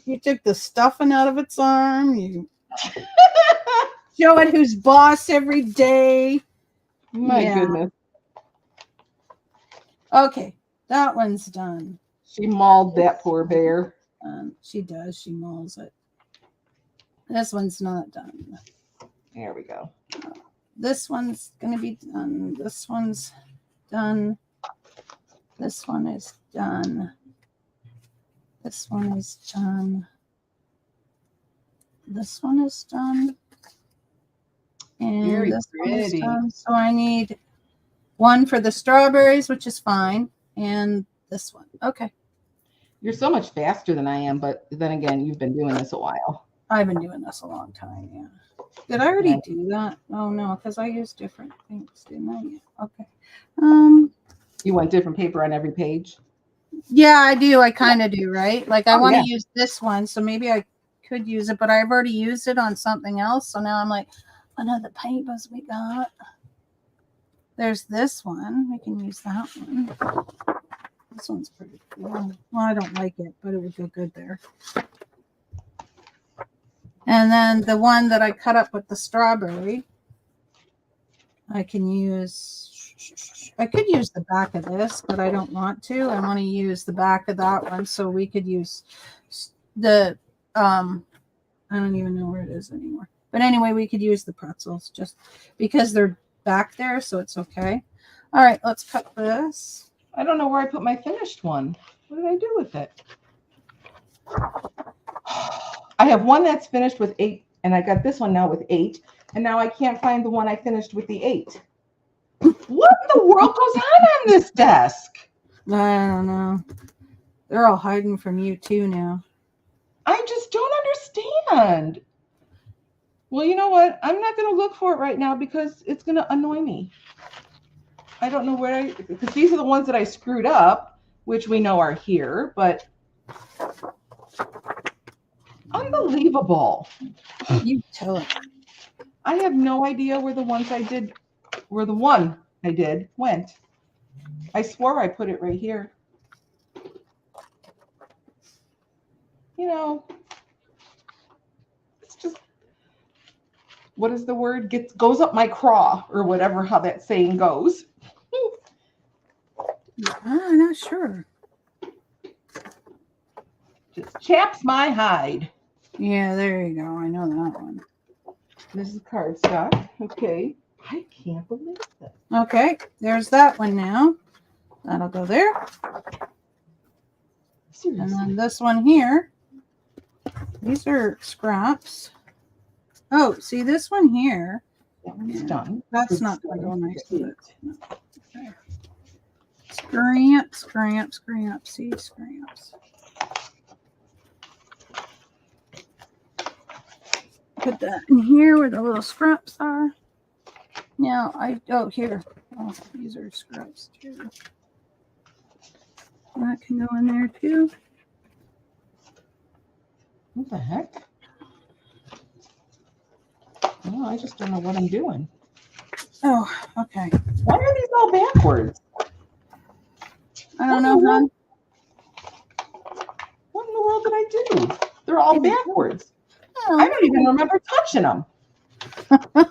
B: You took the stuffing out of its arm. You show it who's boss every day.
A: My goodness.
B: Okay, that one's done.
A: She mauled that poor bear.
B: She does. She mauls it. This one's not done.
A: There we go.
B: This one's going to be done. This one's done. This one is done. This one is done. This one is done. And
A: very
B: this
A: pretty.
B: one is done. So I need one for the strawberries, which is fine. And this one. Okay.
A: You're so much faster than I am, but then again, you've been doing this a while.
B: I've been doing this a long time, yeah. Did I already do that? Oh no, because I used different things, didn't I? Yeah. Okay.
A: You want different paper on every page?
B: Yeah, I do. I kind of do, right? Like I want to use this one, so maybe I could use it, but I've already used it on something else. So now I'm like, another papers we got. There's this one. We can use that one. This one's pretty cool. Well, I don't like it, but it would go good there. And then the one that I cut up with the strawberry, I can use, I could use the back of this, but I don't want to. I want to use the back of that one. So we could use the, I don't even know where it is anymore. But anyway, we could use the pretzels just because they're back there. So it's okay. All right, let's cut this.
A: I don't know where I put my finished one. What did I do with it? I have one that's finished with 8, and I got this one now with 8, and now I can't find the one I finished with the 8. What in the world goes on this desk?
B: I don't know. They're all hiding from you too now.
A: I just don't understand. Well, you know what? I'm not going to look for it right now because it's going to annoy me. I don't know where because these are the ones that I screwed up, which we know are here, but unbelievable.
B: You tell it.
A: I have no idea where the one I did went. I swore I put it right here. You know, it's just, what is the word? Goes up my craw, or whatever, how that saying goes.
B: I'm not sure.
A: Just chaps my hide.
B: Yeah, there you go. I know that one.
A: This is cardstock. Okay. I can't believe this.
B: Okay, there's that one now. That'll go there.
A: Seriously.
B: And then this one here. These are scraps. Oh, see this one here.
A: That one's done.
B: That's
A: It's
B: not going to go
A: done.
B: nice with it. Okay. Scramp, scramp, scramp. See, scramps. Put that in here where the little scraps are. Now here. Oh, these are scraps too. That can go in there too.
A: What the heck? Oh, I just don't know what I'm doing.
B: Oh, okay.
A: Why are these all backwards?
B: I don't know, hon.
A: What in the world did I do? They're all backwards.
B: Oh,
A: I don't even remember touching them.
B: huh?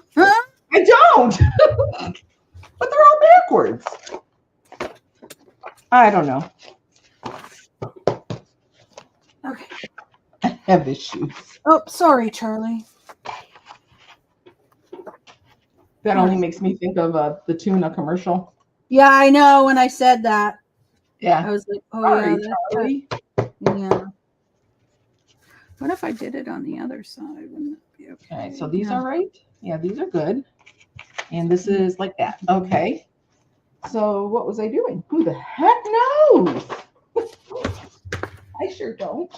A: I don't. But they're all backwards. I don't know.
B: Okay.
A: I have issues.
B: Oh, sorry, Charlie.
A: That only makes me think of the tuna commercial.
B: Yeah, I know. When I said that, I
A: Yeah.
B: was like, oh,
A: Sorry,
B: yeah. That's
A: Charlie.
B: yeah. What if I did it on the other side? Wouldn't it be okay?
A: Okay, so these
B: Yeah.
A: are right. Yeah, these are good. And this is like that. Okay. So what was I doing? Who the heck knows? I sure don't.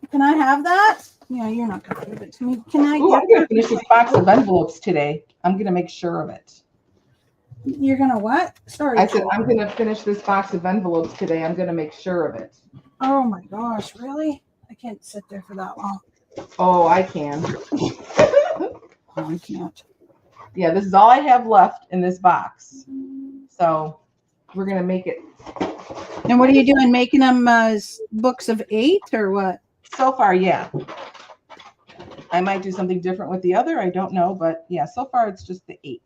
B: Can I have that? Yeah, you're not going to give it to me. Can I
A: Ooh, I'm
B: get
A: going to finish this box of envelopes today. I'm going to make sure of it.
B: You're going to what? Sorry.
A: I said, I'm going to finish this box of envelopes today. I'm going to make sure of it.
B: Oh my gosh, really? I can't sit there for that long.
A: Oh, I can.
B: Oh, I can't.
A: Yeah, this is all I have left in this box. So we're going to make it.
B: And what are you doing? Making them books of 8 or what?
A: So far, yeah. I might do something different with the other. I don't know. But yeah, so far it's just the 8.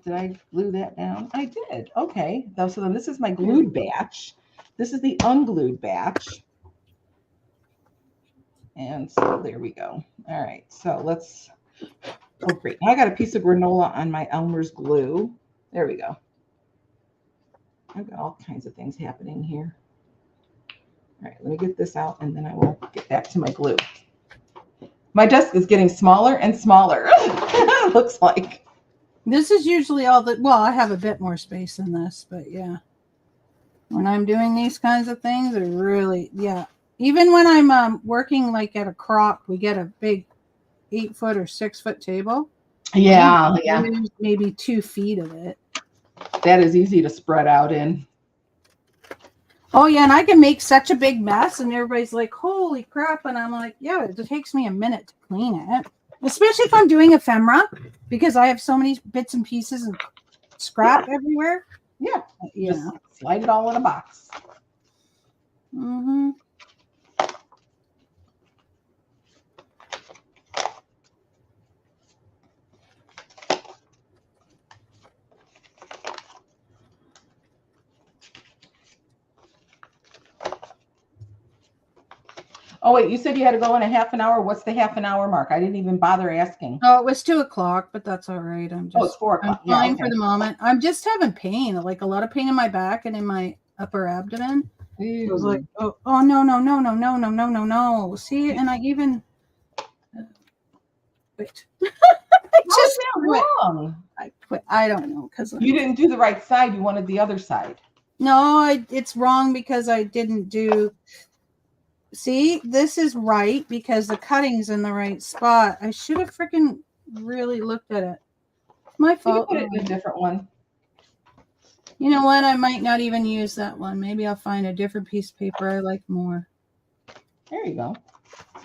A: Did I glue that down? I did. Okay. So then this is my glued batch. This is the unglued batch. And so there we go. All right. So let's. Oh, great. Now I got a piece of granola on my Elmer's glue. There we go. I've got all kinds of things happening here. All right, let me get this out and then I will get back to my glue. My desk is getting smaller and smaller. It looks like.
B: This is usually all that. Well, I have a bit more space than this, but yeah. When I'm doing these kinds of things, it really, yeah. Even when I'm working like at a crop, we get a big 8-foot or 6-foot table.
A: Yeah, yeah.
B: Maybe 2 feet of it.
A: That is easy to spread out in.
B: Oh yeah, and I can make such a big mess, and everybody's like, "Holy crap!" And I'm like, "Yeah, it takes me a minute to clean it, especially if I'm doing ephemera, because I have so many bits and pieces and scrap everywhere.
A: Yeah.
B: You
A: Just
B: know.
A: slide it all in a box.
B: Mm-hmm.
A: Oh, wait, you said you had to go in a half an hour. What's the half an hour mark? I didn't even bother asking.
B: Oh, it was 2:00, but that's all right. I'm
A: Oh, it's
B: just
A: 4
B: I'm
A: o'clock. Yeah,
B: fine
A: okay.
B: for the moment. I'm just having pain, like a lot of pain in my back and in my upper abdomen. It was like,
A: Ooh.
B: oh no, no, no, no, no, no, no, no, no. See, and I even wait. I
A: How is
B: just
A: that
B: quit.
A: wrong?
B: I quit. I don't know because
A: You didn't do the right side. You wanted the other side.
B: no, it's wrong because I didn't do. See, this is right because the cutting's in the right spot. I should have freaking really looked at it. My
A: You can
B: fault.
A: put it in a different one.
B: You know what? I might not even use that one. Maybe I'll find a different piece of paper I like more.
A: There you go.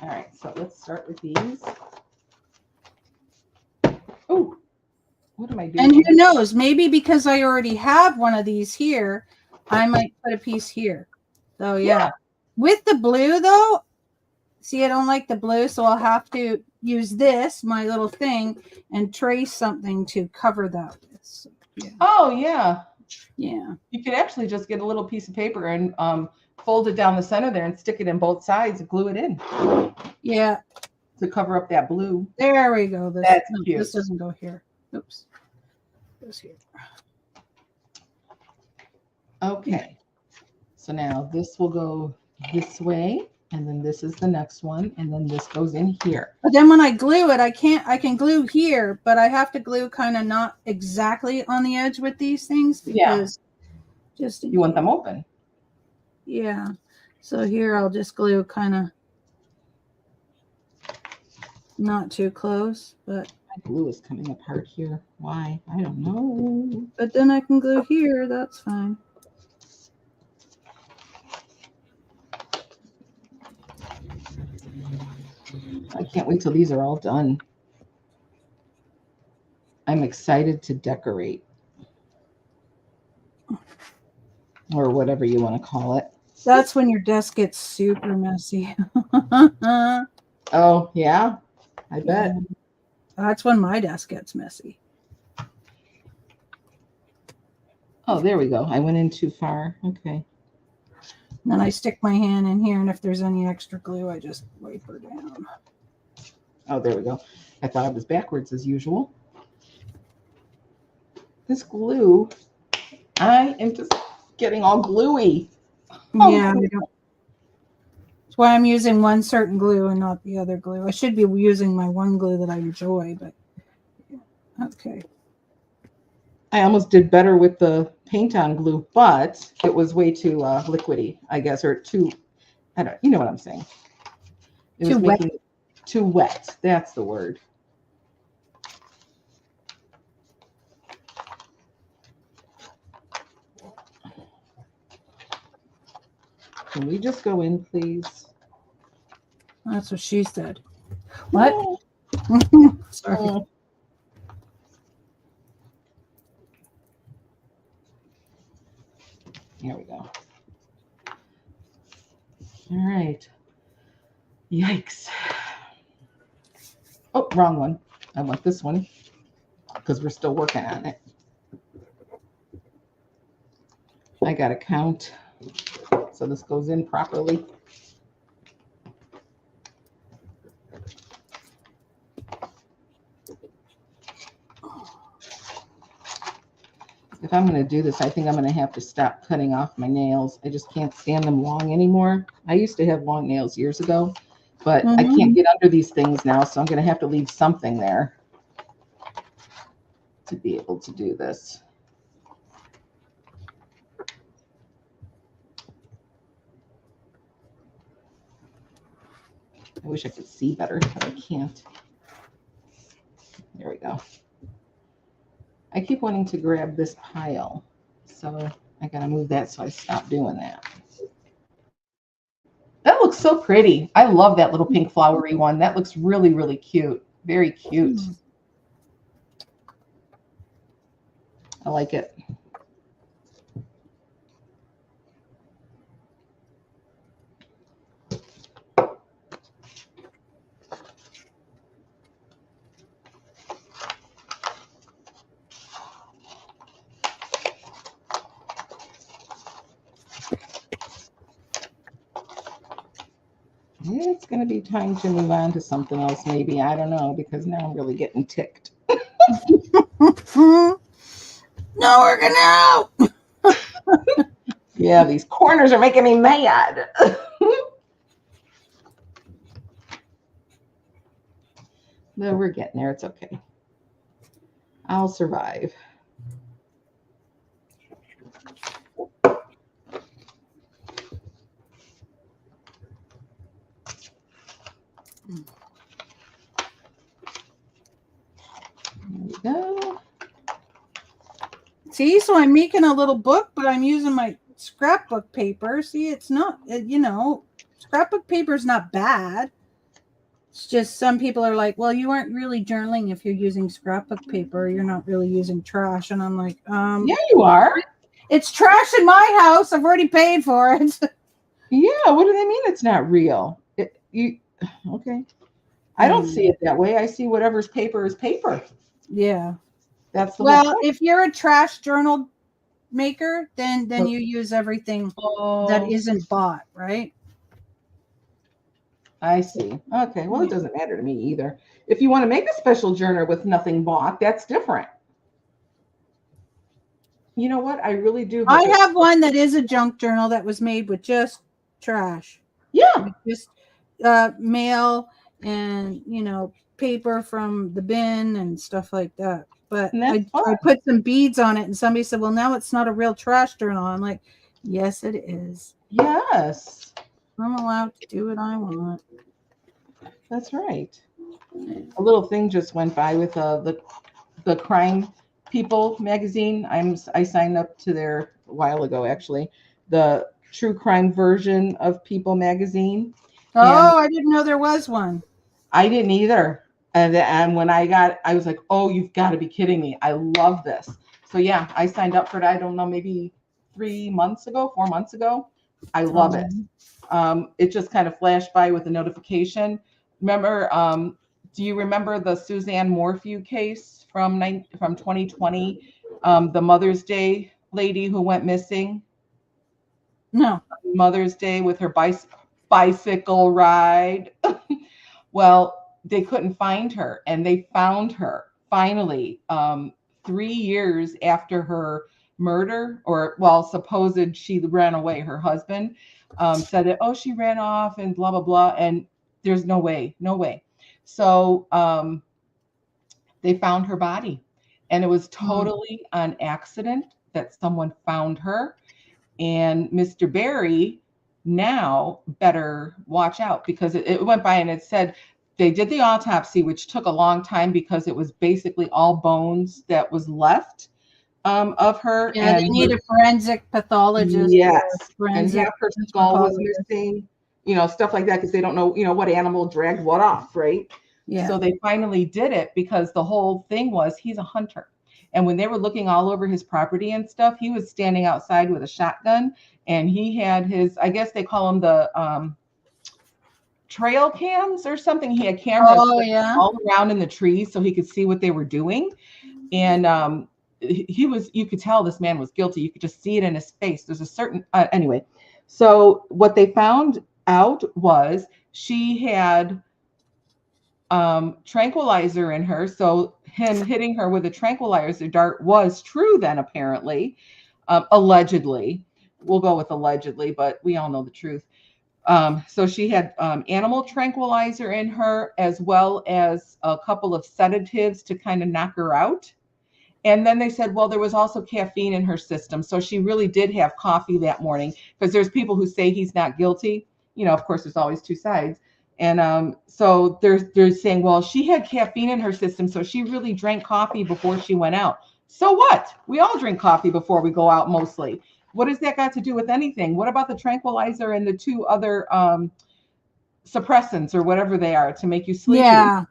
A: All right, so let's start with these. Oh, what am I doing?
B: And who knows? Maybe because I already have one of these here, I might put a piece here. So yeah. With the blue though, see, I don't like the blue, so I'll have to use this, my little thing, and trace something to cover that with. So, yeah.
A: Oh, yeah.
B: Yeah.
A: You could actually just get a little piece of paper and fold it down the center there and stick it in both sides and glue it in.
B: Yeah.
A: To cover up that blue.
B: There we go.
A: That's cute.
B: This doesn't go here. Oops. Goes here.
A: Okay. So now this will go this way, and then this is the next one, and then this goes in here.
B: But then when I glue it, I can glue here, but I have to glue kind of not exactly on the edge with these things because just
A: you want them open.
B: Yeah. So here I'll just glue kind of not too close, but
A: my glue is coming apart here. Why? I don't know.
B: But then I can glue here. That's fine.
A: I can't wait till these are all done. I'm excited to decorate. Or whatever you want to call it.
B: That's when your desk gets super messy.
A: Oh, yeah? I bet.
B: Yeah. That's when my desk gets messy.
A: Oh, there we go. I went in too far. Okay.
B: And then I stick my hand in here, and if there's any extra glue, I just wipe her down.
A: Oh, there we go. I thought I was backwards as usual. This glue, I am just getting all gluey.
B: Yeah. That's why I'm using one certain glue and not the other glue. I should be using my one glue that I enjoy, but yeah. Okay.
A: I almost did better with the paint on glue, but it was way too liquidy, I guess, or too, I don't, you know what I'm saying. It was making it too wet. That's the word. Can we just go in, please?
B: That's what she said. What? Sorry.
A: Oh. Here we go. All right. Yikes. Oh, wrong one. I want this one because we're still working on it. I got to count so this goes in properly. If I'm going to do this, I think I'm going to have to stop cutting off my nails. I just can't stand them long anymore. I used to have long nails years ago, but I can't get under these things now, so I'm going to have to leave something there to be able to do this. I wish I could see better, but I can't. There we go. I keep wanting to grab this pile, so I gotta move that so I stop doing that. That looks so pretty. I love that little pink flowery one. That looks really, really cute. Very cute. I like it. It's going to be time to move on to something else, maybe. I don't know, because now I'm really getting ticked.
B: No, working out.
A: Yeah, these corners are making me mad. No, we're getting there. It's okay. I'll survive. There we go.
B: See, so I'm making a little book, but I'm using my scrapbook paper. See, it's not, scrapbook paper is not bad. It's just some people are like, well, you aren't really journaling if you're using scrapbook paper. You're not really using trash. And I'm like,
A: yeah, you are.
B: It's trash in my house. I've already paid for it.
A: Yeah, what do they mean it's not real? Okay. I don't see it that way. I see whatever's paper is paper.
B: Yeah.
A: That's the
B: well, if you're a trash journal maker, then you use everything that isn't bought, right?
A: I see. Okay. Well, it doesn't matter to me either. If you want to make a special journal with nothing bought, that's different. You know what? I really do.
B: I have one that is a junk journal that was made with just trash.
A: Yeah.
B: Just mail and, paper from the bin and stuff like that. But I put some beads on it, and somebody said, well, now it's not a real trash journal. I'm like, yes, it is.
A: Yes.
B: I'm allowed to do what I want.
A: That's right. A little thing just went by with the Crime People magazine. I signed up to there a while ago, actually. The true crime version of People magazine.
B: Oh, I didn't know there was one.
A: I didn't either. And when I was like, oh, you've got to be kidding me. I love this. So yeah, I signed up for it. I don't know, maybe 4 months ago. I love it. It just kind of flashed by with a notification. Remember, do you remember the Suzanne Morphew case from 2020? The Mother's Day lady who went missing?
B: No.
A: Mother's Day with her bicycle ride. Well, they couldn't find her, and they found her finally 3 years after her murder, or supposed she ran away. Her husband said that, oh, she ran off and blah, blah, blah. And there's no way. So they found her body, and it was totally an accident that someone found her. And Mr. Barry now better watch out, because it went by and it said they did the autopsy, which took a long time because it was basically all bones that was left of her.
B: Yeah, they need a forensic pathologist.
A: Yes, and half her skull was missing, stuff like that, because they don't know, what animal dragged what off, right? Yeah. So they finally did it, because the whole thing was he's a hunter. And when they were looking all over his property and stuff, he was standing outside with a shotgun, and he had his, I guess they call them the trail cams or something. He had cameras all around in the trees so he could see what they were doing. And you could tell this man was guilty. You could just see it in his face. There's a certain, anyway. So what they found out was she had tranquilizer in her. So him hitting her with a tranquilizer dart was true then, apparently, allegedly. We'll go with allegedly, but we all know the truth. So she had animal tranquilizer in her, as well as a couple of sedatives to kind of knock her out. And then they said, well, there was also caffeine in her system. So she really did have coffee that morning, because there's people who say he's not guilty. Of course, there's always two sides. And so they're saying, well, she had caffeine in her system, so she really drank coffee before she went out. So what? We all drink coffee before we go out, mostly. What has that got to do with anything? What about the tranquilizer and the two other suppressants or whatever they are to make you sleepy?
B: Yeah.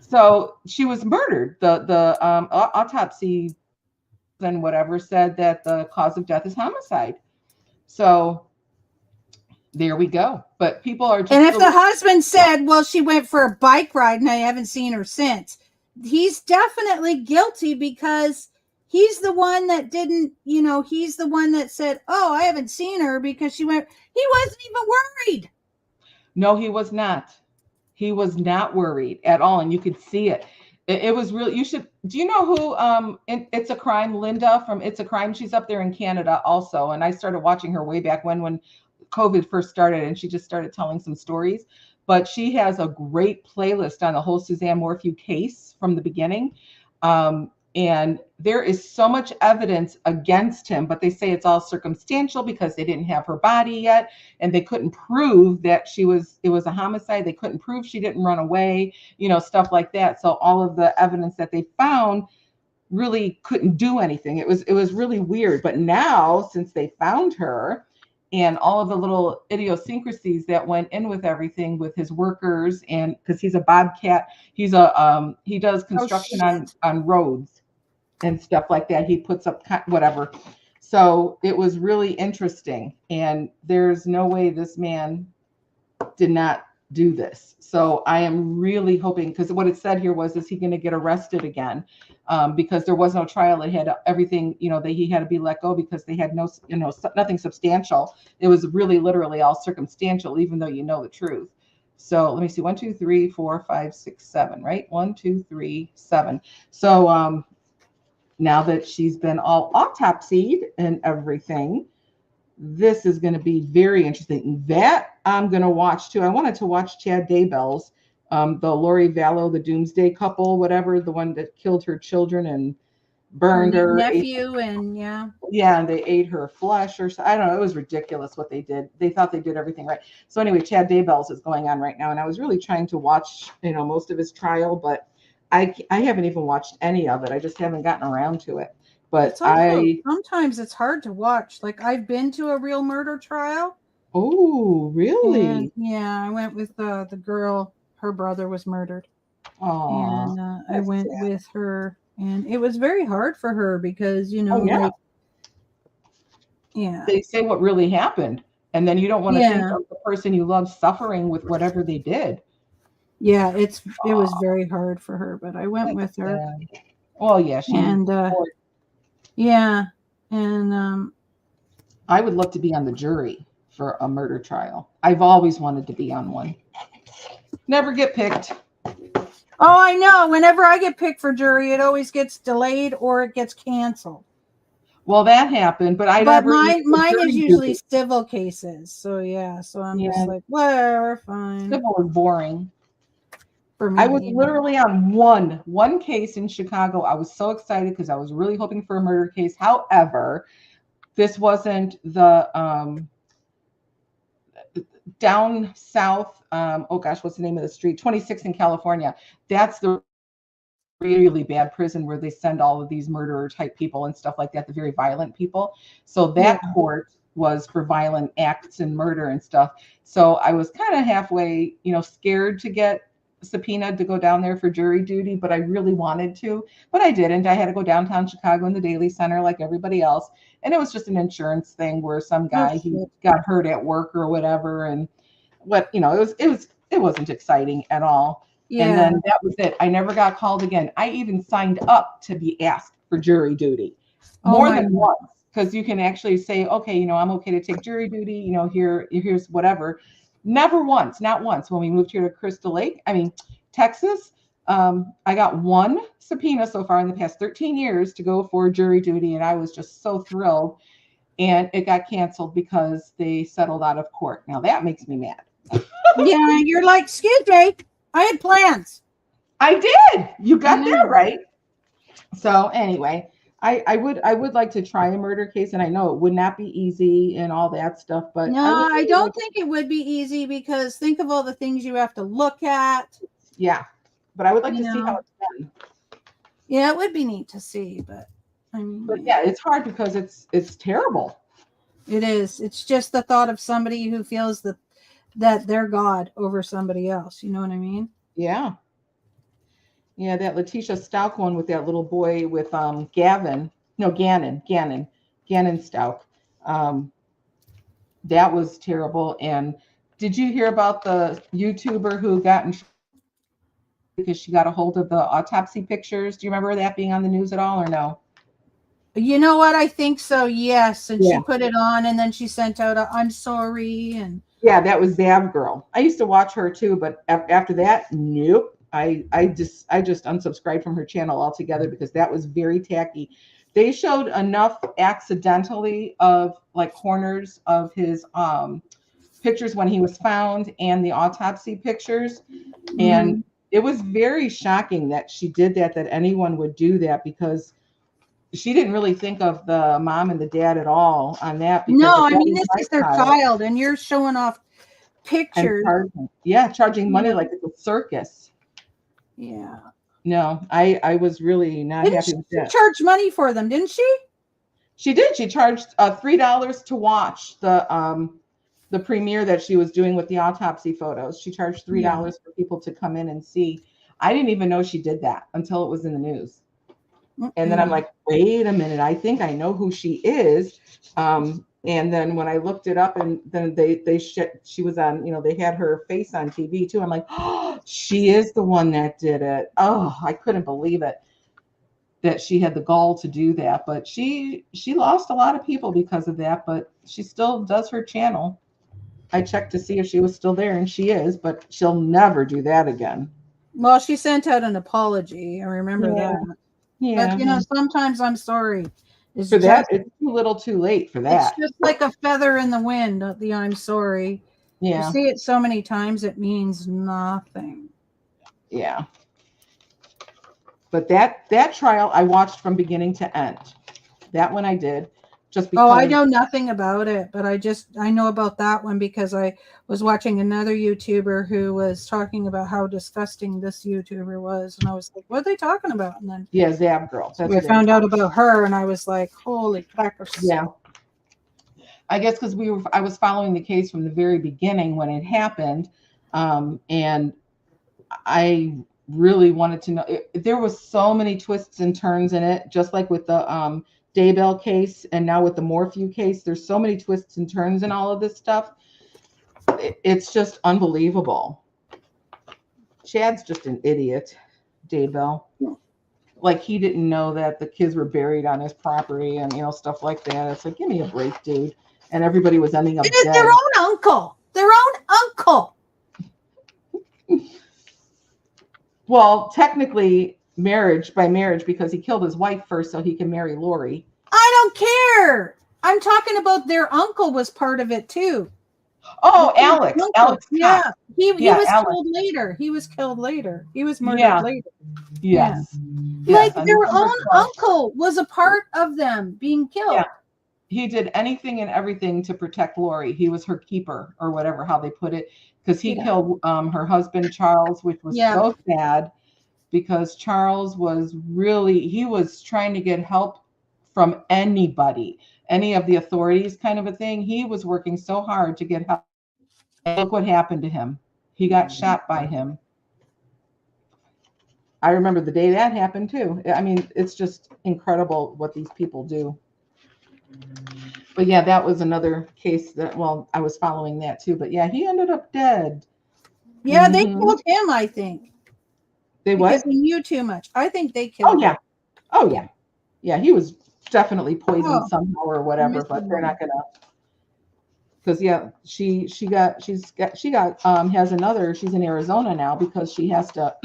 A: So she was murdered. The autopsy and whatever said that the cause of death is homicide. So there we go. But people are just.
B: And if the husband said, well, she went for a bike ride and I haven't seen her since, he's definitely guilty, because he's the one that didn't, he's the one that said, oh, I haven't seen her because she went. He wasn't even worried.
A: No, he was not. He was not worried at all, and you could see it. It was really. You should. Do you know who? It's a Crime. Linda from It's a Crime. She's up there in Canada also, and I started watching her way back when COVID first started, and she just started telling some stories. But she has a great playlist on the whole Suzanne Morphew case from the beginning. And there is so much evidence against him, but they say it's all circumstantial because they didn't have her body yet, and they couldn't prove that it was a homicide. They couldn't prove she didn't run away, stuff like that. So all of the evidence that they found really couldn't do anything. It was really weird. But now, since they found her, and all of the little idiosyncrasies that went in with everything with his workers, and because he's a bobcat, he does construction on roads and stuff like that. He puts up whatever. So it was really interesting, and there's no way this man did not do this. So I am really hoping, because what it said here was, is he going to get arrested again? Because there was no trial. It had everything, that he had to be let go because they had nothing substantial. It was really literally all circumstantial, even though the truth. So let me see, 1, 2, 3, 4, 5, 6, 7, right? 1, 2, 3, 7. So now that she's been all autopsied and everything, this is going to be very interesting. That I'm going to watch too. I wanted to watch Chad Daybell's, the Lori Vallow, the Doomsday Couple, whatever, the one that killed her children and burned her
B: nephew, and
A: and they ate her flesh, or I don't know. It was ridiculous what they did. They thought they did everything right. So anyway, Chad Daybell's is going on right now, and I was really trying to watch, most of his trial, but I haven't even watched any of it. I just haven't gotten around to it. But
B: sometimes it's hard to watch. Like, I've been to a real murder trial.
A: Oh, really?
B: And, I went with the girl. Her brother was murdered.
A: Oh,
B: and I went with her, and it was very hard for her because they
A: say what really happened, and then you don't want to think of the person you love suffering with whatever they did.
B: Yeah, it was very hard for her, but I went with her.
A: Well, yeah,
B: and
A: I would love to be on the jury for a murder trial. I've always wanted to be on one. Never get picked.
B: Oh, I know. Whenever I get picked for jury, it always gets delayed or it gets canceled.
A: Well, that happened, but
B: mine is usually civil cases. So so I'm just like, whatever, fine.
A: Civil is boring. For me, I was literally on one case in Chicago. I was so excited because I was really hoping for a murder case. However, this wasn't the down south. Oh gosh, what's the name of the street? 26 in California. That's the really bad prison where they send all of these murderer type people and stuff like that, the very violent people. So that court was for violent acts and murder and stuff. So I was kind of halfway, scared to get subpoenaed to go down there for jury duty, but I really wanted to, but I didn't. I had to go downtown Chicago in the Daily Center like everybody else. And it was just an insurance thing where some guy, he got hurt at work or whatever. And it wasn't exciting at all. Yeah. And then that was it. I never got called again. I even signed up to be asked for jury duty more than once, because you can actually say, okay, I'm okay to take jury duty, here's whatever. Never once, not once. When we moved here to Texas, I got one subpoena so far in the past 13 years to go for jury duty, and I was just so thrilled. And it got canceled because they settled out of court. Now that makes me mad.
B: Yeah, you're like, excuse me, I had plans.
A: I did. You got that right. So anyway, I would like to try a murder case, and I know it would not be easy and all that stuff, but
B: no, I don't think it would be easy, because think of all the things you have to look at.
A: Yeah, but I would like to see how it's done.
B: Yeah, it would be neat to see, but
A: it's hard because it's terrible.
B: It is. It's just the thought of somebody who feels that they're God over somebody else. You know what I mean?
A: Yeah. Yeah, that Letitia Stout one with that little boy with Gannon Stout. That was terrible. And did you hear about the YouTuber who got in trouble because she got a hold of the autopsy pictures? Do you remember that being on the news at all, or no?
B: You know what? I think so, yes. And she put it on, and then she sent out I'm sorry. And
A: Yeah, that was Zab Girl. I used to watch her too, but after that, nope. I just unsubscribed from her channel altogether because that was very tacky. They showed enough accidentally of like corners of his pictures when he was found and the autopsy pictures, and
B: Mhm.
A: it was very shocking that she did that, that anyone would do that, because she didn't really think of the mom and the dad at all on that, because
B: No,
A: if
B: I
A: that
B: mean,
A: was
B: this
A: my
B: is their
A: child.
B: child, and you're showing off
A: And
B: pictures.
A: charging
B: You
A: money
B: know,
A: like it's a circus.
B: yeah.
A: No, I was really not
B: Didn't
A: happy
B: she
A: with that.
B: charge money for them? Didn't she?
A: She did. She charged $3 to watch the premiere that she was doing with the autopsy photos. She charged three
B: Yeah.
A: dollars for people to come in and see. I didn't even know she did that until it was in the news. And then I'm
B: Mm-mm.
A: like, wait a minute, I think I know who she is. And then when I looked it up, and then she was on, they had her face on TV too. I'm like, oh, she is the one that did it. Oh, I couldn't believe it that she had the gall to do that. But she lost a lot of people because of that, but she still does her channel. I checked to see if she was still there, and she is, but she'll never do that again.
B: Well, she sent out an apology. I remember
A: Yeah,
B: that. But
A: yeah.
B: sometimes I'm sorry. It's
A: For that,
B: just
A: it's too little too late for
B: it's
A: that.
B: just like a feather in the wind. The I'm sorry. You
A: Yeah,
B: see it so many times, it means nothing.
A: yeah. But that trial I watched from beginning to end. That one I did, just
B: Oh, I
A: because.
B: know nothing about it, but I know about that one because I was watching another YouTuber who was talking about how disgusting this YouTuber was, and I was like, "What are they talking about?" And then
A: Yeah, Zab Girl. That's
B: I
A: what it is.
B: found out about her, and I was like, "Holy crackers!"
A: Yeah. I guess because I was following the case from the very beginning when it happened, and I really wanted to know. There was so many twists and turns in it, just like with the Daybell case, and now with the Morphew case. There's so many twists and turns in all of this stuff. It's just unbelievable. Chad's just an idiot, Daybell. Like, he didn't know that the kids were buried on his property, and stuff like that. It's like, give me a break, dude. And everybody was ending up
B: It is
A: dead.
B: their own uncle. Their own uncle.
A: Well, technically marriage by marriage, because he killed his wife first so he can marry Lori.
B: I don't care. I'm talking about their uncle was part of it too.
A: Oh, Alex. Alex.
B: Yeah. He was
A: Alex.
B: killed later. He was killed later. He was murdered
A: Yeah.
B: later.
A: Yes.
B: Like
A: Yes.
B: their own uncle was a part of them being killed.
A: Yeah. He did anything and everything to protect Lori. He was her keeper, or whatever, how they put it, because he killed her husband, Charles, which was so sad, because Charles was he was trying to get help from anybody, any of the authorities, kind of a thing. He was working so hard to get help. And look what happened to him. He got shot by him. I remember the day that happened too. I mean, it's just incredible what these people do. But yeah, that was another case that, well, I was following that too. But yeah, he ended up dead.
B: Yeah, they killed him, I think.
A: They
B: because
A: what?
B: he knew too much. I think they killed him.
A: Yeah. Oh yeah. Yeah, he was definitely poisoned somehow or whatever, but they're not gonna. Because yeah, she's in Arizona now because she has to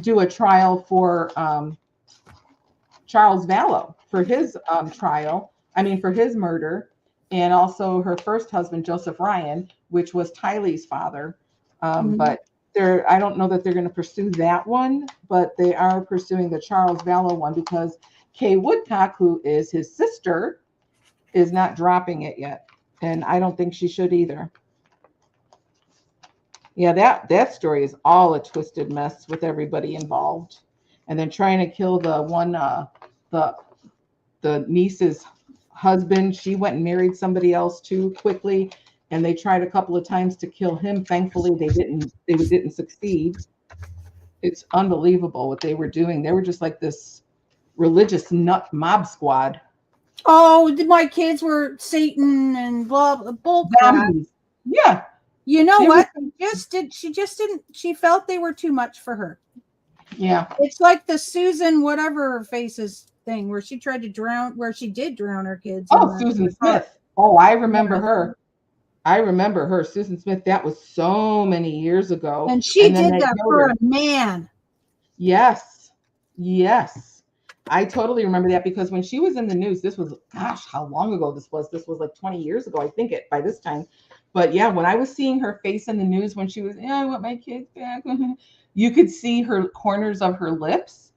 A: do a trial for Charles Vallow for his trial. I mean, for his murder, and also her first husband, Joseph Ryan, which was Tylee's father. But I don't know that they're going to pursue that one, but they are pursuing the Charles Vallow one because Kay Woodcock, who is his sister, is not dropping it yet. And I don't think she should either. Yeah, that story is all a twisted mess with everybody involved. And then trying to kill the one, the niece's husband. She went and married somebody else too quickly. And they tried a couple of times to kill him. Thankfully, they didn't succeed. It's unbelievable what they were doing. They were just like this religious nut mob squad.
B: Oh, my kids were Satan and blah blah bull crap.
A: Yeah.
B: You know what? She felt they were too much for her.
A: Yeah.
B: It's like the Susan whatever faces thing where she did drown her kids.
A: Oh, Susan Smith. Oh, I remember her. I remember her, Susan Smith. That was so many years ago.
B: And she
A: then
B: did that for a man.
A: Yes. Yes. I totally remember that because when she was in the news, this was, gosh, how long ago this was? This was like 20 years ago, I think it by this time. But yeah, when I was seeing her face in the news when she was, yeah, I want my kids back. You could see her corners of her lips.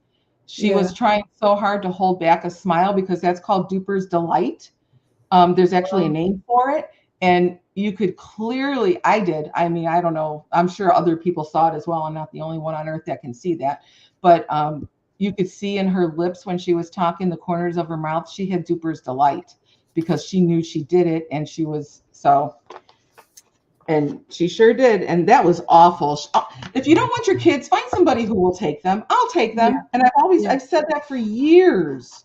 A: She was trying so hard to hold back a smile because that's called Duper's Delight. There's actually a name for it. And you could clearly, I did. I mean, I don't know. I'm sure other people saw it as well. I'm not the only one on earth that can see that. But you could see in her lips when she was talking, the corners of her mouth, she had Duper's Delight because she knew she did it. And she was so, and she sure did. And that was awful. If you don't want your kids, find somebody who will take them. I'll take them. Yeah. And I've said that for years.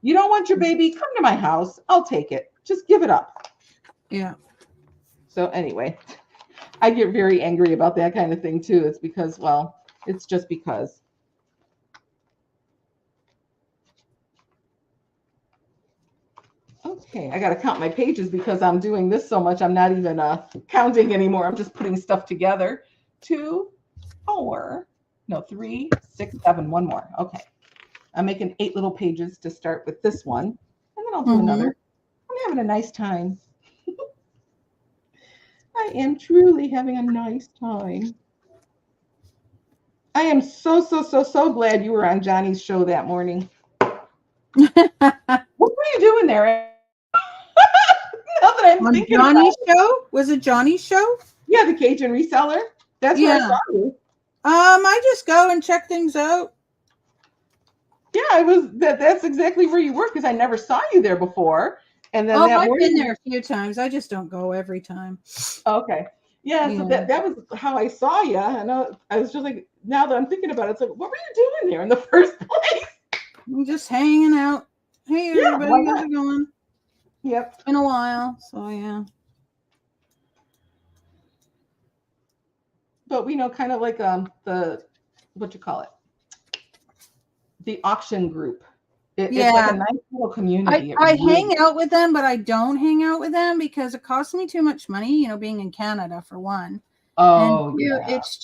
A: You don't want your baby, come to my house. I'll take it. Just give it up.
B: Yeah.
A: So anyway, I get very angry about that kind of thing too. It's because, well, it's just because. Okay, I got to count my pages because I'm doing this so much. I'm not even counting anymore. I'm just putting stuff together. 2, 4, no, 3, 6, 7, one more. Okay. I'm making 8 little pages to start with this one, and then I'll do another. I'm having a nice time. I am truly having a nice time. I am so glad you were on Johnny's show that morning. What were you doing there? Now that I'm thinking
B: Johnny's show? Was it Johnny's show?
A: Yeah, the Cajun Reseller. That's where I saw you.
B: I just go and check things out.
A: Yeah, I was. That's exactly where you were because I never saw you there before. And then
B: I've been there a few times. I just don't go every time.
A: Okay. Yeah, so that was how I saw you. And I was just like, now that I'm thinking about it, it's like, what were you doing there in the first place?
B: I'm just hanging out. Hey, everybody, how's it going?
A: Yep.
B: It's been a while, so yeah.
A: But we know kind of like the, what you call it? The auction group. It's like a nice little community.
B: I hang out with them, but I don't hang out with them because it costs me too much money, being in Canada for one.
A: Oh,
B: and two, it's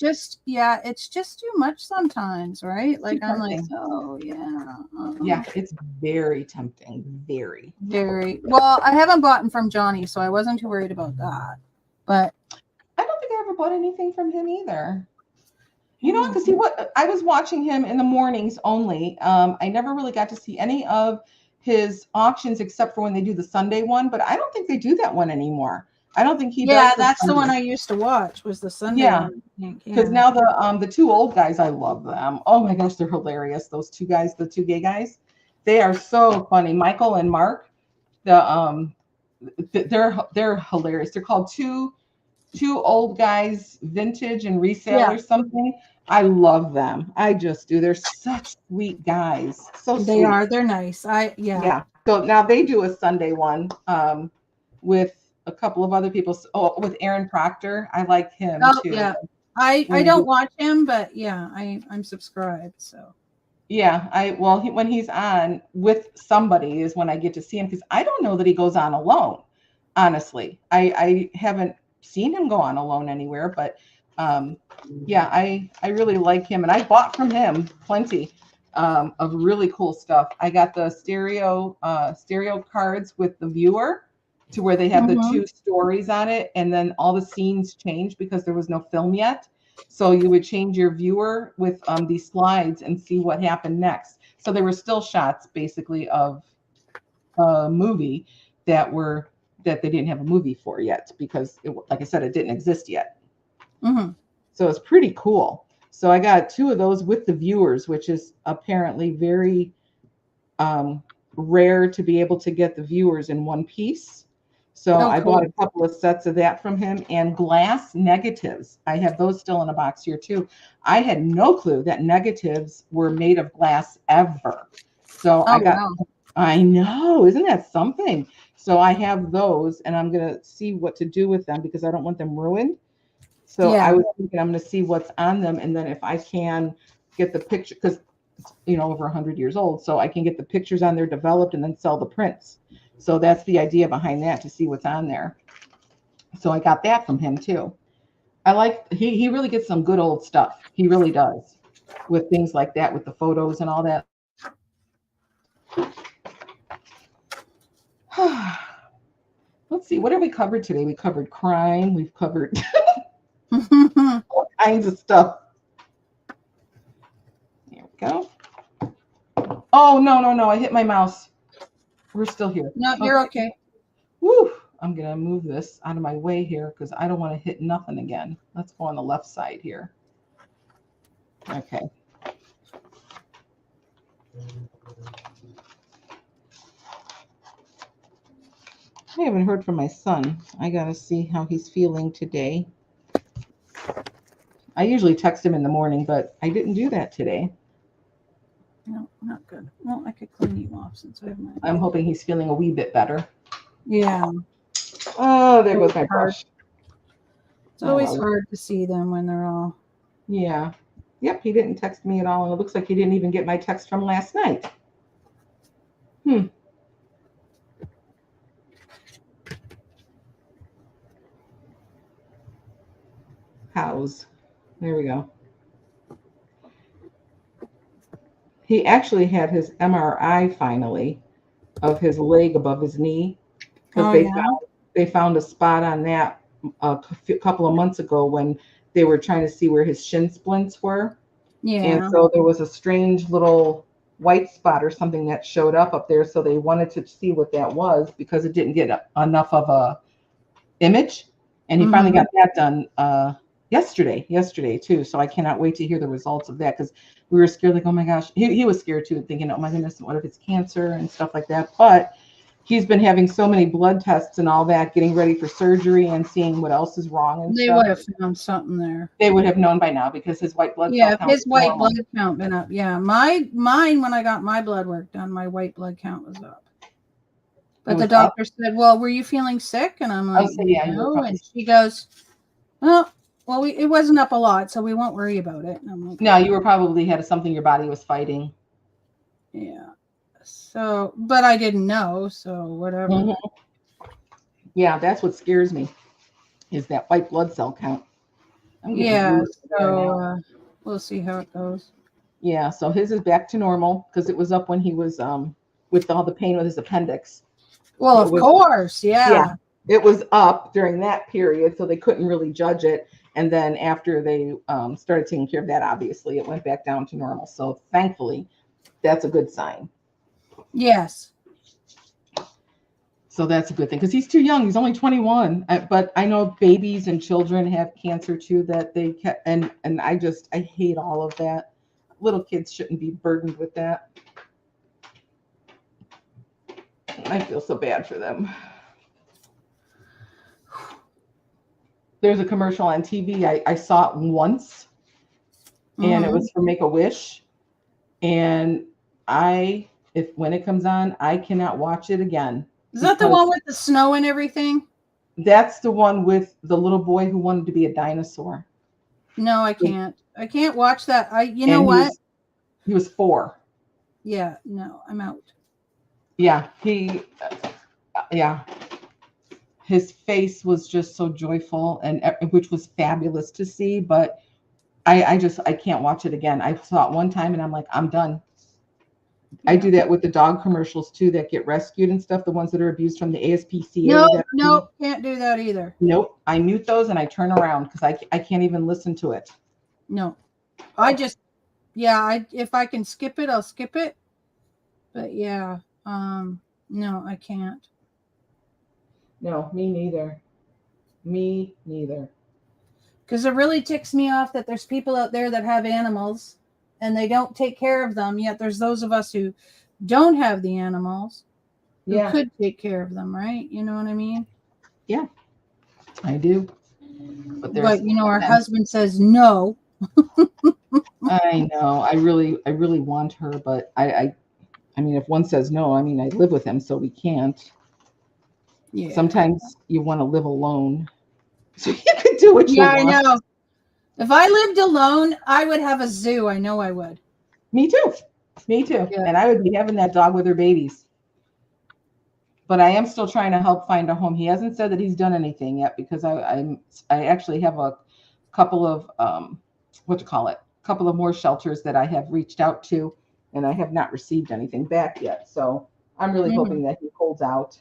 B: just too much sometimes, right? Like I'm like, oh yeah.
A: Yeah, it's very tempting. Very.
B: Very. Well, I haven't bought from Johnny, so I wasn't too worried about that. But
A: I don't think I ever bought anything from him either. You know, because I was watching him in the mornings only. I never really got to see any of his auctions except for when they do the Sunday one, but I don't think they do that one anymore. I don't think he does.
B: Yeah, that's the one I used to watch was the Sunday one.
A: Because now the 2 old guys, I love them. Oh my gosh, they're hilarious. Those 2 guys, the 2 gay guys, they are so funny. Michael and Mark, they're hilarious. They're called two old guys, vintage and resale or something. I love them. I just do. They're such sweet guys. So sweet.
B: They are. They're nice. Yeah.
A: So now they do a Sunday one with a couple of other people. With Aaron Proctor. I like him too.
B: Yeah. I don't watch him, but yeah, I'm subscribed. So.
A: Yeah. When he's on with somebody is when I get to see him because I don't know that he goes on alone. Honestly, I haven't seen him go on alone anywhere, but yeah, I really like him, and I bought from him plenty of really cool stuff. I got the stereo cards with the viewer to where they have the 2 stories on it, and then all the scenes change because there was no film yet. So you would change your viewer with these slides and see what happened next. So there were still shots basically of a movie that they didn't have a movie for yet because, like I said, it didn't exist yet. So it's pretty cool. So I got 2 of those with the viewers, which is apparently very rare to be able to get the viewers in one piece. So I bought a couple of sets of that from him and glass negatives. I have those still in a box here too. I had no clue that negatives were made of glass ever. So I know, isn't that something? So I have those and I'm going to see what to do with them because I don't want them ruined. So I was thinking I'm going to see what's on them. And then if I can get the picture, because it's, over 100 years old, so I can get the pictures on there developed and then sell the prints. So that's the idea behind that, to see what's on there. So I got that from him too. I like he really gets some good old stuff. He really does with things like that, with the photos and all that. Let's see, what have we covered today? We covered crime. We've covered all kinds of stuff. There we go. Oh, no. I hit my mouse. We're still here.
B: No, you're okay.
A: Woo. I'm going to move this out of my way here because I don't want to hit nothing again. Let's go on the left side here. Okay. I haven't heard from my son. I got to see how he's feeling today. I usually text him in the morning, but I didn't do that today.
B: No, not good. Well, I could clean you off since I have my.
A: I'm hoping he's feeling a wee bit better.
B: Yeah.
A: Oh, there goes my brush.
B: It's always hard to see them when they're all.
A: Yeah. Yep, he didn't text me at all, and it looks like he didn't even get my text from last night. House. There we go. He actually had his MRI finally of his leg above his knee because they found a spot on that a couple of months ago when they were trying to see where his shin splints were.
B: Yeah.
A: And so there was a strange little white spot or something that showed up there. So they wanted to see what that was because it didn't get enough of a image. And he finally got that done yesterday too. So I cannot wait to hear the results of that because we were scared, like, oh my gosh. He was scared too, thinking, oh my goodness, what if it's cancer and stuff like that. But he's been having so many blood tests and all that, getting ready for surgery and seeing what else is wrong. And
B: they would have found something there.
A: They would have known by now because his white blood
B: count. Yeah, his white blood count been up. Yeah, mine when I got my blood work done, my white blood count was up. But the doctor said, "Well, were you feeling sick?" And I'm like, "No." And she goes, "Well, it wasn't up a lot, so we won't worry about it." And I'm like,
A: "No, you were probably had something your body was fighting."
B: Yeah. So, but I didn't know, so whatever.
A: Yeah, that's what scares me, is that white blood cell count.
B: Yeah, so we'll see how it goes.
A: Yeah, so his is back to normal because it was up when he was with all the pain with his appendix.
B: Well, of course, yeah.
A: It was up during that period, so they couldn't really judge it. And then after they started taking care of that, obviously, it went back down to normal. So thankfully, that's a good sign.
B: Yes.
A: So that's a good thing because he's too young. He's only 21. But I know babies and children have cancer too that they can, and I hate all of that. Little kids shouldn't be burdened with that. I feel so bad for them. There's a commercial on TV. I saw it once, and it was for Make-A-Wish. And when it comes on, I cannot watch it again.
B: Is that the one with the snow and everything?
A: That's the one with the little boy who wanted to be a dinosaur.
B: No, I can't. I can't watch that. You know what?
A: He was 4.
B: Yeah, no, I'm out.
A: Yeah, his face was just so joyful, and which was fabulous to see. But I can't watch it again. I saw it one time, and I'm like, I'm done. I do that with the dog commercials too that get rescued and stuff. The ones that are abused from the ASPCA.
B: No, can't do that either.
A: Nope, I mute those and I turn around because I can't even listen to it.
B: No, if I can skip it, I'll skip it. But yeah. No, I can't.
A: No, me neither. Me neither.
B: Because it really ticks me off that there's people out there that have animals and they don't take care of them. Yet there's those of us who don't have the animals who could take care of them, right? You know what I mean? Yeah,
A: I do.
B: But our husband says no.
A: I know. I really want her, but I mean, if one says no, I mean, I live with him, so we can't. Yeah. Sometimes you want to live alone, so you can do what you want.
B: Yeah, I know. If I lived alone, I would have a zoo. I know I would.
A: Me too. Yeah. And I would be having that dog with her babies. but I am still trying to help find a home. He hasn't said that he's done anything yet because I actually have a couple of couple of more shelters that I have reached out to, and I have not received anything back yet. So I'm really hoping that he holds out.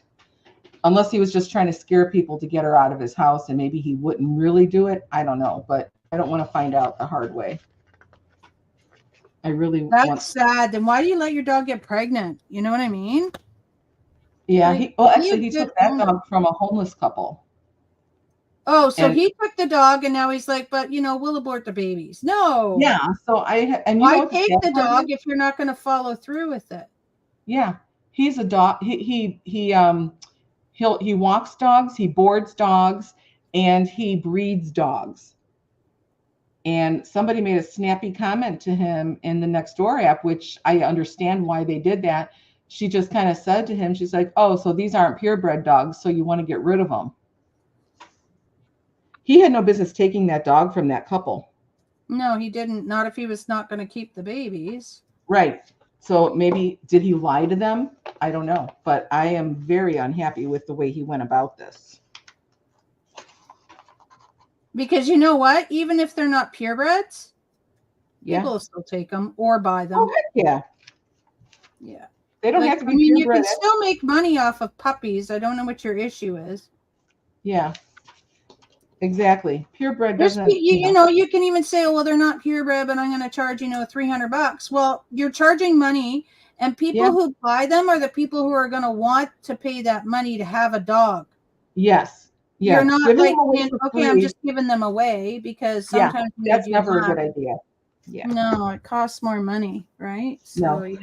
A: Unless he was just trying to scare people to get her out of his house, and maybe he wouldn't really do it. I don't know, but I don't want to find out the hard way.
B: That's sad. Then why do you let your dog get pregnant? You know what I mean?
A: Yeah. He took that dog from a homeless couple.
B: Oh, so he took the dog, and now he's like, but we'll abort the babies. No.
A: Yeah. So
B: why take the dog if you're not going to follow through with it?
A: Yeah. He's a dog. He walks dogs, he boards dogs, and he breeds dogs. And somebody made a snappy comment to him in the Nextdoor app, which I understand why they did that. She just kind of said to him, she's like, oh, so these aren't purebred dogs, so you want to get rid of them. He had no business taking that dog from that couple.
B: No, he didn't. Not if he was not going to keep the babies.
A: Right. So maybe, did he lie to them? I don't know. But I am very unhappy with the way he went about this.
B: Because you know what? Even if they're not purebreds,
A: yeah,
B: people will still take them or buy them.
A: Oh, heck yeah.
B: Yeah.
A: They don't have to be
B: purebred. You
A: purebred.
B: can still make money off of puppies. I don't know what your issue is.
A: Yeah. Exactly. Purebred doesn't.
B: You can even say, oh, well, they're not purebred, but I'm going to charge, $300. Well, you're charging money, and people who buy them are the people who are going to want to pay that money to have a dog.
A: Yes.
B: You're not okay, I'm just giving them away because sometimes
A: that's never a good idea. Yeah.
B: No, it costs more money, right? So,
A: no,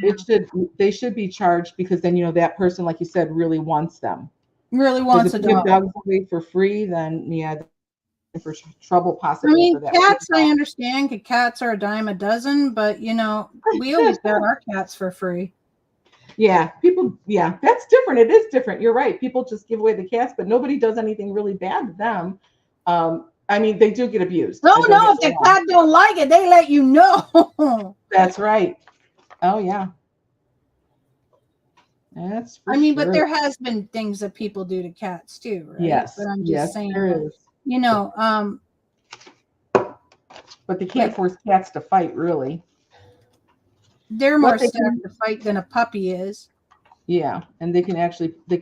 A: they should be charged because then that person, like you said, really wants them.
B: Really wants a dog.
A: If dogs away for free, then for trouble possibly.
B: I mean, cats, I understand. Cats are a dime a dozen, but we always got our cats for free.
A: Yeah, that's different. It is different. You're right. People just give away the cats, but nobody does anything really bad to them. I mean, they do get abused.
B: No, if the cat don't like it, they let you know.
A: That's right. Oh yeah. That's.
B: But there has been things that people do to cats too, right?
A: Yes.
B: But I'm just saying.
A: There is. But they can't force cats to fight, really.
B: They're more scared to fight than a puppy is.
A: Yeah, and they could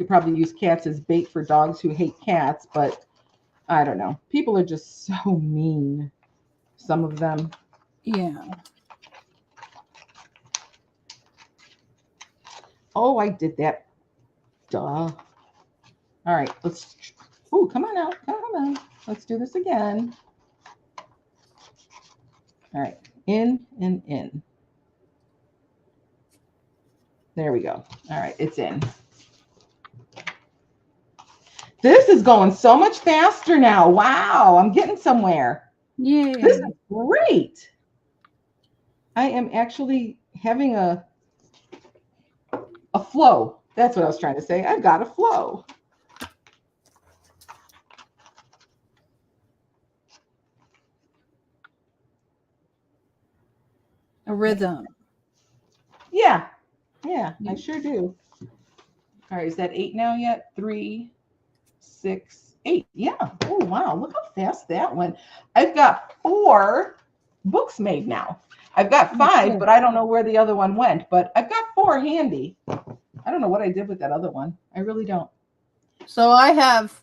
A: probably use cats as bait for dogs who hate cats, but I don't know. People are just so mean. Some of them.
B: Yeah.
A: Oh, I did that. Duh. All right, come on now. Come on. Let's do this again. All right, in and in. There we go. All right, it's in. This is going so much faster now. Wow, I'm getting somewhere.
B: Yeah.
A: This is great. I am actually having a flow. That's what I was trying to say. I've got a flow.
B: A rhythm.
A: Yeah. Yeah, I sure do. All right, is that 8 now yet? 3, 6, 8. Yeah. Oh, wow. Look how fast that went. I've got 4 books made now. I've got 5, but I don't know where the other one went. But I've got 4 handy. I don't know what I did with that other one. I really don't.
B: So I have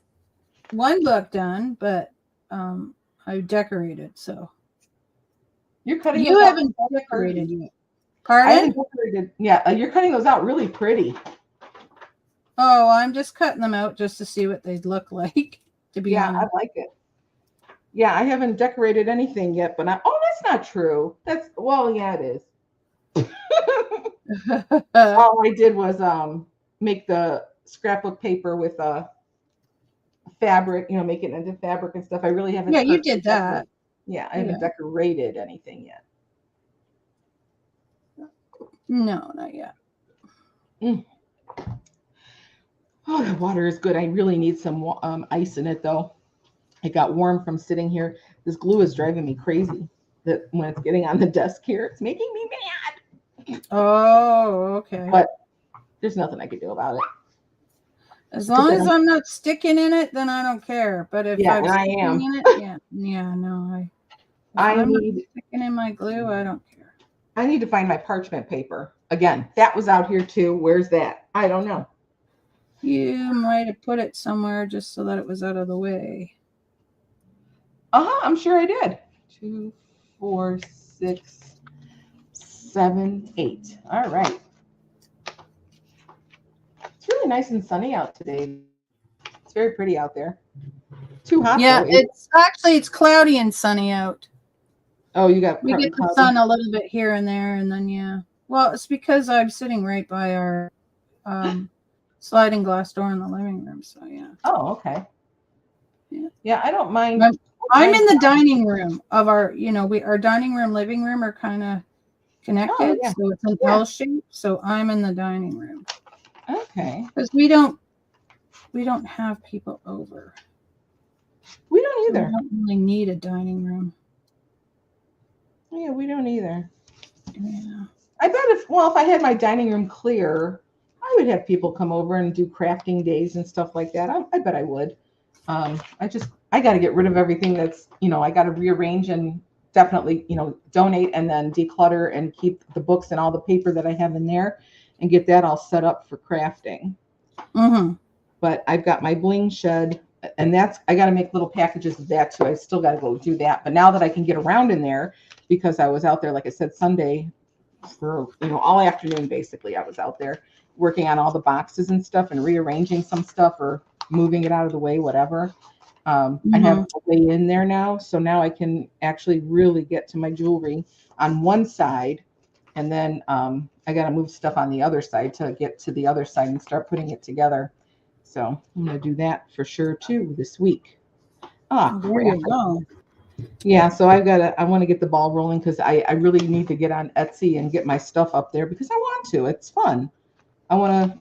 B: 1 book done, but I decorated. So
A: you're cutting.
B: You haven't decorated yet. Pardon?
A: I haven't decorated. Yeah, you're cutting those out really pretty.
B: Oh, I'm just cutting them out just to see what they'd look like. To be honest.
A: I like it. Yeah, I haven't decorated anything yet, but that's not true. Yeah, it is. All I did was make the scrapbook paper with fabric, make it into fabric and stuff. I really haven't.
B: Yeah, you did that.
A: Yeah, I haven't decorated anything yet.
B: No, not yet.
A: Oh, the water is good. I really need some ice in it, though. It got warm from sitting here. This glue is driving me crazy. That when it's getting on the desk here, it's making me mad.
B: Oh, okay.
A: But there's nothing I can do about it.
B: As long as I'm not sticking in it, then I don't care. But if
A: Yeah,
B: I'm
A: and I
B: sticking
A: am.
B: in it, no. I'm not sticking in my glue, I don't care.
A: I need to find my parchment paper. Again, that was out here too. Where's that? I don't know.
B: You might have put it somewhere just so that it was out of the way.
A: I'm sure I did. 2, 4, 6, 7, 8. All right. It's really nice and sunny out today. It's very pretty out there. Too hot
B: Yeah,
A: though.
B: It's cloudy and sunny out.
A: Oh, you got
B: we get the sun a little bit here and there, and then yeah. Well, it's because I'm sitting right by our sliding glass door in the living room, so yeah.
A: Oh, okay. Yeah, I don't mind.
B: I'm in the dining room of our, our dining room, living room are kind of connected, so it's an L shape. So I'm in the dining room.
A: Okay.
B: Because we don't have people over.
A: We don't either.
B: We don't really need a dining room.
A: Yeah, we don't either.
B: Yeah.
A: I bet if I had my dining room clear, I would have people come over and do crafting days and stuff like that. I bet I would. I got to get rid of everything that's, I got to rearrange and definitely, donate and then declutter and keep the books and all the paper that I have in there and get that all set up for crafting.
B: Mm-hmm.
A: But I've got my bling shed, and I got to make little packages of that too. I still got to go do that. But now that I can get around in there, because I was out there, like I said, Sunday for, all afternoon, basically, I was out there working on all the boxes and stuff and rearranging some stuff or moving it out of the way, whatever. I have a way in there now. So now I can actually really get to my jewelry on one side. And then I got to move stuff on the other side to get to the other side and start putting it together. So I'm going to do that for sure too this week.
B: There you go.
A: Yeah, so I want to get the ball rolling because I really need to get on Etsy and get my stuff up there because I want to. It's fun. I want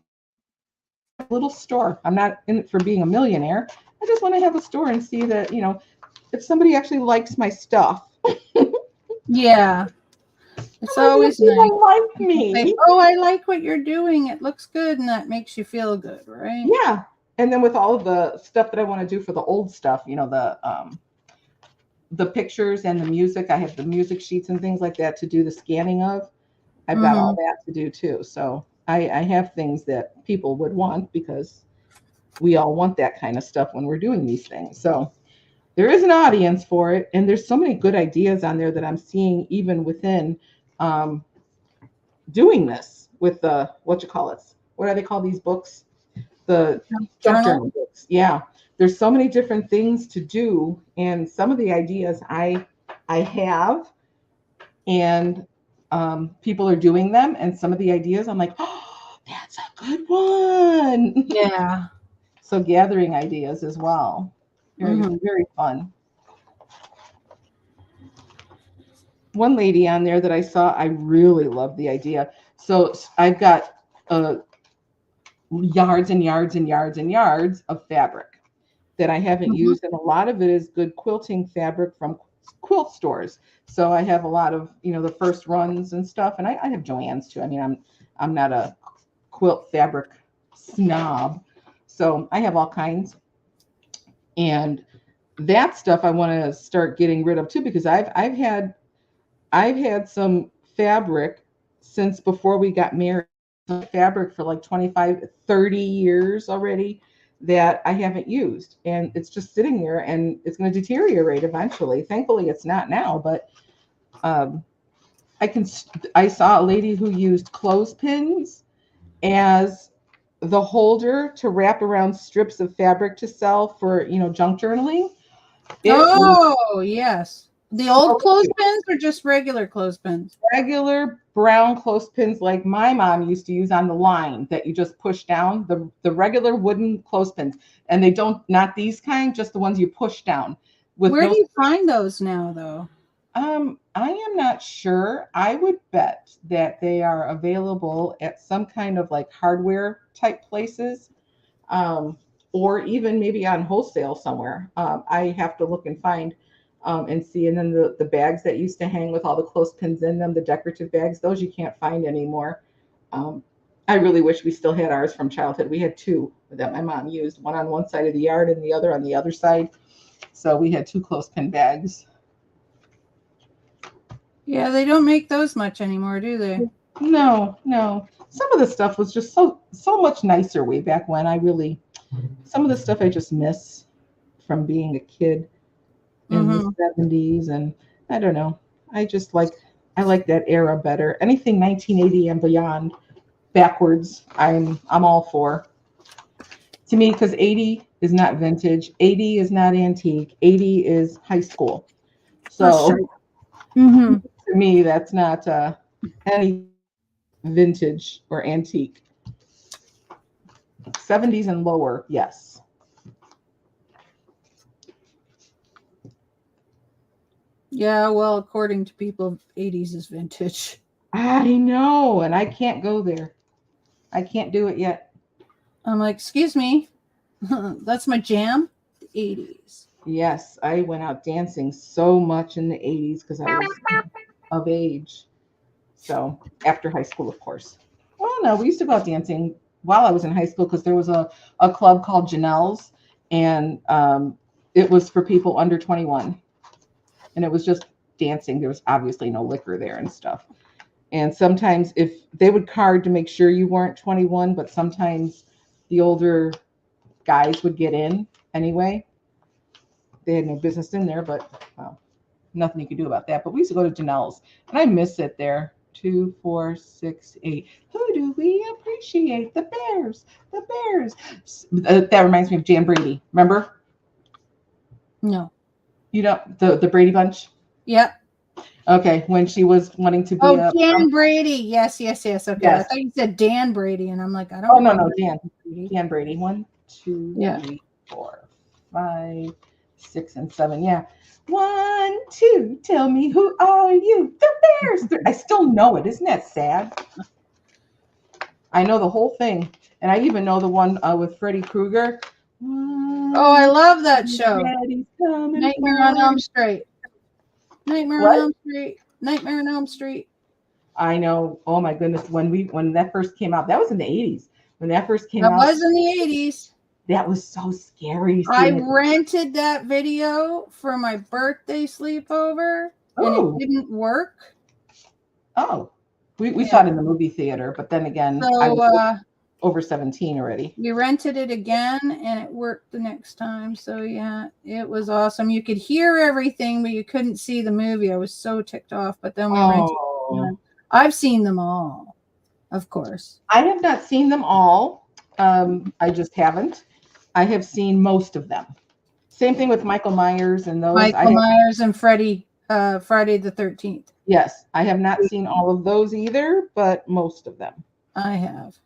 A: a little store. I'm not in it for being a millionaire. I just want to have a store and see that, if somebody actually likes my stuff.
B: Yeah. It's always nice.
A: Like me.
B: Say, oh, I like what you're doing. It looks good, and that makes you feel good, right?
A: Yeah. And then with all of the stuff that I want to do for the old stuff, the pictures and the music, I have the music sheets and things like that to do the scanning of. I've got all that to do too. So I have things that people would want because we all want that kind of stuff when we're doing these things. So there is an audience for it. And there's so many good ideas on there that I'm seeing even within doing this with the, what do they call these books? The junk journal books. Yeah. There's so many different things to do. And some of the ideas I have, and people are doing them. And some of the ideas I'm like, oh, that's a good one.
B: Yeah.
A: So gathering ideas as well. Very, very fun. One lady on there that I saw, I really love the idea. So I've got yards and yards and yards and yards of fabric that I haven't used. And a lot of it is good quilting fabric from quilt stores. So I have a lot of, the first runs and stuff. And I have Joann's too. I mean, I'm not a quilt fabric snob. So I have all kinds. And that stuff I want to start getting rid of too, because I've had some fabric since before we got married, fabric for like 25, 30 years already that I haven't used. And it's just sitting there and it's going to deteriorate eventually. Thankfully, it's not now, but I saw a lady who used clothespins as the holder to wrap around strips of fabric to sell for, junk journaling.
B: Yes. The old clothespins or just regular clothespins?
A: Regular brown clothespins like my mom used to use on the line that you just push down, the regular wooden clothespins. And they not these kind, just the ones you push down.
B: Where do you find those now, though?
A: I am not sure. I would bet that they are available at some kind of like hardware type places, or even maybe on wholesale somewhere. I have to look and find and see. And then the bags that used to hang with all the clothespins in them, the decorative bags, those you can't find anymore. I really wish we still had ours from childhood. We had two that my mom used, one on one side of the yard and the other on the other side. So we had two clothespin bags.
B: Yeah, they don't make those much anymore, do they?
A: No. Some of the stuff was just so much nicer way back when. Some of the stuff I just miss from being a kid in the 70s, and I don't know. I like that era better. Anything 1980 and beyond backwards, I'm all for. To me, because 80 is not vintage, 80 is not antique, 80 is high school. So to me, that's not any vintage or antique. 70s and lower, yes.
B: Yeah, well, according to people, 80s is vintage.
A: I know, and I can't go there. I can't do it yet.
B: I'm like, excuse me, that's my jam, the 80s.
A: Yes, I went out dancing so much in the 80s because I was of age. So after high school, of course. Well, no, we used to go out dancing while I was in high school because there was a club called Janelle's, and it was for people under 21. And it was just dancing. There was obviously no liquor there and stuff. And sometimes if they would card to make sure you weren't 21, but sometimes the older guys would get in anyway. They had no business in there, but well, nothing you could do about that. But we used to go to Janelle's, and I miss it there. 2, 4, 6, 8. Who do we appreciate? The Bears. The Bears. That reminds me of Jan Brady. Remember?
B: No.
A: You know the Brady Bunch?
B: Yep.
A: Okay, when she was wanting to be
B: Dan Brady. Yes. Okay. Yes. I thought you said Dan Brady, and I'm like, I don't.
A: Oh no, Dan Brady. 1, 2, 3, 4, 5, 6, and 7. Yeah. 1, 2. Tell me, who are you? The Bears. I still know it. Isn't that sad? I know the whole thing, and I even know the one with Freddy Krueger.
B: Oh, I love that show. Nightmare on Elm Street. Nightmare on Elm Street.
A: I know. Oh my goodness. When that first came out, that was in the 80s. When that first came out.
B: That was in the 80s.
A: That was so scary.
B: I rented that video for my birthday sleepover, and it didn't work.
A: Oh. We saw it in the movie theater, but then again, I was over 17 already.
B: We rented it again, and it worked the next time. So yeah, it was awesome. You could hear everything, but you couldn't see the movie. I was so ticked off. But then we rented it again. I've seen them all, of course.
A: I have not seen them all. I just haven't. I have seen most of them. Same thing with Michael Myers and those.
B: Myers and Friday the 13th.
A: Yes, I have not seen all of those either, but most of them.
B: I have.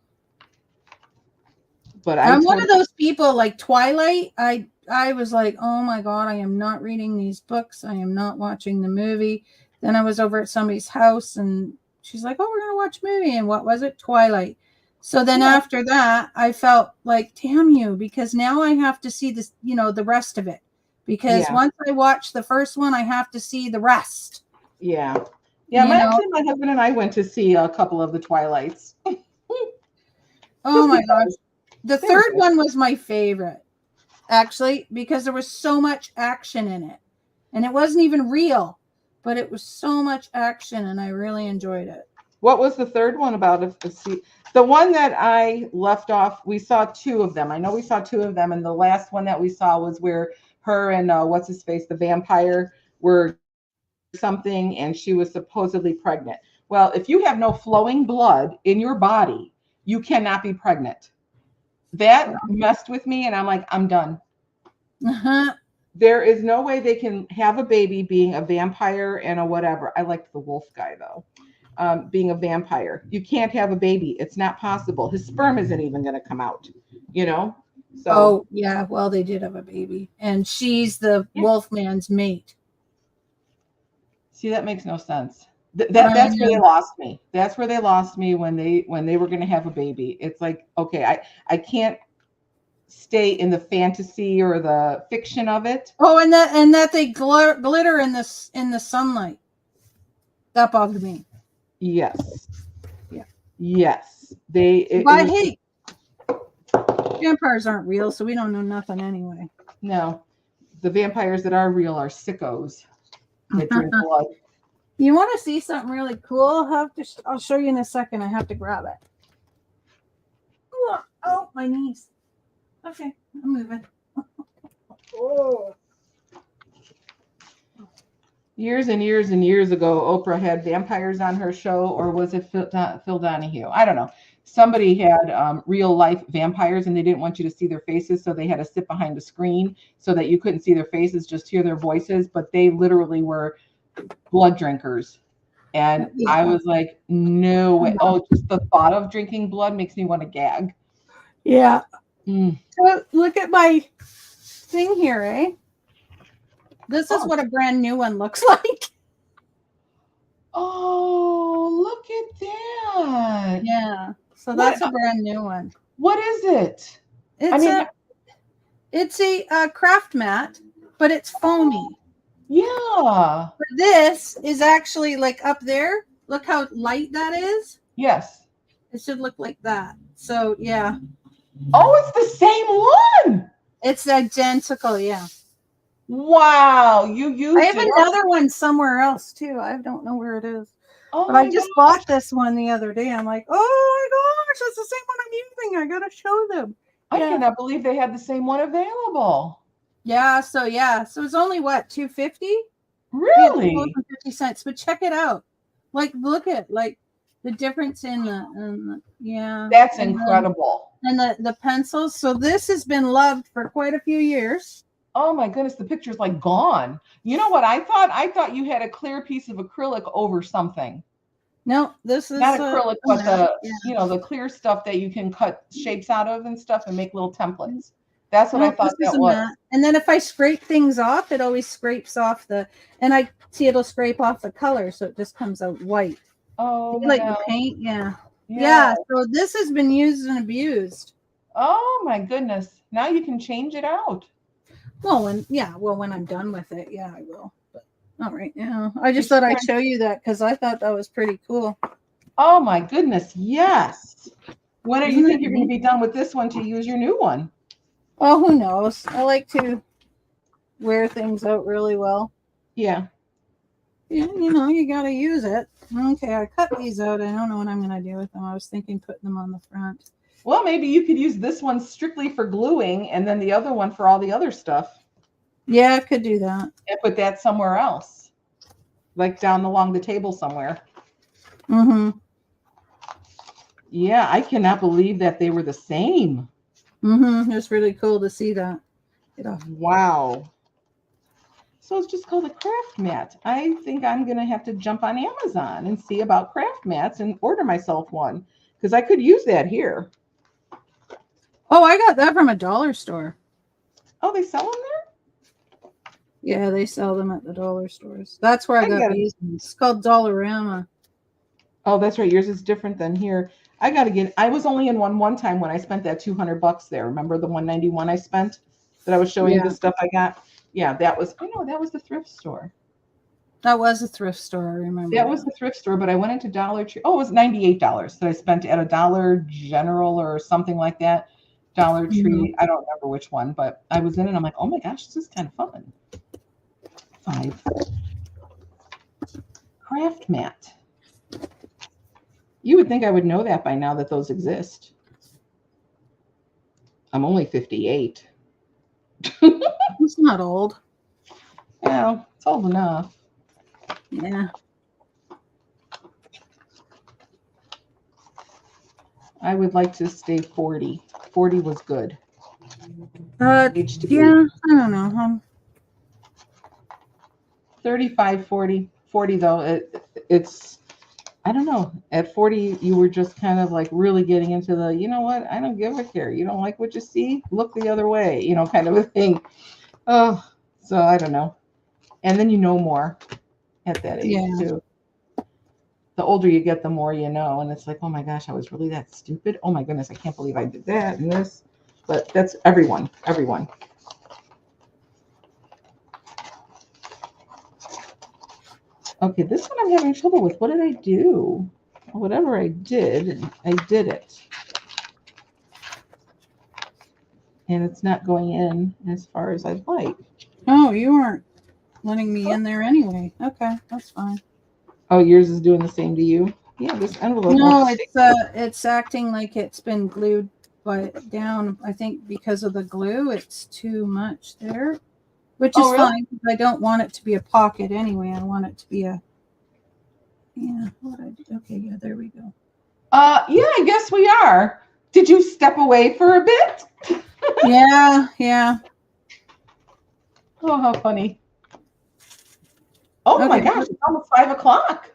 A: But
B: I'm one of those people like Twilight. I was like, oh my God, I am not reading these books. I am not watching the movie. Then I was over at somebody's house, and she's like, oh, we're going to watch a movie. And what was it? Twilight. So then after that, I felt like, damn you, because now I have to see this, the rest of it. Because once I watch the first one, I have to see the rest.
A: Yeah. Yeah. My husband and I went to see a couple of the Twilights.
B: Oh my gosh. The third one was my favorite, actually, because there was so much action in it. And it wasn't even real, but it was so much action, and I really enjoyed it.
A: What was the third one about? The one that I left off, we saw 2 of them. I know we saw 2 of them, and the last one that we saw was where her and what's his face, the vampire, were something, and she was supposedly pregnant. Well, if you have no flowing blood in your body, you cannot be pregnant. That messed with me, and I'm like, I'm done. There is no way they can have a baby being a vampire and a whatever. I liked the wolf guy though. Being a vampire, you can't have a baby. It's not possible. His sperm isn't even going to come out. So.
B: Oh yeah, well they did have a baby, and she's the Wolfman's mate.
A: See, that makes no sense. That's where they lost me. That's where they lost me when they were going to have a baby. It's like, okay, I can't stay in the fantasy or the fiction of it.
B: Oh, and that they glitter in the sunlight. That bothered me.
A: Yes. Yes,
B: But hey, vampires aren't real, so we don't know nothing anyway.
A: no, the vampires that are real are sickos that drink blood.
B: You want to see something really cool? I'll show you in a second. I have to grab it. Oh, my knees. Okay, I'm moving. Oh.
A: Years and years and years ago, Oprah had vampires on her show, or was it Phil Donahue? I don't know. Somebody had real life vampires, and they didn't want you to see their faces, so they had to sit behind a screen so that you couldn't see their faces, just hear their voices. But they literally were blood drinkers. And
B: Yeah.
A: I was like, no way. Oh, just the thought of drinking blood makes me want to gag.
B: Yeah.
A: Mm.
B: So look at my thing here, eh? This is what a brand new one looks like.
A: Oh, look at that.
B: Yeah. So that's a brand new one.
A: What is it?
B: It's a craft mat, but it's foamy.
A: Yeah.
B: But this is actually like up there. Look how light that is.
A: Yes.
B: It should look like that. So yeah.
A: Oh, it's the same one.
B: It's identical, yeah.
A: Wow, you used
B: I have another one somewhere else too. I don't know where it is.
A: Oh,
B: but I just bought this one the other day. I'm like, oh my gosh, that's the same one I'm using. I gotta show them.
A: I cannot believe they had the same one available.
B: Yeah, so it's only what, $2.50?
A: Really?
B: Yeah, 50 cents. But check it out. Like, look at like the difference in the yeah.
A: That's incredible.
B: And the pencils. So this has been loved for quite a few years.
A: Oh my goodness, the picture's like gone. You know what I thought? I thought you had a clear piece of acrylic over something.
B: No, this is
A: not acrylic, but the clear stuff that you can cut shapes out of and stuff and make little templates. That's what I thought that was. Matte.
B: And then if I scrape things off, it always scrapes off and I see it'll scrape off the color, so it just comes out white.
A: Oh,
B: like the paint, yeah. So this has been used and abused.
A: Oh my goodness! Now you can change it out.
B: Well, when I'm done with it, I will. But not right now. I just thought I'd show you that because I thought that was pretty cool.
A: Oh my goodness! Yes. When do you think you're going to be done with this one to use your new one?
B: Oh, who knows? I like to wear things out really well.
A: Yeah.
B: You got to use it. Okay, I cut these out. I don't know what I'm going to do with them. I was thinking putting them on the front.
A: Well, maybe you could use this one strictly for gluing and then the other one for all the other stuff.
B: Yeah, I could do that.
A: And put that somewhere else. Like down along the table somewhere.
B: Mm-hmm.
A: Yeah, I cannot believe that they were the same.
B: Mm-hmm. It's really cool to see that.
A: Wow. So it's just called a craft mat. I think I'm going to have to jump on Amazon and see about craft mats and order myself one because I could use that here.
B: Oh, I got that from a dollar store.
A: Oh, they sell them there?
B: Yeah, they sell them at the dollar stores. That's where I got these. It's called Dollarama.
A: Oh, that's right. Yours is different than here. I was only in one time when I spent that $200 there. Remember the $191 I spent that I was showing you the stuff I got? Yeah, that was the thrift store.
B: That was a thrift store, I remember.
A: That was the thrift store, but I went into Dollar Tree. Oh, it was $98 that I spent at a Dollar General or something like that. Dollar Tree. Mm-hmm. I don't remember which one, but I was in it and I'm like, oh my gosh, this is kind of fun. 5. Craft mat. You would think I would know that by now that those exist. I'm only 58.
B: It's not old.
A: Well, it's old enough.
B: Yeah.
A: I would like to stay 40. 40 was good.
B: Yeah, I don't know.
A: 35, 40. 40 though, it's I don't know. At 40, you were just kind of like really getting into the, you know what? I don't give a care. You don't like what you see? Look the other way, kind of a thing. Oh, so I don't know. And then you know more at that age too. The older you get, the more you know. And it's like, oh my gosh, I was really that stupid. Oh my goodness, I can't believe I did that and this. But that's everyone. Okay, this one I'm having trouble with. What did I do? whatever I did it. And it's not going in as far as I'd like.
B: Oh, you weren't letting me in there anyway. Okay, that's fine.
A: Oh, yours is doing the same to you? Yeah, this envelope.
B: No, it's acting like it's been glued down. I think because of the glue, it's too much there, which is fine. I don't want it to be a pocket anyway. I want it to be a okay, yeah, there we go.
A: Yeah, I guess we are. Did you step away for a bit?
B: Yeah.
A: Oh, how funny. Oh my gosh, it's almost 5 o'clock.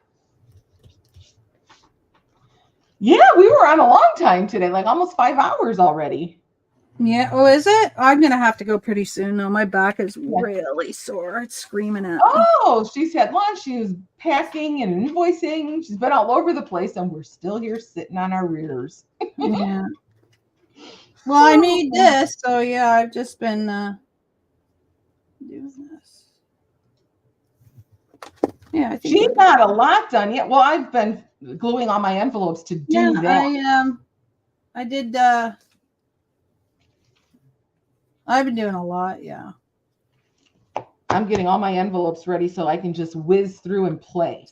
A: Yeah, we were on a long time today, like almost 5 hours already.
B: Yeah. Oh, is it? I'm going to have to go pretty soon. No, my back is really sore. It's screaming at me.
A: Oh, she's had lunch. She was packing and invoicing. She's been all over the place, and we're still here sitting on our rears.
B: Yeah. Well, I made this, so yeah, I've just been doing this. Yeah, I think
A: she's not a lot done yet. Well, I've been gluing all my envelopes to do that.
B: I did. I've been doing a lot. Yeah.
A: I'm getting all my envelopes ready so I can just whiz through and play.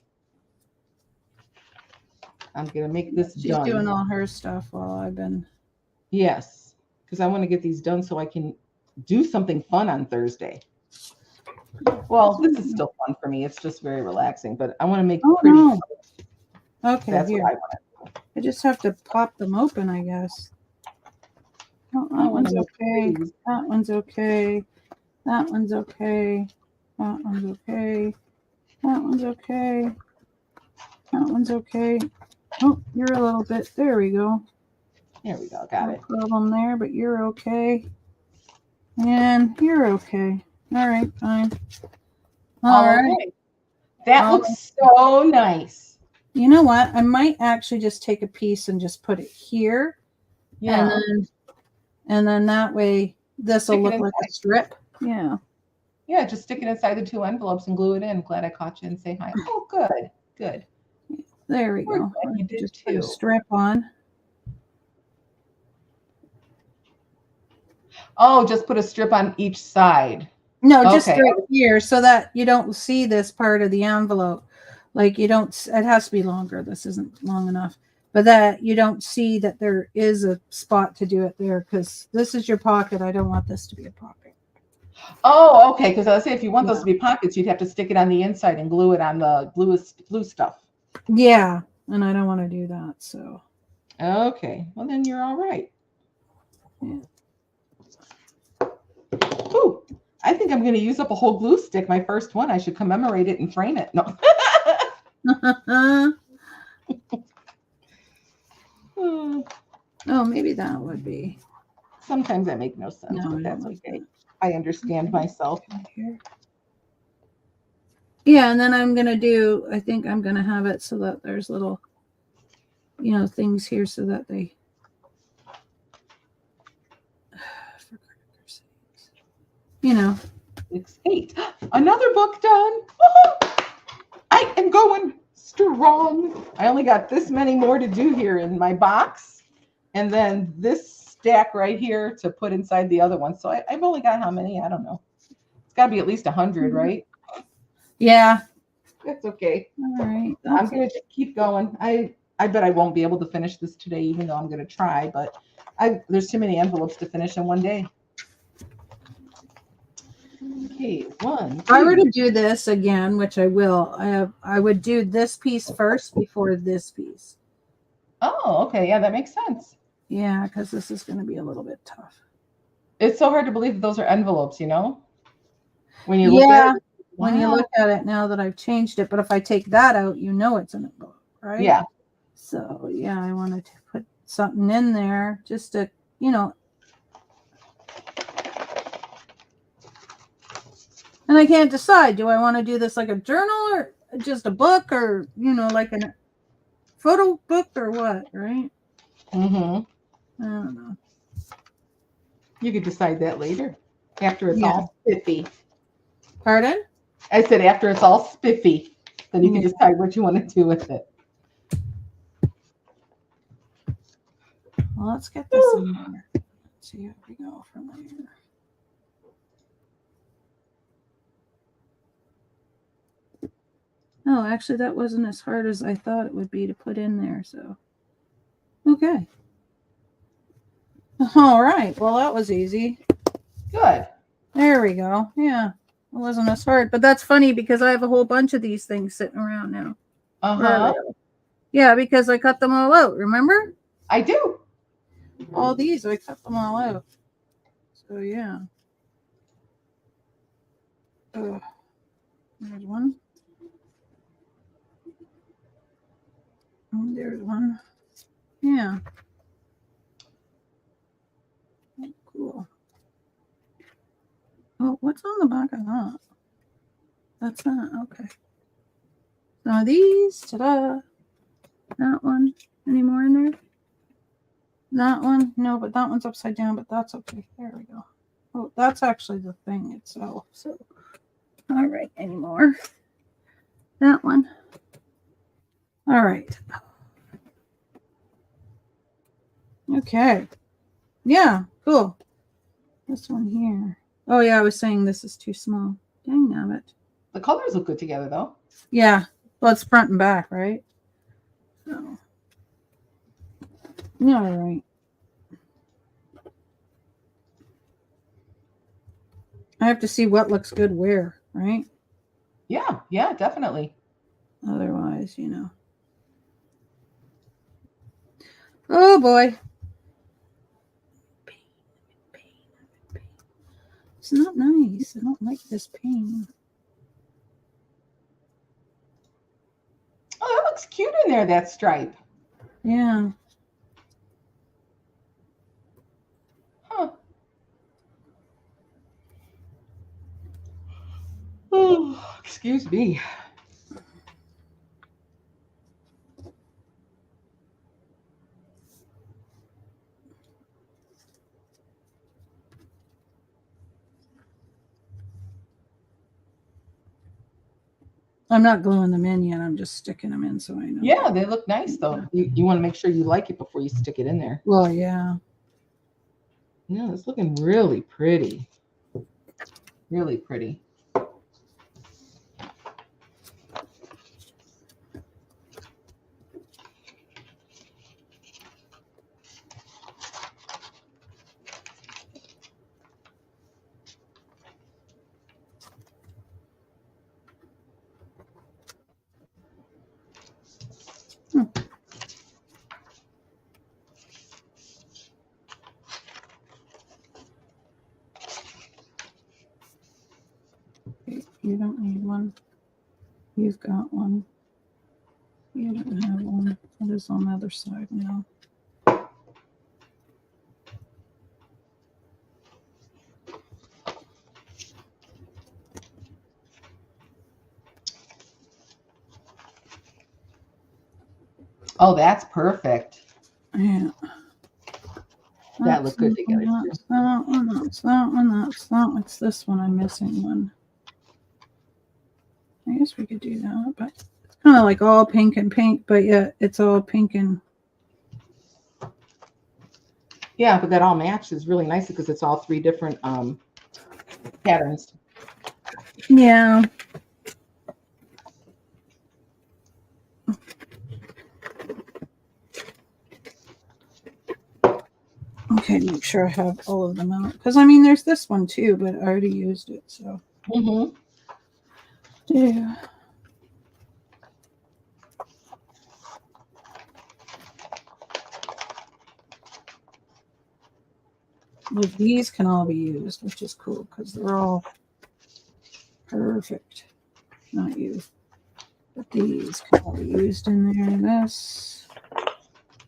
A: I'm gonna make this done.
B: She's doing all her stuff while I've been.
A: Yes, because I want to get these done so I can do something fun on Thursday. Well, this is still fun for me. It's just very relaxing, but I want to make it pretty.
B: No. Okay,
A: that's
B: here.
A: what I want to do.
B: I just have to pop them open, I guess. Oh, that one's okay. That one's okay. That one's okay. That one's okay. That one's okay. That one's okay. Oh, you're a little bit. There we go.
A: There we go. Got it.
B: No problem there, but you're okay. And you're okay. All right, fine. All right.
A: That looks so nice.
B: You know what? I might actually just take a piece and just put it here.
A: Yeah.
B: And then that way this will look like a strip. Yeah.
A: Yeah, just stick it inside the 2 envelopes and glue it in. Glad I caught you and say hi. Oh, good. Good.
B: There we go.
A: You did
B: just
A: too.
B: put a strip on.
A: Oh, just put a strip on each side.
B: No, just right here so that you don't see this part of the envelope. Like you don't, it has to be longer. This isn't long enough. But that you don't see that there is a spot to do it there because this is your pocket. I don't want this to be a pocket.
A: Oh, okay. Because I was saying if you want those to be pockets, you'd have to stick it on the inside and glue it on the glue stuff.
B: Yeah, and I don't want to do that. So.
A: Okay. Well, then you're all right.
B: Yeah.
A: Ooh, I think I'm going to use up a whole glue stick. My first one. I should commemorate it and frame it. No.
B: Oh, maybe that would be.
A: Sometimes that makes no sense, but that's okay. I understand myself.
B: Yeah, and then I think I'm going to have it so that there's little, things here so that they.
A: It's 8. Another book done. I am going strong. I only got this many more to do here in my box. And then this stack right here to put inside the other one. So I've only got how many? I don't know. It's got to be at least 100, right?
B: Yeah.
A: That's okay.
B: All right.
A: I'm going to keep going. I bet I won't be able to finish this today, even though I'm going to try. But there's too many envelopes to finish in one day. Okay, 1.
B: If I were to do this again, which I will, I would do this piece first before this piece.
A: Oh, okay. Yeah, that makes sense.
B: Yeah, because this is going to be a little bit tough.
A: It's so hard to believe that those are envelopes, when you look at it.
B: When you look at it now that I've changed it. But if I take that out, it's an envelope, right?
A: Yeah.
B: So, yeah, I wanted to put something in there just to, And I can't decide. Do I want to do this like a journal or just a book or, like a photo book or what, right?
A: Mm-hmm.
B: I don't know.
A: You could decide that later after it's all spiffy.
B: Pardon?
A: I said after it's all spiffy, then you can decide what you want to do with it.
B: Well, let's get this in there. Let's see how we go from there. Oh, actually, that wasn't as hard as I thought it would be to put in there. So, okay. All right. Well, that was easy.
A: Good.
B: There we go. Yeah, it wasn't as hard. But that's funny because I have a whole bunch of these things sitting around now.
A: Uh-huh.
B: Yeah, because I cut them all out. Remember?
A: I do.
B: All these, I cut them all out. So, yeah. There's one. There's one. Yeah. Oh, cool. Oh, what's on the back of that? That's that. Okay. Now these. Ta-da. That one. Any more in there? That one. No, but that one's upside down, but that's okay. There we go. Oh, that's actually the thing itself. So, all right. Any more? That one. All right. Okay. Yeah, cool. This one here. Oh, yeah, I was saying this is too small. Dang nabbit.
A: The colors look good together, though.
B: Yeah. Well, it's front and back, right? So. Yeah, all right. I have to see what looks good where, right?
A: Yeah, definitely.
B: Otherwise, you know. Oh, boy. Pain. It's not nice. I don't like this pain.
A: Oh, that looks cute in there, that stripe.
B: Yeah.
A: Huh. Oh, excuse me.
B: I'm not gluing them in yet. I'm just sticking them in so I know.
A: Yeah, they look nice, though. You want to make sure you like it before you stick it in there.
B: Well, yeah.
A: Yeah, it's looking really pretty. Really pretty.
B: You don't need one. You've got one. You don't have one. It is on the other side now.
A: Oh, that's perfect.
B: Yeah.
A: That looks good together.
B: That's that one. That's that one. That's that one. It's this one. I'm missing one. I guess we could do that, but it's kind of like all pink and pink, but yeah, it's all pink and.
A: Yeah, but that all matches really nicely because it's all three different patterns.
B: Yeah. Okay, make sure I have all of them out. Because, I mean, there's this one too, but I already used it, so.
A: Mm-hmm.
B: Yeah. Well, these can all be used, which is cool because they're all perfect. Not used. But these can all be used in there. This.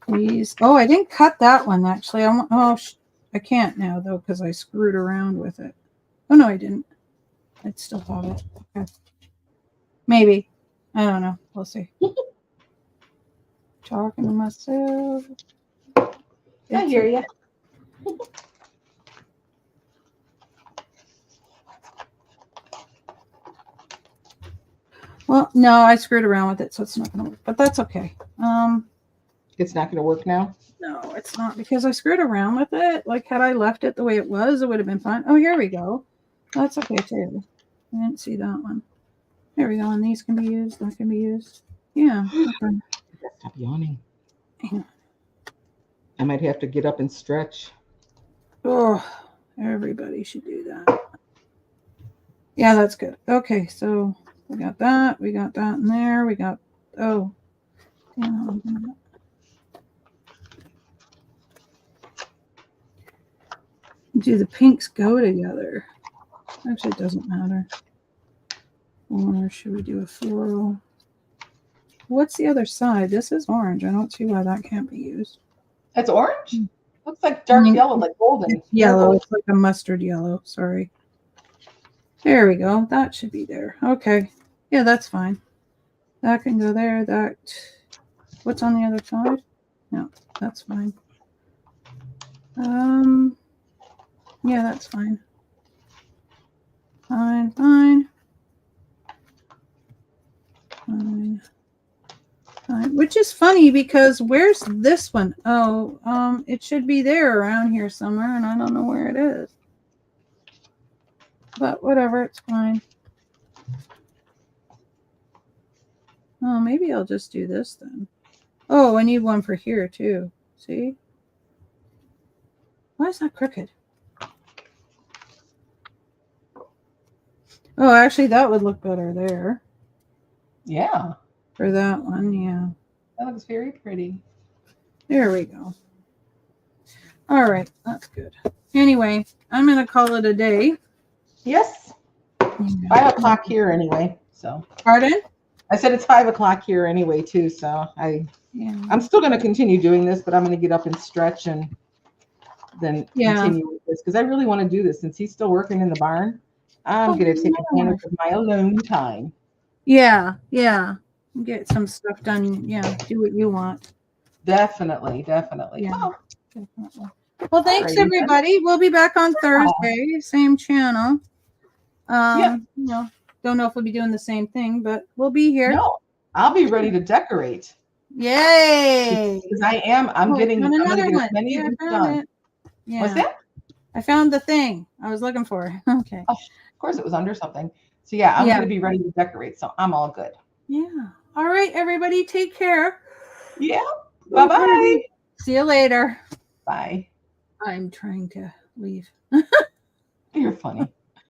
B: These. Oh, I didn't cut that one, actually. I can't now, though, because I screwed around with it. Oh, no, I didn't. I'd still have it. Okay. Maybe. I don't know. We'll see. Talking to myself.
A: I hear you.
B: Well, no, I screwed around with it, so it's not going to work. But that's okay.
A: It's not going to work now.
B: No, it's not because I screwed around with it. Like, had I left it the way it was, it would have been fine. Oh, here we go. That's okay too. I didn't see that one. There we go. And these can be used. That can be used. Yeah. Okay.
A: Stop yawning.
B: Yeah.
A: I might have to get up and stretch.
B: Oh, everybody should do that. Yeah, that's good. Okay, so we got that. We got that in there. We got, oh. Yeah, do the pinks go together? Actually, it doesn't matter. Or should we do a floral? What's the other side? This is orange. I don't see why that can't be used.
A: That's orange? Looks like dark yellow, like golden.
B: It's yellow. It's like a mustard yellow. Sorry. There we go. That should be there. Okay. Yeah, that's fine. That can go there. That. What's on the other side? No, that's fine. Yeah, that's fine. Fine, fine. Fine. Fine. Which is funny because where's this one? Oh, it should be there around here somewhere, and I don't know where it is. But whatever, it's fine. Oh, maybe I'll just do this then. Oh, I need one for here too. See? Why is that crooked? Oh, actually, that would look better there.
A: Yeah.
B: For that one, yeah.
A: That looks very pretty.
B: There we go. All right, that's good. Anyway, I'm going to call it a day.
A: Yes. 5 o'clock here anyway. So.
B: Pardon?
A: I said it's 5 o'clock here anyway too. So I'm still going to continue doing this, but I'm going to get up and stretch and then continue with this because I really want to do this since he's still working in the barn. I'm going to take advantage of my alone time.
B: Yeah, yeah. Get some stuff done. Yeah, do what you want.
A: Definitely.
B: Yeah, definitely. Well, thanks everybody. We'll be back on Thursday, same channel. You know, don't know if we'll be doing the same thing, but we'll be here.
A: No, I'll be ready to decorate.
B: Yay!
A: Because I'm getting
B: another one.
A: Many of these done.
B: Yeah.
A: What's that?
B: I found the thing I was looking for. Okay.
A: Oh, of course, it was under something. So yeah, I'm going to be ready to decorate. So I'm all good.
B: Yeah. All right, everybody, take care.
A: Yeah. Bye-bye.
B: See you later.
A: Bye.
B: I'm trying to leave.
A: You're funny.